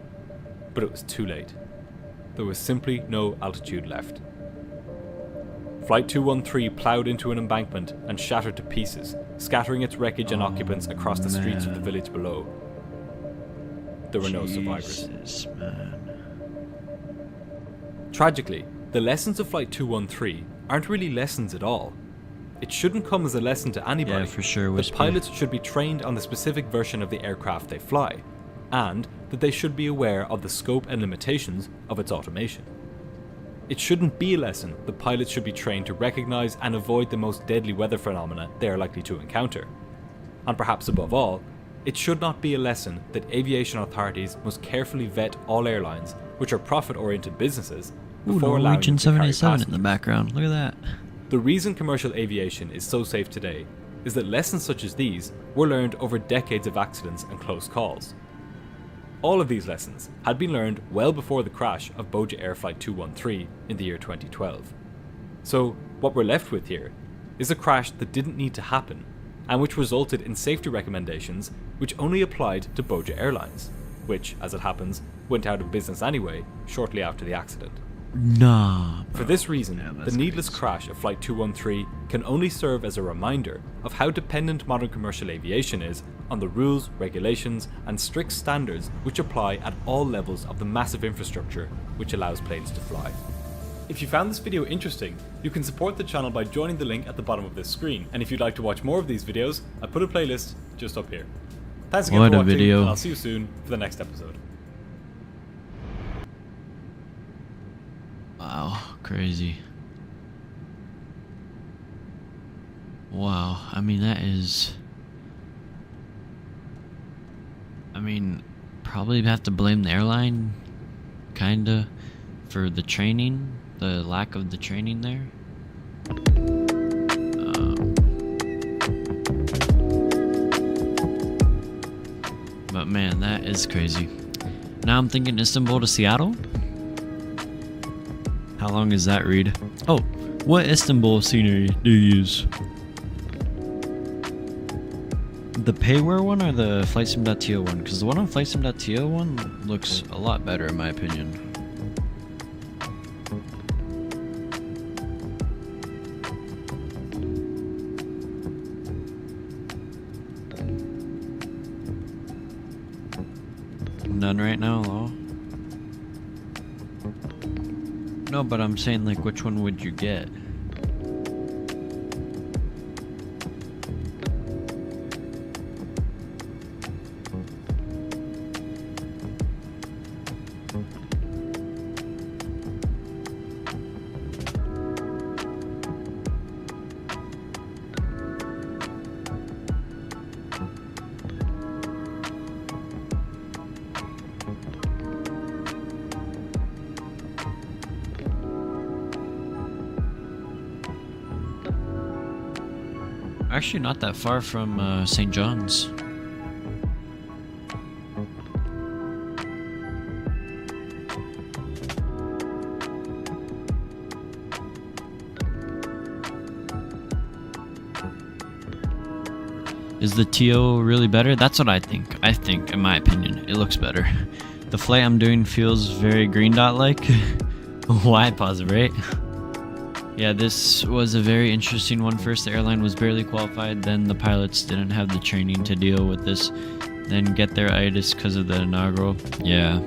but it was too late. There was simply no altitude left. Flight 213 ploughed into an embankment and shattered to pieces, scattering its wreckage and occupants across the streets of the village below. There were no survivors. Tragically, the lessons of Flight 213 aren't really lessons at all. It shouldn't come as a lesson to anybody that pilots should be trained on the specific version of the aircraft they fly, and that they should be aware of the scope and limitations of its automation. It shouldn't be a lesson that pilots should be trained to recognize and avoid the most deadly weather phenomena they are likely to encounter. And perhaps above all, it should not be a lesson that aviation authorities must carefully vet all airlines, which are profit-oriented businesses, before allowing them to carry passengers. 77 in the background, look at that. The reason commercial aviation is so safe today is that lessons such as these were learned over decades of accidents and close calls. All of these lessons had been learned well before the crash of Boja Air Flight 213 in the year 2012. So what we're left with here is a crash that didn't need to happen, and which resulted in safety recommendations which only applied to Boja Airlines, which, as it happens, went out of business anyway shortly after the accident. Nah. For this reason, the needless crash of Flight 213 can only serve as a reminder of how dependent modern commercial aviation is on the rules, regulations, and strict standards which apply at all levels of the massive infrastructure which allows planes to fly. If you found this video interesting, you can support the channel by joining the link at the bottom of this screen, and if you'd like to watch more of these videos, I put a playlist just up here. Thanks again for watching, and I'll see you soon for the next episode. Wow, crazy. Wow, I mean that is... I mean, probably have to blame the airline, kinda, for the training, the lack of the training there. But man, that is crazy. Now I'm thinking Istanbul to Seattle. How long is that read? Oh, what Istanbul scenery do you use? The payware one or the flightsim.to one? Because the one on flightsim.to one looks a lot better in my opinion. None right now, though. No, but I'm saying, like, which one would you get? Actually, not that far from St. John's. Is the TO really better? That's what I think. I think, in my opinion, it looks better. The flight I'm doing feels very green dot-like. Why pause it, right? Yeah, this was a very interesting one. First, the airline was barely qualified. Then the pilots didn't have the training to deal with this. Then get their itis because of the inaugural. Yeah.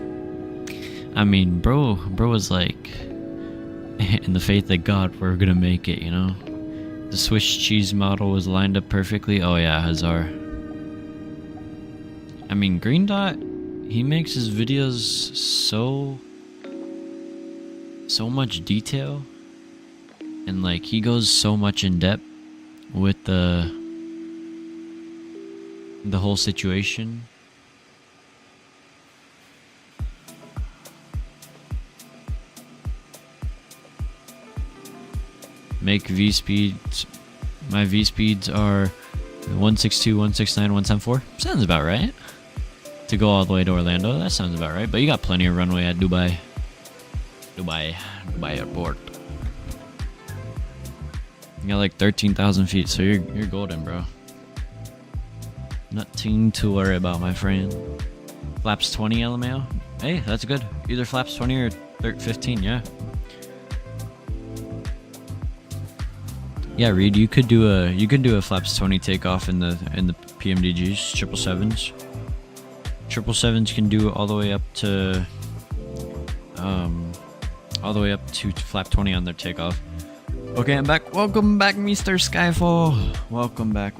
I mean, bro was like, in the faith that God, we're gonna make it, you know? The Swiss cheese model was lined up perfectly. Oh yeah, Hazard. I mean, Green Dot, he makes his videos so much detail, and like he goes so much in depth with the whole situation. Make V speeds. My V speeds are 162, 169, 174. Sounds about right. To go all the way to Orlando, that sounds about right. But you got plenty of runway at Dubai Airport. You got like 13,000 feet, so you're golden, bro. Nothing to worry about, my friend. Flaps 20 LMAO. Hey, that's good. Either flaps 20 or 15, yeah. Yeah, Reed, you could do a flaps 20 takeoff in the PMDGs, 777s. 777s can do all the way up to flap 20 on their takeoff. Okay, I'm back. Welcome back, Mr. Skyfall. Welcome back.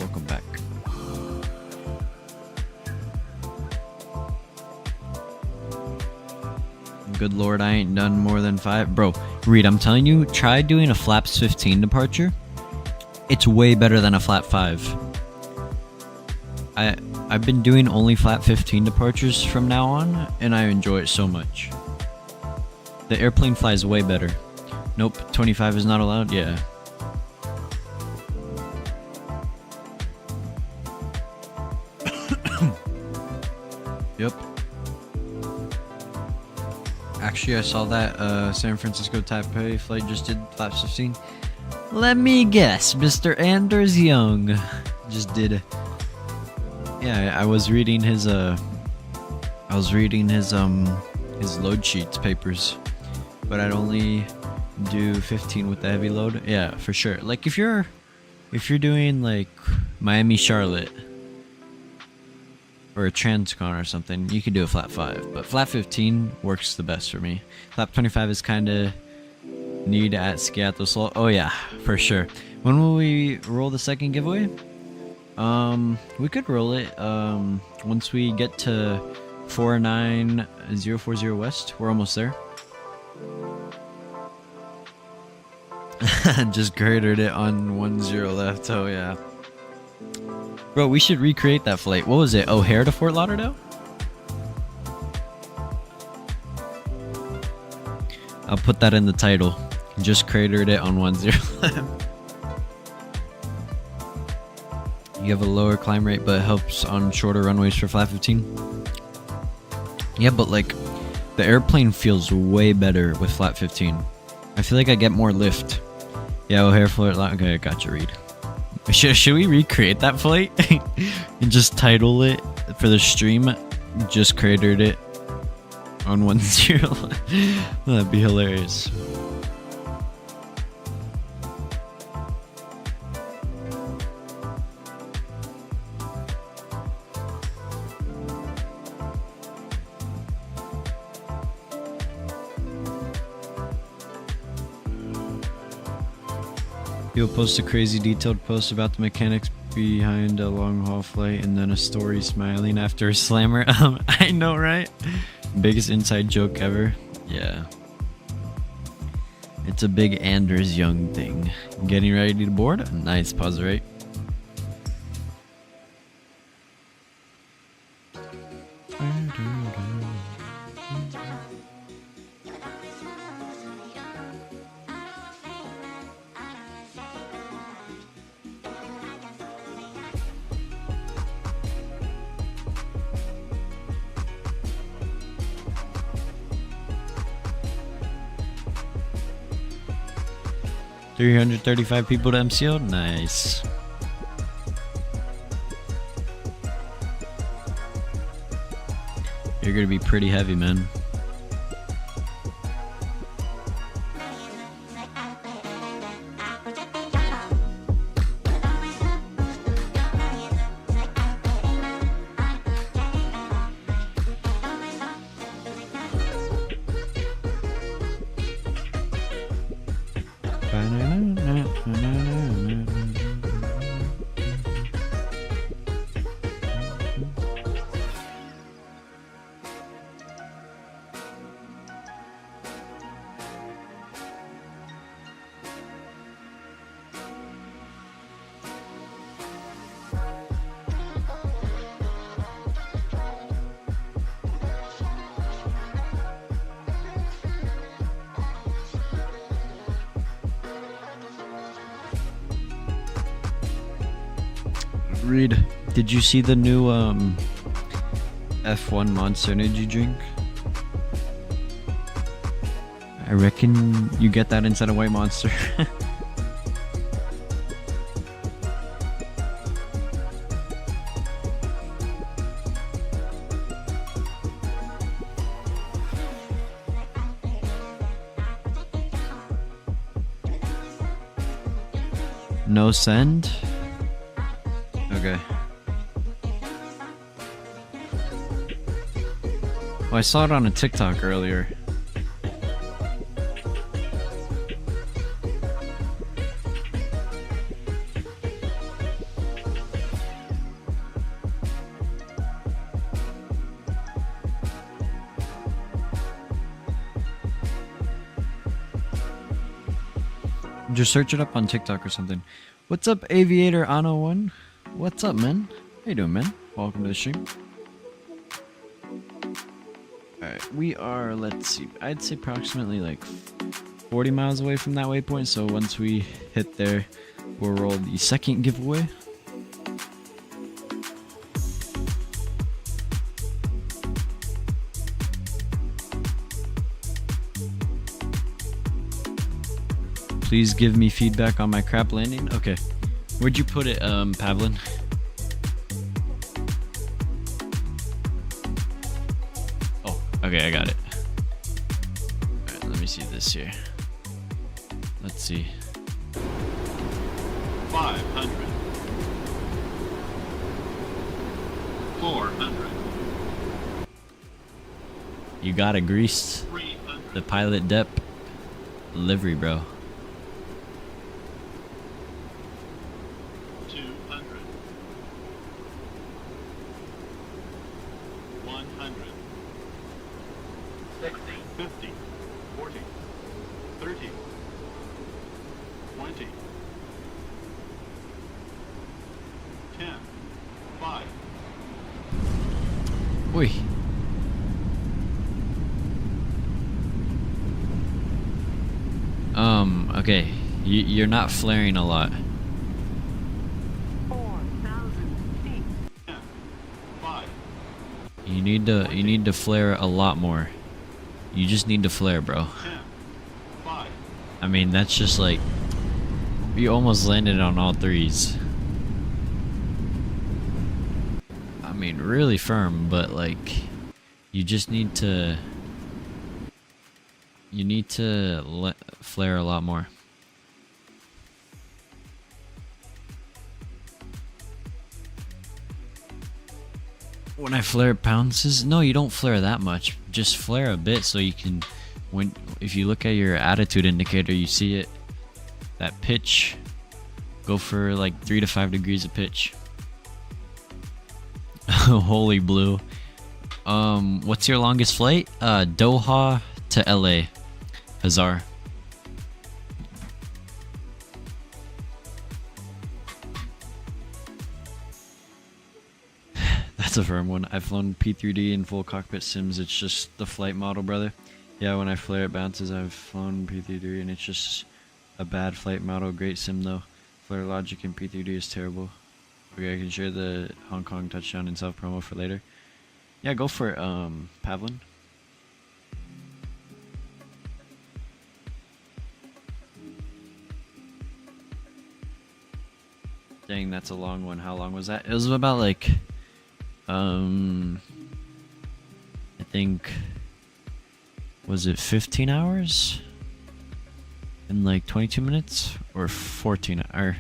Good lord, I ain't done more than 5. Bro, Reed, I'm telling you, try doing a flaps 15 departure. It's way better than a flap 5. I've been doing only flap 15 departures from now on, and I enjoy it so much. The airplane flies way better. Nope, 25 is not allowed? Yeah. Yep. Actually, I saw that San Francisco Taipei flight just did flaps 15. Let me guess, Mr. Anders Young just did. Yeah, I was reading his his load sheets papers, but I'd only do 15 with the heavy load. Yeah, for sure. Like if you're doing like Miami Charlotte or a transcon or something, you could do a flap 5, but flap 15 works the best for me. Flap 25 is kind of need at Seattle slow. Oh yeah, for sure. When will we roll the second giveaway? We could roll it once we get to 49040 west. We're almost there. Just cratered it on 10 left. Oh yeah, bro, we should recreate that flight. What was it, O'Hare to Fort Lauderdale? I'll put that in the title. Just cratered it on 10 left. You have a lower climb rate, but it helps on shorter runways for flap 15. Yeah, but like the airplane feels way better with flap 15. I feel like I get more lift. Yeah, O'Hare Flight. Okay, I got you, Reed. Should we recreate that flight and just title it for the stream? Just cratered it on 10. That'd be hilarious. You'll post a crazy detailed post about the mechanics behind a long haul flight and then a story smiling after a slammer. I know, right? Biggest inside joke ever. Yeah. It's a big Anders Young thing. Getting ready to board? Nice, pause rate. 335 people to MCO? Nice. You're gonna be pretty heavy, man. Reed, did you see the new F1 Monster Energy drink? I reckon you get that inside a White Monster. No send? Okay. Well, I saw it on a TikTok earlier. Just search it up on TikTok or something. What's up, Aviator Ano 1? What's up, man? How you doing, man? Welcome to the stream. Alright, we are, let's see, I'd say approximately like 40 miles away from that waypoint, so once we hit there, we'll roll the second giveaway. Please give me feedback on my crap landing. Okay. Where'd you put it, Pavlin? Oh, okay, I got it. Alright, let me see this here. Let's see. 500. 400. You gotta grease the pilot depth livery, bro. 5. Okay, you're not flaring a lot. 4,000 feet. 5. You need to flare a lot more. You just need to flare, bro. 5. I mean, that's just like you almost landed on all threes. I mean, really firm, but like you just need to flare a lot more. When I flare, it bounces. No, you don't flare that much. Just flare a bit so you can, if you look at your attitude indicator, you see it. That pitch, go for like 3 to 5 degrees of pitch. Holy blue. What's your longest flight? Doha to LA. Hazar. That's a firm one. I've flown P3D in full cockpit sims. It's just the flight model, brother. Yeah, when I flare it bounces. I've flown P3D and it's just a bad flight model. Great sim though. Flare logic in P3D is terrible. Okay, I can share the Hong Kong touchdown and self promo for later. Yeah, go for it, Pavlin. saying that's a long one. How long was that? It was about like, I think, was it 15 hours? In like 22 minutes? Or 14, or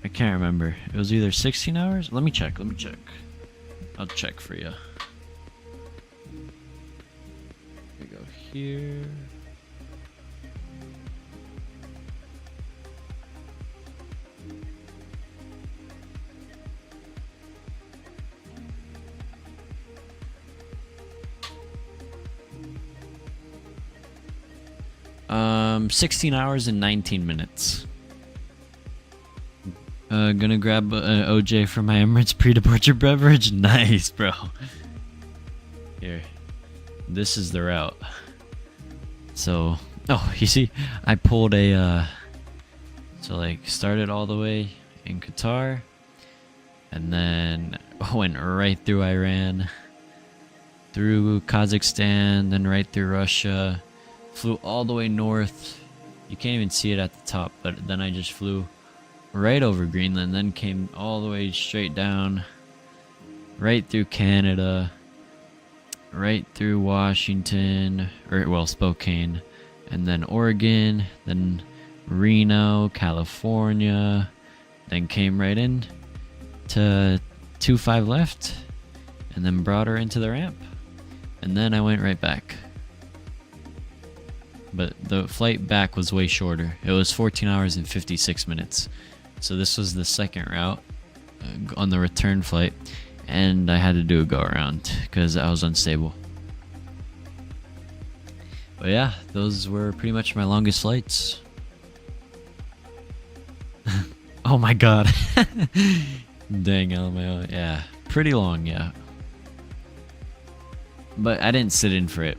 I can't remember. It was either 16 hours? Let me check. I'll check for you. We go here. Um, 16 hours and 19 minutes. Gonna grab an OJ for my Emirates pre-departure beverage. Nice, bro. Here. This is the route. So, oh, you see, I pulled a, so like started all the way in Qatar, and then went right through Iran, through Kazakhstan, then right through Russia, flew all the way north. You can't even see it at the top, but then I just flew right over Greenland, then came all the way straight down, right through Canada, right through Washington, or well, Spokane, and then Oregon, then Reno, California, then came right in to 25 left, and then brought her into the ramp, and then I went right back. But the flight back was way shorter. It was 14 hours and 56 minutes. So this was the second route on the return flight, and I had to do a go around because I was unstable. But yeah, those were pretty much my longest flights. Oh my god. Dang, LMAO. Yeah, pretty long, yeah. But I didn't sit in for it.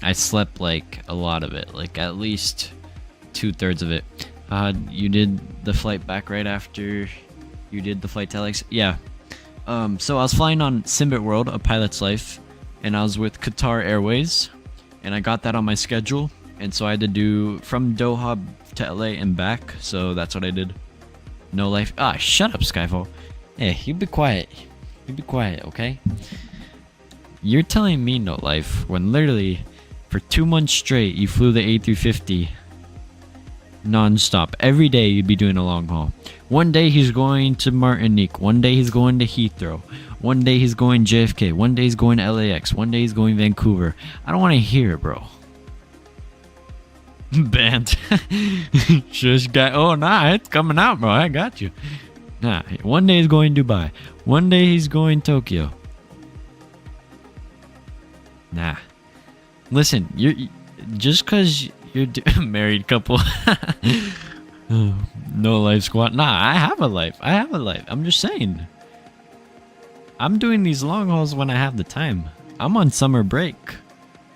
I slept like a lot of it, like at least 2/3 of it. You did the flight back right after you did the flight to LAX? Yeah. So I was flying on Simbit World, A Pilot's Life, and I was with Qatar Airways, and I got that on my schedule, and so I had to do from Doha to LA and back, so that's what I did. No life. Ah, shut up, Skyfall. Hey, you be quiet. You be quiet, okay? You're telling me no life when literally for 2 months straight you flew the A350 non-stop. Every day you'd be doing a long haul. One day he's going to Martinique, one day he's going to Heathrow, one day he's going JFK, one day he's going to LAX, one day he's going Vancouver. I don't want to hear it, bro. Banned. Shush guy. Oh nah, it's coming out, bro. I got you. Nah, one day he's going Dubai, one day he's going Tokyo. Nah. Listen, you're just because you're married couple. No life squad. Nah, I have a life. I'm just saying. I'm doing these long hauls when I have the time. I'm on summer break,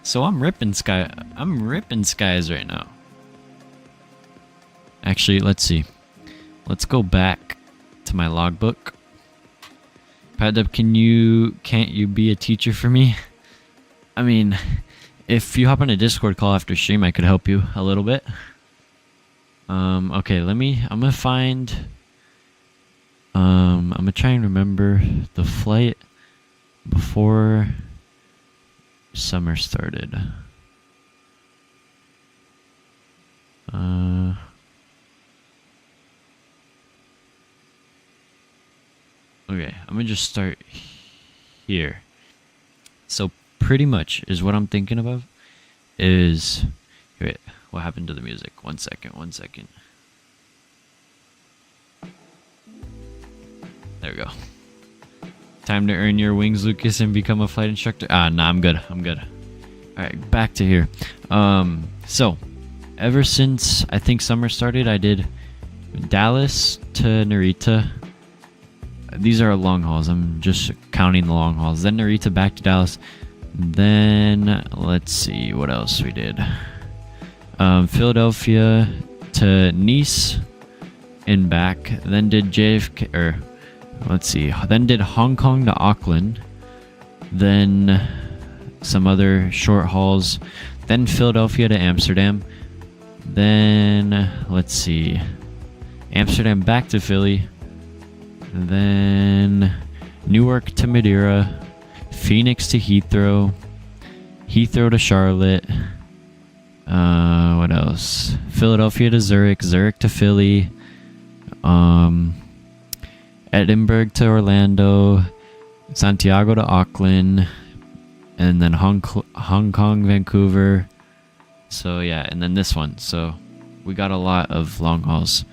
so I'm ripping skies right now. Actually, let's see. Let's go back to my logbook. Padub, can't you be a teacher for me? I mean, if you hop on a Discord call after stream, I could help you a little bit. Okay, I'm gonna find, I'm gonna try and remember the flight before summer started. Okay, I'm gonna just start here. So pretty much is what I'm thinking of is, wait, what happened to the music? One second. There we go. Time to earn your wings, Lucas, and become a flight instructor. Nah, I'm good. Alright, back to here. So ever since I think summer started, I did Dallas to Narita. These are long hauls. I'm just counting the long hauls. Then Narita back to Dallas. Then let's see what else we did. Philadelphia to Nice and back. Then did JFK, or let's see. Then did Hong Kong to Auckland. Then some other short hauls. Then Philadelphia to Amsterdam. Then let's see. Amsterdam back to Philly. Then Newark to Madeira, Phoenix to Heathrow, Heathrow to Charlotte. What else? Philadelphia to Zurich, Zurich to Philly, Edinburgh to Orlando, Santiago to Auckland, and then Hong Kong, Vancouver. So yeah, and then this one. So we got a lot of long hauls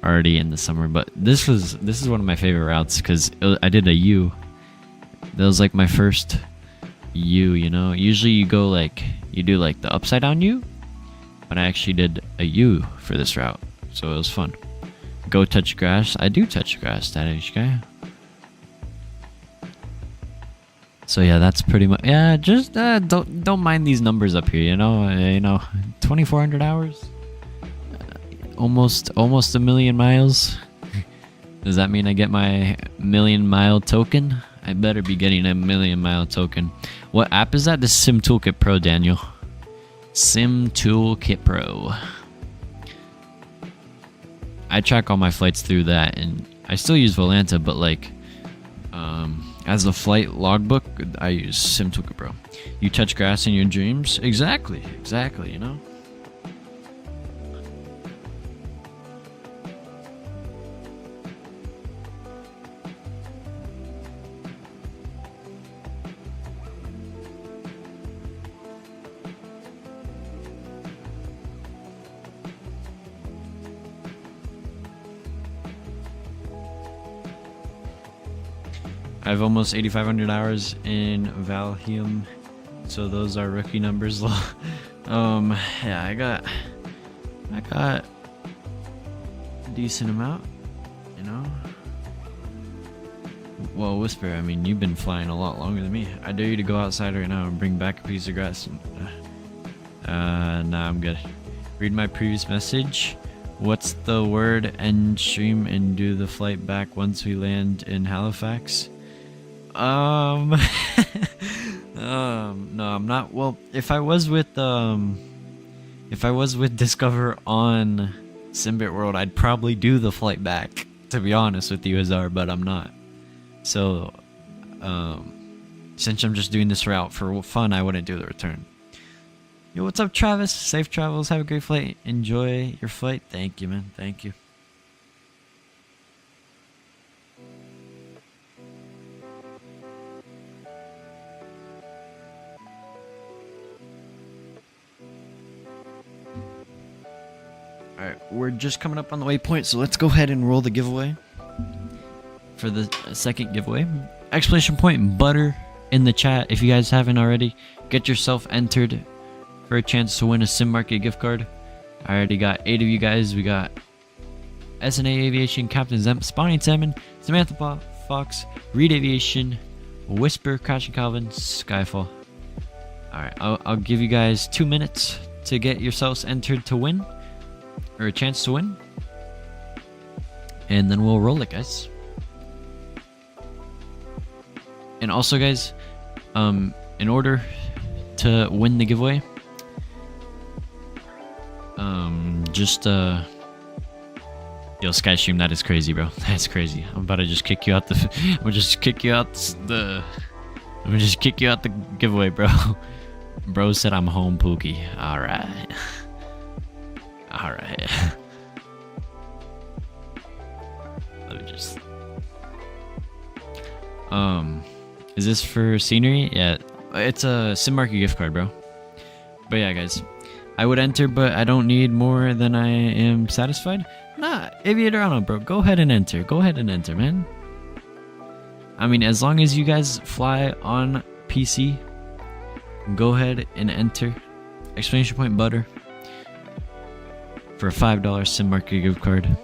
already in the summer, but this is one of my favorite routes because I did a U. That was like my first U, you know. Usually you do like the upside down U, but I actually did a U for this route, so it was fun. Go touch grass. I do touch grass, that is guy. So yeah, that's pretty much, yeah, just don't mind these numbers up here, you know, 2400 hours, almost a million miles. Does that mean I get my million mile token? I better be getting a million mile token. What app is that? The Sim Toolkit Pro, Daniel. Sim Toolkit Pro. I track all my flights through that, and I still use Volanta, but like, as a flight logbook, I use Sim Toolkit Pro. You touch grass in your dreams? Exactly, you know? I have almost 8,500 hours in Valheim, so those are rookie numbers. Yeah, I got a decent amount, you know. Well, Whisper, I mean, you've been flying a lot longer than me. I dare you to go outside right now and bring back a piece of grass. Nah, I'm good. Read my previous message. What's the word? End stream and do the flight back once we land in Halifax. No, I'm not. Well, if I was with Discover on Simbit World, I'd probably do the flight back, to be honest with you, Azar, but I'm not. So, since I'm just doing this route for fun, I wouldn't do the return. Yo, what's up, Travis? Safe travels. Have a great flight. Enjoy your flight. Thank you, man. Thank you. Alright, we're just coming up on the waypoint, so let's go ahead and roll the giveaway. For the second giveaway. Exclamation point butter in the chat if you guys haven't already. Get yourself entered for a chance to win a Sim Market gift card. I already got 8 of you guys. We got SNA Aviation, Captain Zemp, Spawning Salmon, Samantha Fox, Reed Aviation, Whisper, Crashing Calvin, Skyfall. Alright, I'll give you guys 2 minutes to get yourselves entered to win. Or a chance to win. And then we'll roll it, guys. And also, guys, in order to win the giveaway, yo, Skystream, that is crazy, bro. That's crazy. I'm about to just kick you out the I'm gonna just kick you out the giveaway, bro. Bro said I'm home, Pookie. Alright. Alright. Let me just... Is this for scenery? Yeah. It's a Sim Market gift card, bro. But yeah, guys. I would enter, but I don't need more than I am satisfied. Nah, Aviatorano, bro. Go ahead and enter. Go ahead and enter, man. I mean, as long as you guys fly on PC, go ahead and enter. Exclamation point butter. For a $5 Sim Market gift card.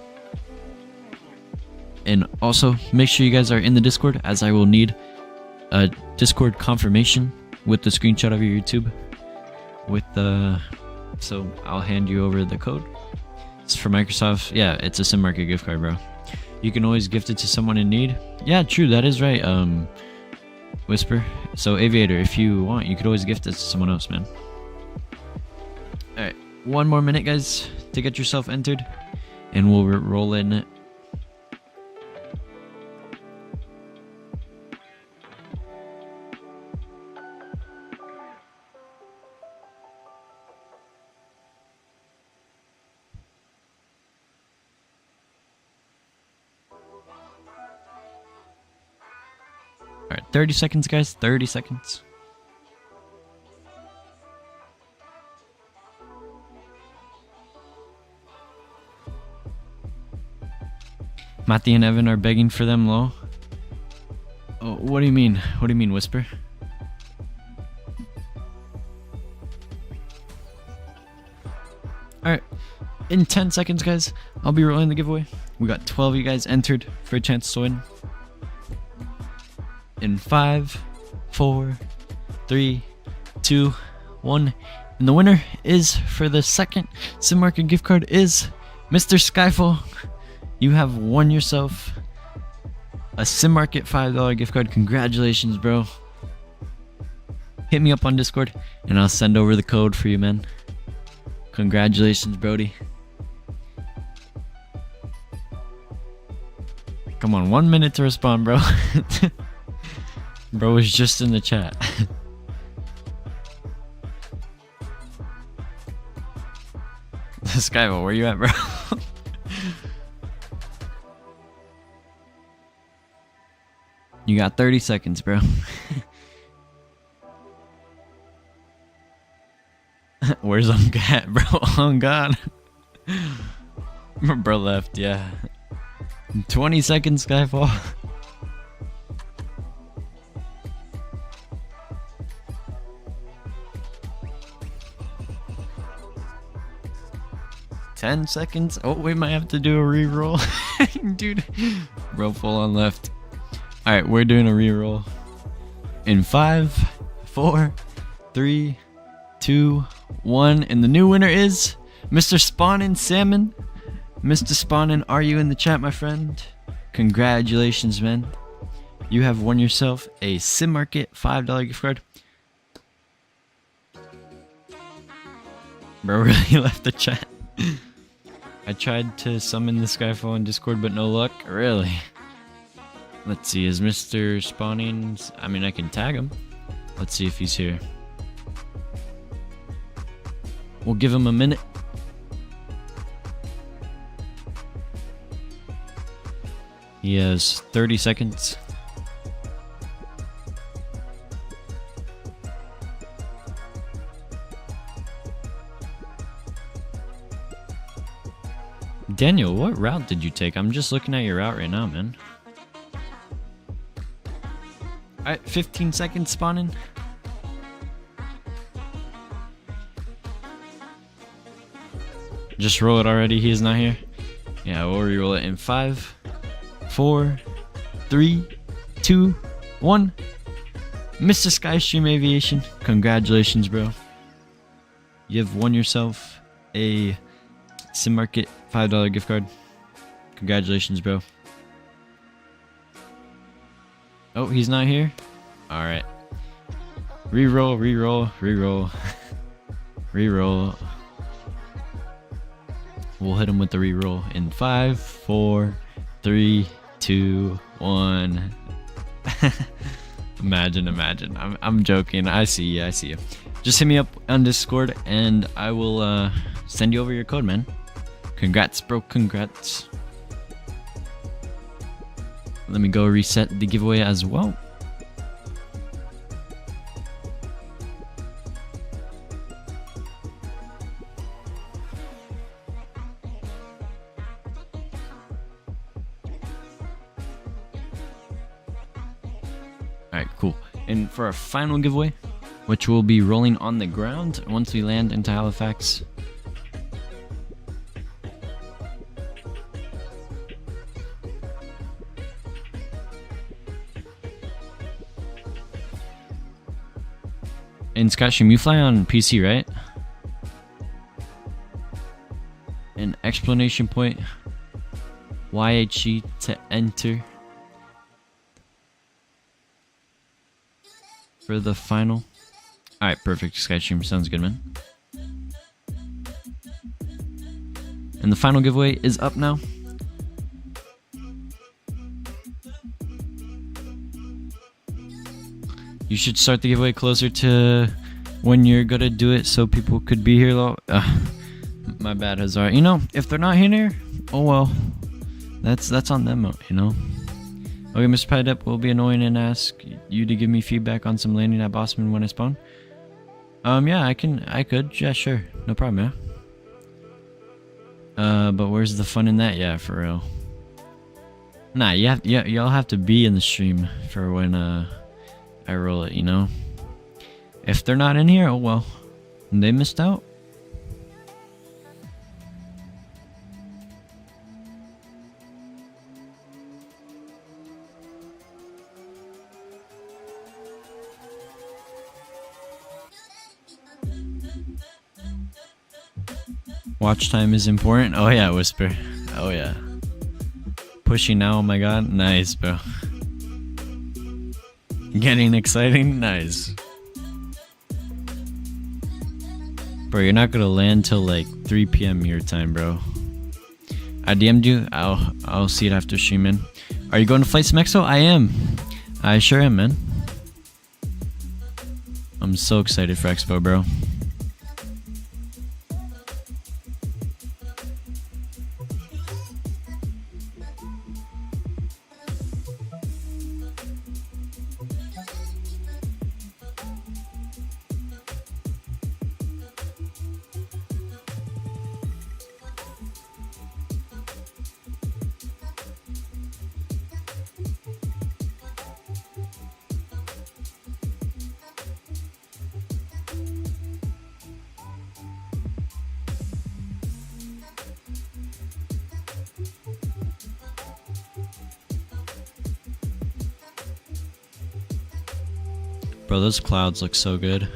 And also, make sure you guys are in the Discord, as I will need a Discord confirmation with the screenshot of your YouTube. So I'll hand you over the code. It's for Microsoft. Yeah, it's a Sim Market gift card, bro. You can always gift it to someone in need. Yeah, true, that is right, Whisper. So Aviator, if you want, you could always gift it to someone else, man. Alright, 1 more minute, guys, to get yourself entered, and we'll roll in 30 seconds, guys. 30 seconds. Matty and Evan are begging for them low. Oh, what do you mean? What do you mean, Whisper? Alright, in 10 seconds, guys, I'll be rolling the giveaway. We got 12 of you guys entered for a chance to win. In 5, 4, 3, 2, 1. And the winner is, for the second Sim Market gift card, is Mr. Skyfall. You have won yourself a Sim Market $5 gift card. Congratulations, bro. Hit me up on Discord and I'll send over the code for you, man. Congratulations, Brody. Come on, 1 minute to respond, bro. Bro was just in the chat. Skyvo, where you at, bro? You got 30 seconds, bro. Where's Cat, bro? Oh god. Bro left, yeah. 20 seconds, Skyfall. $10 seconds. Oh, we might have to do a reroll. Dude. Bro full on left. Alright, we're doing a reroll. In 5, 4, 3, 2, 1. And the new winner is Mr. Spawnin' Salmon. Mr. Spawnin', are you in the chat, my friend? Congratulations, man. You have won yourself a Sim Market $5 gift card. Bro really left the chat. I tried to summon the Skyfall in Discord, but no luck. Really? Let's see, is Mr. Spawning? I mean, I can tag him. Let's see if he's here. We'll give him a minute. He has 30 seconds. Daniel, what route did you take? I'm just looking at your route right now, man. Alright, 15 seconds spawning. Just roll it already, he is not here. Yeah, we'll re-roll it in 5, 4, 3, 2, 1. Mr. Skystream Aviation, congratulations, bro. You have won yourself a Sim Market $5 gift card. Congratulations, bro. Oh, he's not here? Alright. Reroll, reroll, reroll. Reroll. We'll hit him with the reroll in 5, 4, 3, 2, 1. Imagine. I'm joking. I see you. Just hit me up on Discord and I will send you over your code, man. Congrats, bro. Congrats. Let me go reset the giveaway as well. Alright, cool. And for our final giveaway, which will be rolling on the ground once we land into Halifax. And Skystream, you fly on PC, right? An explanation point. YHG to enter. For the final. Alright, perfect. Skystream sounds good, man. And the final giveaway is up now. You should start the giveaway closer to when you're gonna do it so people could be here. My bad, Hazard. You know, if they're not here, oh well. That's on them, you know. Okay, Mr. Pilot will be annoying and ask you to give me feedback on some landing at Bosman when I spawn. Yeah, I could. Yeah, sure. No problem, yeah. But where's the fun in that? Yeah, for real. Nah, y'all have to be in the stream for when I roll it, you know? If they're not in here, oh well. They missed out. Watch time is important. Oh yeah, Whisper. Oh yeah. Pushing now, oh my god. Nice, bro. Getting exciting? Nice. Bro, you're not gonna land till like 3 PM your time, bro. I DM'd you. I'll see it after streaming. Are you going to FlightSim Expo? I am. I sure am, man. I'm so excited for Expo, bro. Bro, those clouds look so good.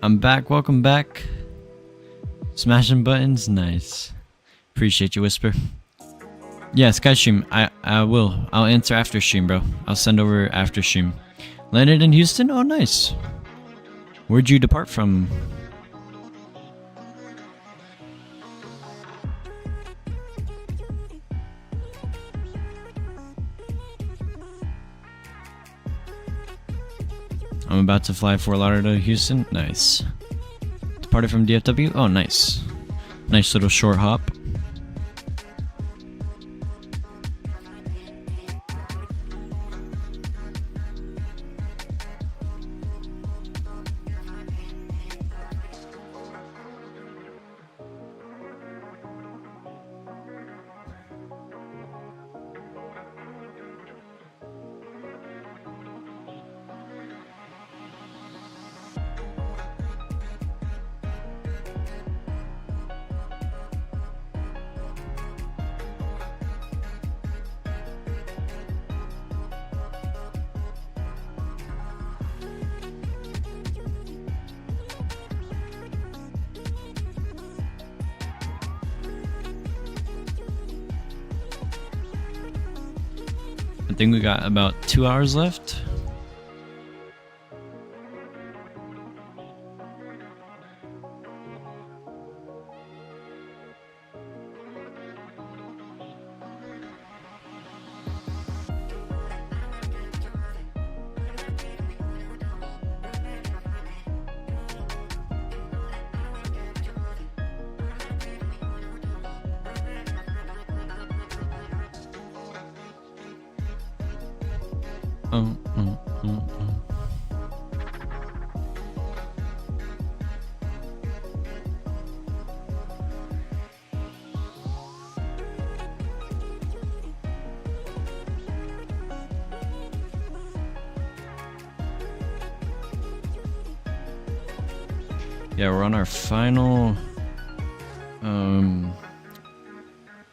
I'm back, welcome back. Smashing buttons, nice. Appreciate you, Whisper. Yeah, Skystream, I will. I'll answer after stream, bro. I'll send over after stream. Landed in Houston? Oh, nice. Where'd you depart from? I'm about to fly Fort Lauderdale to Houston. Nice. Departed from DFW? Oh, nice. Nice little short hop. I think we got about 2 hours left. Yeah, we're on our final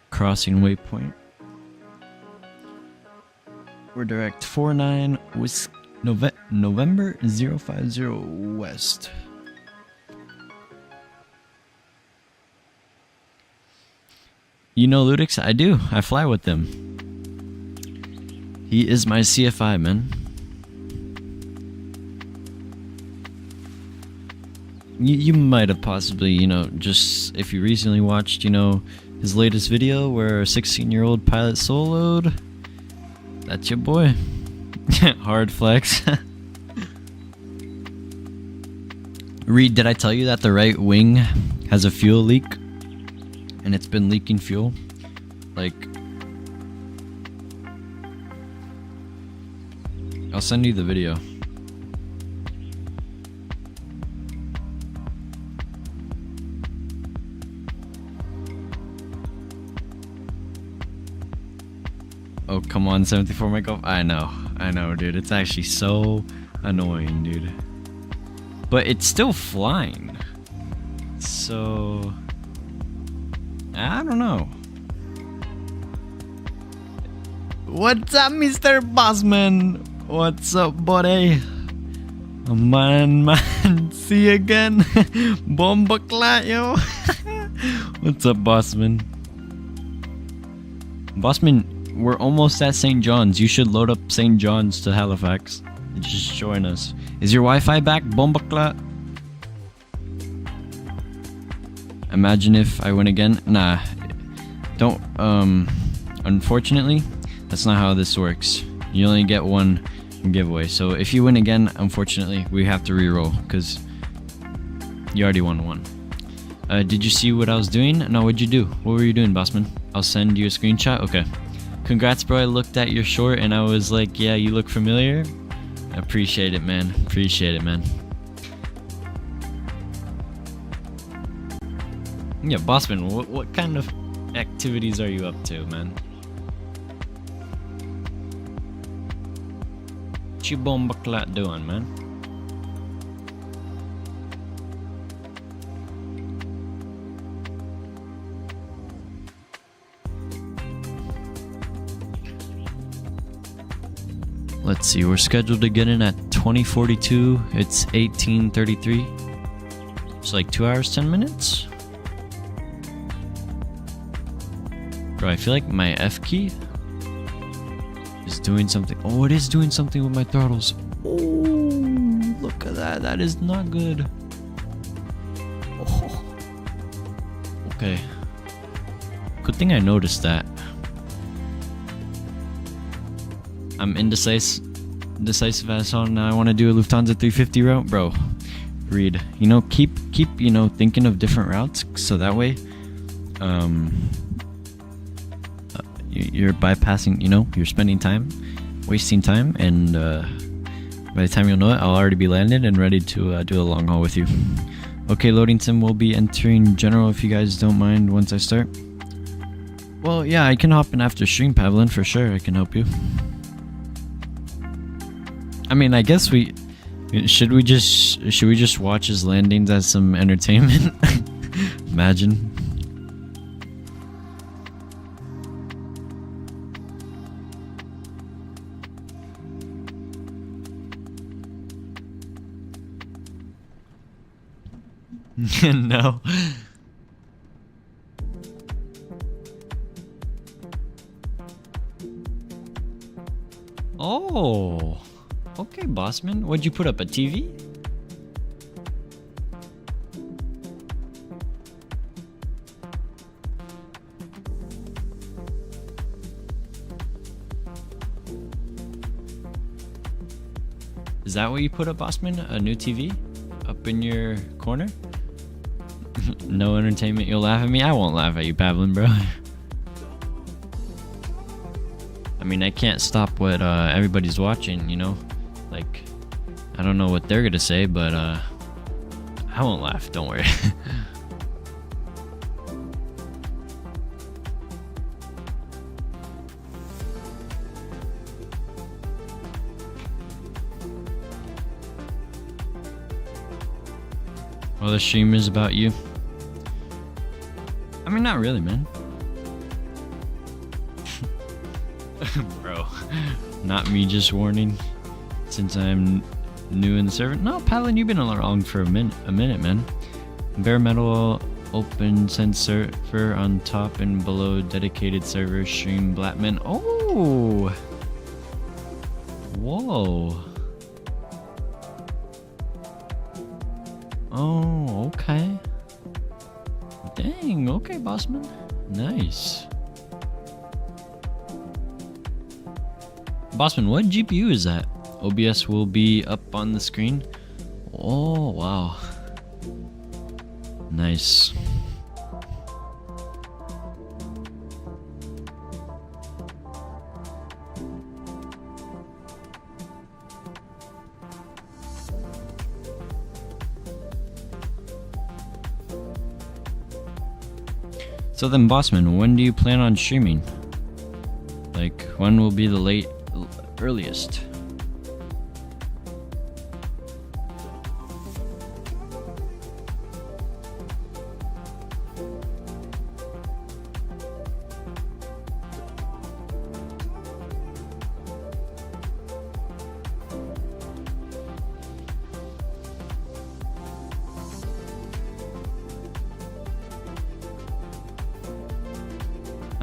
crossing waypoint. We're direct 49 November 050 West. You know Ludix? I do. I fly with them. He is my CFI, man. You might have possibly, you know, just if you recently watched, you know, his latest video where a 16-year-old pilot soloed, That's your boy. Hard flex. Reed, did I tell you that the right wing has a fuel leak? And it's been leaking fuel? Like... I'll send you the video. Oh, come on, 74 mic off. I know, dude. It's actually so annoying, dude. But it's still flying. So... I don't know. What's up, Mr. Bossman? What's up, buddy? Man, see you again. Bomba clat, yo. What's up, Bossman? Bossman, we're almost at St. John's. You should load up St. John's to Halifax. Just join us. Is your Wi-Fi back, Bomba clat? Imagine if I win again. Nah. Don't, unfortunately, that's not how this works. You only get one giveaway. So if you win again, unfortunately, we have to re-roll because you already won one. Did you see what I was doing? No, what'd you do? What were you doing, Bossman? I'll send you a screenshot. Okay. Congrats, bro. I looked at your short and I was like, yeah, you look familiar. I appreciate it, man. Appreciate it, man. Yeah, Bossman, what kind of activities are you up to, man? What you bomba clat doing, man? Let's see, we're scheduled to get in at 20:42. It's 18:33. It's like 2 hours, 10 minutes. Bro, I feel like my F key is doing something. Oh, it is doing something with my throttles. Oh, look at that. That is not good. Oh. Okay. Good thing I noticed that. I'm indecisive as on I want to do a Lufthansa 350 route, bro. Reed, you know, keep you know, thinking of different routes so that way you're bypassing, you know, you're spending time, wasting time, and by the time you'll know it, I'll already be landed and ready to do a long haul with you. Okay, loading sim will be entering general if you guys don't mind once I start. Well, yeah, I can hop in after stream, Pavlin, for sure. I can help you. I mean, I guess should we just watch his landings as some entertainment? Imagine. No. Oh. Okay, Bossman. What'd you put up, a TV? Is that what you put up, Bossman? A new TV? Up in your corner? No entertainment, you'll laugh at me? I won't laugh at you, Pavlin, bro. I mean, I can't stop what everybody's watching, you know? Like, I don't know what they're gonna say, but I won't laugh, don't worry. Well, the stream is about you. I mean, not really, man. Bro, not me just warning. Since I'm new in the server. No, Palin, you've been along for a minute, man. Bare metal open send server on top and below dedicated server stream Blackman. Oh! Whoa. Oh, okay. Dang, okay, Bossman. Nice. Bossman, what GPU is that? OBS will be up on the screen. Oh, wow. Nice. So then, Bossman, when do you plan on streaming? Like, when will be the earliest?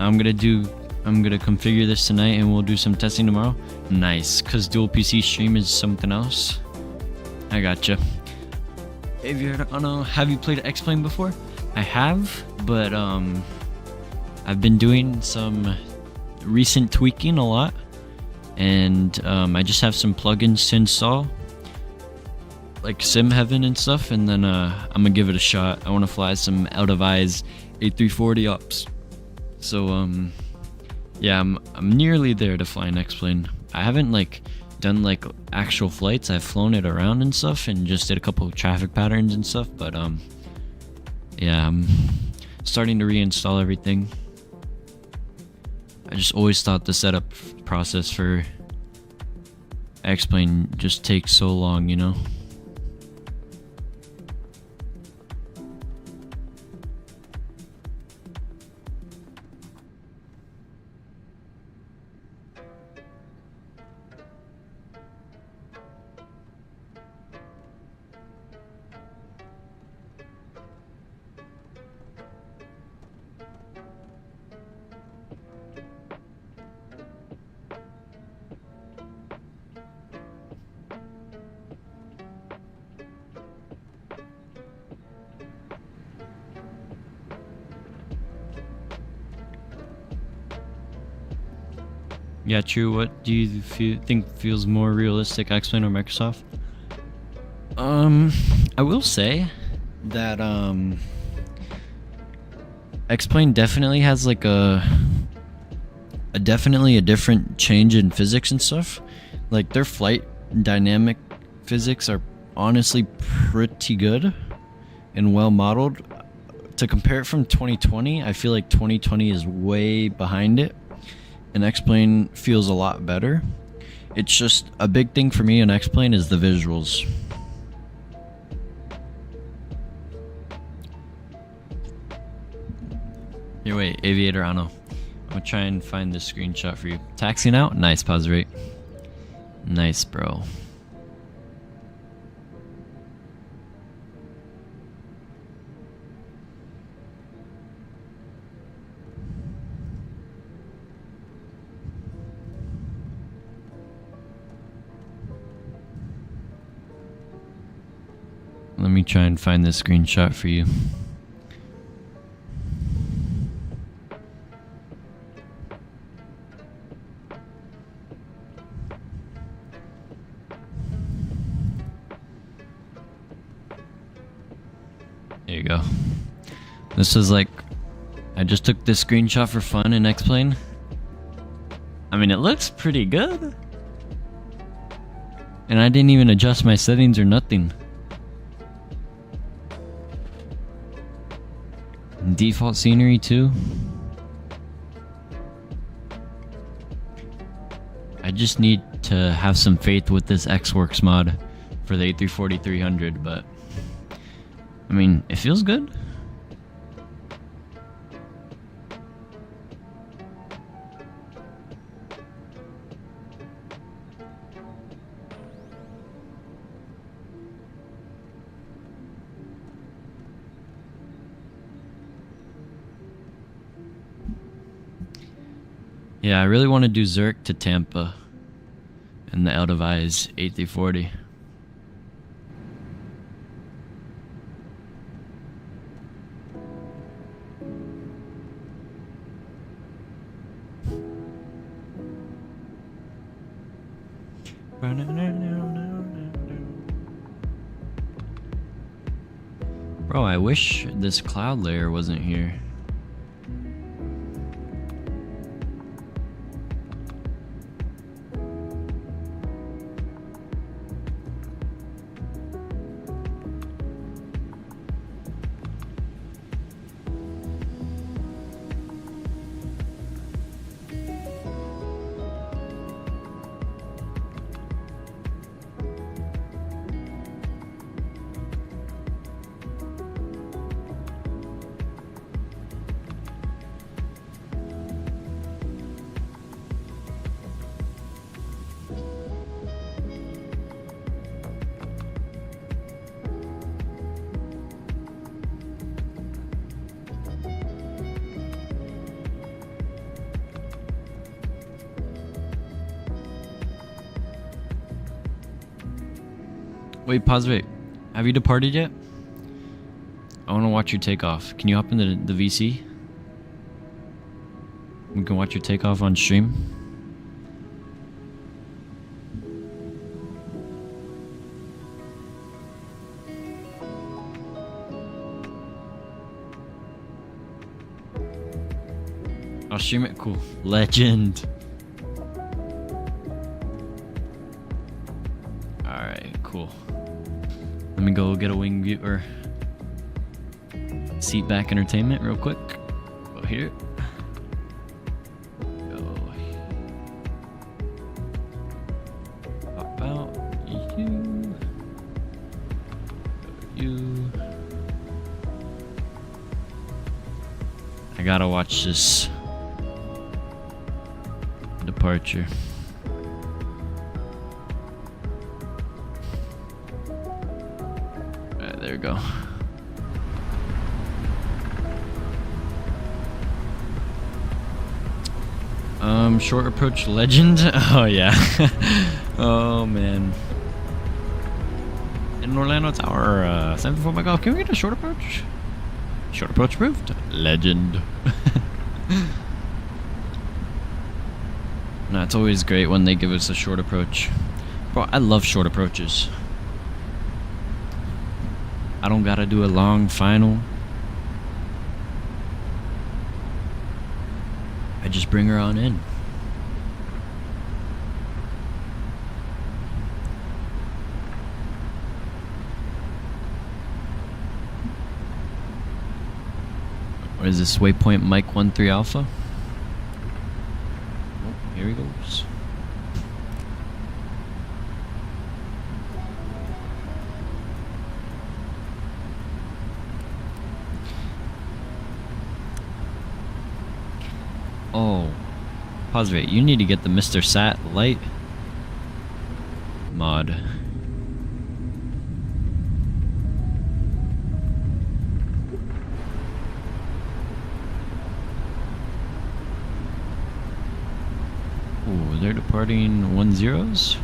I'm gonna configure this tonight and we'll do some testing tomorrow. Nice, cause dual PC stream is something else. I gotcha. Have you played X-Plane before? I have, but I've been doing some recent tweaking a lot, and I just have some plugins to install, like Sim Heaven and stuff, and then I'm gonna give it a shot. I want to fly some out of eyes A340 ops. So yeah, I'm nearly there to fly an X-Plane. I haven't like done like actual flights. I've flown it around and stuff and just did a couple of traffic patterns and stuff, but yeah, I'm starting to reinstall everything. I just always thought the setup process for X-Plane just takes so long, you know? Yeah, true. What do you think feels more realistic, X-Plane or Microsoft? I will say that X-Plane definitely has like definitely a different change in physics and stuff. Like their flight dynamic physics are honestly pretty good and well modeled. To compare it from 2020, I feel like 2020 is way behind it. And X-Plane feels a lot better. It's just a big thing for me in X-Plane is the visuals. Here, wait, Aviator Ano. I'm gonna try and find this screenshot for you. Taxiing out? Nice, pause rate. Nice, bro. Let me try and find this screenshot for you. There you go. This is like, I just took this screenshot for fun in X-Plane. I mean, it looks pretty good. And I didn't even adjust my settings or nothing. Default scenery too. I just need to have some faith with this Xworks mod for the A340-300, but I mean, it feels good. Yeah, I really want to do Zurich to Tampa and the out of eyes A340. Bro, I wish this cloud layer wasn't here. Wait, pause, wait. Have you departed yet? I want to watch you take off. Can you hop into the VC? We can watch you take off on stream. I'll stream it. Cool. Legend. Alright, cool. Let me go get a wing view or seat back entertainment real quick. Go here. Go. Pop out. You. You. I gotta watch this departure. Alright, there we go. Short approach legend. Oh yeah. Oh man. In Orlando Tower, 74 by golf. Can we get a short approach? Short approach approved. Legend. No, it's always great when they give us a short approach. Bro, I love short approaches. I don't gotta do a long final. I just bring her on in. What is this? Waypoint Mike 13 Alpha? Oh, here he goes. Oh, pause it. You need to get the Mr. Sat light mod. Ooh, they're departing 10s.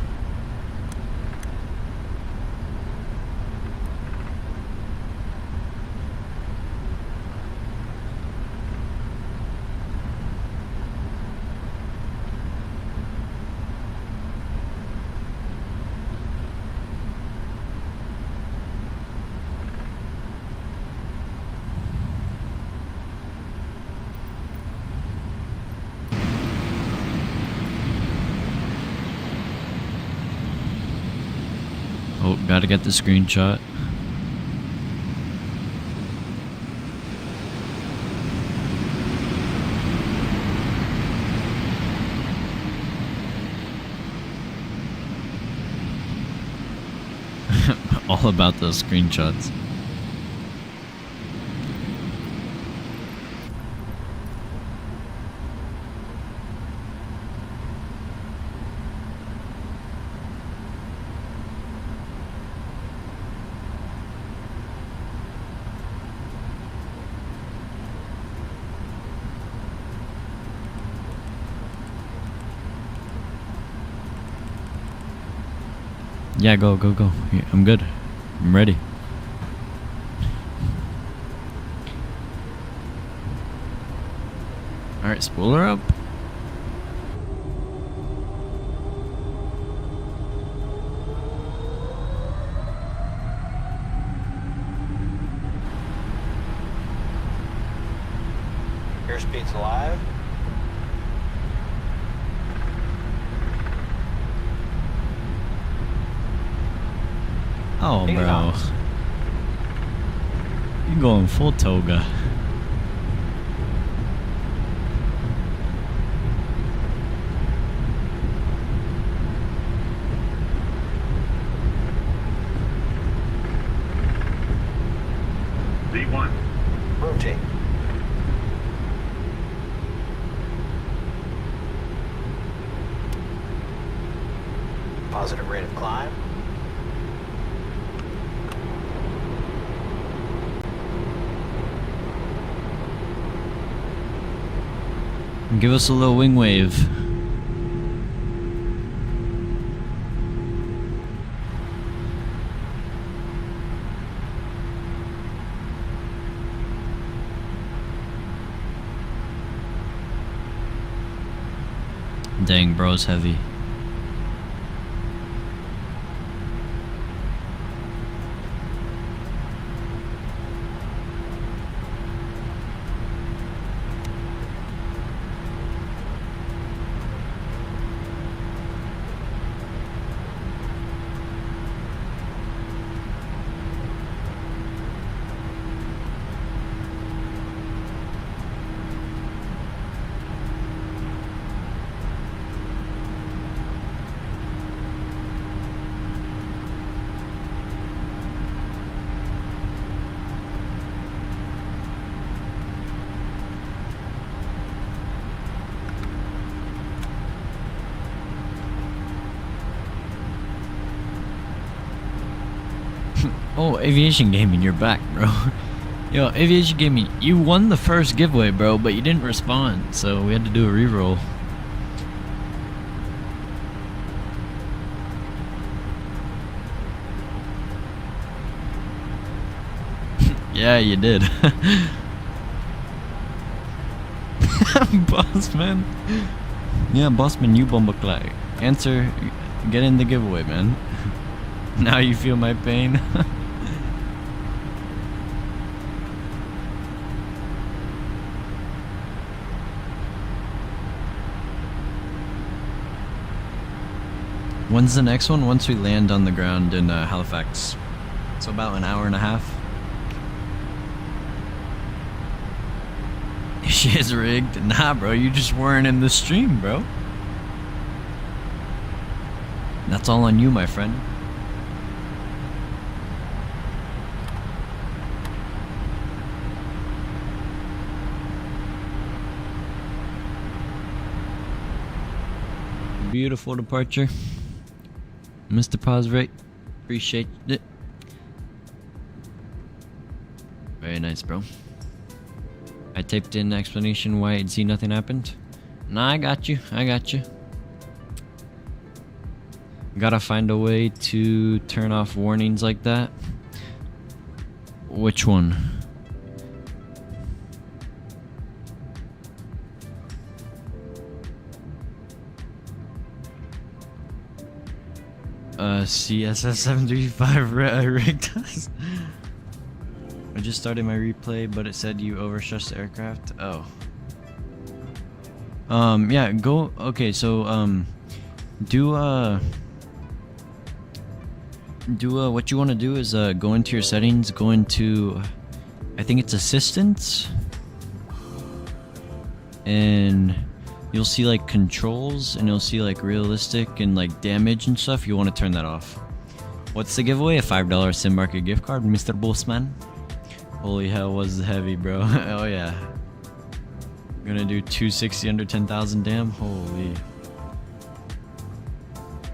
Oh, gotta get the screenshot. All about those screenshots. Yeah, go. Yeah, I'm good. I'm ready. Alright, spool her up. Airspeed's alive. Oh, bro. You're going full toga. V1. Rotate. Positive rate of climb. Give us a little wing wave. Dang, bro's heavy. Oh, Aviation Gaming, you're back, bro. Yo, Aviation Gaming, you won the first giveaway, bro, but you didn't respond, so we had to do a reroll. Yeah, you did. Bossman. Yeah, Bossman, you bumbleclay. Answer, get in the giveaway, man. Now you feel my pain. When's the next one? Once we land on the ground in Halifax. So about an hour and a half. She is rigged. Nah, bro, you just weren't in the stream, bro. That's all on you, my friend. Beautiful departure. Mr. Posrate, appreciate it. Very nice, bro. I typed in explanation why I'd see nothing happened. Nah, I got you. I got you. Gotta find a way to turn off warnings like that. Which one? CSS 735 rigged us. I just started my replay, but it said you overstressed the aircraft. Oh. Yeah, go. Okay, so do what you want to do is go into your settings, go into, I think it's assistance, and you'll see like controls, and you'll see like realistic and like damage and stuff. You want to turn that off. What's the giveaway? A $5 Sim Market gift card, Mr. Bossman. Holy hell, was heavy, bro. Oh yeah. Gonna do 260 under 10,000. Damn. Holy.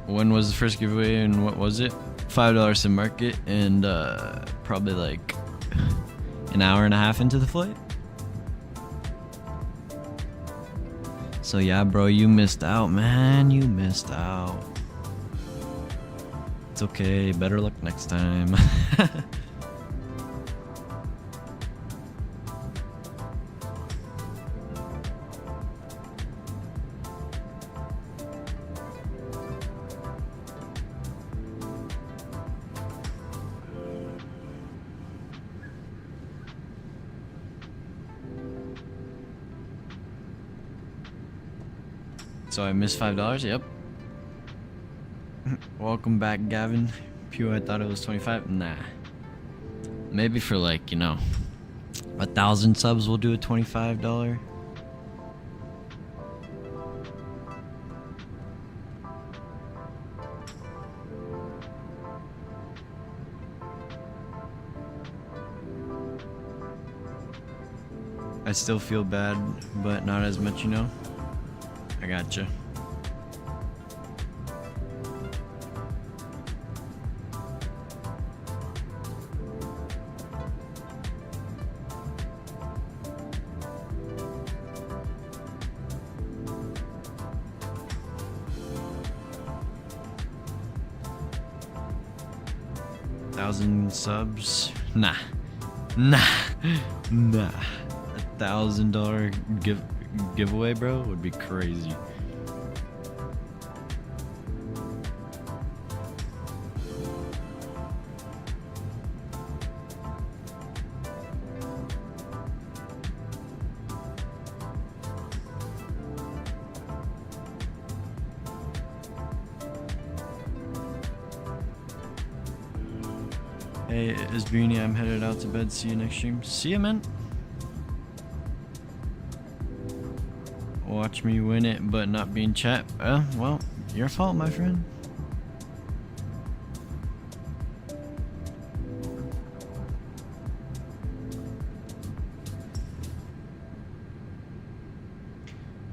When was the first giveaway and what was it? $5 Sim Market, and probably like an hour and a half into the flight. So yeah, bro, you missed out, man. You missed out. It's okay. Better luck next time. So I missed $5. Yep. Welcome back, Gavin. Pew, I thought it was 25. Nah. Maybe for like, you know, 1,000 subs we'll do a $25. I still feel bad, but not as much, you know? I gotcha. $1,000 subs? Nah. $1,000 giveaway, bro, would be crazy. Hey, it's Beanie. I'm headed out to bed. See you next stream. See ya, man. Watch me win it, but not be in chat. Well, your fault, my friend.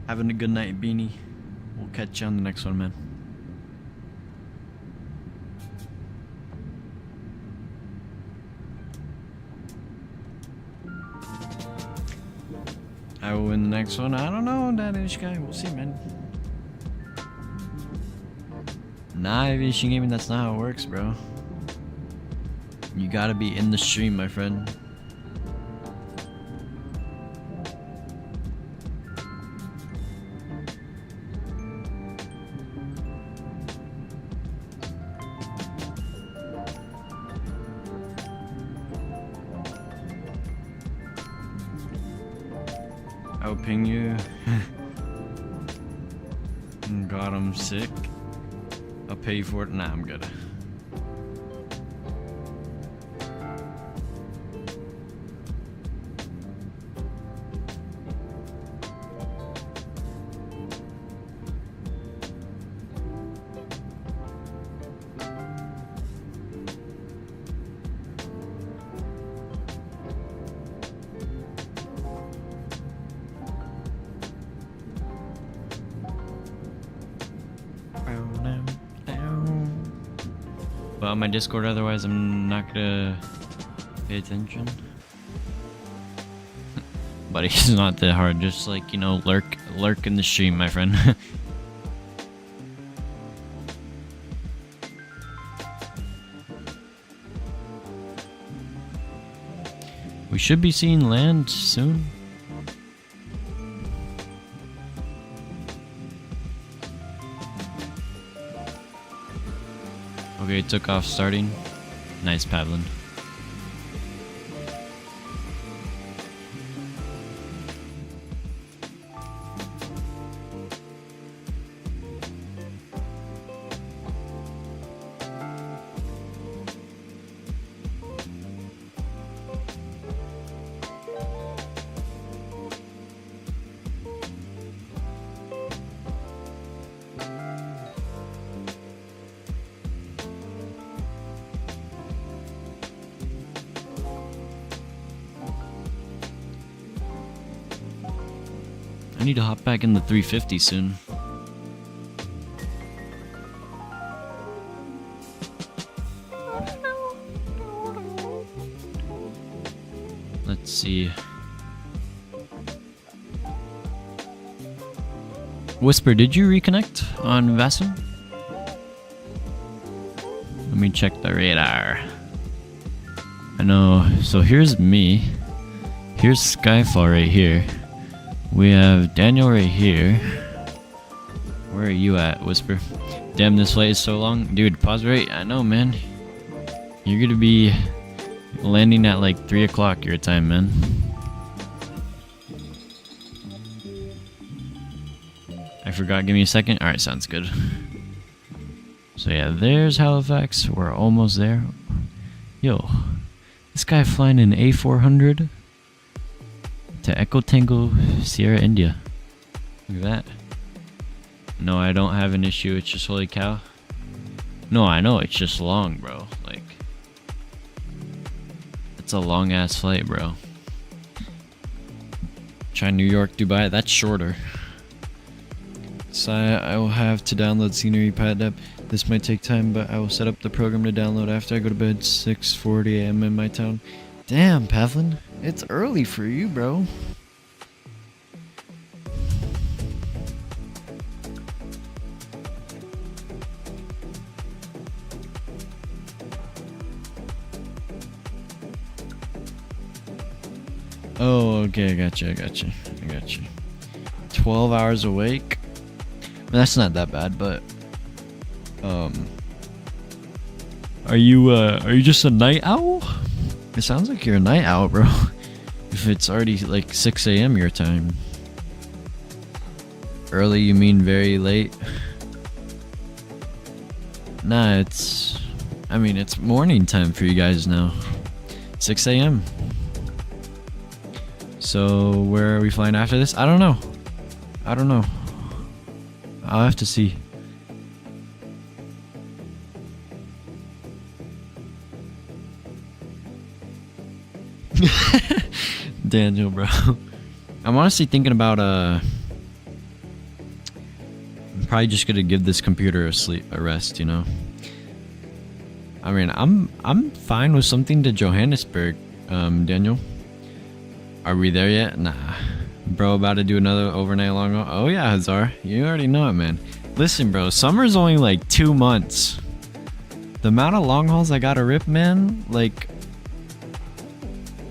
Having a good night, Beanie. We'll catch you on the next one, man. I will win the next one. I don't know, that English guy. We'll see, man. Nah, aviation gaming, that's not how it works, bro. You gotta be in the stream, my friend. I'll ping you. God, I'm sick. I'll pay you for it. Nah, I'm good. Well, my Discord, otherwise I'm not gonna pay attention. But he's not that hard, just like, you know, lurk in the stream, my friend. We should be seeing land soon. Okay, took off starting. Nice, Pavlin. I need to hop back in the 350 soon. Let's see. Whisper, did you reconnect on VATSIM? Let me check the radar. I know, so here's me. Here's Skyfall right here. We have Daniel right here. Where are you at, Whisper? Damn, this flight is so long. Dude, pause rate. I know, man. You're gonna be landing at like 3 o'clock your time, man. I forgot. Give me a second. All right, sounds good. So yeah, there's Halifax. We're almost there. Yo, this guy flying an A400 to Echo Tango Sierra India. Look at that. No, I don't have an issue. It's just holy cow. No, I know. It's just long, bro. Like, it's a long ass flight, bro. Try New York, Dubai. That's shorter. So I will have to download Scenery Pilot app. This might take time, but I will set up the program to download after I go to bed. 6:40 a.m. in my town. Damn, Pavlin. It's early for you, bro. Oh, okay, I got you. 12 hours awake. That's not that bad, but are you just a night owl? It sounds like you're a night owl, bro. If it's already like 6 a.m. your time. Early, you mean very late? Nah, it's morning time for you guys now. 6 a.m. So where are we flying after this? I don't know. I'll have to see. Daniel, bro. I'm honestly thinking about I'm probably just gonna give this computer a rest, you know. I mean, I'm fine with something to Johannesburg, Daniel. Are we there yet? Nah. Bro, about to do another overnight long haul? Oh yeah, Hazar. You already know it, man. Listen, bro, summer's only like 2 months. The amount of long hauls I gotta rip, man, like,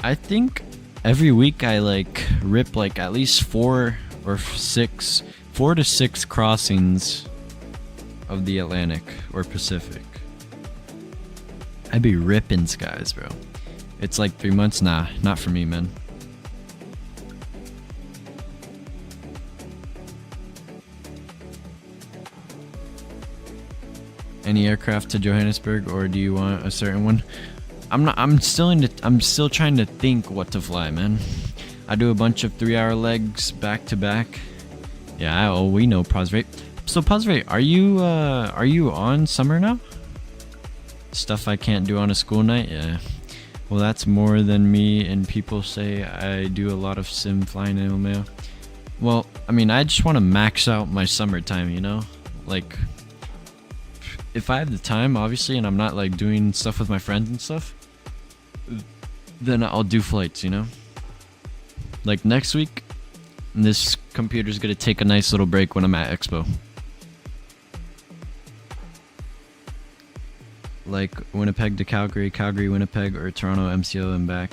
I think every week I like rip like at least 4 to 6 crossings of the Atlantic or Pacific. I'd be ripping skies, bro. It's like 3 months? Nah, not for me, man. Any aircraft to Johannesburg, or do you want a certain one? I'm still trying to think what to fly, man. I do a bunch of 3-hour legs back to back. Yeah, we know Prosrate. So Prosrate, are you on summer now? Stuff I can't do on a school night? Yeah. Well, that's more than me, and people say I do a lot of sim flying in Ilmeo. Well, I mean, I just want to max out my summertime, you know? Like, if I have the time, obviously, and I'm not like doing stuff with my friends and stuff, then I'll do flights, you know? Like next week, this computer's gonna take a nice little break when I'm at Expo. Like Winnipeg to Calgary, Calgary, Winnipeg, or Toronto, MCO, and back.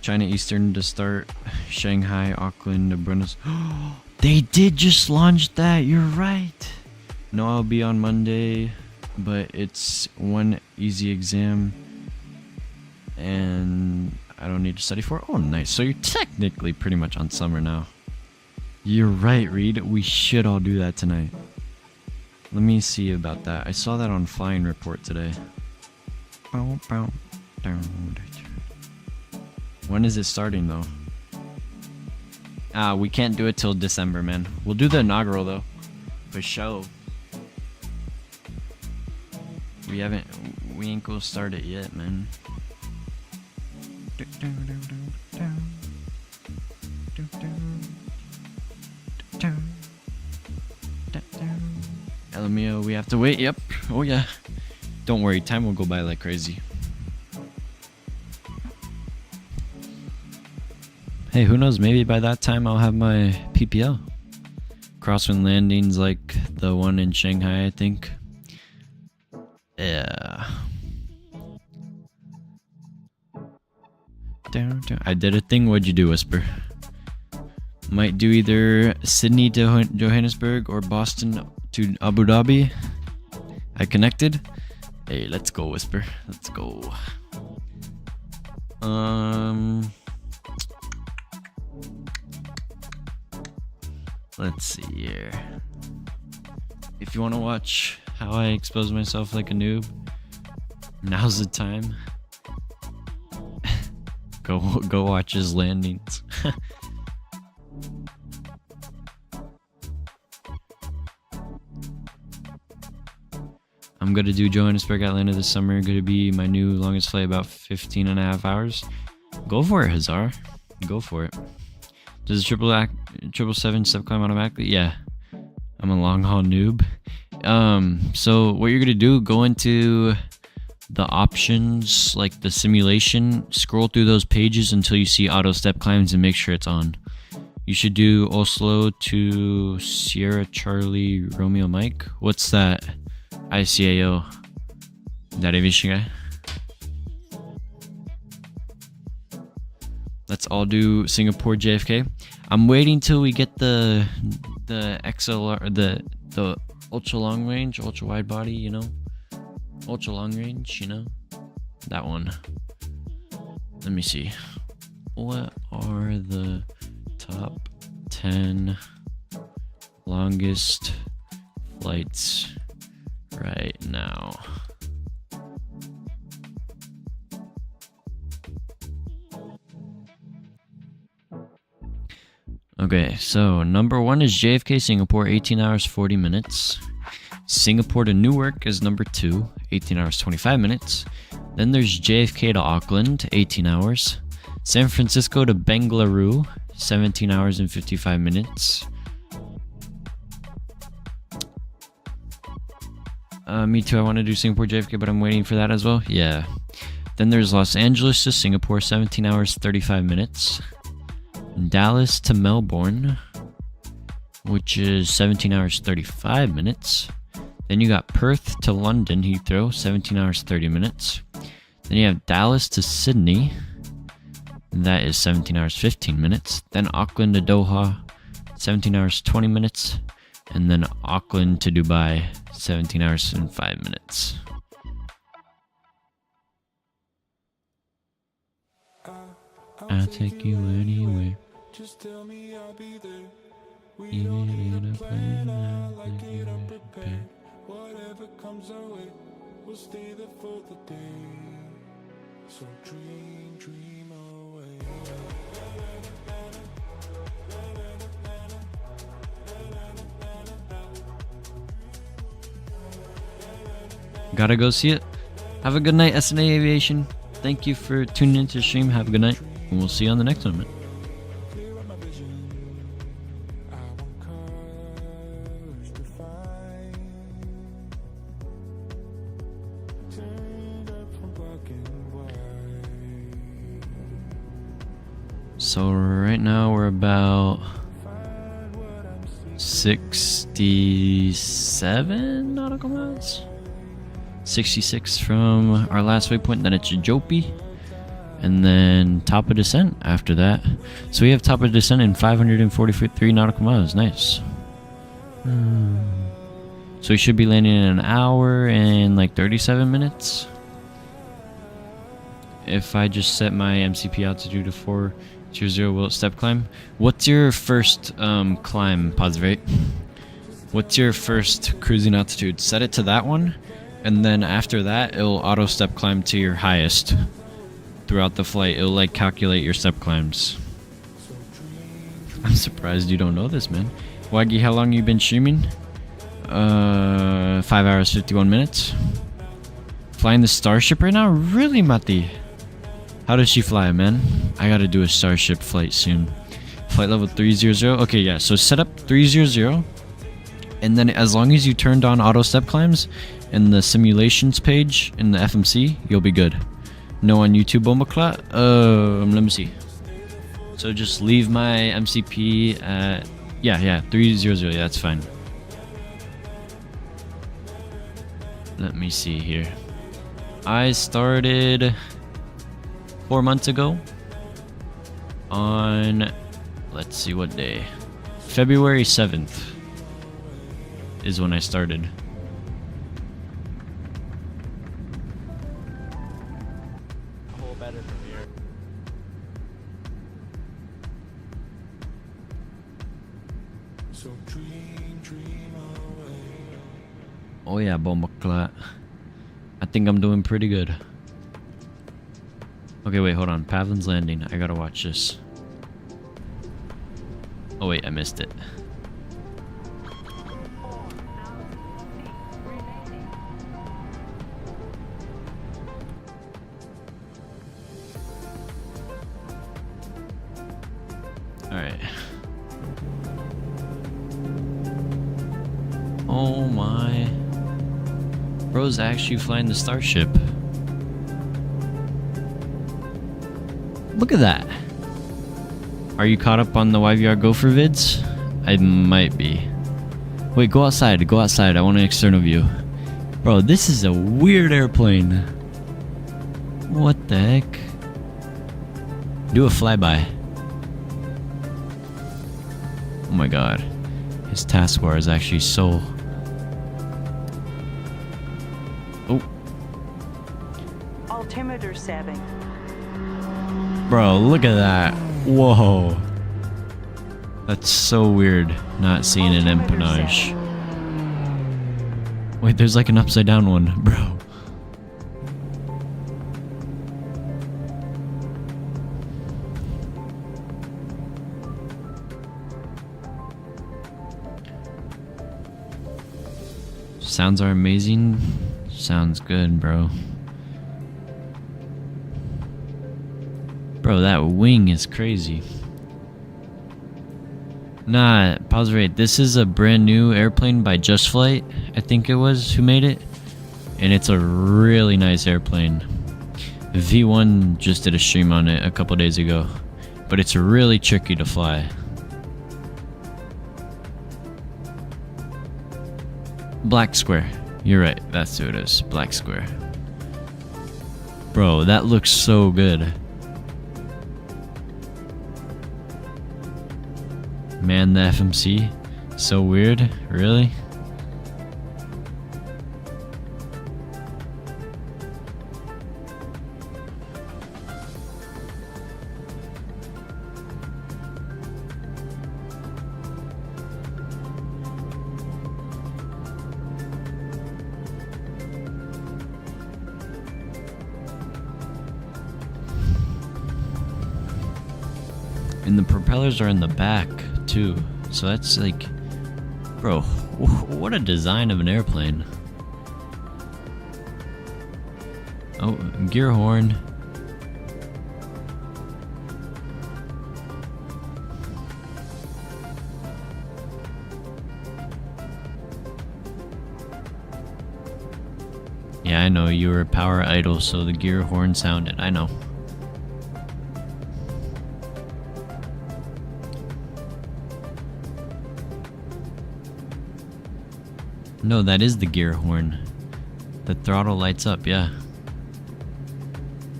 China Eastern to start, Shanghai, Auckland to Buenos. They did just launch that, you're right. No, I'll be on Monday, but it's one easy exam and I don't need to study for it. Oh, nice. So you're technically pretty much on summer now. You're right, Reed. We should all do that tonight. Let me see about that. I saw that on Flying Report today. When is it starting, though? We can't do it till December, man. We'll do the inaugural, though. For sure. We ain't gonna start it yet, man. LMAO, we have to wait. Yep. Oh yeah. Don't worry, time will go by like crazy. Hey, who knows? Maybe by that time I'll have my PPL. Crosswind landings like the one in Shanghai, I think. Yeah. I did a thing. What'd you do, Whisper? Might do either Sydney to Johannesburg or Boston to Abu Dhabi. I connected. Hey, let's go, Whisper. Let's go. Let's see here. if you want to watch how I expose myself like a noob, now's the time. Go watch his landings. I'm gonna do Johannesburg, Atlanta this summer. Gonna be my new longest flight, about 15.5 hours. Go for it, Hazar. Go for it. Does the 777 step climb automatically? Yeah. I'm a long haul noob. So what you're gonna do, go into the options, like the simulation, scroll through those pages until you see auto step climbs and make sure it's on. You should do Oslo to Sierra Charlie Romeo Mike. What's that? ICAO. That aviation guy? Let's all do Singapore JFK. I'm waiting till we get the XLR, the ultra long range, ultra wide body, you know? Ultra long range, you know? That one. Let me see. What are the top 10 longest flights right now? Okay, so number 1 is JFK Singapore, 18 hours 40 minutes. Singapore to Newark is number 2, 18 hours 25 minutes. Then there's JFK to Auckland, 18 hours. San Francisco to Bengaluru, 17 hours and 55 minutes. Me too, I want to do Singapore JFK, but I'm waiting for that as well. Yeah. Then there's Los Angeles to Singapore, 17 hours 35 minutes. Dallas to Melbourne, which is 17 hours 35 minutes. Then you got Perth to London Heathrow, 17 hours 30 minutes. Then you have Dallas to Sydney, that is 17 hours 15 minutes. Then Auckland to Doha, 17 hours 20 minutes. And then Auckland to Dubai, 17 hours and 5 minutes. I'll take you anywhere. Just tell me I'll be there. We Even don't need in a a plan, plan, I I like think it you're unprepared. Whatever comes our way, we'll stay there for the day. So dream away. Gotta go see it. Have a good night, SNA Aviation. Thank you for tuning into the stream. Have a good night, and we'll see you on the next one. Clear up my vision. I want colors to find. Turned up from black and white. So right now we're about 67 nautical miles. 66 from our last waypoint, then it's Jopi, and then top of descent after that. So we have top of descent in 543 nautical miles. Nice. So we should be landing in an hour and like 37 minutes. If I just set my MCP altitude to 420, will it step climb? What's your first climb, Positive 8? What's your first cruising altitude? Set it to that one. And then after that, it'll auto step climb to your highest throughout the flight. It'll like calculate your step climbs. I'm surprised you don't know this, man. Waggy, how long you been streaming? 5 hours, 51 minutes. Flying the Starship right now? Really, Mati? How does she fly, man? I gotta do a Starship flight soon. Flight level 300. Okay, yeah, so set up 300. And then as long as you turned on auto step climbs in the simulations page in the FMC, you'll be good. No on YouTube, Bombaclat? Let me see. So just leave my MCP at... Yeah, 300, yeah, that's fine. Let me see here. I started 4 months ago on... Let's see what day. February 7th is when I started. Better from here. So dream away. Oh yeah, bombaklat. I think I'm doing pretty good. Okay, wait, hold on. Pavlin's Landing. I gotta watch this. Oh wait, I missed it. Alright. Oh my. Bro's actually flying the Starship. Look at that. Are you caught up on the YVR Gopher vids? I might be. Wait, go outside. Go outside. I want an external view. Bro, this is a weird airplane. What the heck? Do a flyby. Oh my god. His task bar is actually so... Oh. Altimeter setting. Bro, look at that. Whoa. That's so weird not seeing an empennage. Wait, there's like an upside down one, bro. Sounds are amazing. Sounds good, bro. Bro, that wing is crazy. Nah, pause rate. This is a brand new airplane by Just Flight, I think it was, who made it. And it's a really nice airplane. V1 just did a stream on it a couple days ago. But it's really tricky to fly. Black Square. You're right, that's who it is. Black Square. Bro, that looks so good. Man, the FMC. So weird. Really? And the propellers are in the back too, so that's like, bro, what a design of an airplane. Oh, gear horn. Yeah, I know, you were power idle, so the gear horn sounded, I know. No, that is the gear horn. The throttle lights up, yeah.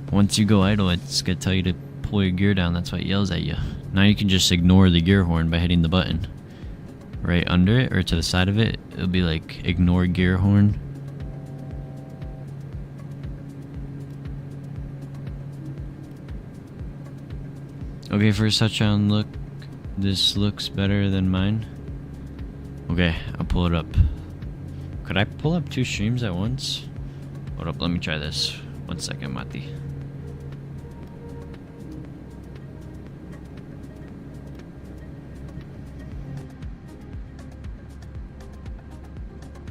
Once you go idle, it's gonna tell you to pull your gear down. That's why it yells at you. Now you can just ignore the gear horn by hitting the button. Right under it, or to the side of it, it'll be like, ignore gear horn. Okay, first touchdown look. This looks better than mine. Okay, I'll pull it up. Could I pull up two streams at once? Hold up, let me try this. 1 second, Mati.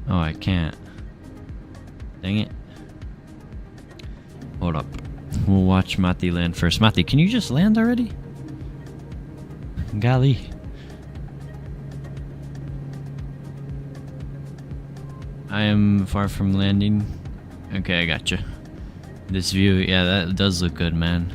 Oh, I can't. Dang it. Hold up. We'll watch Mati land first. Mati, can you just land already? Golly. I am far from landing. Okay, I gotcha. This view, yeah, that does look good, man.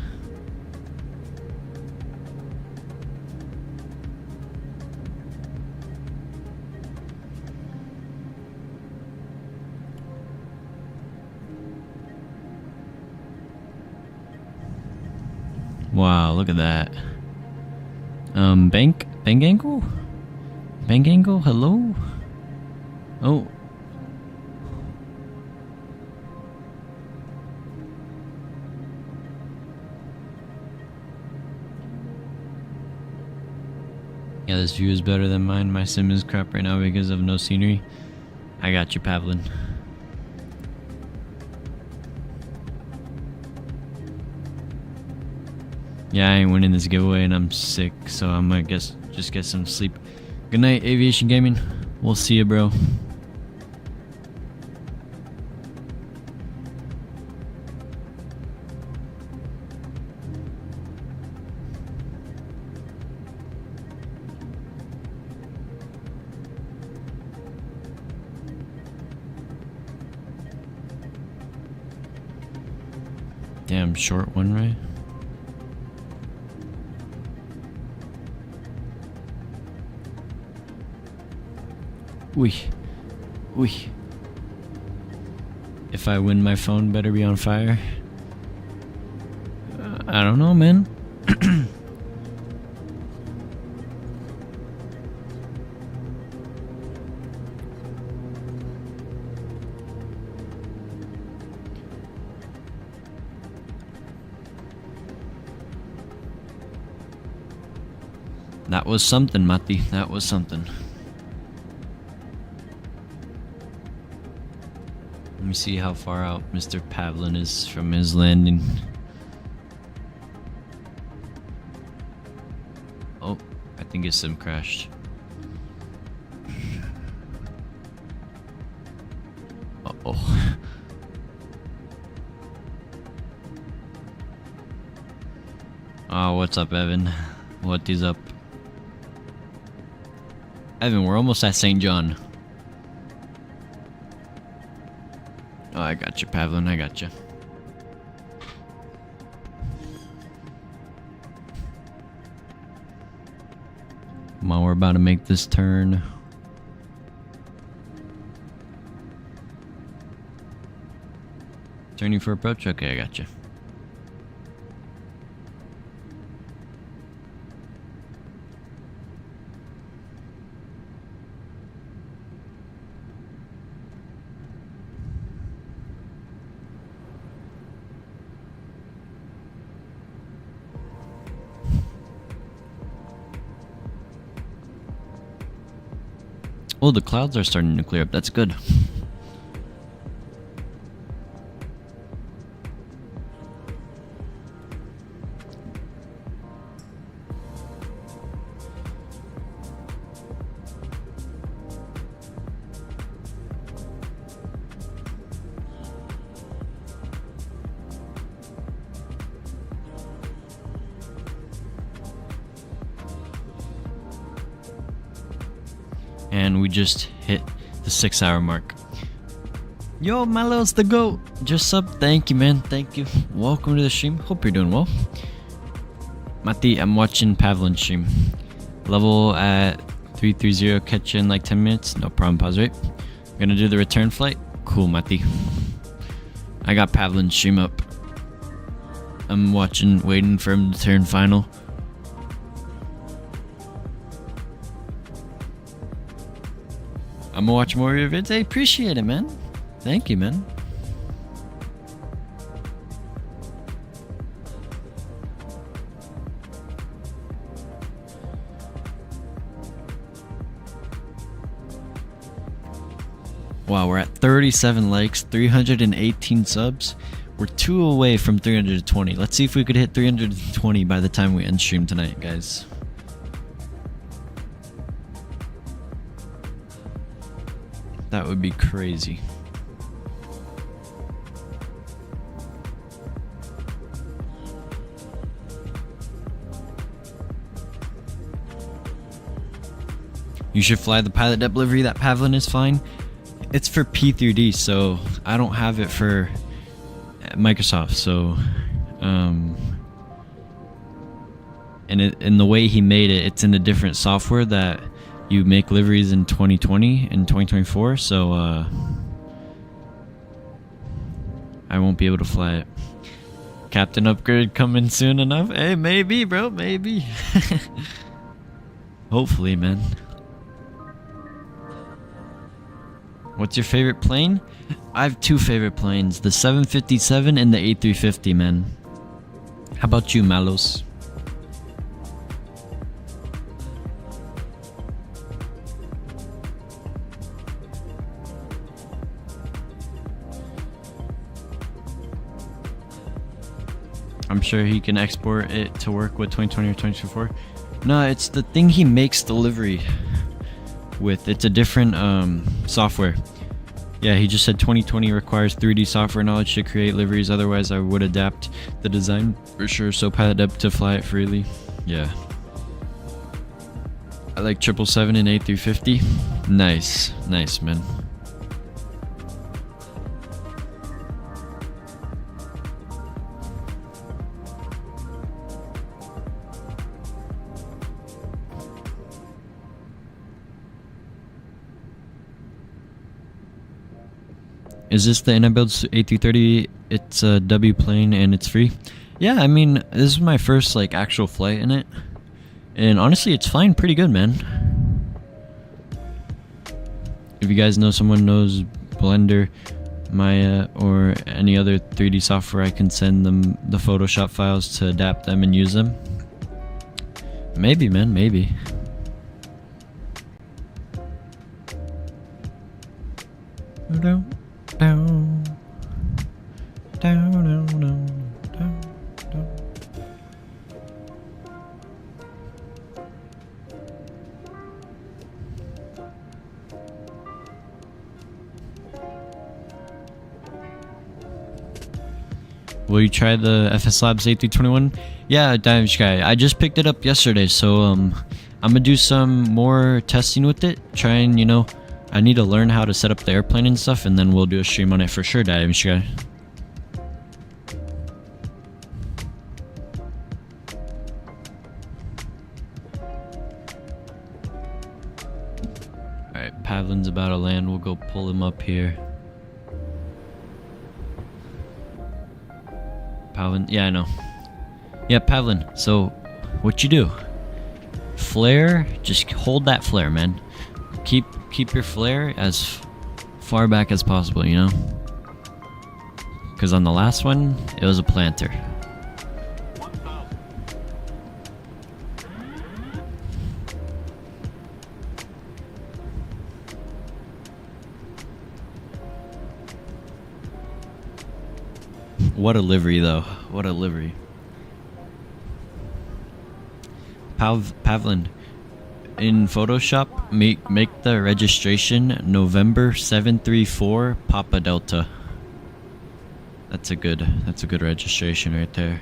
Wow, look at that. Bank angle? Bank angle, hello? Oh. Yeah, this view is better than mine. My sim is crap right now because of no scenery. I got you, Pavlin. Yeah, I ain't winning this giveaway and I'm sick, so I'm gonna just get some sleep. Good night, Aviation Gaming. We'll see you, bro. Damn short one, right? Wee. If I win, my phone better be on fire. I don't know, man. That was something, Matti. That was something. Let me see how far out Mr. Pavlin is from his landing. Oh, I think his sim crashed. Uh-oh. Oh, what's up, Evan? What is up? Evan, we're almost at St. John. Oh, I got you, Pavlin. I got you. Come on, we're about to make this turn. Turning for approach? Okay, I got you. Oh, the clouds are starting to clear up. That's good. And we just hit the 6-hour mark. Yo, Milo's the GOAT. Just sub. Thank you, man. Thank you. Welcome to the stream. Hope you're doing well. Mati, I'm watching Pavlin's stream. Level at 330. Catch you in like 10 minutes. No problem. Pause right. Gonna do the return flight. Cool, Mati. I got Pavlin's stream up. I'm watching, waiting for him to turn final. I'm gonna watch more of your vids. I appreciate it, man. Thank you, man. Wow, we're at 37 likes, 318 subs. We're 2 away from 320. Let's see if we could hit 320 by the time we end stream tonight, guys. That would be crazy. You should fly the pilot depth livery. That Pavlin is fine. It's for P3D, so I don't have it for Microsoft. So, and in the way he made it, it's in a different software that you make liveries in 2020 and 2024, so I won't be able to fly it. Captain upgrade coming soon enough? Hey, maybe, bro, maybe. Hopefully, man. What's your favorite plane? I have 2 favorite planes, the 757 and the A350, man. How about you, Malos? I'm sure he can export it to work with 2020 or 2024. No, it's the thing he makes the livery with. It's a different software. Yeah, he just said 2020 requires 3D software knowledge to create liveries. Otherwise, I would adapt the design for sure. So pilot up to fly it freely. Yeah. I like 777 and A350. Nice. Nice, man. Is this the inibuilds A330? It's a W plane and it's free. Yeah, I mean, this is my first like actual flight in it, and honestly, it's flying pretty good, man. If you guys know someone knows Blender, Maya, or any other 3D software, I can send them the Photoshop files to adapt them and use them. Maybe, man, maybe. Down, down, down, down, down, down. Will you try the FS Labs A321? Yeah, Damage Guy. I just picked it up yesterday, so I'm gonna do some more testing with it. Try and, you know, I need to learn how to set up the airplane and stuff, and then we'll do a stream on it for sure, Damage Guy. Alright, Pavlin's about to land. We'll go pull him up here. Pavlin, yeah, I know. Yeah, Pavlin, so what you do? Flare, just hold that flare, man. Keep your flare as far back as possible, you know? Because on the last one, it was a planter. What a livery, though. What a livery. Pavlin, in Photoshop, make the registration November 734 Papa Delta. That's a good registration right there.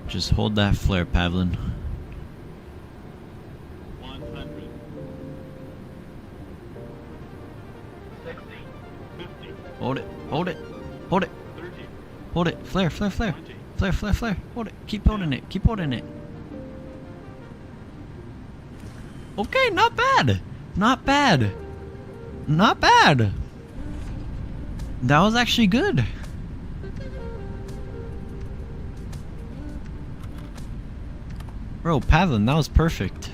Just hold that flare, Pavlin. 100. 60. 50. Hold it, hold it, hold it. 30. Hold it. Flare, flare, flare. 20. Flare, flare, flare. Hold it. Keep holding it. Keep holding it. Okay, not bad. Not bad. Not bad. That was actually good. Bro, Pavlin, that was perfect.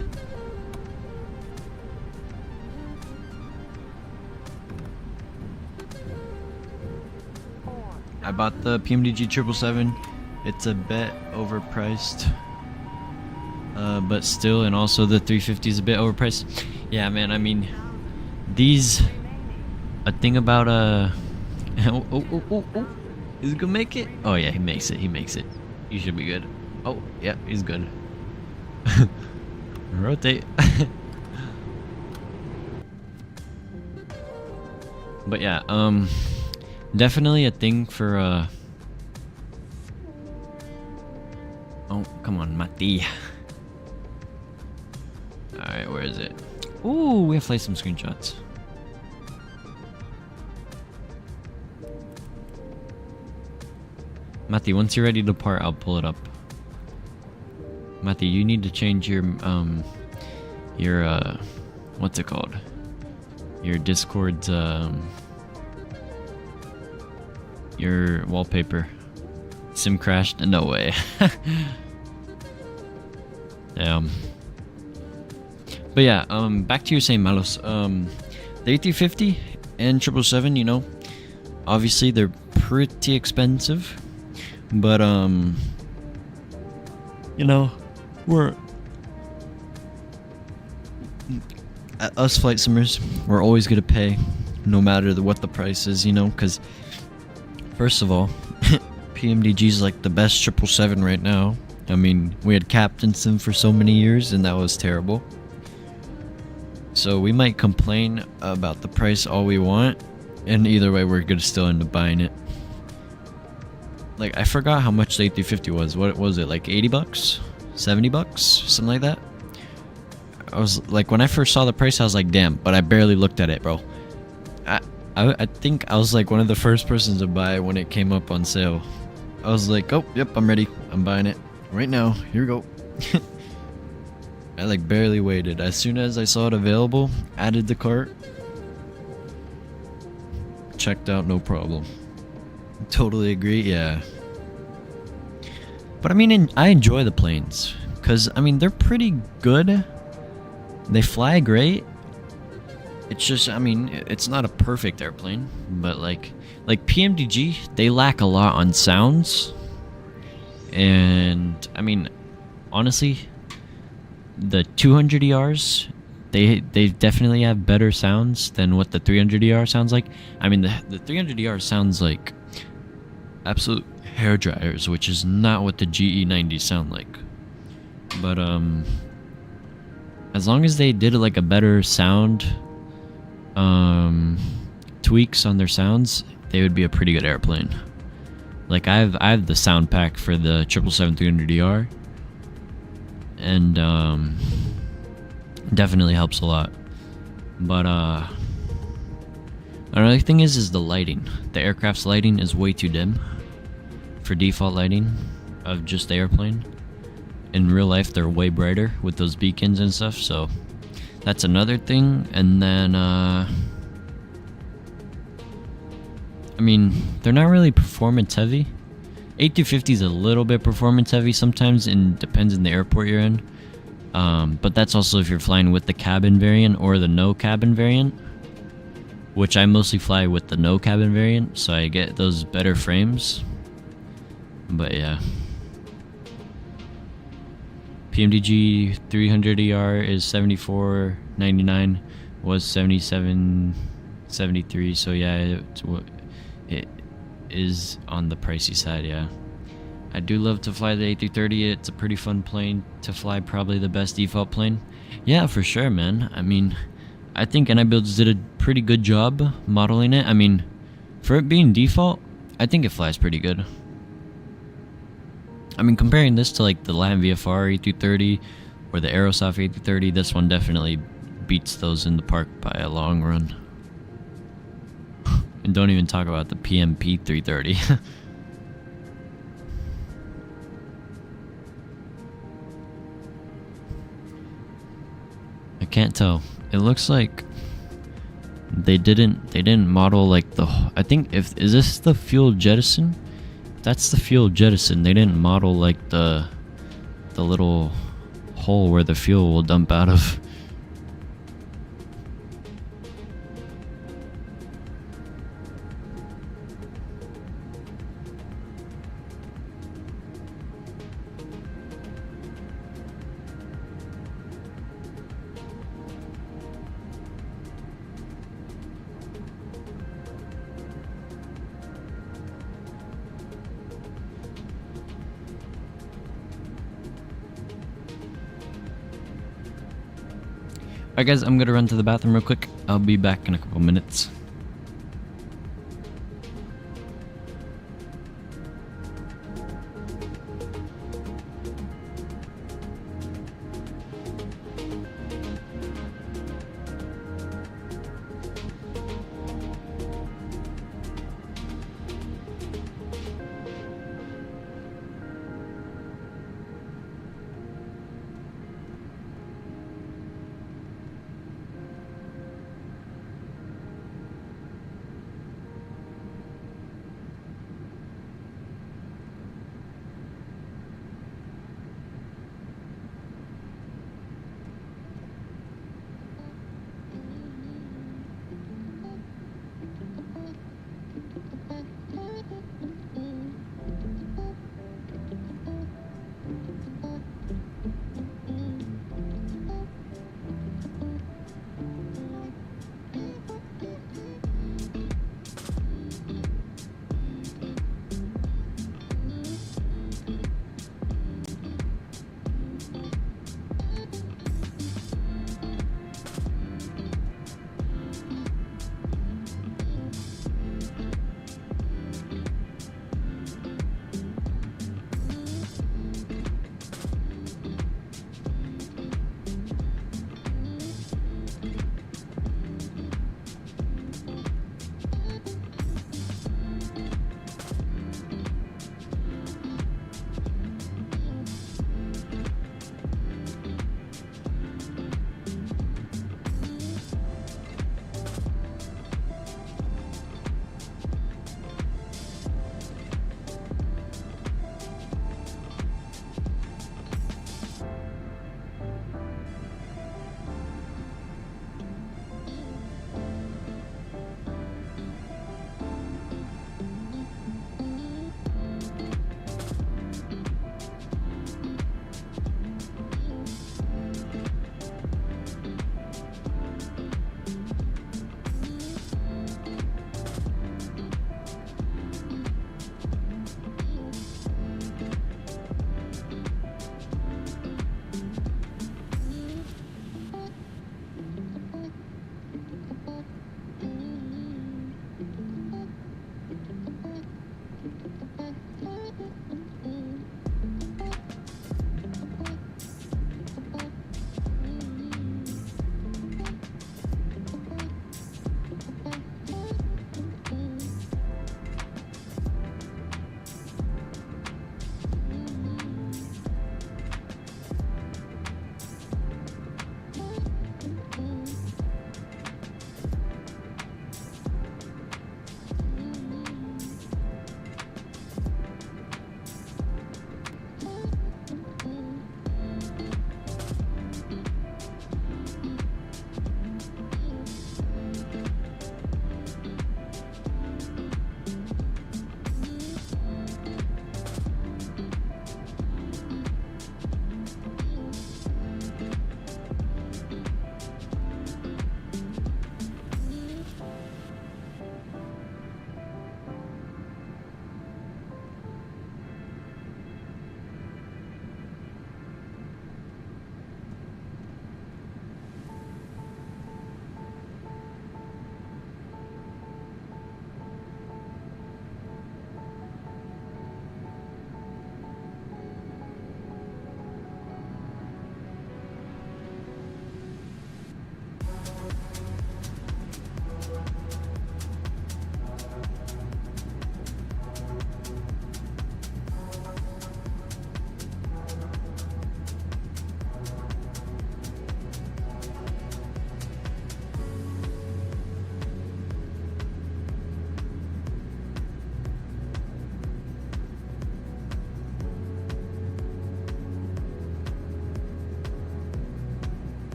I bought the PMDG 777. It's a bit overpriced. But still, and also the 350 is a bit overpriced. Yeah, man, I mean, these... A thing about, oh. Is he gonna make it? Oh, yeah, he makes it. He makes it. He should be good. Oh, yeah, he's good. Rotate. But yeah, definitely a thing for oh, come on, Mati. Alright, where is it? Ooh, we have to play some screenshots. Mati, once you're ready to depart, I'll pull it up. Matthew, you need to change your what's it called? your Discord's your wallpaper. Sim crashed? No way. Damn. But yeah, back to your saying, Malos. The A350 and 777, you know, obviously they're pretty expensive, but you know, we're us flight simmers, we're always gonna pay, no matter what the price is, you know, because first of all, PMDG is like the best 777 right now. I mean, we had captained them for so many years, and that was terrible. So we might complain about the price all we want, and either way, we're gonna still end up buying it. Like, I forgot how much the A350 was. What was it, like 80 bucks? 70 bucks? Something like that? I was like, when I first saw the price, I was like, damn, but I barely looked at it, bro. I think I was like one of the first persons to buy when it came up on sale. I was like, oh, yep, I'm ready. I'm buying it right now. Here we go. I like barely waited. As soon as I saw it available, added the cart, checked out, no problem. Totally agree, yeah. But I mean, I enjoy the planes, because I mean, they're pretty good. They fly great. It's just, I mean, it's not a perfect airplane, but like PMDG, they lack a lot on sounds. And I mean, honestly, the 200 ERs, they definitely have better sounds than what the 300 ER sounds like. I mean, the 300 ER sounds like absolute hair dryers, which is not what the GE90s sound like. But as long as they did like a better sound tweaks on their sounds, they would be a pretty good airplane. Like I have the sound pack for the 777-300ER, and definitely helps a lot. But another thing is the lighting. The aircraft's lighting is way too dim for default lighting of just the airplane. In real life, they're way brighter with those beacons and stuff, so that's another thing. And then I mean, they're not really performance heavy. A350 is a little bit performance heavy sometimes, and depends on the airport you're in. But that's also if you're flying with the cabin variant or the no cabin variant, which I mostly fly with the no cabin variant, so I get those better frames. But yeah, PMDG 300ER is $74.99, was $77.73. So yeah, it is on the pricey side. Yeah, I do love to fly the A330. It's a pretty fun plane to fly, probably the best default plane. Yeah, for sure, man. I mean, I think inibuilds did a pretty good job modeling it. I mean, for it being default, I think it flies pretty good. I mean, comparing this to like the Latin VFR A330 or the Aerosoft A330, this one definitely beats those in the park by a long run. And don't even talk about the PMP 330. I can't tell. It looks like they didn't model like the, I think, is this the fuel jettison? That's the fuel jettison. They didn't model like the little hole where the fuel will dump out of. Alright guys, I'm gonna run to the bathroom real quick. I'll be back in a couple minutes.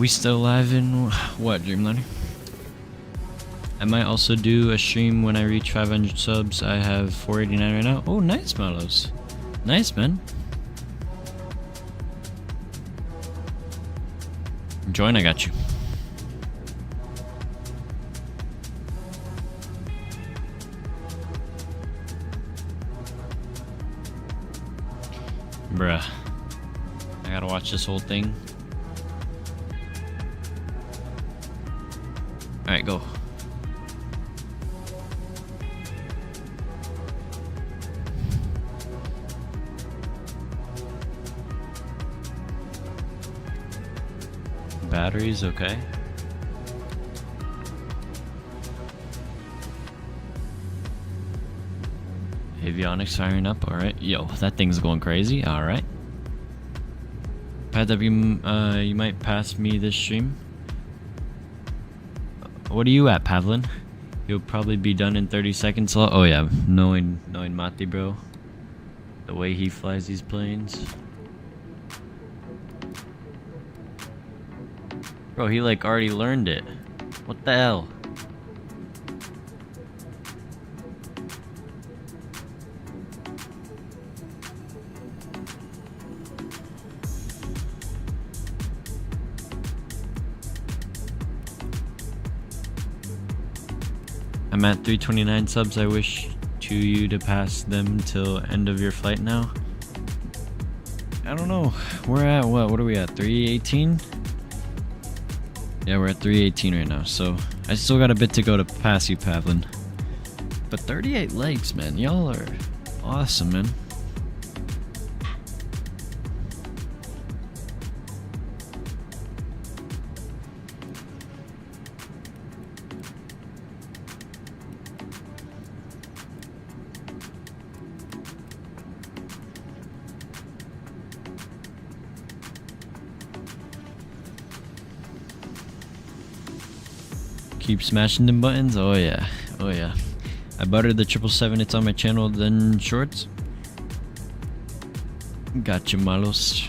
We still live in what, Dreamliner? I might also do a stream when I reach 500 subs. I have 489 right now. Oh, nice, Malos. Nice, man. Join, I got you. Bruh. I gotta watch this whole thing. Alright, go. Batteries, okay. Avionics firing up, alright. Yo, that thing's going crazy, alright. Pat W, you might pass me this stream. What are you at, Pavlin? You'll probably be done in 30 seconds. Oh yeah, knowing Mati, bro. The way he flies these planes. Bro, he like already learned it. What the hell? I'm at 329 subs. I wish to you to pass them till end of your flight now. I don't know. We're at what are we at? 318? Yeah, we're at 318 right now, so I still got a bit to go to pass you, Pavlin. But 38 likes, man. Y'all are awesome, man. Keep smashing them buttons. Oh yeah, oh yeah. I buttered the 777. It's on my channel. Then shorts. Gotcha, malos.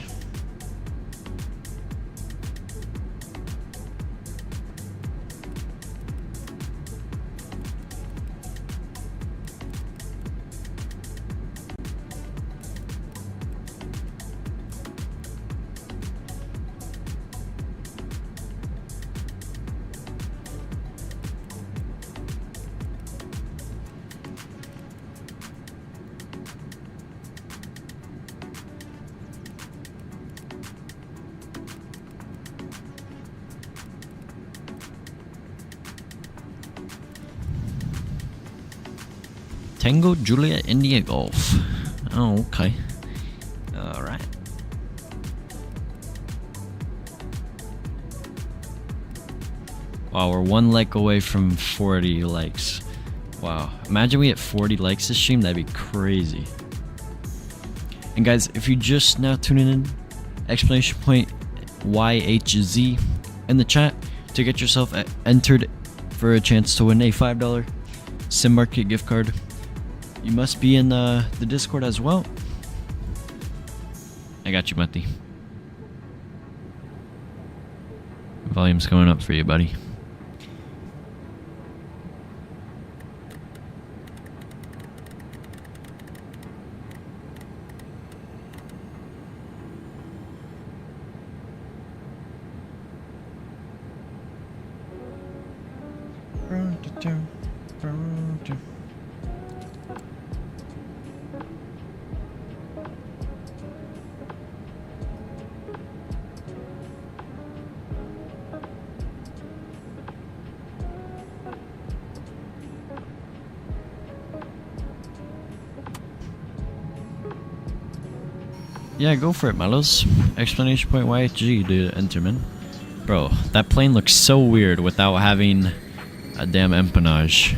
Tango Juliet India Golf. Oh, okay. Alright. Wow, we're one like away from 40 likes. Wow. Imagine we hit 40 likes this stream, that'd be crazy. And guys, if you just now tuning in, exclamation point YHZ in the chat to get yourself entered for a chance to win a $5 Sim Market gift card. You must be in the Discord as well. I got you, Mati. Volume's going up for you, buddy. Yeah, go for it, Malos. Explanation point YHG to enter, man. Bro, that plane looks so weird without having a damn empennage.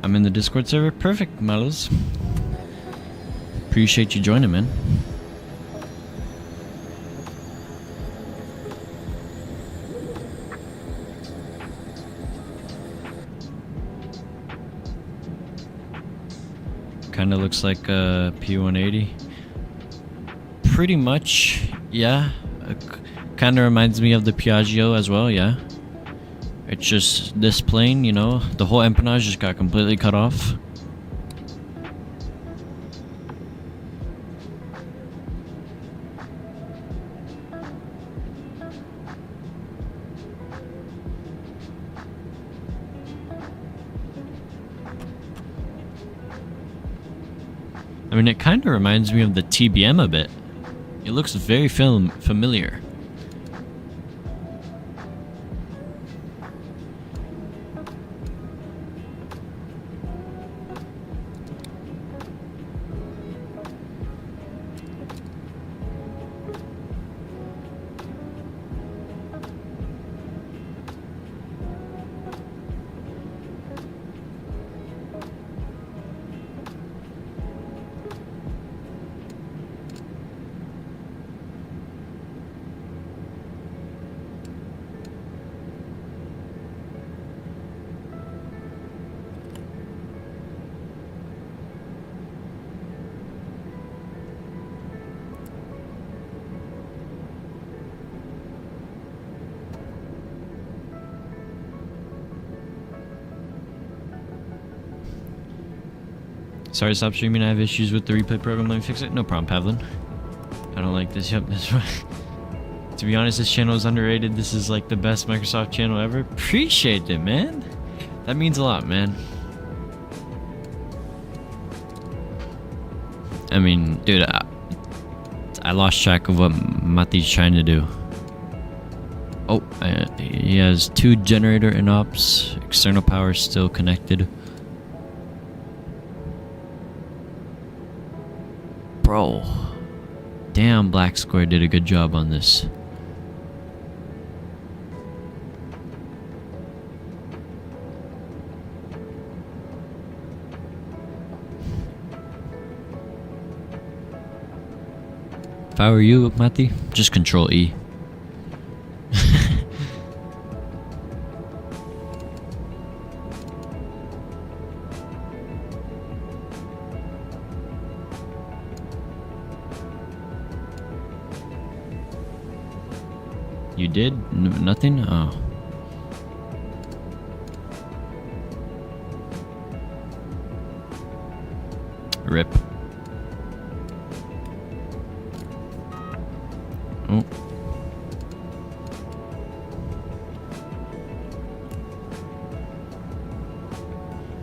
I'm in the Discord server. Perfect, Malos. Appreciate you joining, man. Kind of looks like a P180. Pretty much, yeah. Kind of reminds me of the Piaggio as well, yeah. It's just this plane, you know, the whole empennage just got completely cut off. I mean, it kind of reminds me of the TBM a bit. It looks very familiar. Sorry to stop streaming, I have issues with the replay program, let me fix it. No problem, Pavlin. I don't like this, yep, that's right. To be honest, this channel is underrated. This is like the best Microsoft channel ever. Appreciate it, man. That means a lot, man. I mean, dude, I lost track of what Mati's trying to do. Oh, he has 2 generator in-ops. External power still connected. Bro, damn, Black Square did a good job on this. If I were you, Mati, just control E. You did? Nothing? Oh. Rip. Oh.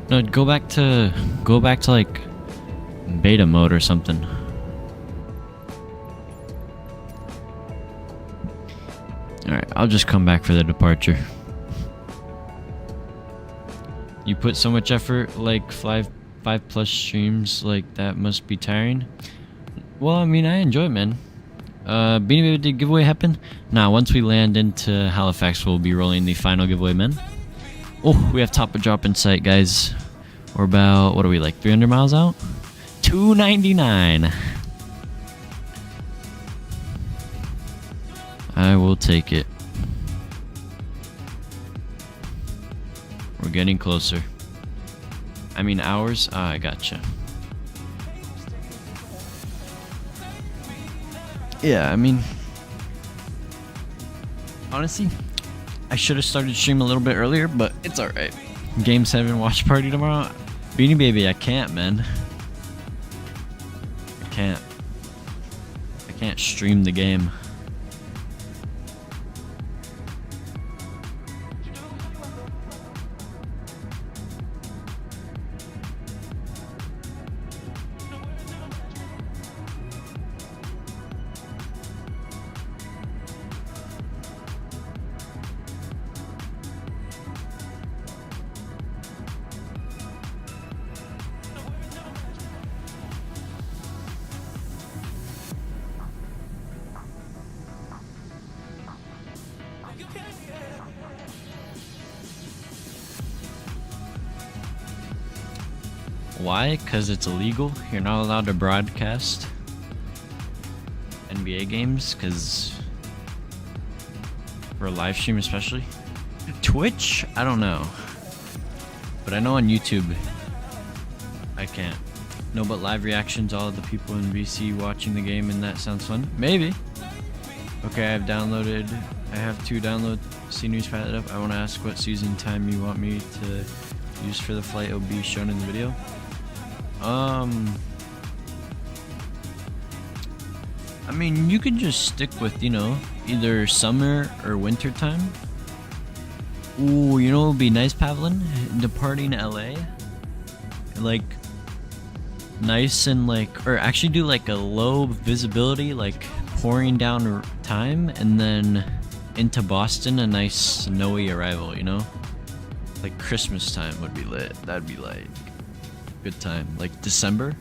No, go back to like beta mode or something. Alright, I'll just come back for the departure. You put so much effort, like 5+ streams, like that must be tiring. Well, I mean, I enjoy it, man. Beanie Baby, did giveaway happen? Nah, once we land into Halifax, we'll be rolling the final giveaway, man. Oh, we have top of drop in sight, guys. We're about, what are we, like 300 miles out? 299. I will take it. We're getting closer. I mean hours? Ah, I gotcha. Yeah, I mean, honestly, I should have started streaming a little bit earlier, but it's alright. Game 7 watch party tomorrow? Beanie Baby, I can't, man. I can't stream the game. Why? Because it's illegal. You're not allowed to broadcast NBA games, because for a live stream especially. Twitch? I don't know. But I know on YouTube I can't. No, but live reactions, all of the people in VC watching the game, and that sounds fun. Maybe. Okay, I have to download Seniors Pilot up. I want to ask what season time you want me to use for the flight OB shown in the video. I mean, you could just stick with, you know, either summer or winter time. Ooh, you know what would be nice, Pavlin? Departing LA. Like, nice and like, or actually do like a low visibility, like pouring down time, and then into Boston, a nice snowy arrival, you know? Like Christmas time would be lit. That'd be like good time. Like December,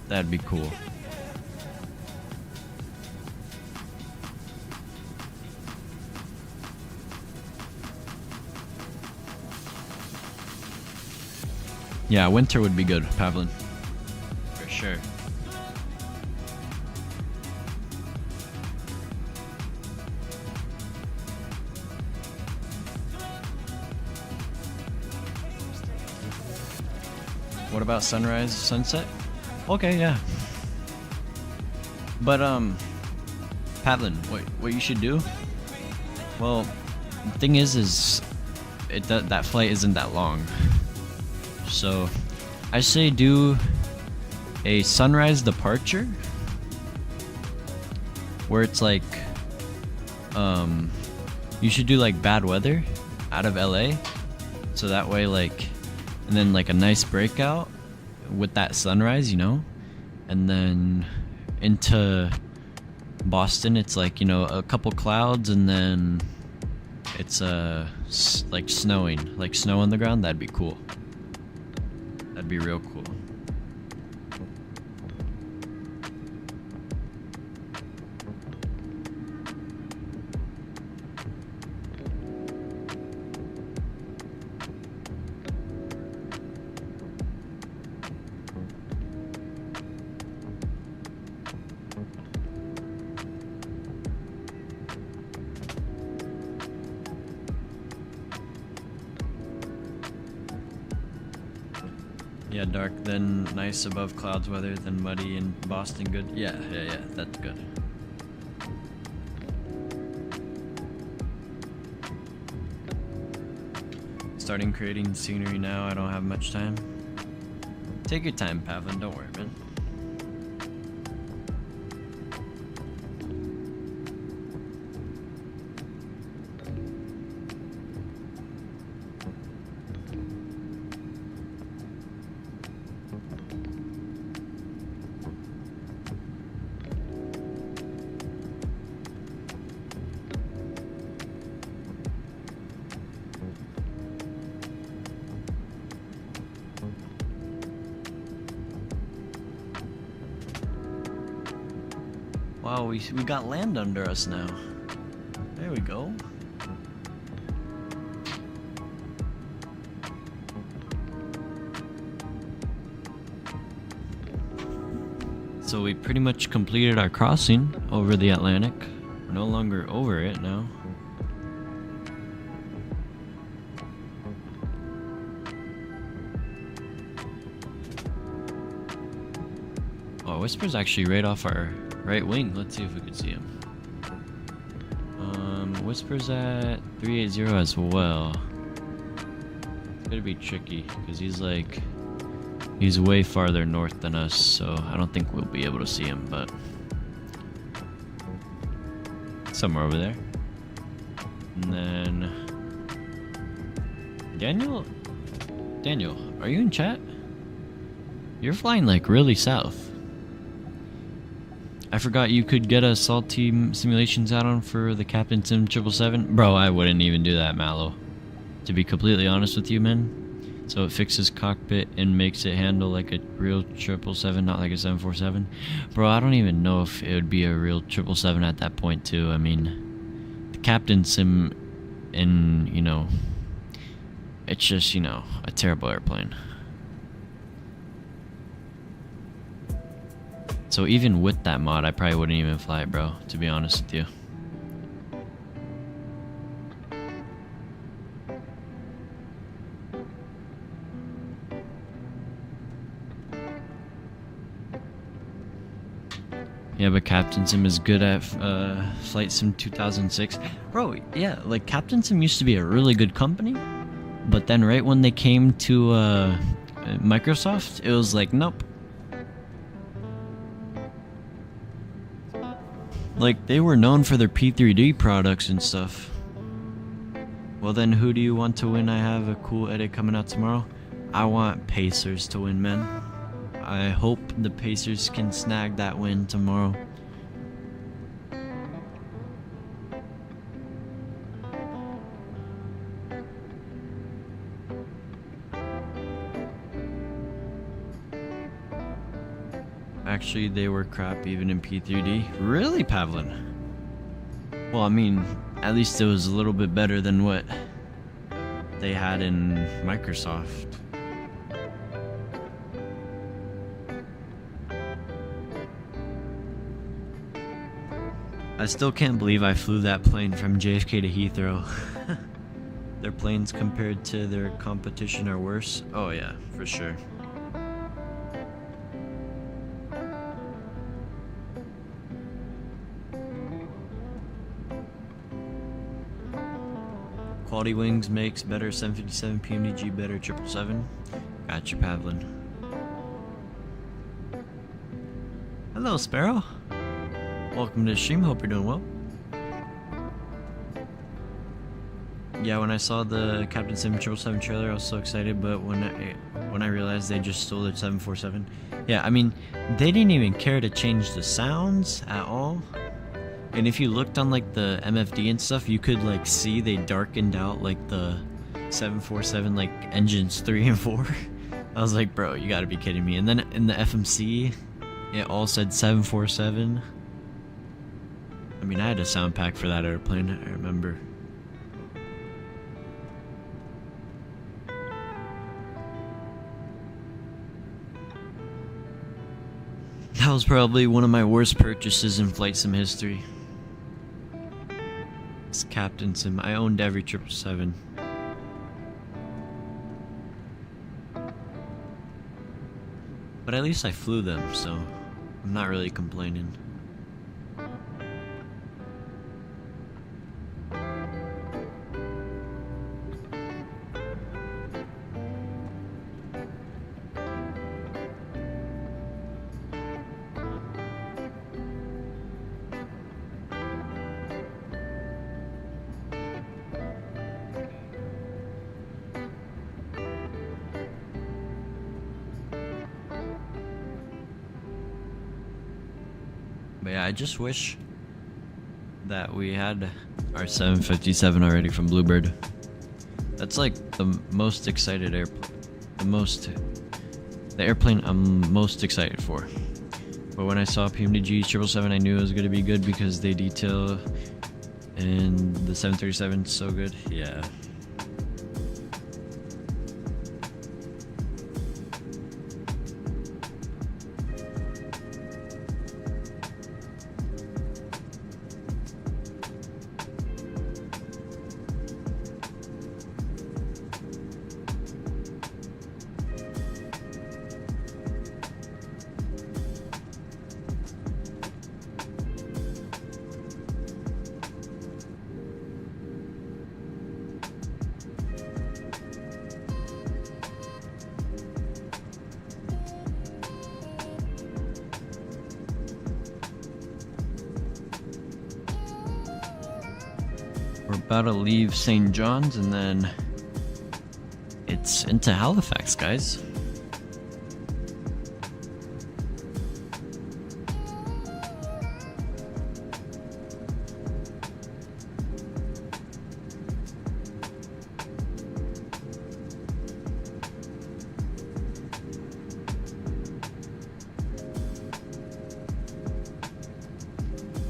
that'd be cool. Yeah, winter would be good, Pavlin. For sure. What about sunrise, sunset? Okay, yeah. But Pavlin, what you should do? Well, the thing is that flight isn't that long. So, I say do a sunrise departure where it's like you should do like bad weather out of LA, so that way like, and then like a nice breakout with that sunrise, you know, and then into Boston it's like, you know, a couple clouds, and then it's like snowing, like snow on the ground. That'd be cool. That'd be real cool. Yeah, dark, then nice above clouds weather, then muddy in Boston, good. Yeah, that's good. Starting creating scenery now, I don't have much time. Take your time, Pavlin, don't worry, man. Wow, we got land under us now. There we go. So we pretty much completed our crossing over the Atlantic. We're no longer over it now. Oh, Whisper's actually right off our right wing. Let's see if we can see him. Whisper's at 380 as well. It's gonna be tricky because he's way farther north than us, so I don't think we'll be able to see him, but somewhere over there. And then Daniel, are you in chat? You're flying like really south. I forgot you could get a salty simulations add-on for the Captain Sim 777. Bro, I wouldn't even do that, Mallow. To be completely honest with you, man. So it fixes cockpit and makes it handle like a real 777, not like a 747. Bro, I don't even know if it would be a real 777 at that point, too. I mean, the Captain Sim, and, you know, it's just, you know, a terrible airplane. So even with that mod, I probably wouldn't even fly it, bro, to be honest with you. Yeah, but Captain Sim is good at Flight Sim 2006. Bro, yeah, like Captain Sim used to be a really good company, but then right when they came to Microsoft, it was like, nope. Like, they were known for their P3D products and stuff. Well then, who do you want to win? I have a cool edit coming out tomorrow. I want Pacers to win, man. I hope the Pacers can snag that win tomorrow. Actually, they were crap even in P3D. Really, Pavlin? Well, I mean, at least it was a little bit better than what they had in Microsoft. I still can't believe I flew that plane from JFK to Heathrow. Their planes compared to their competition are worse? Oh yeah, for sure. Quality Wings makes better 757, PMDG better 777. Gotcha, Pavlin. Hello, Sparrow. Welcome to the stream, hope you're doing well. Yeah, when I saw the Captain Sim 777 trailer, I was so excited, but when I realized they just stole their 747. Yeah, I mean, they didn't even care to change the sounds at all. And if you looked on like the MFD and stuff, you could like see they darkened out like the 747 like engines 3 and 4. I was like, bro, you gotta be kidding me. And then in the FMC, it all said 747. I mean, I had a sound pack for that airplane, I remember. That was probably one of my worst purchases in Flight Sim history. It's Captain Sim. I owned every 777. But at least I flew them, so I'm not really complaining. But yeah, I just wish that we had our 757 already from Bluebird. That's like the most excited the airplane I'm most excited for. But when I saw PMDG 777, I knew it was going to be good because they detail and the 737 is so good. Yeah. We're about to leave St. John's and then it's into Halifax, guys.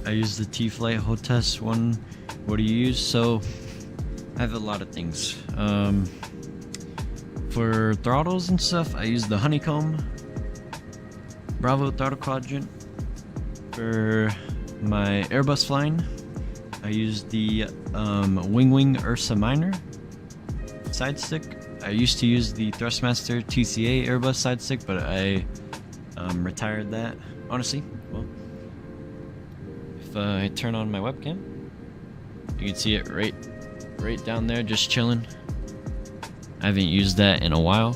I use the T-Flight Hotess one. What do you use? So I have a lot of things. For throttles and stuff, I use the Honeycomb Bravo throttle quadrant. For my Airbus flying, I used the Wing Ursa Minor side stick. I used to use the Thrustmaster TCA Airbus side stick, but I retired that. Honestly, well, if I turn on my webcam, you can see it right down there, just chilling. I haven't used that in a while.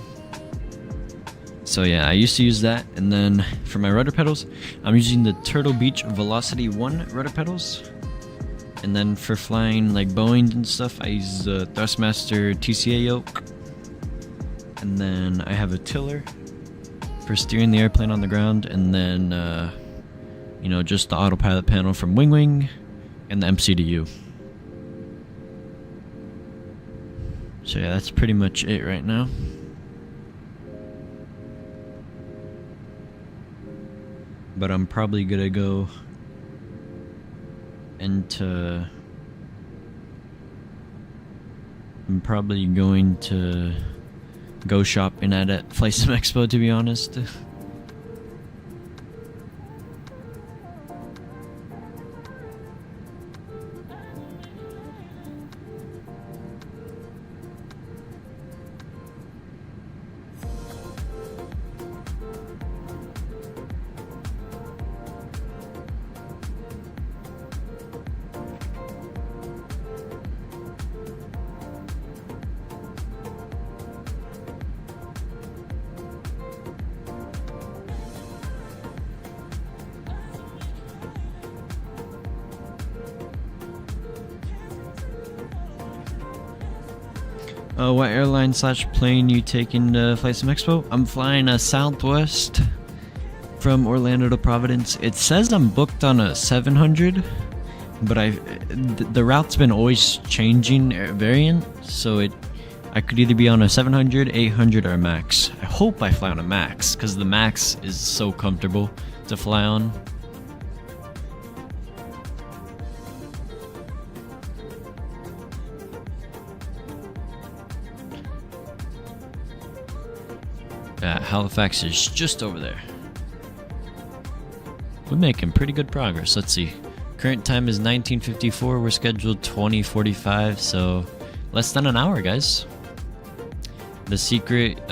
So yeah, I used to use that, and then for my rudder pedals, I'm using the Turtle Beach Velocity 1 rudder pedals. And then for flying like Boeing and stuff, I use the Thrustmaster TCA yoke. And then I have a tiller for steering the airplane on the ground, and then you know, just the autopilot panel from Wing and the MCDU. So yeah, that's pretty much it right now. But I'm probably gonna go into... I'm probably going to go shopping at FlightSim Expo, to be honest. What airline / plane you taking to FlightSim Expo? I'm flying a Southwest from Orlando to Providence. It says I'm booked on a 700, but the route's been always changing variant, so I could either be on a 700, 800, or a Max. I hope I fly on a Max, because the Max is so comfortable to fly on. Halifax is just over there. We're making pretty good progress. Let's see. Current time is 19:54. We're scheduled 20:45, so less than an hour, guys. The secret,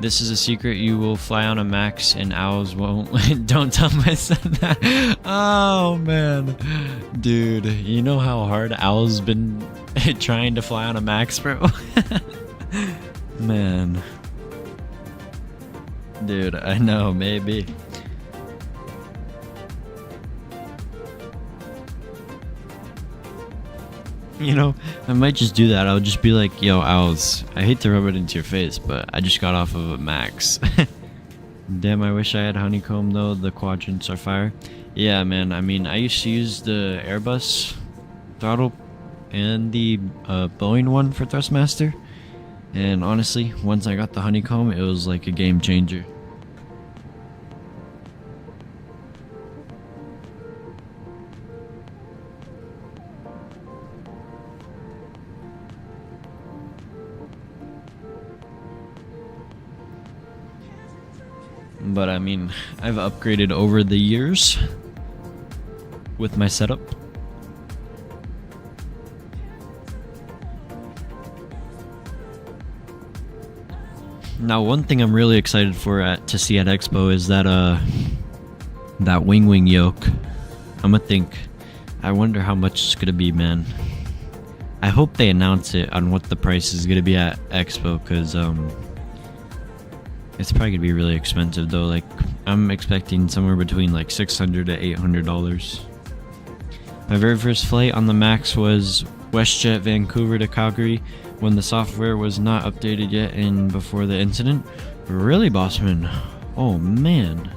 this is a secret, you will fly on a Max and owls won't. Don't tell my son that. Oh man, dude, you know how hard owls been trying to fly on a Max, bro? Man, dude, I know, maybe. You know, I might just do that. I'll just be like, yo, owls, I hate to rub it into your face, but I just got off of a Max. Damn, I wish I had honeycomb though. The quadrants are fire. Yeah, man, I mean, I used to use the Airbus throttle and the Boeing one for Thrustmaster. And honestly, once I got the honeycomb, it was like a game changer. But I mean, I've upgraded over the years with my setup. Now, one thing I'm really excited for to see at Expo is that that wing yoke. I wonder how much it's gonna be, man. I hope they announce it on what the price is gonna be at Expo, cause it's probably gonna be really expensive though. Like, I'm expecting somewhere between like $600 to $800. My very first flight on the Max was WestJet Vancouver to Calgary, when the software was not updated yet and before the incident. Really, Bossman? Oh man,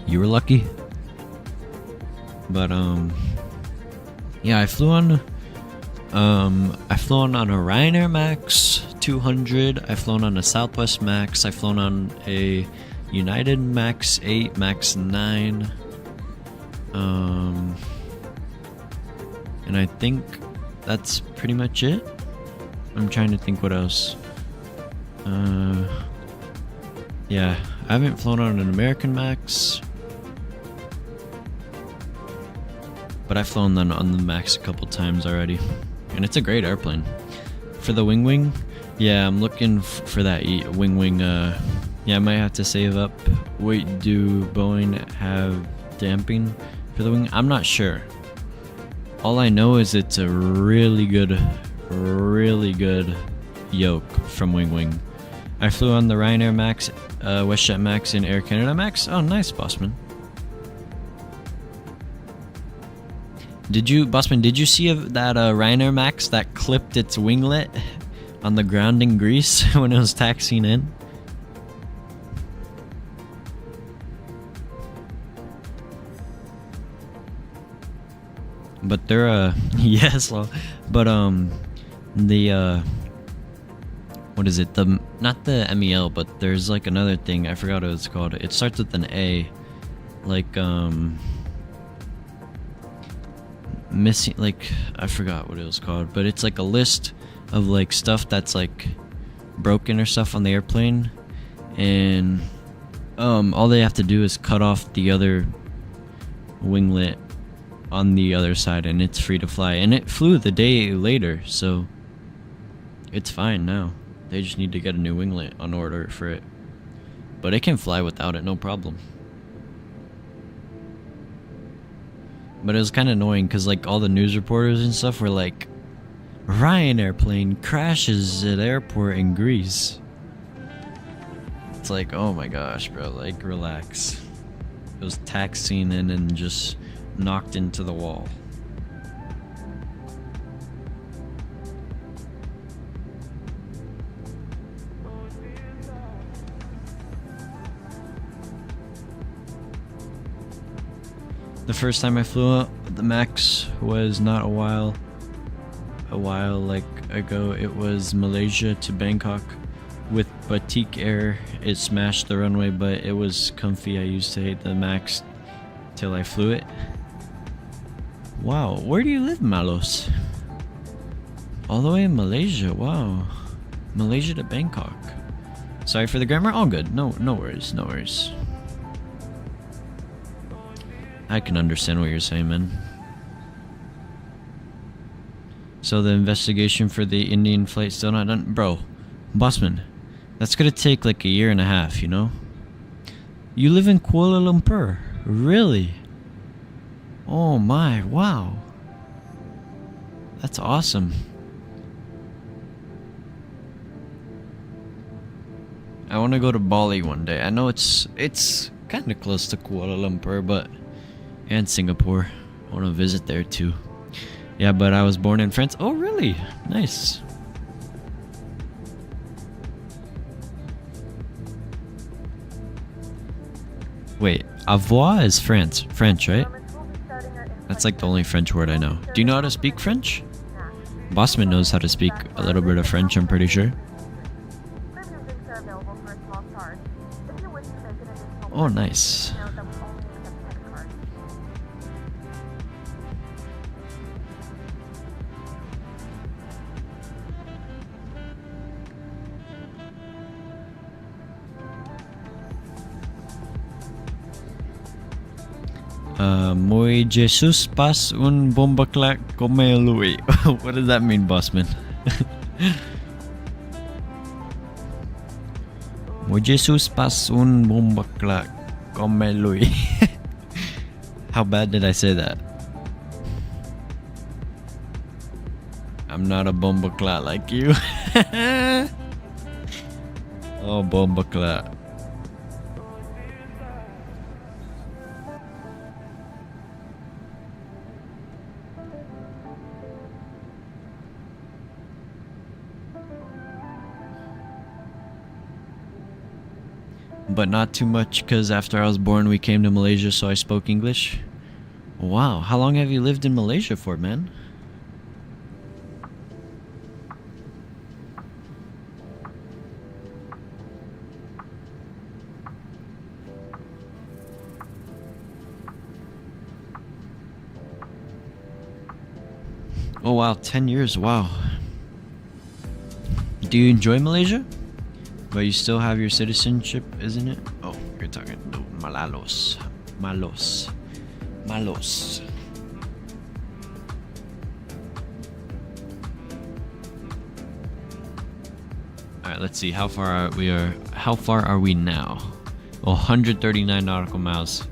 you were lucky. But yeah, I flew on a Ryanair Max 200. I've flown on a Southwest Max. I've flown on a United Max 8, Max 9. And I think that's pretty much it. I'm trying to think what else. Yeah, I haven't flown on an American Max, but I've flown on the Max a couple times already, and it's a great airplane. For the wing, yeah, I'm looking for that wing. Yeah, I might have to save up. Wait, do Boeing have damping for the wing? I'm not sure. All I know is it's a really good yoke from Wing. I flew on the Ryanair Max, WestJet Max, and Air Canada Max. Oh, nice, Bossman. Did you see that Ryanair Max that clipped its winglet on the ground in Greece when it was taxiing in? But they're yes, but the what is it? Not the MEL, but there's like another thing. I forgot what it's called. It starts with an A, like missing. Like I forgot what it was called, but it's like a list of like stuff that's like broken or stuff on the airplane, and all they have to do is cut off the other winglet on the other side, and it's free to fly. And it flew the day later, so it's fine now. They just need to get a new winglet on order for it, but it can fly without it, no problem. But it was kind of annoying because like all the news reporters and stuff were like, Ryanair plane crashes at airport in Greece. It's like, oh my gosh, bro, like relax. It was taxiing in and just knocked into the wall. The first time I flew the Max was not a while like ago. It was Malaysia to Bangkok with Batik Air. It smashed the runway, but it was comfy. I used to hate the Max till I flew it. Wow, where do you live, Malos? All the way in Malaysia. Wow, Malaysia to Bangkok. Sorry for the grammar. All good. No worries. No worries. I can understand what you're saying, man. So the investigation for the Indian flight still not done? Bro, Bossman, that's gonna take like 1.5 years, you know? You live in Kuala Lumpur? Really? Oh my, wow. That's awesome. I want to go to Bali one day. I know it's kind of close to Kuala Lumpur, but... and Singapore. I want to visit there too. Yeah, but I was born in France. Oh, really? Nice. Wait, avoir is French, right? That's like the only French word I know. Do you know how to speak French? Bossman knows how to speak a little bit of French, I'm pretty sure. Oh, nice. Muy Jesus pas un bombaclac come lui. What does that mean, Bossman? Muy Jesus pas un bombaclac come lui. How bad did I say that? I'm not a bombaclac like you. Oh, bombaclac. But not too much, because after I was born we came to Malaysia, so I spoke English. Wow, how long have you lived in Malaysia for, man? Oh wow, 10 years, wow. Do you enjoy Malaysia? But you still have your citizenship, isn't it? Oh. talking to Malalos. Malos. Alright, let's see how far are we now? 139 nautical miles.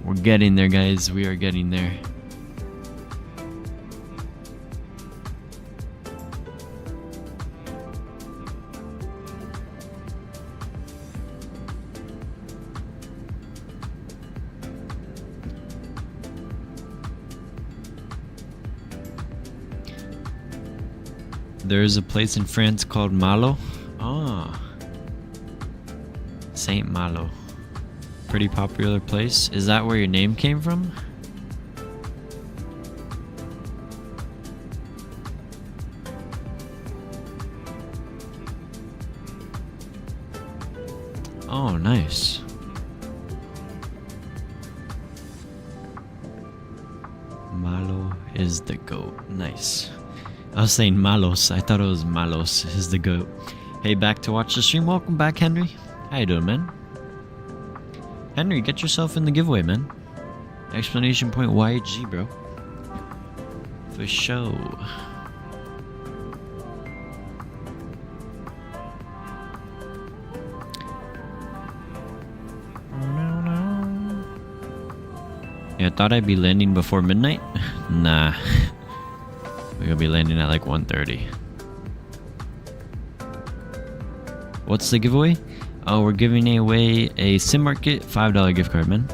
We're getting there, guys. We are getting there. There's a place in France called Malo. Ah. Saint Malo. Pretty popular place. Is that where your name came from? Oh, nice. Malo is the goat. Nice. I was saying Malos. I thought it was Malos is the goat. Hey, back to watch the stream. Welcome back, Henry. How you doing, man? Henry, get yourself in the giveaway, man. Explanation point YHG, bro. For show. Yeah, I thought I'd be landing before midnight. Nah. We're gonna be landing at like 1:30. What's the giveaway? Oh, we're giving away a Sim Market $5 gift card, man.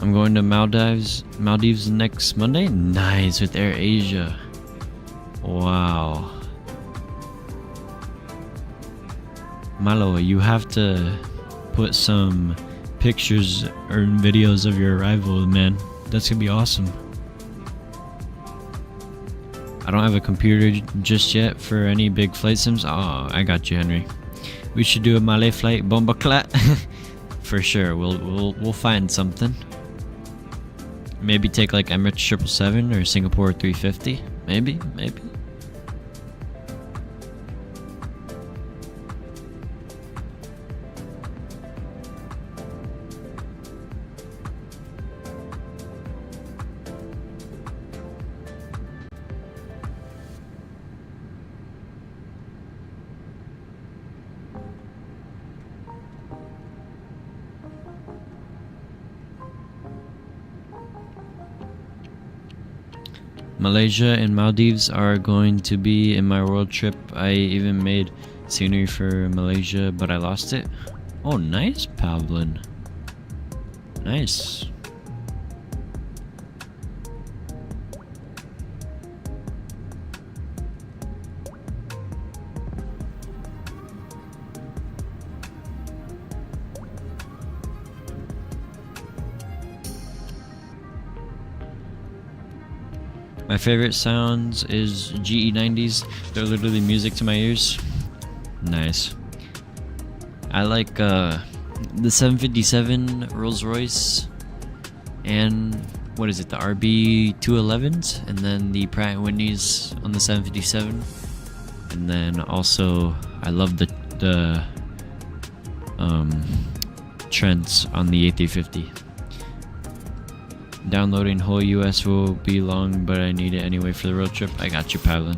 I'm going to Maldives next Monday. Nice, with Air Asia. Wow. Malo, you have to put some pictures or videos of your arrival, man. That's gonna be awesome. I don't have a computer just yet for any big flight sims. Oh, I got you, Henry. We should do a Malay flight bombaclat. For sure, we'll find something. Maybe take like Emirates 777 or Singapore 350. Maybe. Malaysia and Maldives are going to be in my world trip. I even made scenery for Malaysia, but I lost it. Oh, nice, Pavlin. Nice. My favorite sounds is GE90s. They're literally music to my ears. Nice. I like the 757 Rolls Royce and what is it, the RB211s, and then the Pratt & Whitney's on the 757, and then also I love the Trents on the A350. Downloading whole US will be long, but I need it anyway for the road trip. I got you, Pavlin.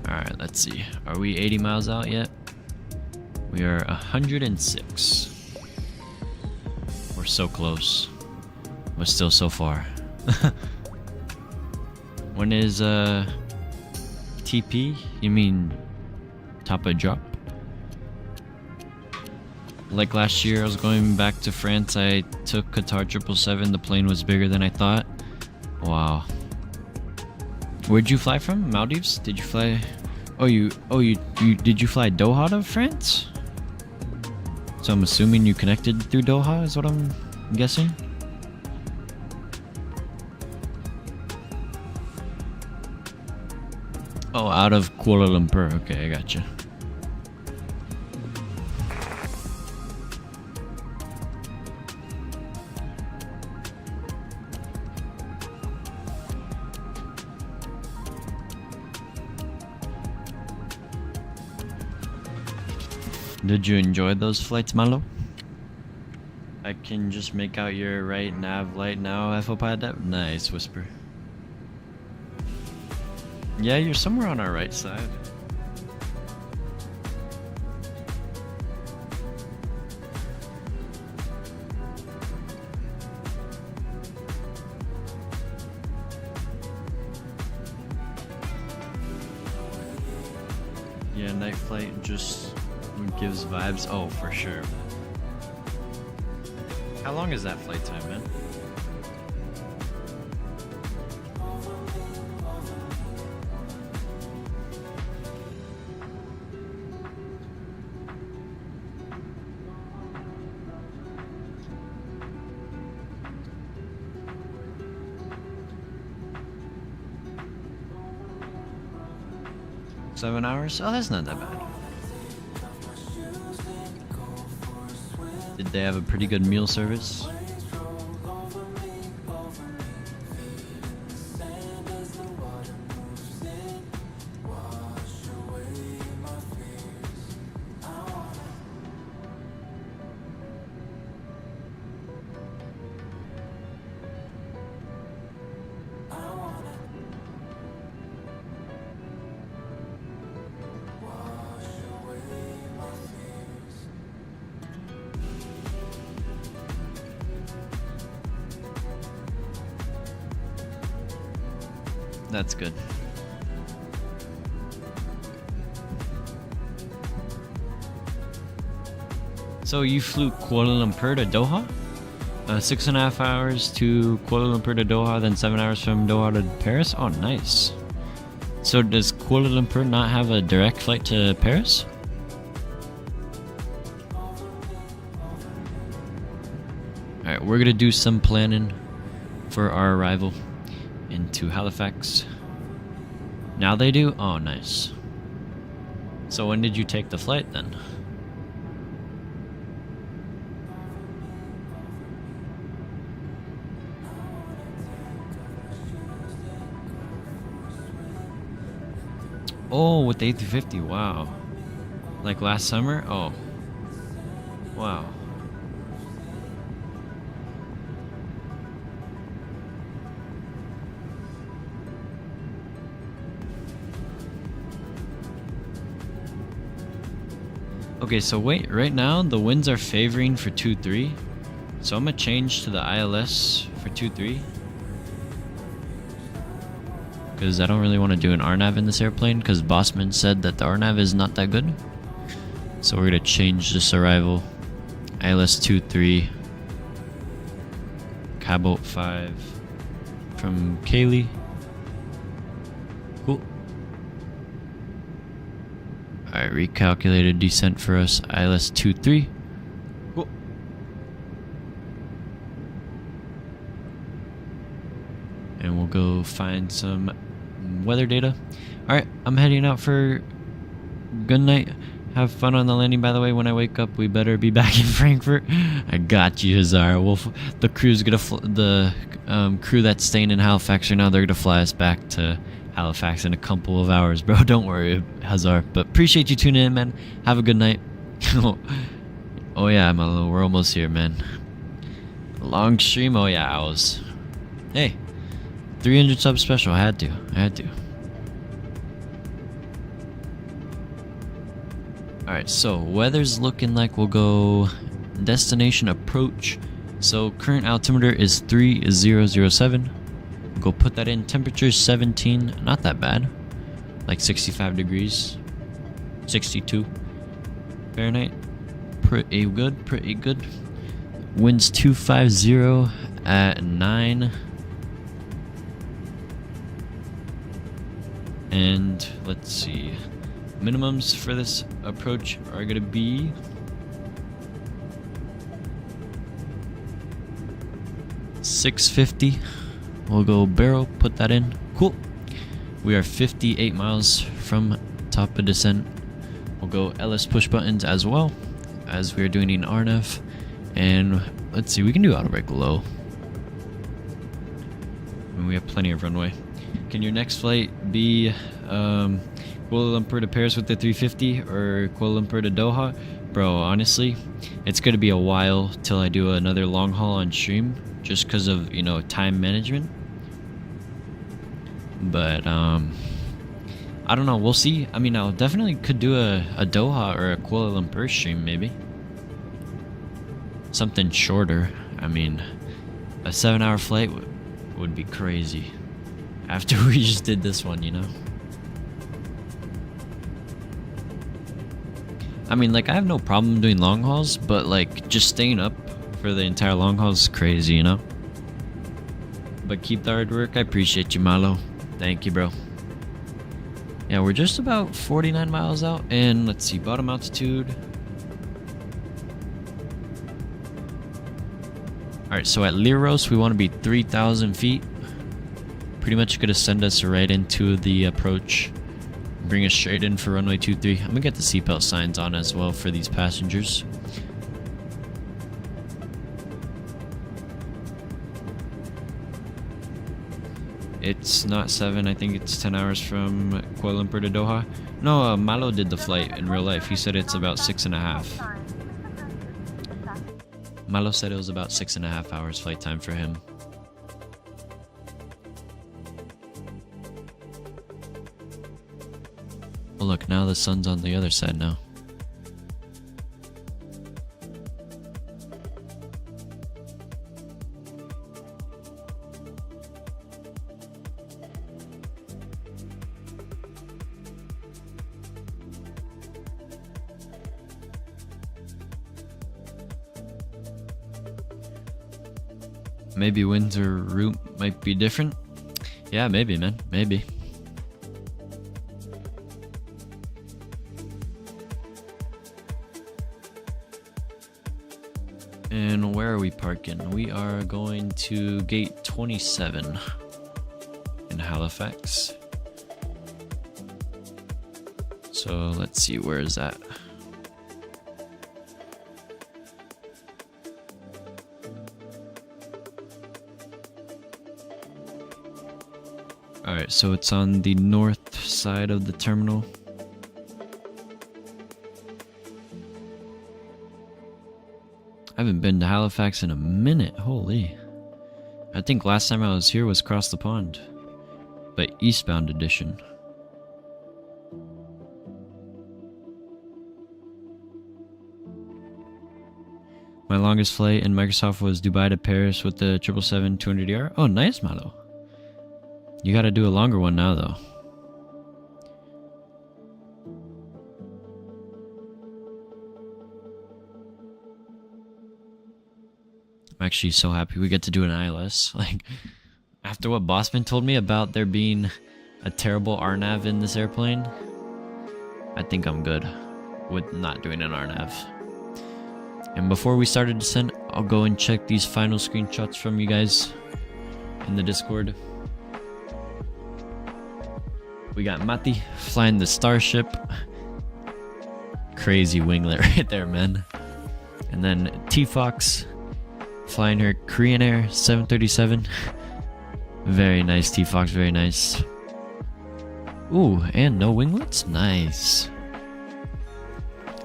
Alright, let's see. Are we 80 miles out yet? We are 106. We're so close, but still so far. When is TP? You mean top of drop? Like last year, I was going back to France. I took Qatar 777. The plane was bigger than I thought. Wow. Where'd you fly from? Maldives? Did you fly? Oh, you did you fly Doha to France? So I'm assuming you connected through Doha is what I'm guessing. Oh, out of Kuala Lumpur. Okay, I gotcha. Did you enjoy those flights, Malo? I can just make out your right nav light now, FOPod. Nice, Whisper. Yeah, you're somewhere on our right side. Yeah, night flight just gives vibes. Oh, for sure. How long is that flight time, man? $7 hours? Oh, that's not that bad. Did they have a pretty good meal service? That's good. So you flew Kuala Lumpur to Doha? 6.5 hours to Kuala Lumpur to Doha, then 7 hours from Doha to Paris? Oh, nice. So does Kuala Lumpur not have a direct flight to Paris? Alright, we're gonna do some planning for our arrival into Halifax. Now they do? Oh, nice. So when did you take the flight then? Oh, with the A350, wow. Like last summer? Oh. Wow. Okay, so wait, right now the winds are favoring for 2-3. So I'm gonna change to the ILS for 2-3. Because I don't really want to do an RNAV in this airplane, because Bossman said that the RNAV is not that good. So we're gonna change this arrival. ILS 2-3. Cabo 5 from Kaylee. Cool. Alright, recalculated descent for us. ILS 2-3. Cool. And we'll go find some weather data. Alright, I'm heading out for good night. Have fun on the landing, by the way. When I wake up, we better be back in Frankfurt. I got you, Hazar. The crew's gonna the crew that's staying in Halifax right now, they're gonna fly us back to Halifax in a couple of hours, bro. Don't worry, Hazar. But appreciate you tuning in, man. Have a good night. Oh yeah, we're almost here, man. Long stream. Oh yeah, hours. Hey, 300 sub special. I had to. Alright, so weather's looking like we'll go destination approach. So current altimeter is 3007. Go put that in. Temperature 17. Not that bad. Like 65 degrees. 62 Fahrenheit. Pretty good. Winds 250 at 9. And let's see, minimums for this approach are gonna be $650. We'll go barrel, put that in. Cool. We are 58 miles from top of descent. We'll go LS push buttons as well, as we are doing an RNAV. And let's see, we can do auto brake low. And we have plenty of runway. Can your next flight be Kuala Lumpur to Paris with the 350 or Kuala Lumpur to Doha? Bro, honestly, it's gonna be a while till I do another long haul on stream, just because of, you know, time management. But I don't know, we'll see. I mean, I definitely could do a Doha or a Kuala Lumpur stream, maybe something shorter. I mean, a 7-hour flight would be crazy after we just did this one, you know. I mean, like, I have no problem doing long hauls, but like just staying up for the entire long haul is crazy, you know. But keep the hard work. I appreciate you, Malo. Thank you, bro. Yeah, we're just about 49 miles out, and let's see, bottom altitude. Alright, so at Liros we want to be 3,000 feet. Pretty much gonna send us right into the approach, bring us straight in for runway 23. I'm gonna get the seatbelt signs on as well for these passengers. It's not 7, I think it's 10 hours from Kuala Lumpur to Doha. No, Malo did the flight in real life. He said it's about 6.5. Malo said it was about 6.5 hours flight time for him. Oh look, now the sun's on the other side now. Maybe Windsor route might be different. Yeah, maybe, man. Maybe. And where are we parking? We are going to gate 27 in Halifax. So let's see, where is that? Alright, so it's on the north side of the terminal. I haven't been to Halifax in a minute, holy. I think last time I was here was across the pond, but eastbound edition. My longest flight in Microsoft was Dubai to Paris with the 777-200ER. Oh, nice, Malo. You gotta do a longer one now, though. I'm actually so happy we get to do an ILS. Like, after what Bossman told me about there being a terrible RNAV in this airplane, I think I'm good with not doing an RNAV. And before we started descent, I'll go and check these final screenshots from you guys in the Discord. We got Mati flying the Starship. Crazy winglet right there, man. And then T-Fox flying her Korean Air 737. Very nice, T-Fox, very nice. Ooh, and no winglets? Nice.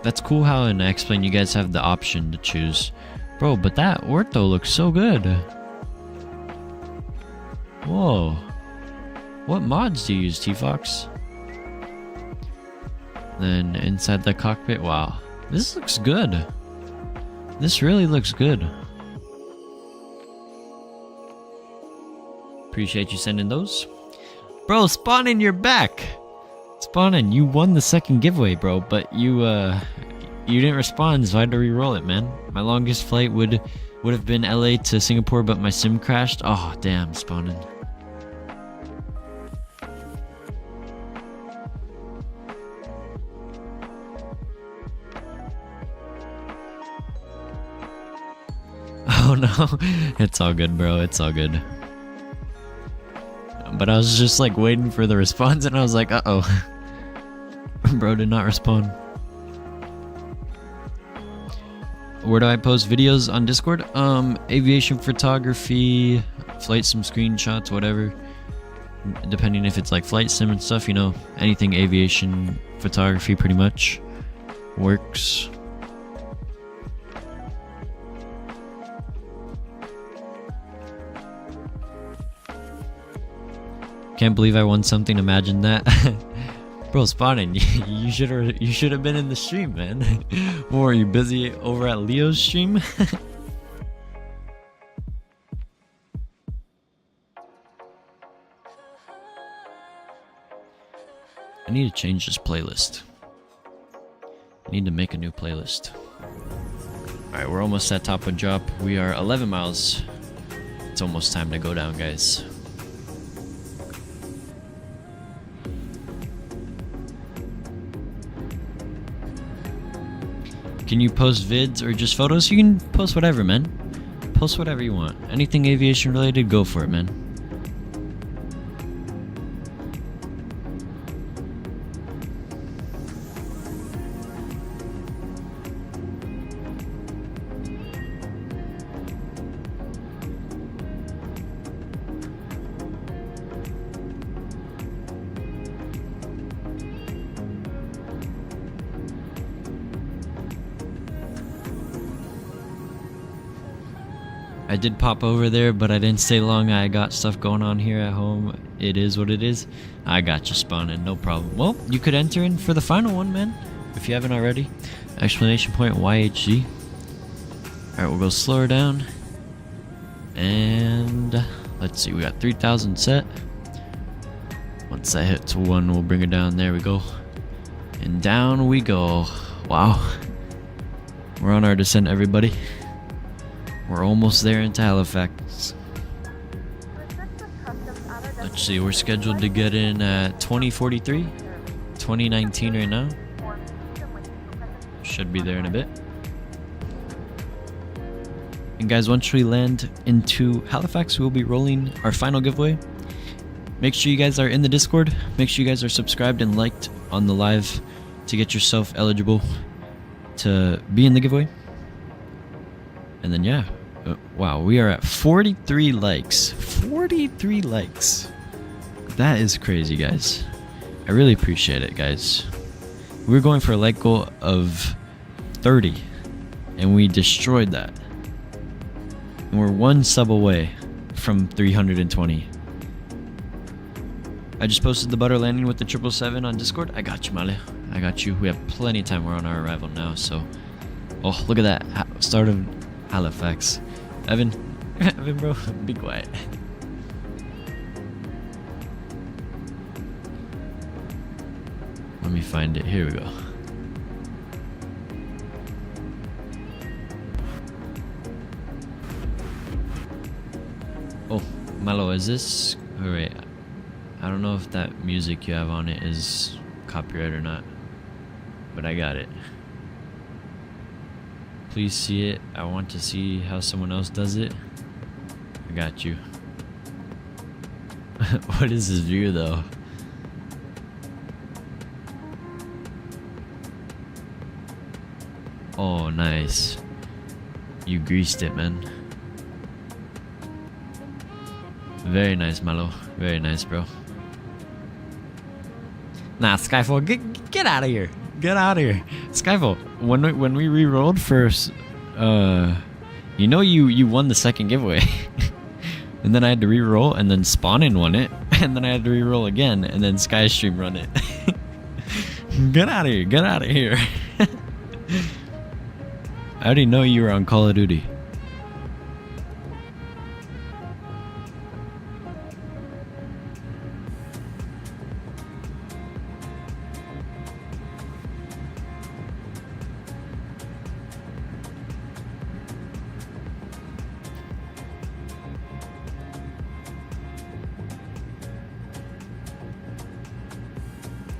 That's cool how in X-Plane you guys have the option to choose. Bro, but that ortho looks so good. Whoa. What mods do you use, T-Fox? Then inside the cockpit, wow. This looks good. This really looks good. Appreciate you sending those. Bro, Spawnin', you're back! Spawnin', you won the second giveaway, bro, but you didn't respond, so I had to re-roll it, man. My longest flight would have been LA to Singapore, but my sim crashed. Oh, damn, Spawnin'. no. It's all good, bro. It's all good. But I was just like waiting for the response and I was like, uh-oh. Bro did not respond. Where do I post videos on Discord? Aviation photography, flight sim screenshots, whatever. Depending if it's like flight sim and stuff, you know, anything aviation photography pretty much works. Can't believe I won something. Imagine that. Bro, Spawning, you should have been in the stream, man. Or are you busy over at Leo's stream? I need to change this playlist. I need to make a new playlist. Alright, we're almost at top of drop. We are 11 miles. It's almost time to go down, guys. Can you post vids or just photos? You can post whatever, man. Post whatever you want. Anything aviation related, go for it, man. I did pop over there, but I didn't stay long. I got stuff going on here at home. It is what it is. I got you spawning, no problem. Well, you could enter in for the final one, man, if you haven't already. Exclamation point YHG. Alright, we'll go slower down. And let's see, we got 3,000 set. Once that hits 1, we'll bring it down. There we go. And down we go. Wow. We're on our descent, everybody. We're almost there into Halifax. Let's see, we're scheduled to get in at 2043, 2019 right now. Should be there in a bit. And guys, once we land into Halifax, we'll be rolling our final giveaway. Make sure you guys are in the Discord. Make sure you guys are subscribed and liked on the live to get yourself eligible to be in the giveaway. And then yeah. Wow, we are at 43 likes. 43 likes. That is crazy, guys. I really appreciate it, guys. We were going for a like goal of 30, and we destroyed that. And we're 1 sub away from 320. I just posted the butter landing with the 777 on Discord. I got you, Male. I got you. We have plenty of time. We're on our arrival now, so... Oh, look at that. Start of Halifax. Evan, bro, be quiet. Let me find it. Here we go. Oh, Malo, is this... Alright. I don't know if that music you have on it is copyright or not, but I got it. Please see it. I want to see how someone else does it. I got you. What is this view though? Oh, nice. You greased it, man. Very nice, Malo. Very nice, bro. Nah, Skyfall, get out of here. Get out of here. Skyfall, when we re-rolled first, you know you won the second giveaway. And then I had to re-roll, and then Spawnin won it. And then I had to re-roll again, and then Skystream run it. Get out of here. Get out of here. I already know you were on Call of Duty.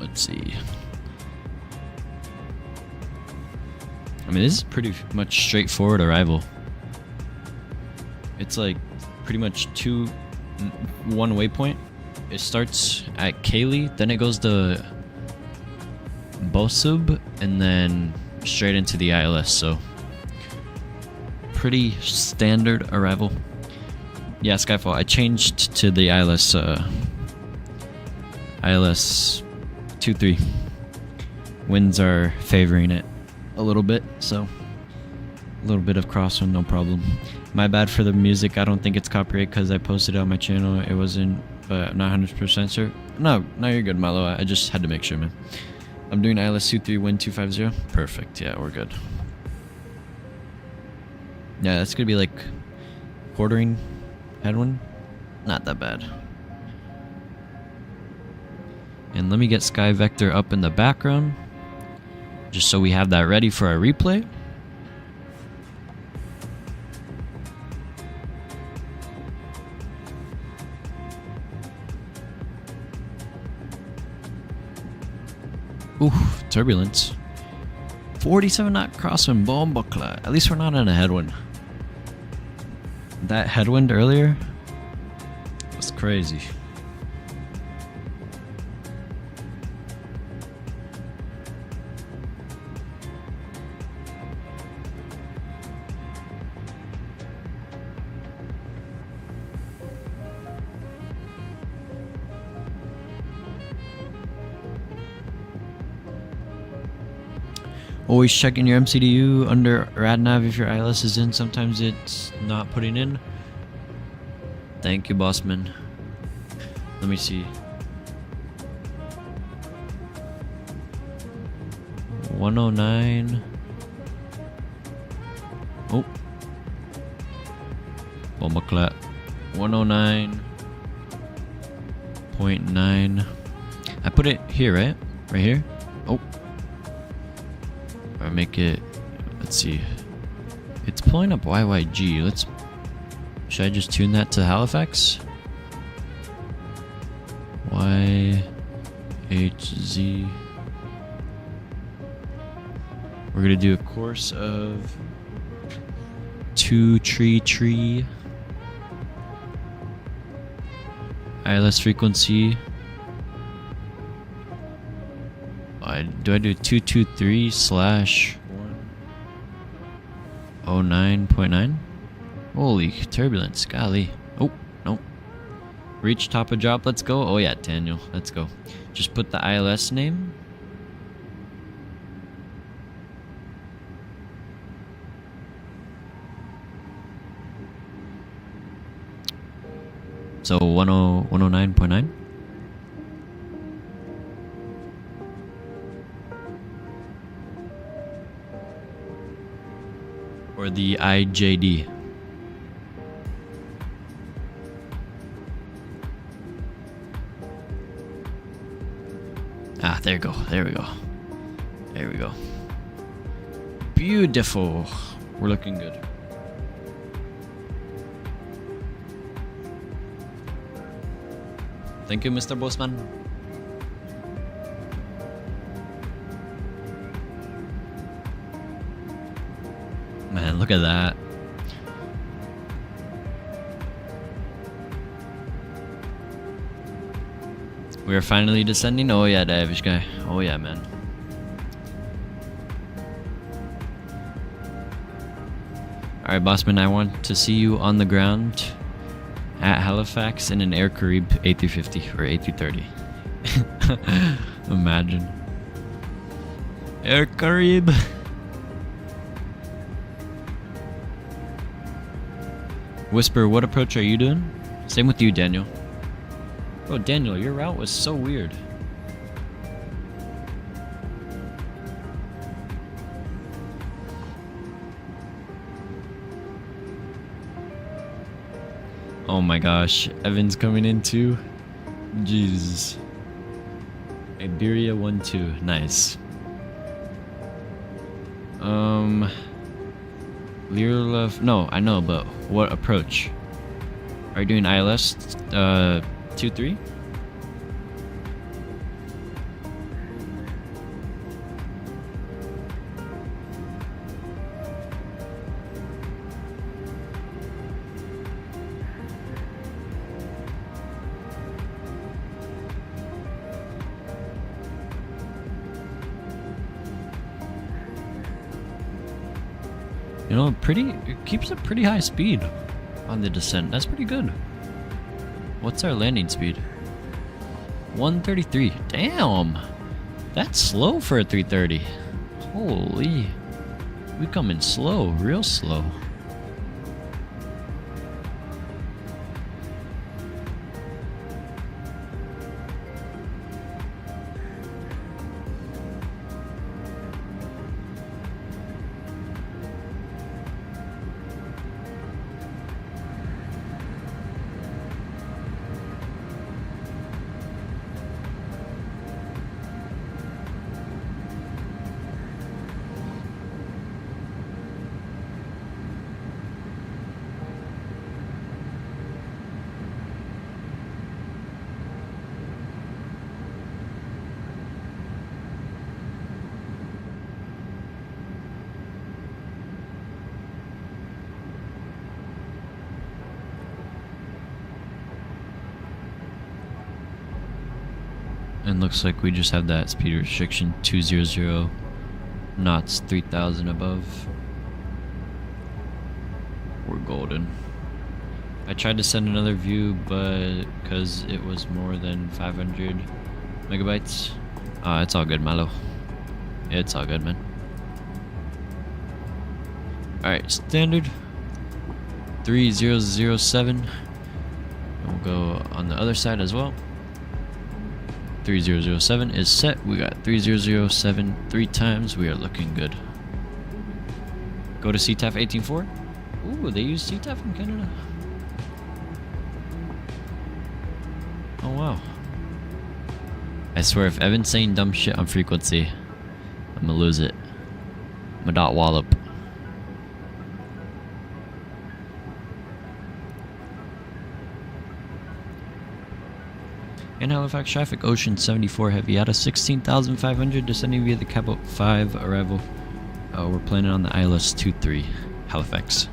Let's see. I mean, this is pretty much straightforward arrival. it's like pretty much one waypoint. It starts at Kaylee, then it goes to Bosub, and then straight into the ILS. So pretty standard arrival. Yeah, Skyfall. I changed to the ILS 2-3. Winds are favoring it a little bit, so a little bit of crosswind, no problem. My bad for the music. I don't think it's copyright because I posted it on my channel. It wasn't, but I'm not 100% sure. No, you're good, Milo. I just had to make sure, man. I'm doing ILS 2-3, wind 250. Perfect. Yeah, we're good. Yeah, that's gonna be like quartering headwind. Not that bad. And let me get Sky Vector up in the background, just so we have that ready for our replay. Ooh, turbulence. 47 knot crosswind, bomba clat. At least we're not in a headwind. That headwind earlier was crazy. Always checking your MCDU under RadNav if your ILS is in. Sometimes it's not putting in. Thank you, Bossman. Let me see. 109. Oh. Bomba clap. 109.9. I put it here, right? Right here? Oh. Or make it, let's see. It's pulling up YYG. Should I just tune that to Halifax? YHZ. We're gonna do a course of 2 tree. ILS frequency. Do I do 223/109.9? Holy turbulence, golly. Oh, no. Reach top of drop, let's go. Oh yeah, Daniel, let's go. Just put the ILS name. So 109.9. Or the IJD. Ah, there we go. There we go. Beautiful. We're looking good. Thank you, Mr. Bossman. Man, look at that. We are finally descending. Oh yeah, Davish guy. Oh yeah, man. Alright, Bossman, I want to see you on the ground at Halifax in an Air Carib A350 or A330. Imagine. Air Carib. Whisper, what approach are you doing? Same with you, Daniel. Bro, Daniel, your route was so weird. Oh my gosh, Evan's coming in too. Jesus. Iberia 1-2, nice. Learlove, no, I know, but what approach? Are you doing ILS 2-3? You know, it keeps a pretty high speed on the descent. That's pretty good. What's our landing speed? 133. Damn! That's slow for a 330. Holy. We coming slow, real slow. And looks like we just have that speed restriction 200 knots, 3,000 above. We're golden. I tried to send another view, but because it was more than 500 megabytes, it's all good, Malo. It's all good, man. Alright, standard 3007. We'll go on the other side as well. 3007 is set. We got 3007 3 times. We are looking good. Go to CTAF 18.4. Ooh, they use CTAF in Canada. Oh wow. I swear, if Evan's saying dumb shit on frequency, I'm gonna lose it. I'm a dot wallop. In Halifax traffic, Ocean 74 heavy out of 16,500, descending via the Cabot 5 arrival. We're planning on the ILS 23, Halifax.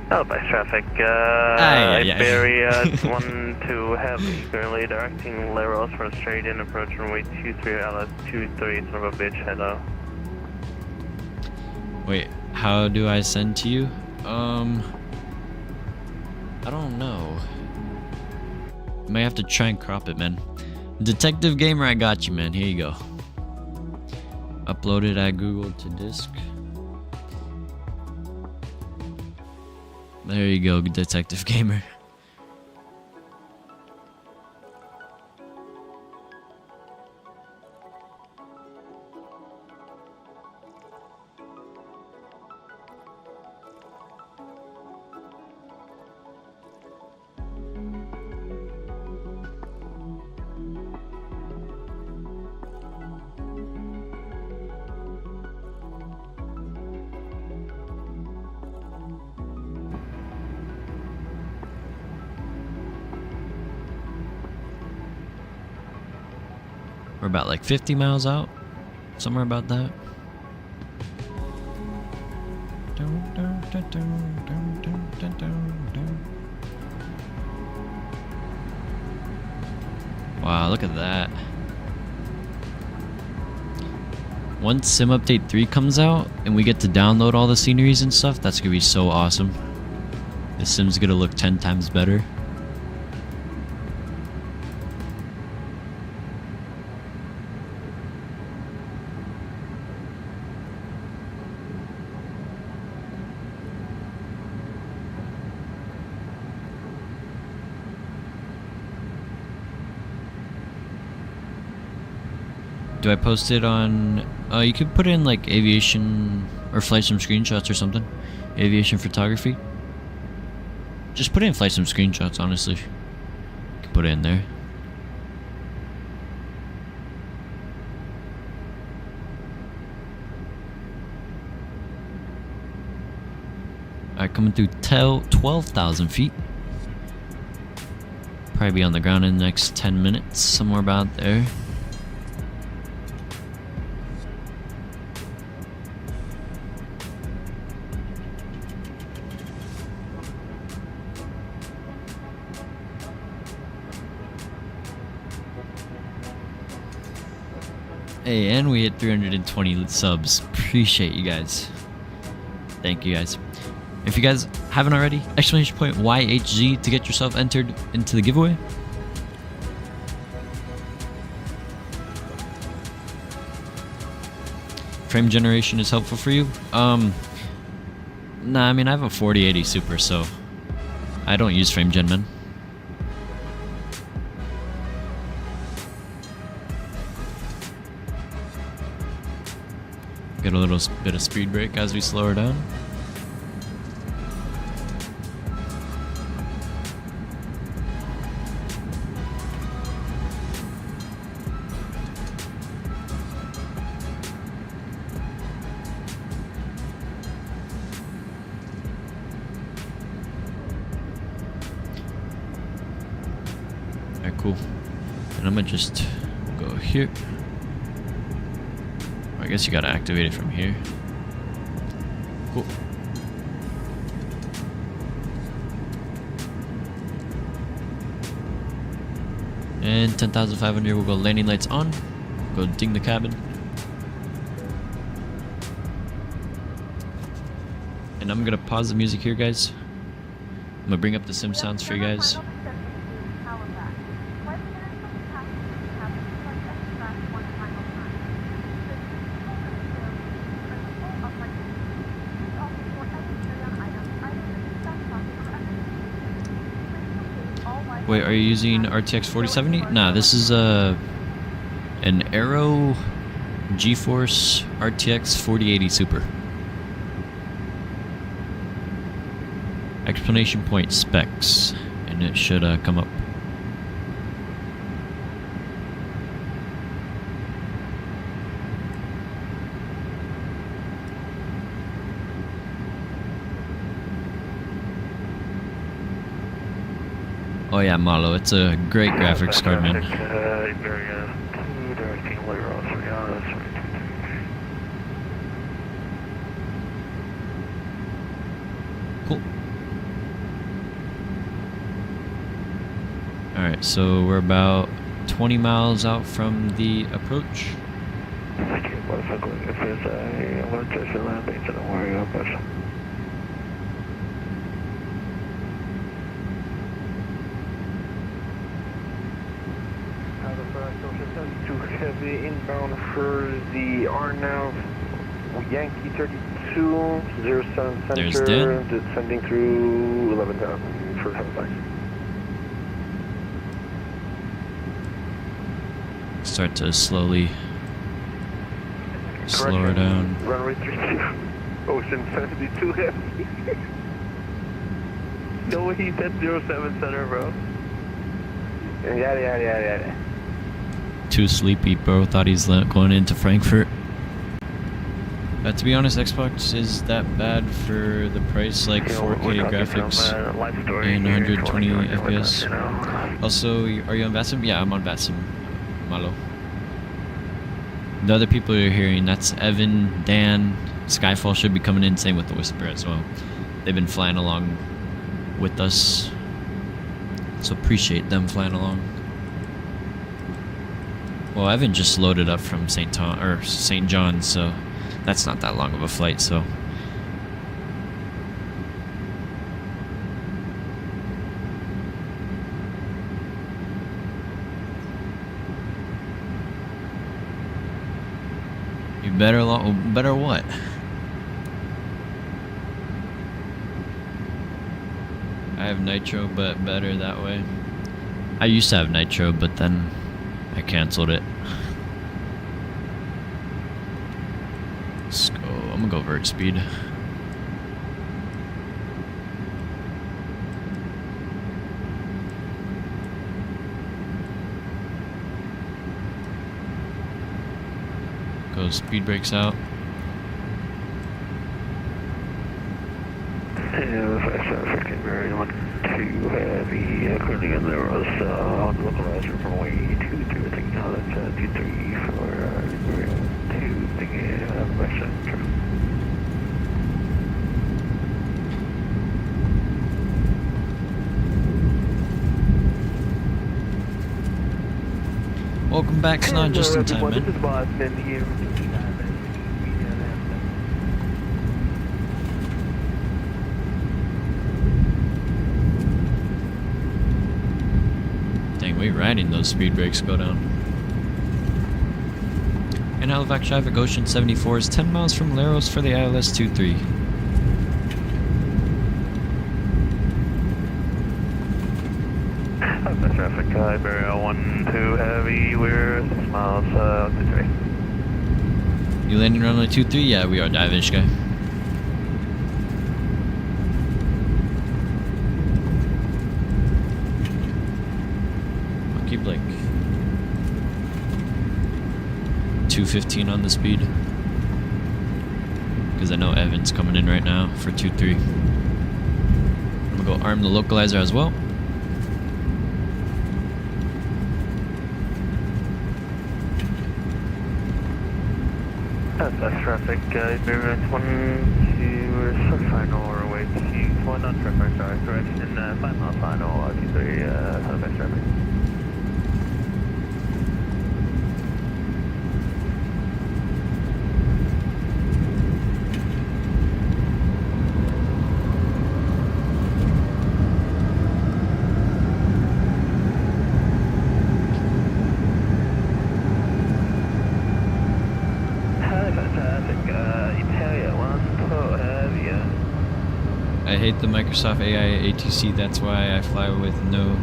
Halifax traffic, Iberia 12 heavy, currently directing Leros for a straight in approach runway 23, ILS 23, son of a bitch, hello. Wait, how do I send to you? I don't know. Might have to try and crop it, man. Detective Gamer, I got you, man. Here you go. Uploaded at Google to disk. There you go, Detective Gamer. We're about like 50 miles out, somewhere about that. Wow, look at that. Once Sim Update 3 comes out and we get to download all the sceneries and stuff, that's gonna be so awesome. The Sim's gonna look 10 times better. Do I post it on... you could put in like aviation or flight sim screenshots or something. Aviation photography. Just put in flight sim screenshots, honestly. You can put it in there. Alright, coming through 12,000 feet. Probably be on the ground in the next 10 minutes, somewhere about there. Hey, and we hit 320 subs. Appreciate you guys. Thank you guys. If you guys haven't already, exclamation point YHZ to get yourself entered into the giveaway. Frame generation is helpful for you? Nah, I mean I have a 4080 Super, so I don't use frame gen, man. Get a little bit of speed brake as we slow her down. Alright, cool. And I'm gonna just go here. I guess you gotta activate it from here. Cool. And 10,500, we'll go landing lights on. Go ding the cabin. And I'm gonna pause the music here, guys. I'm gonna bring up the sim sounds for you guys. Wait, are you using RTX 4070? Nah, this is an Aero GeForce RTX 4080 Super. Explanation point specs, and it should come up. Oh yeah, Malo, it's a great graphics card, man. Cool. Alright, so we're about 20 miles out from the approach. If there's a emergency landing, so don't worry about it. Too heavy inbound for the RNAV Yankee 32 07 center, descending through 11,000 for Halifax. Start to slowly slow her down. Runway 32, Ocean 72 heavy. No, he said 07 center, bro. Yada. Too sleepy, bro. Thought he's going into Frankfurt. To be honest, Xbox is that bad for the price, like 4K graphics and 120 FPS. Also, are you on VATSIM? Yeah, I'm on VATSIM. Malo. The other people you're hearing, that's Evan, Dan, Skyfall should be coming in, same with the Whisper as well. They've been flying along with us, so appreciate them flying along. Well, Evan just loaded up from St. John's, so that's not that long of a flight, so. You better what? I have nitro, but better that way. I used to have nitro, but then I canceled it. Let's go. I'm gonna go vert speed. Go speed brakes out. Yeah, 15 very much too heavy. Currently in there was on the localizer from way 2 thing now that's 2-3 for 2 thing by center. Welcome back, it's not just in time, man. This is Boston here. we riding those speed brakes go down. And Halifax traffic, Ocean 74 is 10 miles from Laros for the ILS 23. Halifax traffic, Iberia 12 heavy, we're 6 miles, 23. You landing runway 23? Yeah, we are, Divish guy. I'll keep like 215 on the speed. Because I know Evan's coming in right now for 23. I'm gonna go arm the localizer as well. That's traffic, Iberia 12, we're so final, or wait, Q1 on traffic, sorry, correction, 5 mile final, Q3, Halifax traffic. I hate the Microsoft AI ATC, that's why I fly with no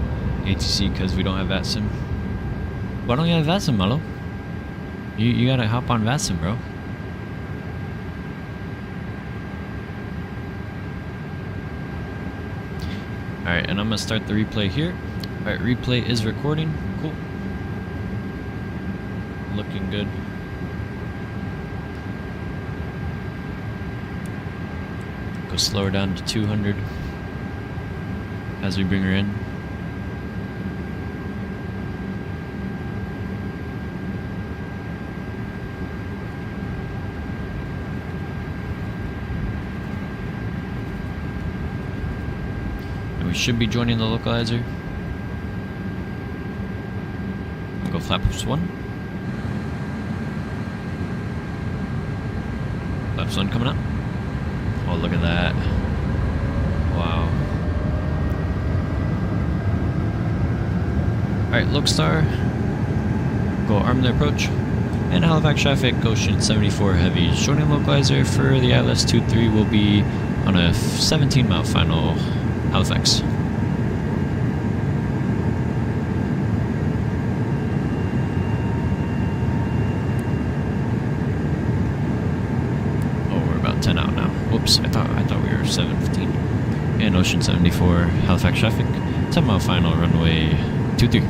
ATC, because we don't have VATSIM. Why don't you have VATSIM, Malo? You gotta hop on VATSIM, bro. Alright, and I'm gonna start the replay here. Alright, replay is recording. Cool. Looking good. Go slow her down to 200 as we bring her in. And we should be joining the localizer. We'll go flaps 1. Flaps 1 coming up. Oh, look at that. Wow. Alright, Lokestar. Go arm the approach. And Halifax traffic, Ocean 74 heavy. Joining localizer for the ILS 23 will be on a 17 mile final, Halifax. Whoops, I thought we were 7:15. And Ocean 74, Halifax traffic, 10 mile final, runway 23.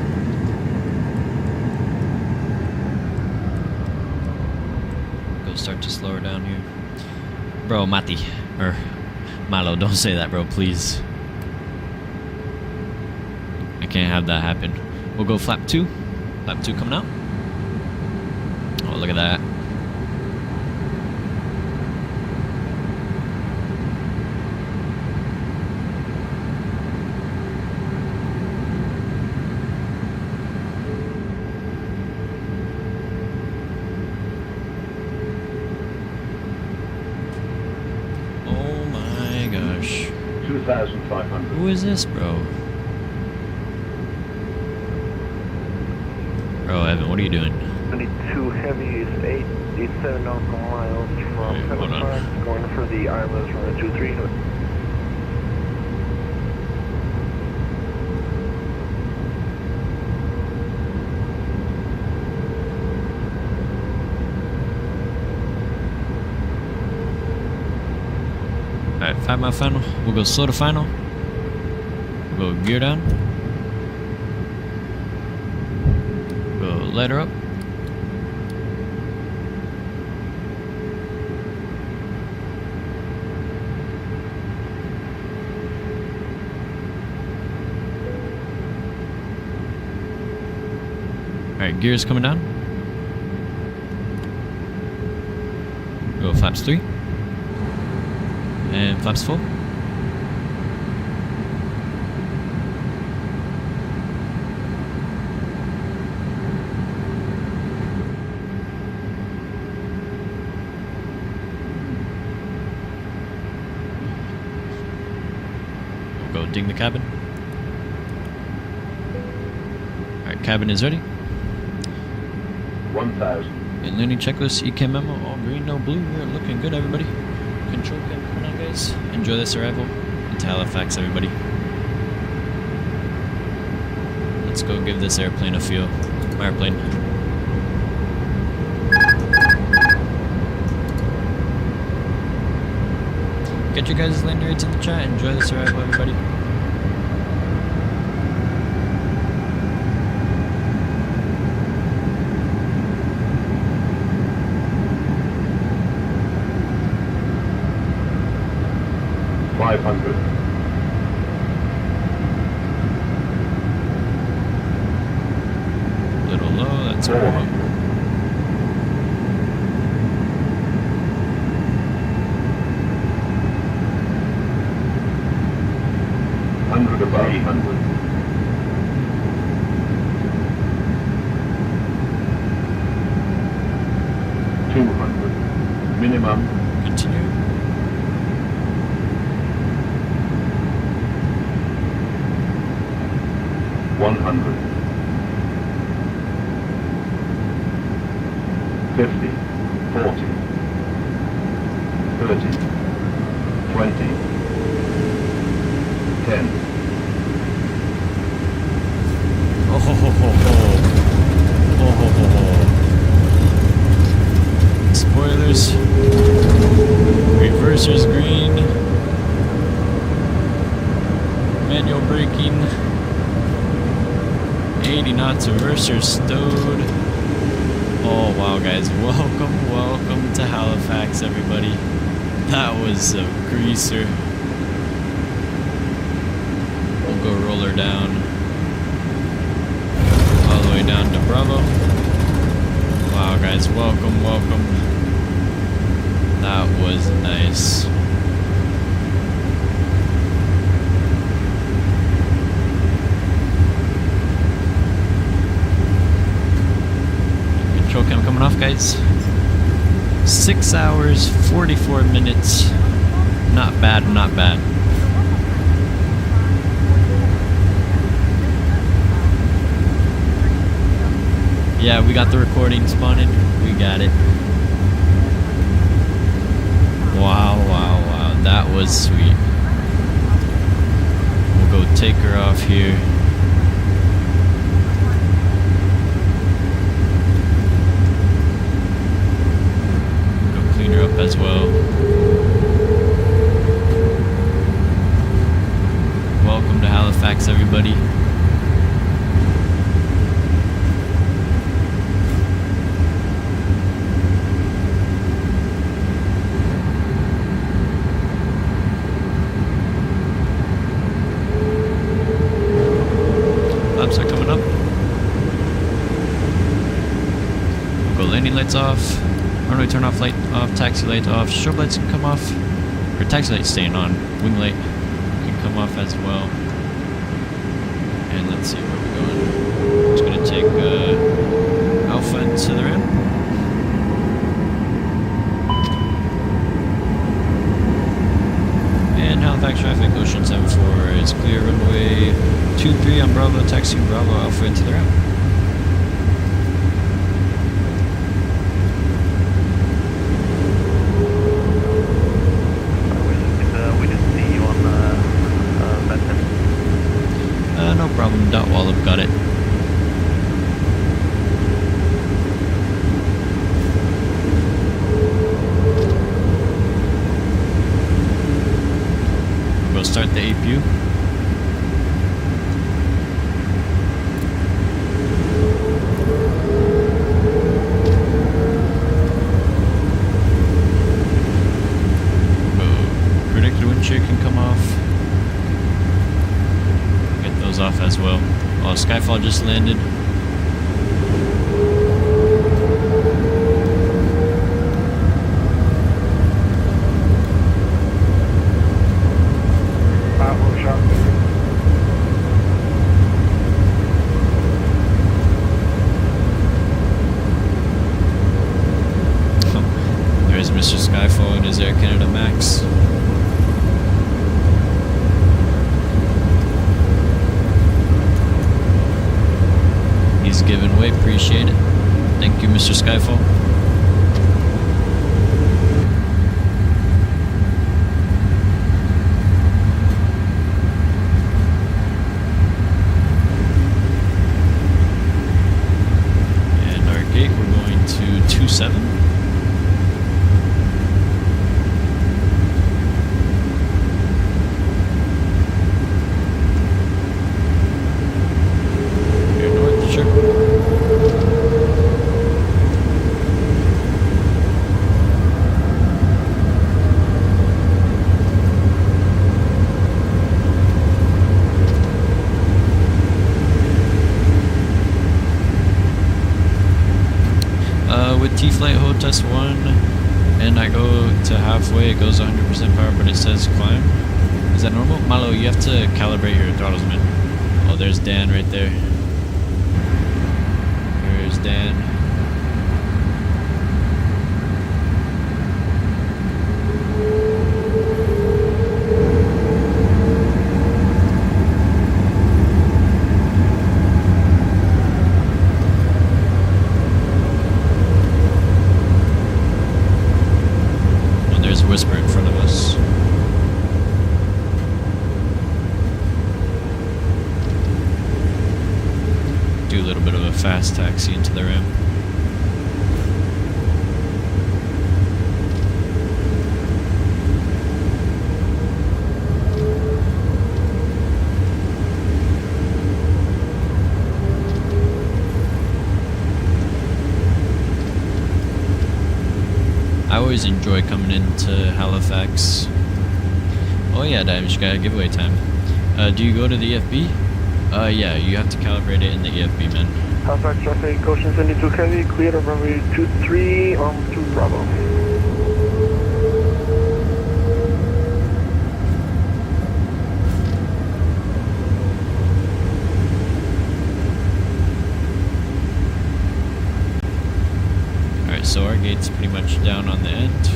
Go start to slow her down here. Bro, Mati, or Milo, don't say that, bro, please. I can't have that happen. We'll go flap 2. Flap 2 coming out. Oh, look at that. Who is this, bro? Bro, Evan, what are you doing? 22 heavy is 87 nautical miles from Halifax, going for the ILS runway 23. Alright, 5 mile final. We'll go slow to final. We'll go gear down. Go let her up. Alright, gears coming down. Go flaps 3. And flaps 4. We'll go ding the cabin. Alright, Cabin is ready. 1,000. And landing checklist, EK memo, all green, no blue. We're looking good, everybody. Control cam coming on, guys. Enjoy this arrival into Halifax, everybody. Let's go give this airplane a feel. Airplane. Get your guys' landing rates in the chat. Enjoy this arrival, everybody. Little low, that's all right. Above 800. 200. Minimum. Continue. $100. 50, 40, 30, 20, 10. Oh ho ho ho ho. Oh ho ho ho. Spoilers. Reverser's green. Manual braking. 80 knots, reverser stowed. Oh wow, guys, welcome to Halifax, everybody. That was a greaser. We'll go roller down all the way down to Bravo. Wow, guys, welcome. That was nice. Control cam coming off, guys. 6 hours, 44 minutes. Not bad, not bad. Yeah, we got the recording spawning. We got it. Wow. That was sweet. We'll go take her off here. Her up as well. Welcome to Halifax, everybody. Laps are coming up. We'll go landing lights off. Runway turn off, light off, taxi light off, strobe lights can come off, or taxi light staying on, wing light can come off as well. And let's see where we're going. Just gonna take Alpha into the ramp. And Halifax traffic, Ocean 74 is clear, runway 23 on Bravo, taxi Bravo Alpha into the ramp. No problem, dot Wallop got it. We'll start the APU. Predicted wind shear can come off. Off as well. Oh, Skyfall just landed. There's Mr. Skyfall and his Air Canada Max. is giving way. Appreciate it. Thank you, Mr. Skyfall. And our gate, we're going to 27. With T-Flight hold test 1 and I go to halfway, it goes 100% power, but it says climb. Is that normal? Malo, you have to calibrate your throttles, man. Oh, there's Dan right there. There's Dan. Whisper in front of us. Do a little bit of a fast taxi into the ramp. I always enjoy coming into Halifax. Oh yeah, Dimes, you got a giveaway time. Do you go to the EFB? Yeah, you have to calibrate it in the EFB, man. Halifax traffic, caution 72 heavy, cleared of runway 23 on to Bravo. So our gate's pretty much down on the end.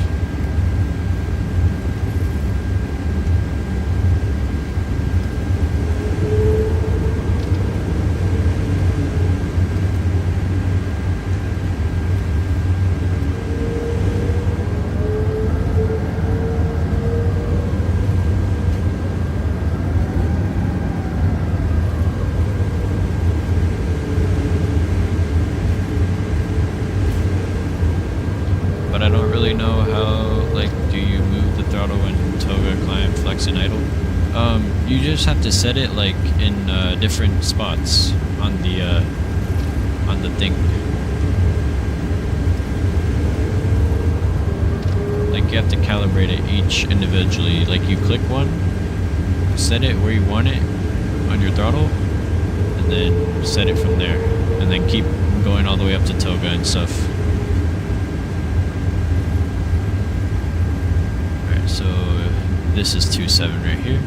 But I don't really know how, like, do you move the throttle when toga, climb, flex, and idle? You just have to set it, like, in different spots on the thing. Like, you have to calibrate it each individually. Like, you click one, set it where you want it on your throttle, and then set it from there. And then keep going all the way up to toga and stuff. So this is 27 right here.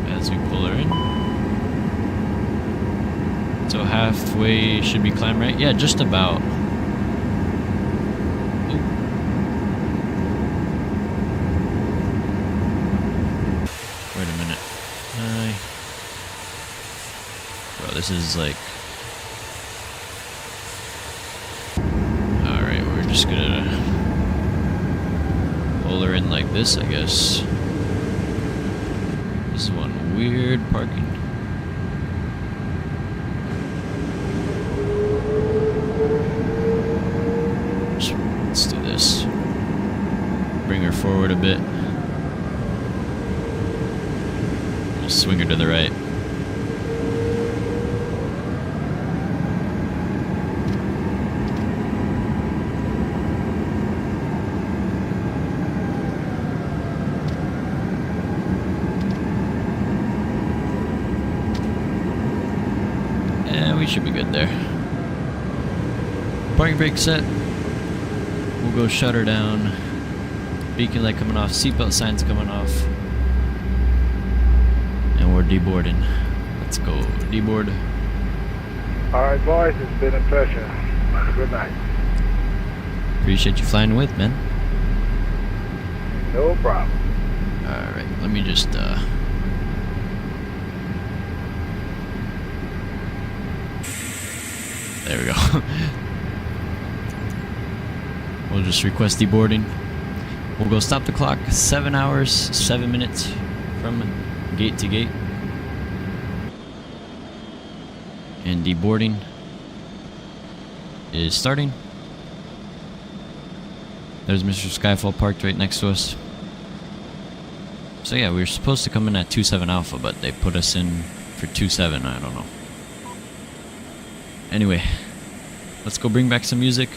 As we pull her in. So halfway should be climb, right? Yeah, just about. Bro, this is like... Alright, we're just gonna pull her in like this, I guess. This is one weird parking. Let's do this. Bring her forward a bit. Just swing her to the right. Should be good there. Parking brake set. We'll go shutter down. Beacon light coming off. Seatbelt signs coming off. And we're deboarding. Let's go. Deboard. Alright, boys, it's been a pleasure. Have a good night. Appreciate you flying with, man. No problem. Alright, let me just, there we go. We'll just request deboarding. We'll go stop the clock. 7 hours, 7 minutes from gate to gate. And deboarding is starting. There's Mr. Skyfall parked right next to us. So yeah, we were supposed to come in at 27 Alpha, but they put us in for 27, I don't know. Anyway, let's go bring back some music.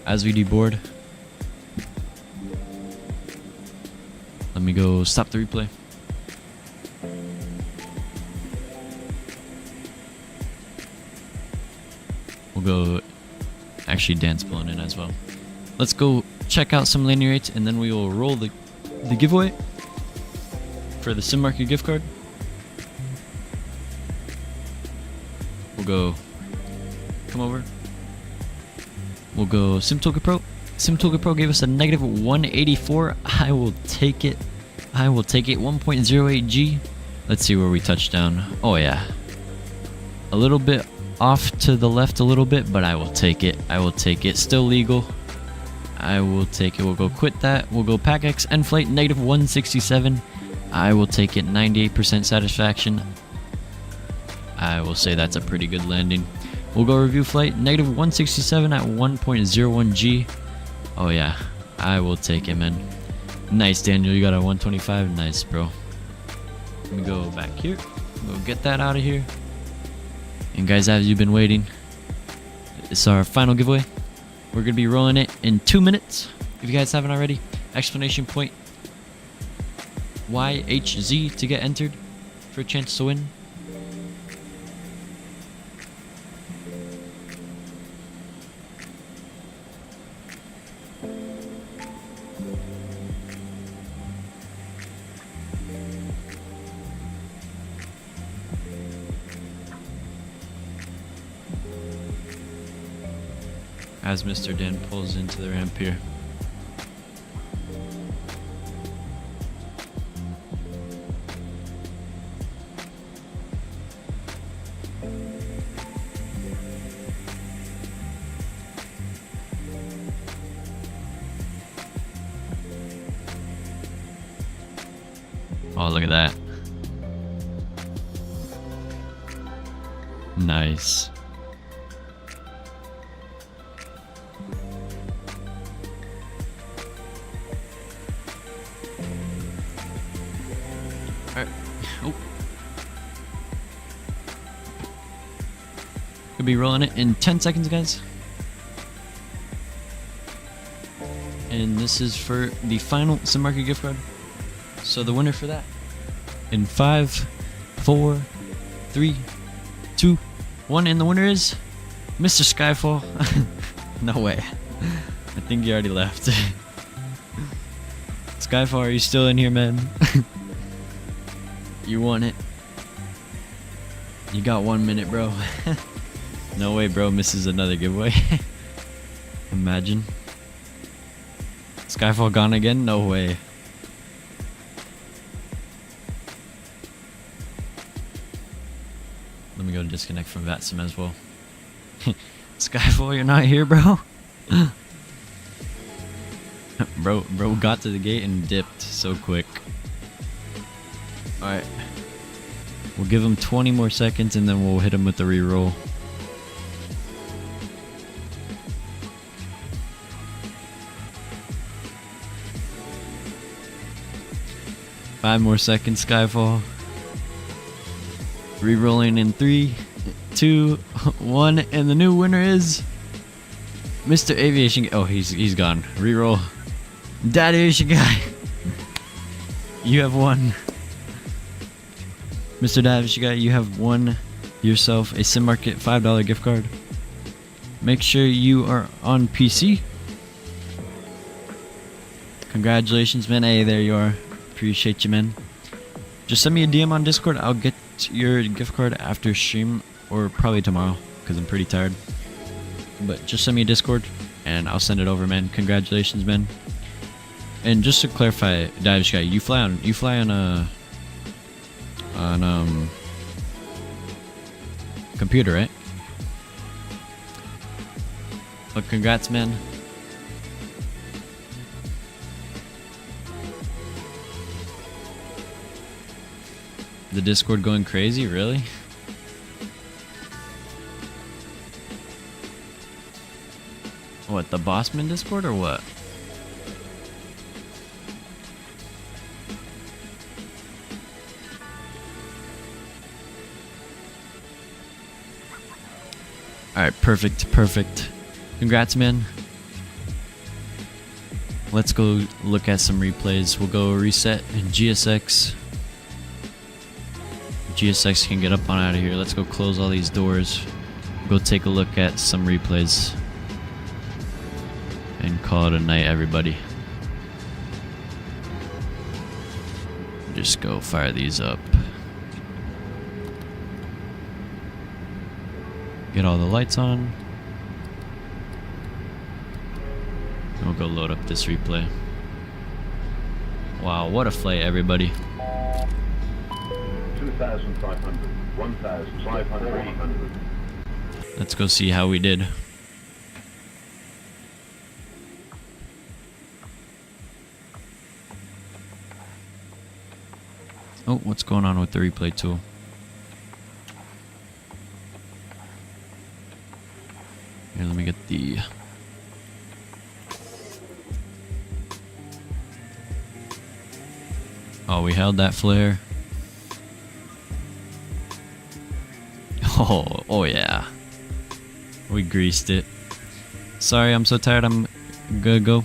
As we deboard. Let me go stop the replay. We'll go, actually Dan's pulling in as well. Let's go check out some landing rates and then we will roll the giveaway for the Sim Market gift card. We'll go, come over. We'll go Sim Toolkit Pro. Sim Toolkit Pro gave us a negative 184. I will take it. I will take it. 1.08 G. Let's see where we touch down. Oh yeah. A little bit off to the left a little bit, but I will take it. I will take it. Still legal. I will take it. We'll go quit that. We'll go PACX Inflight negative 167. I will take it. 98% satisfaction. I will say that's a pretty good landing. We'll go review flight negative 167 at 1.01 G. Oh yeah, I will take it, man. Nice, Daniel. You got a 125. Nice, bro. Let me go back here. We'll get that out of here. And guys, as you've been waiting, it's our final giveaway. We're gonna be rolling it in 2 minutes. If you guys haven't already, exclamation point YHZ to get entered for a chance to win. As Mr. Dan pulls into the ramp here. Oh, look at that. Nice. Alright. Oh. Could be rolling it in 10 seconds, guys. And this is for the final Sim Market gift card. So the winner for that. In 5, 4, 3, 2, 1. And the winner is Mr. Skyfall. No way. I think he already left. Skyfall, are you still in here, man? You won it. You got 1 minute, bro. No way, bro. Misses another giveaway. Imagine. Skyfall gone again? No way. Let me go disconnect from VATSIM as well. Skyfall, you're not here, bro? Bro got to the gate and dipped so quick. Alright. We'll give him 20 more seconds and then we'll hit him with the re-roll. Five more seconds, Skyfall. Re-rolling in 3, 2, 1, and the new winner is Mr. Aviation. Oh, he's gone. Re-roll. Dad Aviation guy. You have won. Mr. Dad Aviation guy, you have won yourself a Sim Market $5 gift card. Make sure you are on PC. Congratulations, man. Hey, there you are. Appreciate you, man. Just send me a DM on Discord. I'll get your gift card after stream, or probably tomorrow, because I'm pretty tired. But just send me a Discord, and I'll send it over, man. Congratulations, man. And just to clarify, Dives Guy, you fly on computer, right? But congrats, man. The Discord going crazy, really? What, the Bossman Discord or what? Alright, perfect. Congrats, man. Let's go look at some replays. We'll go reset in GSX. GSX can get up on out of here. Let's go close all these doors. Go take a look at some replays. And call it a night, everybody. Just go fire these up. Get all the lights on. And we'll go load up this replay. Wow, what a flight, everybody. 2,500, 1,500, 300. Let's go see how we did. Oh, what's going on with the replay tool? Here, let me get the... Oh, we held that flare. Oh yeah. We greased it. Sorry, I'm so tired. I'm gonna go.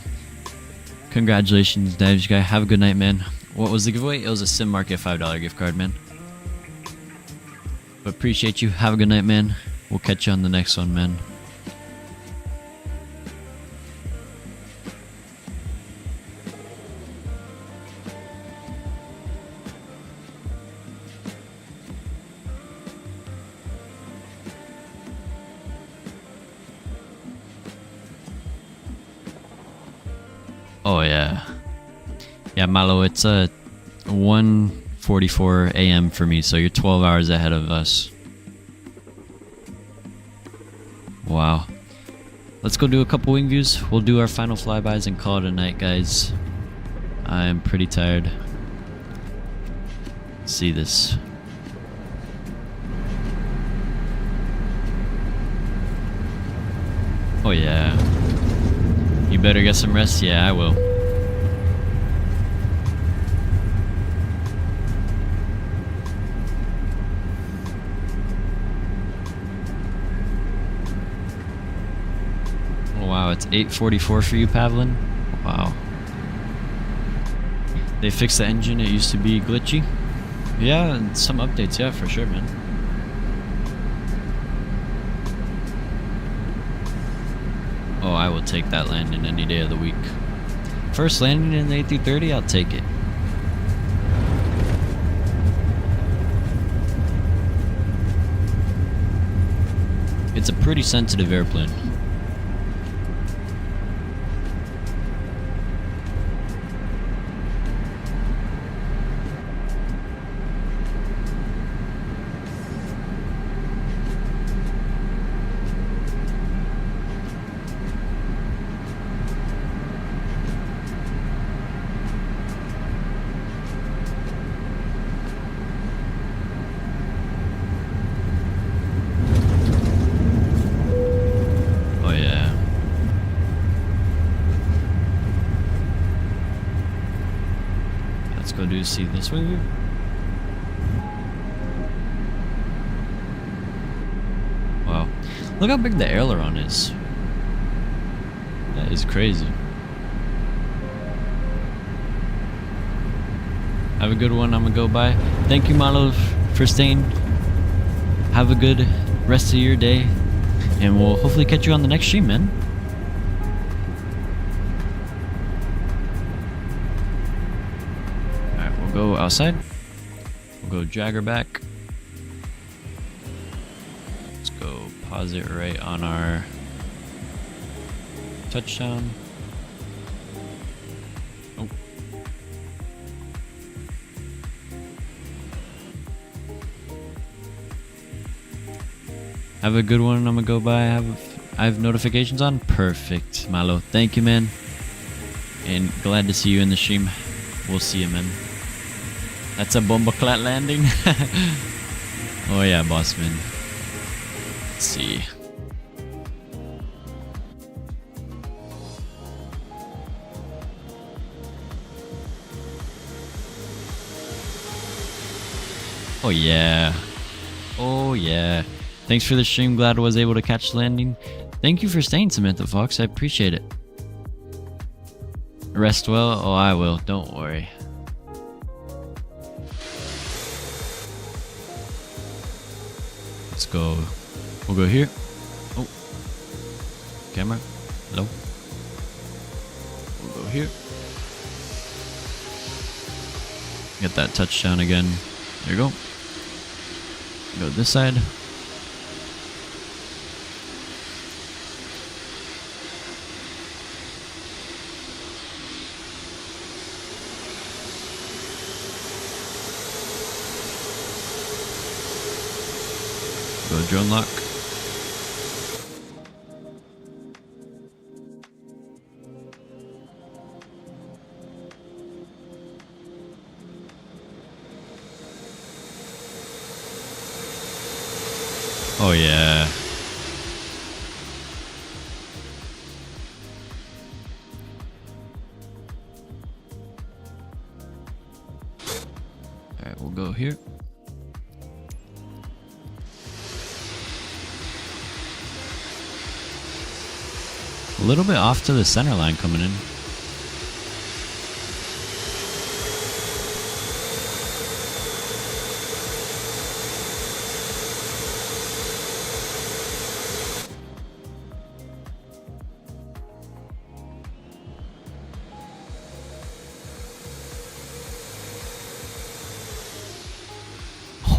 Congratulations, Dives Guy. Have a good night, man. What was the giveaway? It was a Sim Market $5 gift card, man. But appreciate you. Have a good night, man. We'll catch you on the next one, man. Oh yeah. Yeah, Malo, it's 1:44 a.m. for me, so you're 12 hours ahead of us. Wow. Let's go do a couple wing views. We'll do our final flybys and call it a night, guys. I'm pretty tired. Let's see this. Oh yeah. You better get some rest? Yeah, I will. Oh wow, it's 8:44 for you, Pavlin? Wow. They fixed the engine, it used to be glitchy. Yeah, and some updates, yeah, for sure, man. Oh, I will take that landing any day of the week. First landing in the A330, I'll take it. It's a pretty sensitive airplane. Do see this wing view? Wow. Look how big the aileron is. That is crazy. Have a good one. I'm gonna go by. Thank you, Malo, for staying. Have a good rest of your day. And we'll hopefully catch you on the next stream, man. Go outside. We'll go Jagger back. We'll pause it right on our touchdown. Oh. Have a good one. I'm gonna go by. I have notifications on. Perfect, Malo. Thank you, man. And glad to see you in the stream. We'll see you, man. That's a bombaclat landing. Oh yeah, boss man. Let's see. Oh yeah. Oh yeah. Thanks for the stream. Glad I was able to catch the landing. Thank you for staying, Samantha Fox. I appreciate it. Rest well. Oh, I will. Don't worry. Let's go. We'll go here. Oh. Camera. Hello. We'll go here. Get that touchdown again. There you go. Go this side. Go drone lock. Oh yeah. Alright, we'll go here. A little bit off to the center line coming in.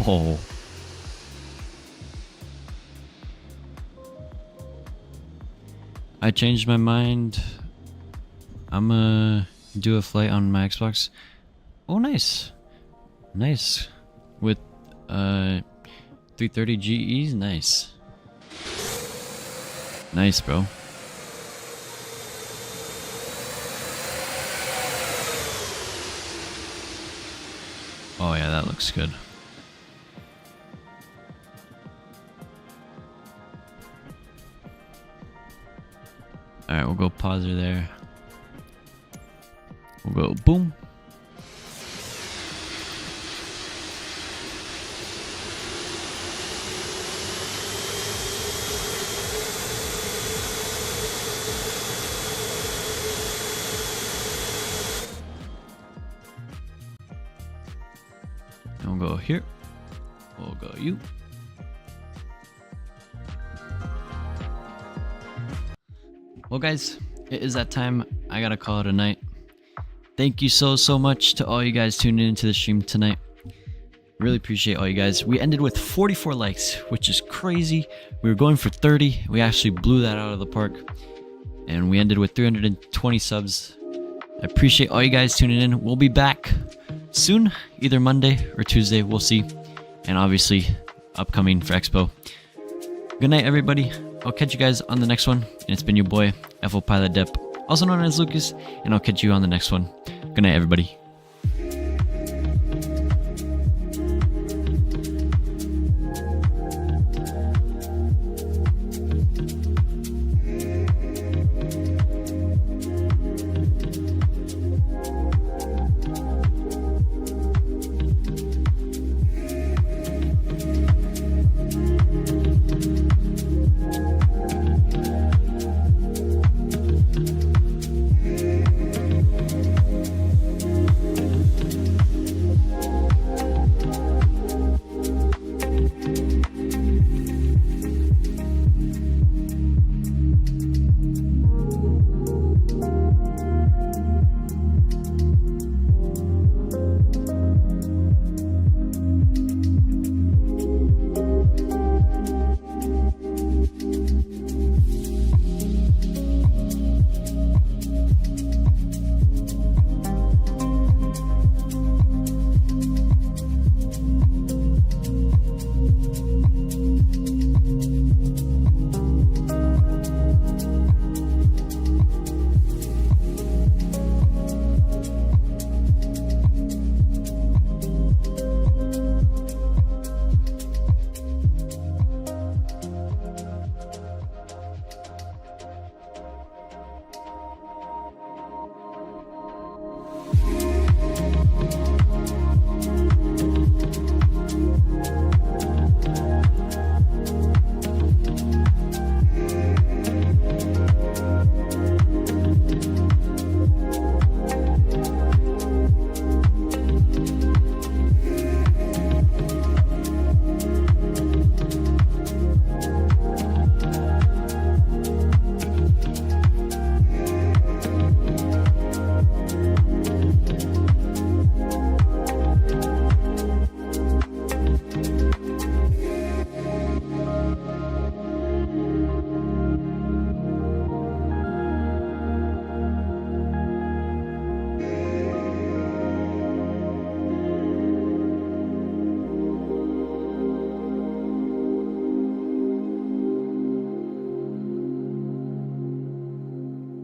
Oh. I changed my mind. I'm gonna do a flight on my Xbox. Oh, nice. Nice. With 330 GEs. Nice. Nice, bro. Oh yeah, that looks good. Alright, we'll go pause her there. We'll go boom. And we'll go here. We'll go you. Well guys, it is that time. I gotta call it a night. Thank you so much to all you guys tuning into the stream tonight. Really appreciate all you guys. We ended with 44 likes, which is crazy. We were going for 30. We actually blew that out of the park. And we ended with 320 subs. I appreciate all you guys tuning in. We'll be back soon, either Monday or Tuesday. We'll see. And obviously, upcoming for Expo. Good night, everybody. I'll catch you guys on the next one. And it's been your boy, FO Pilot Dep, also known as Lucas. And I'll catch you on the next one. Good night, everybody.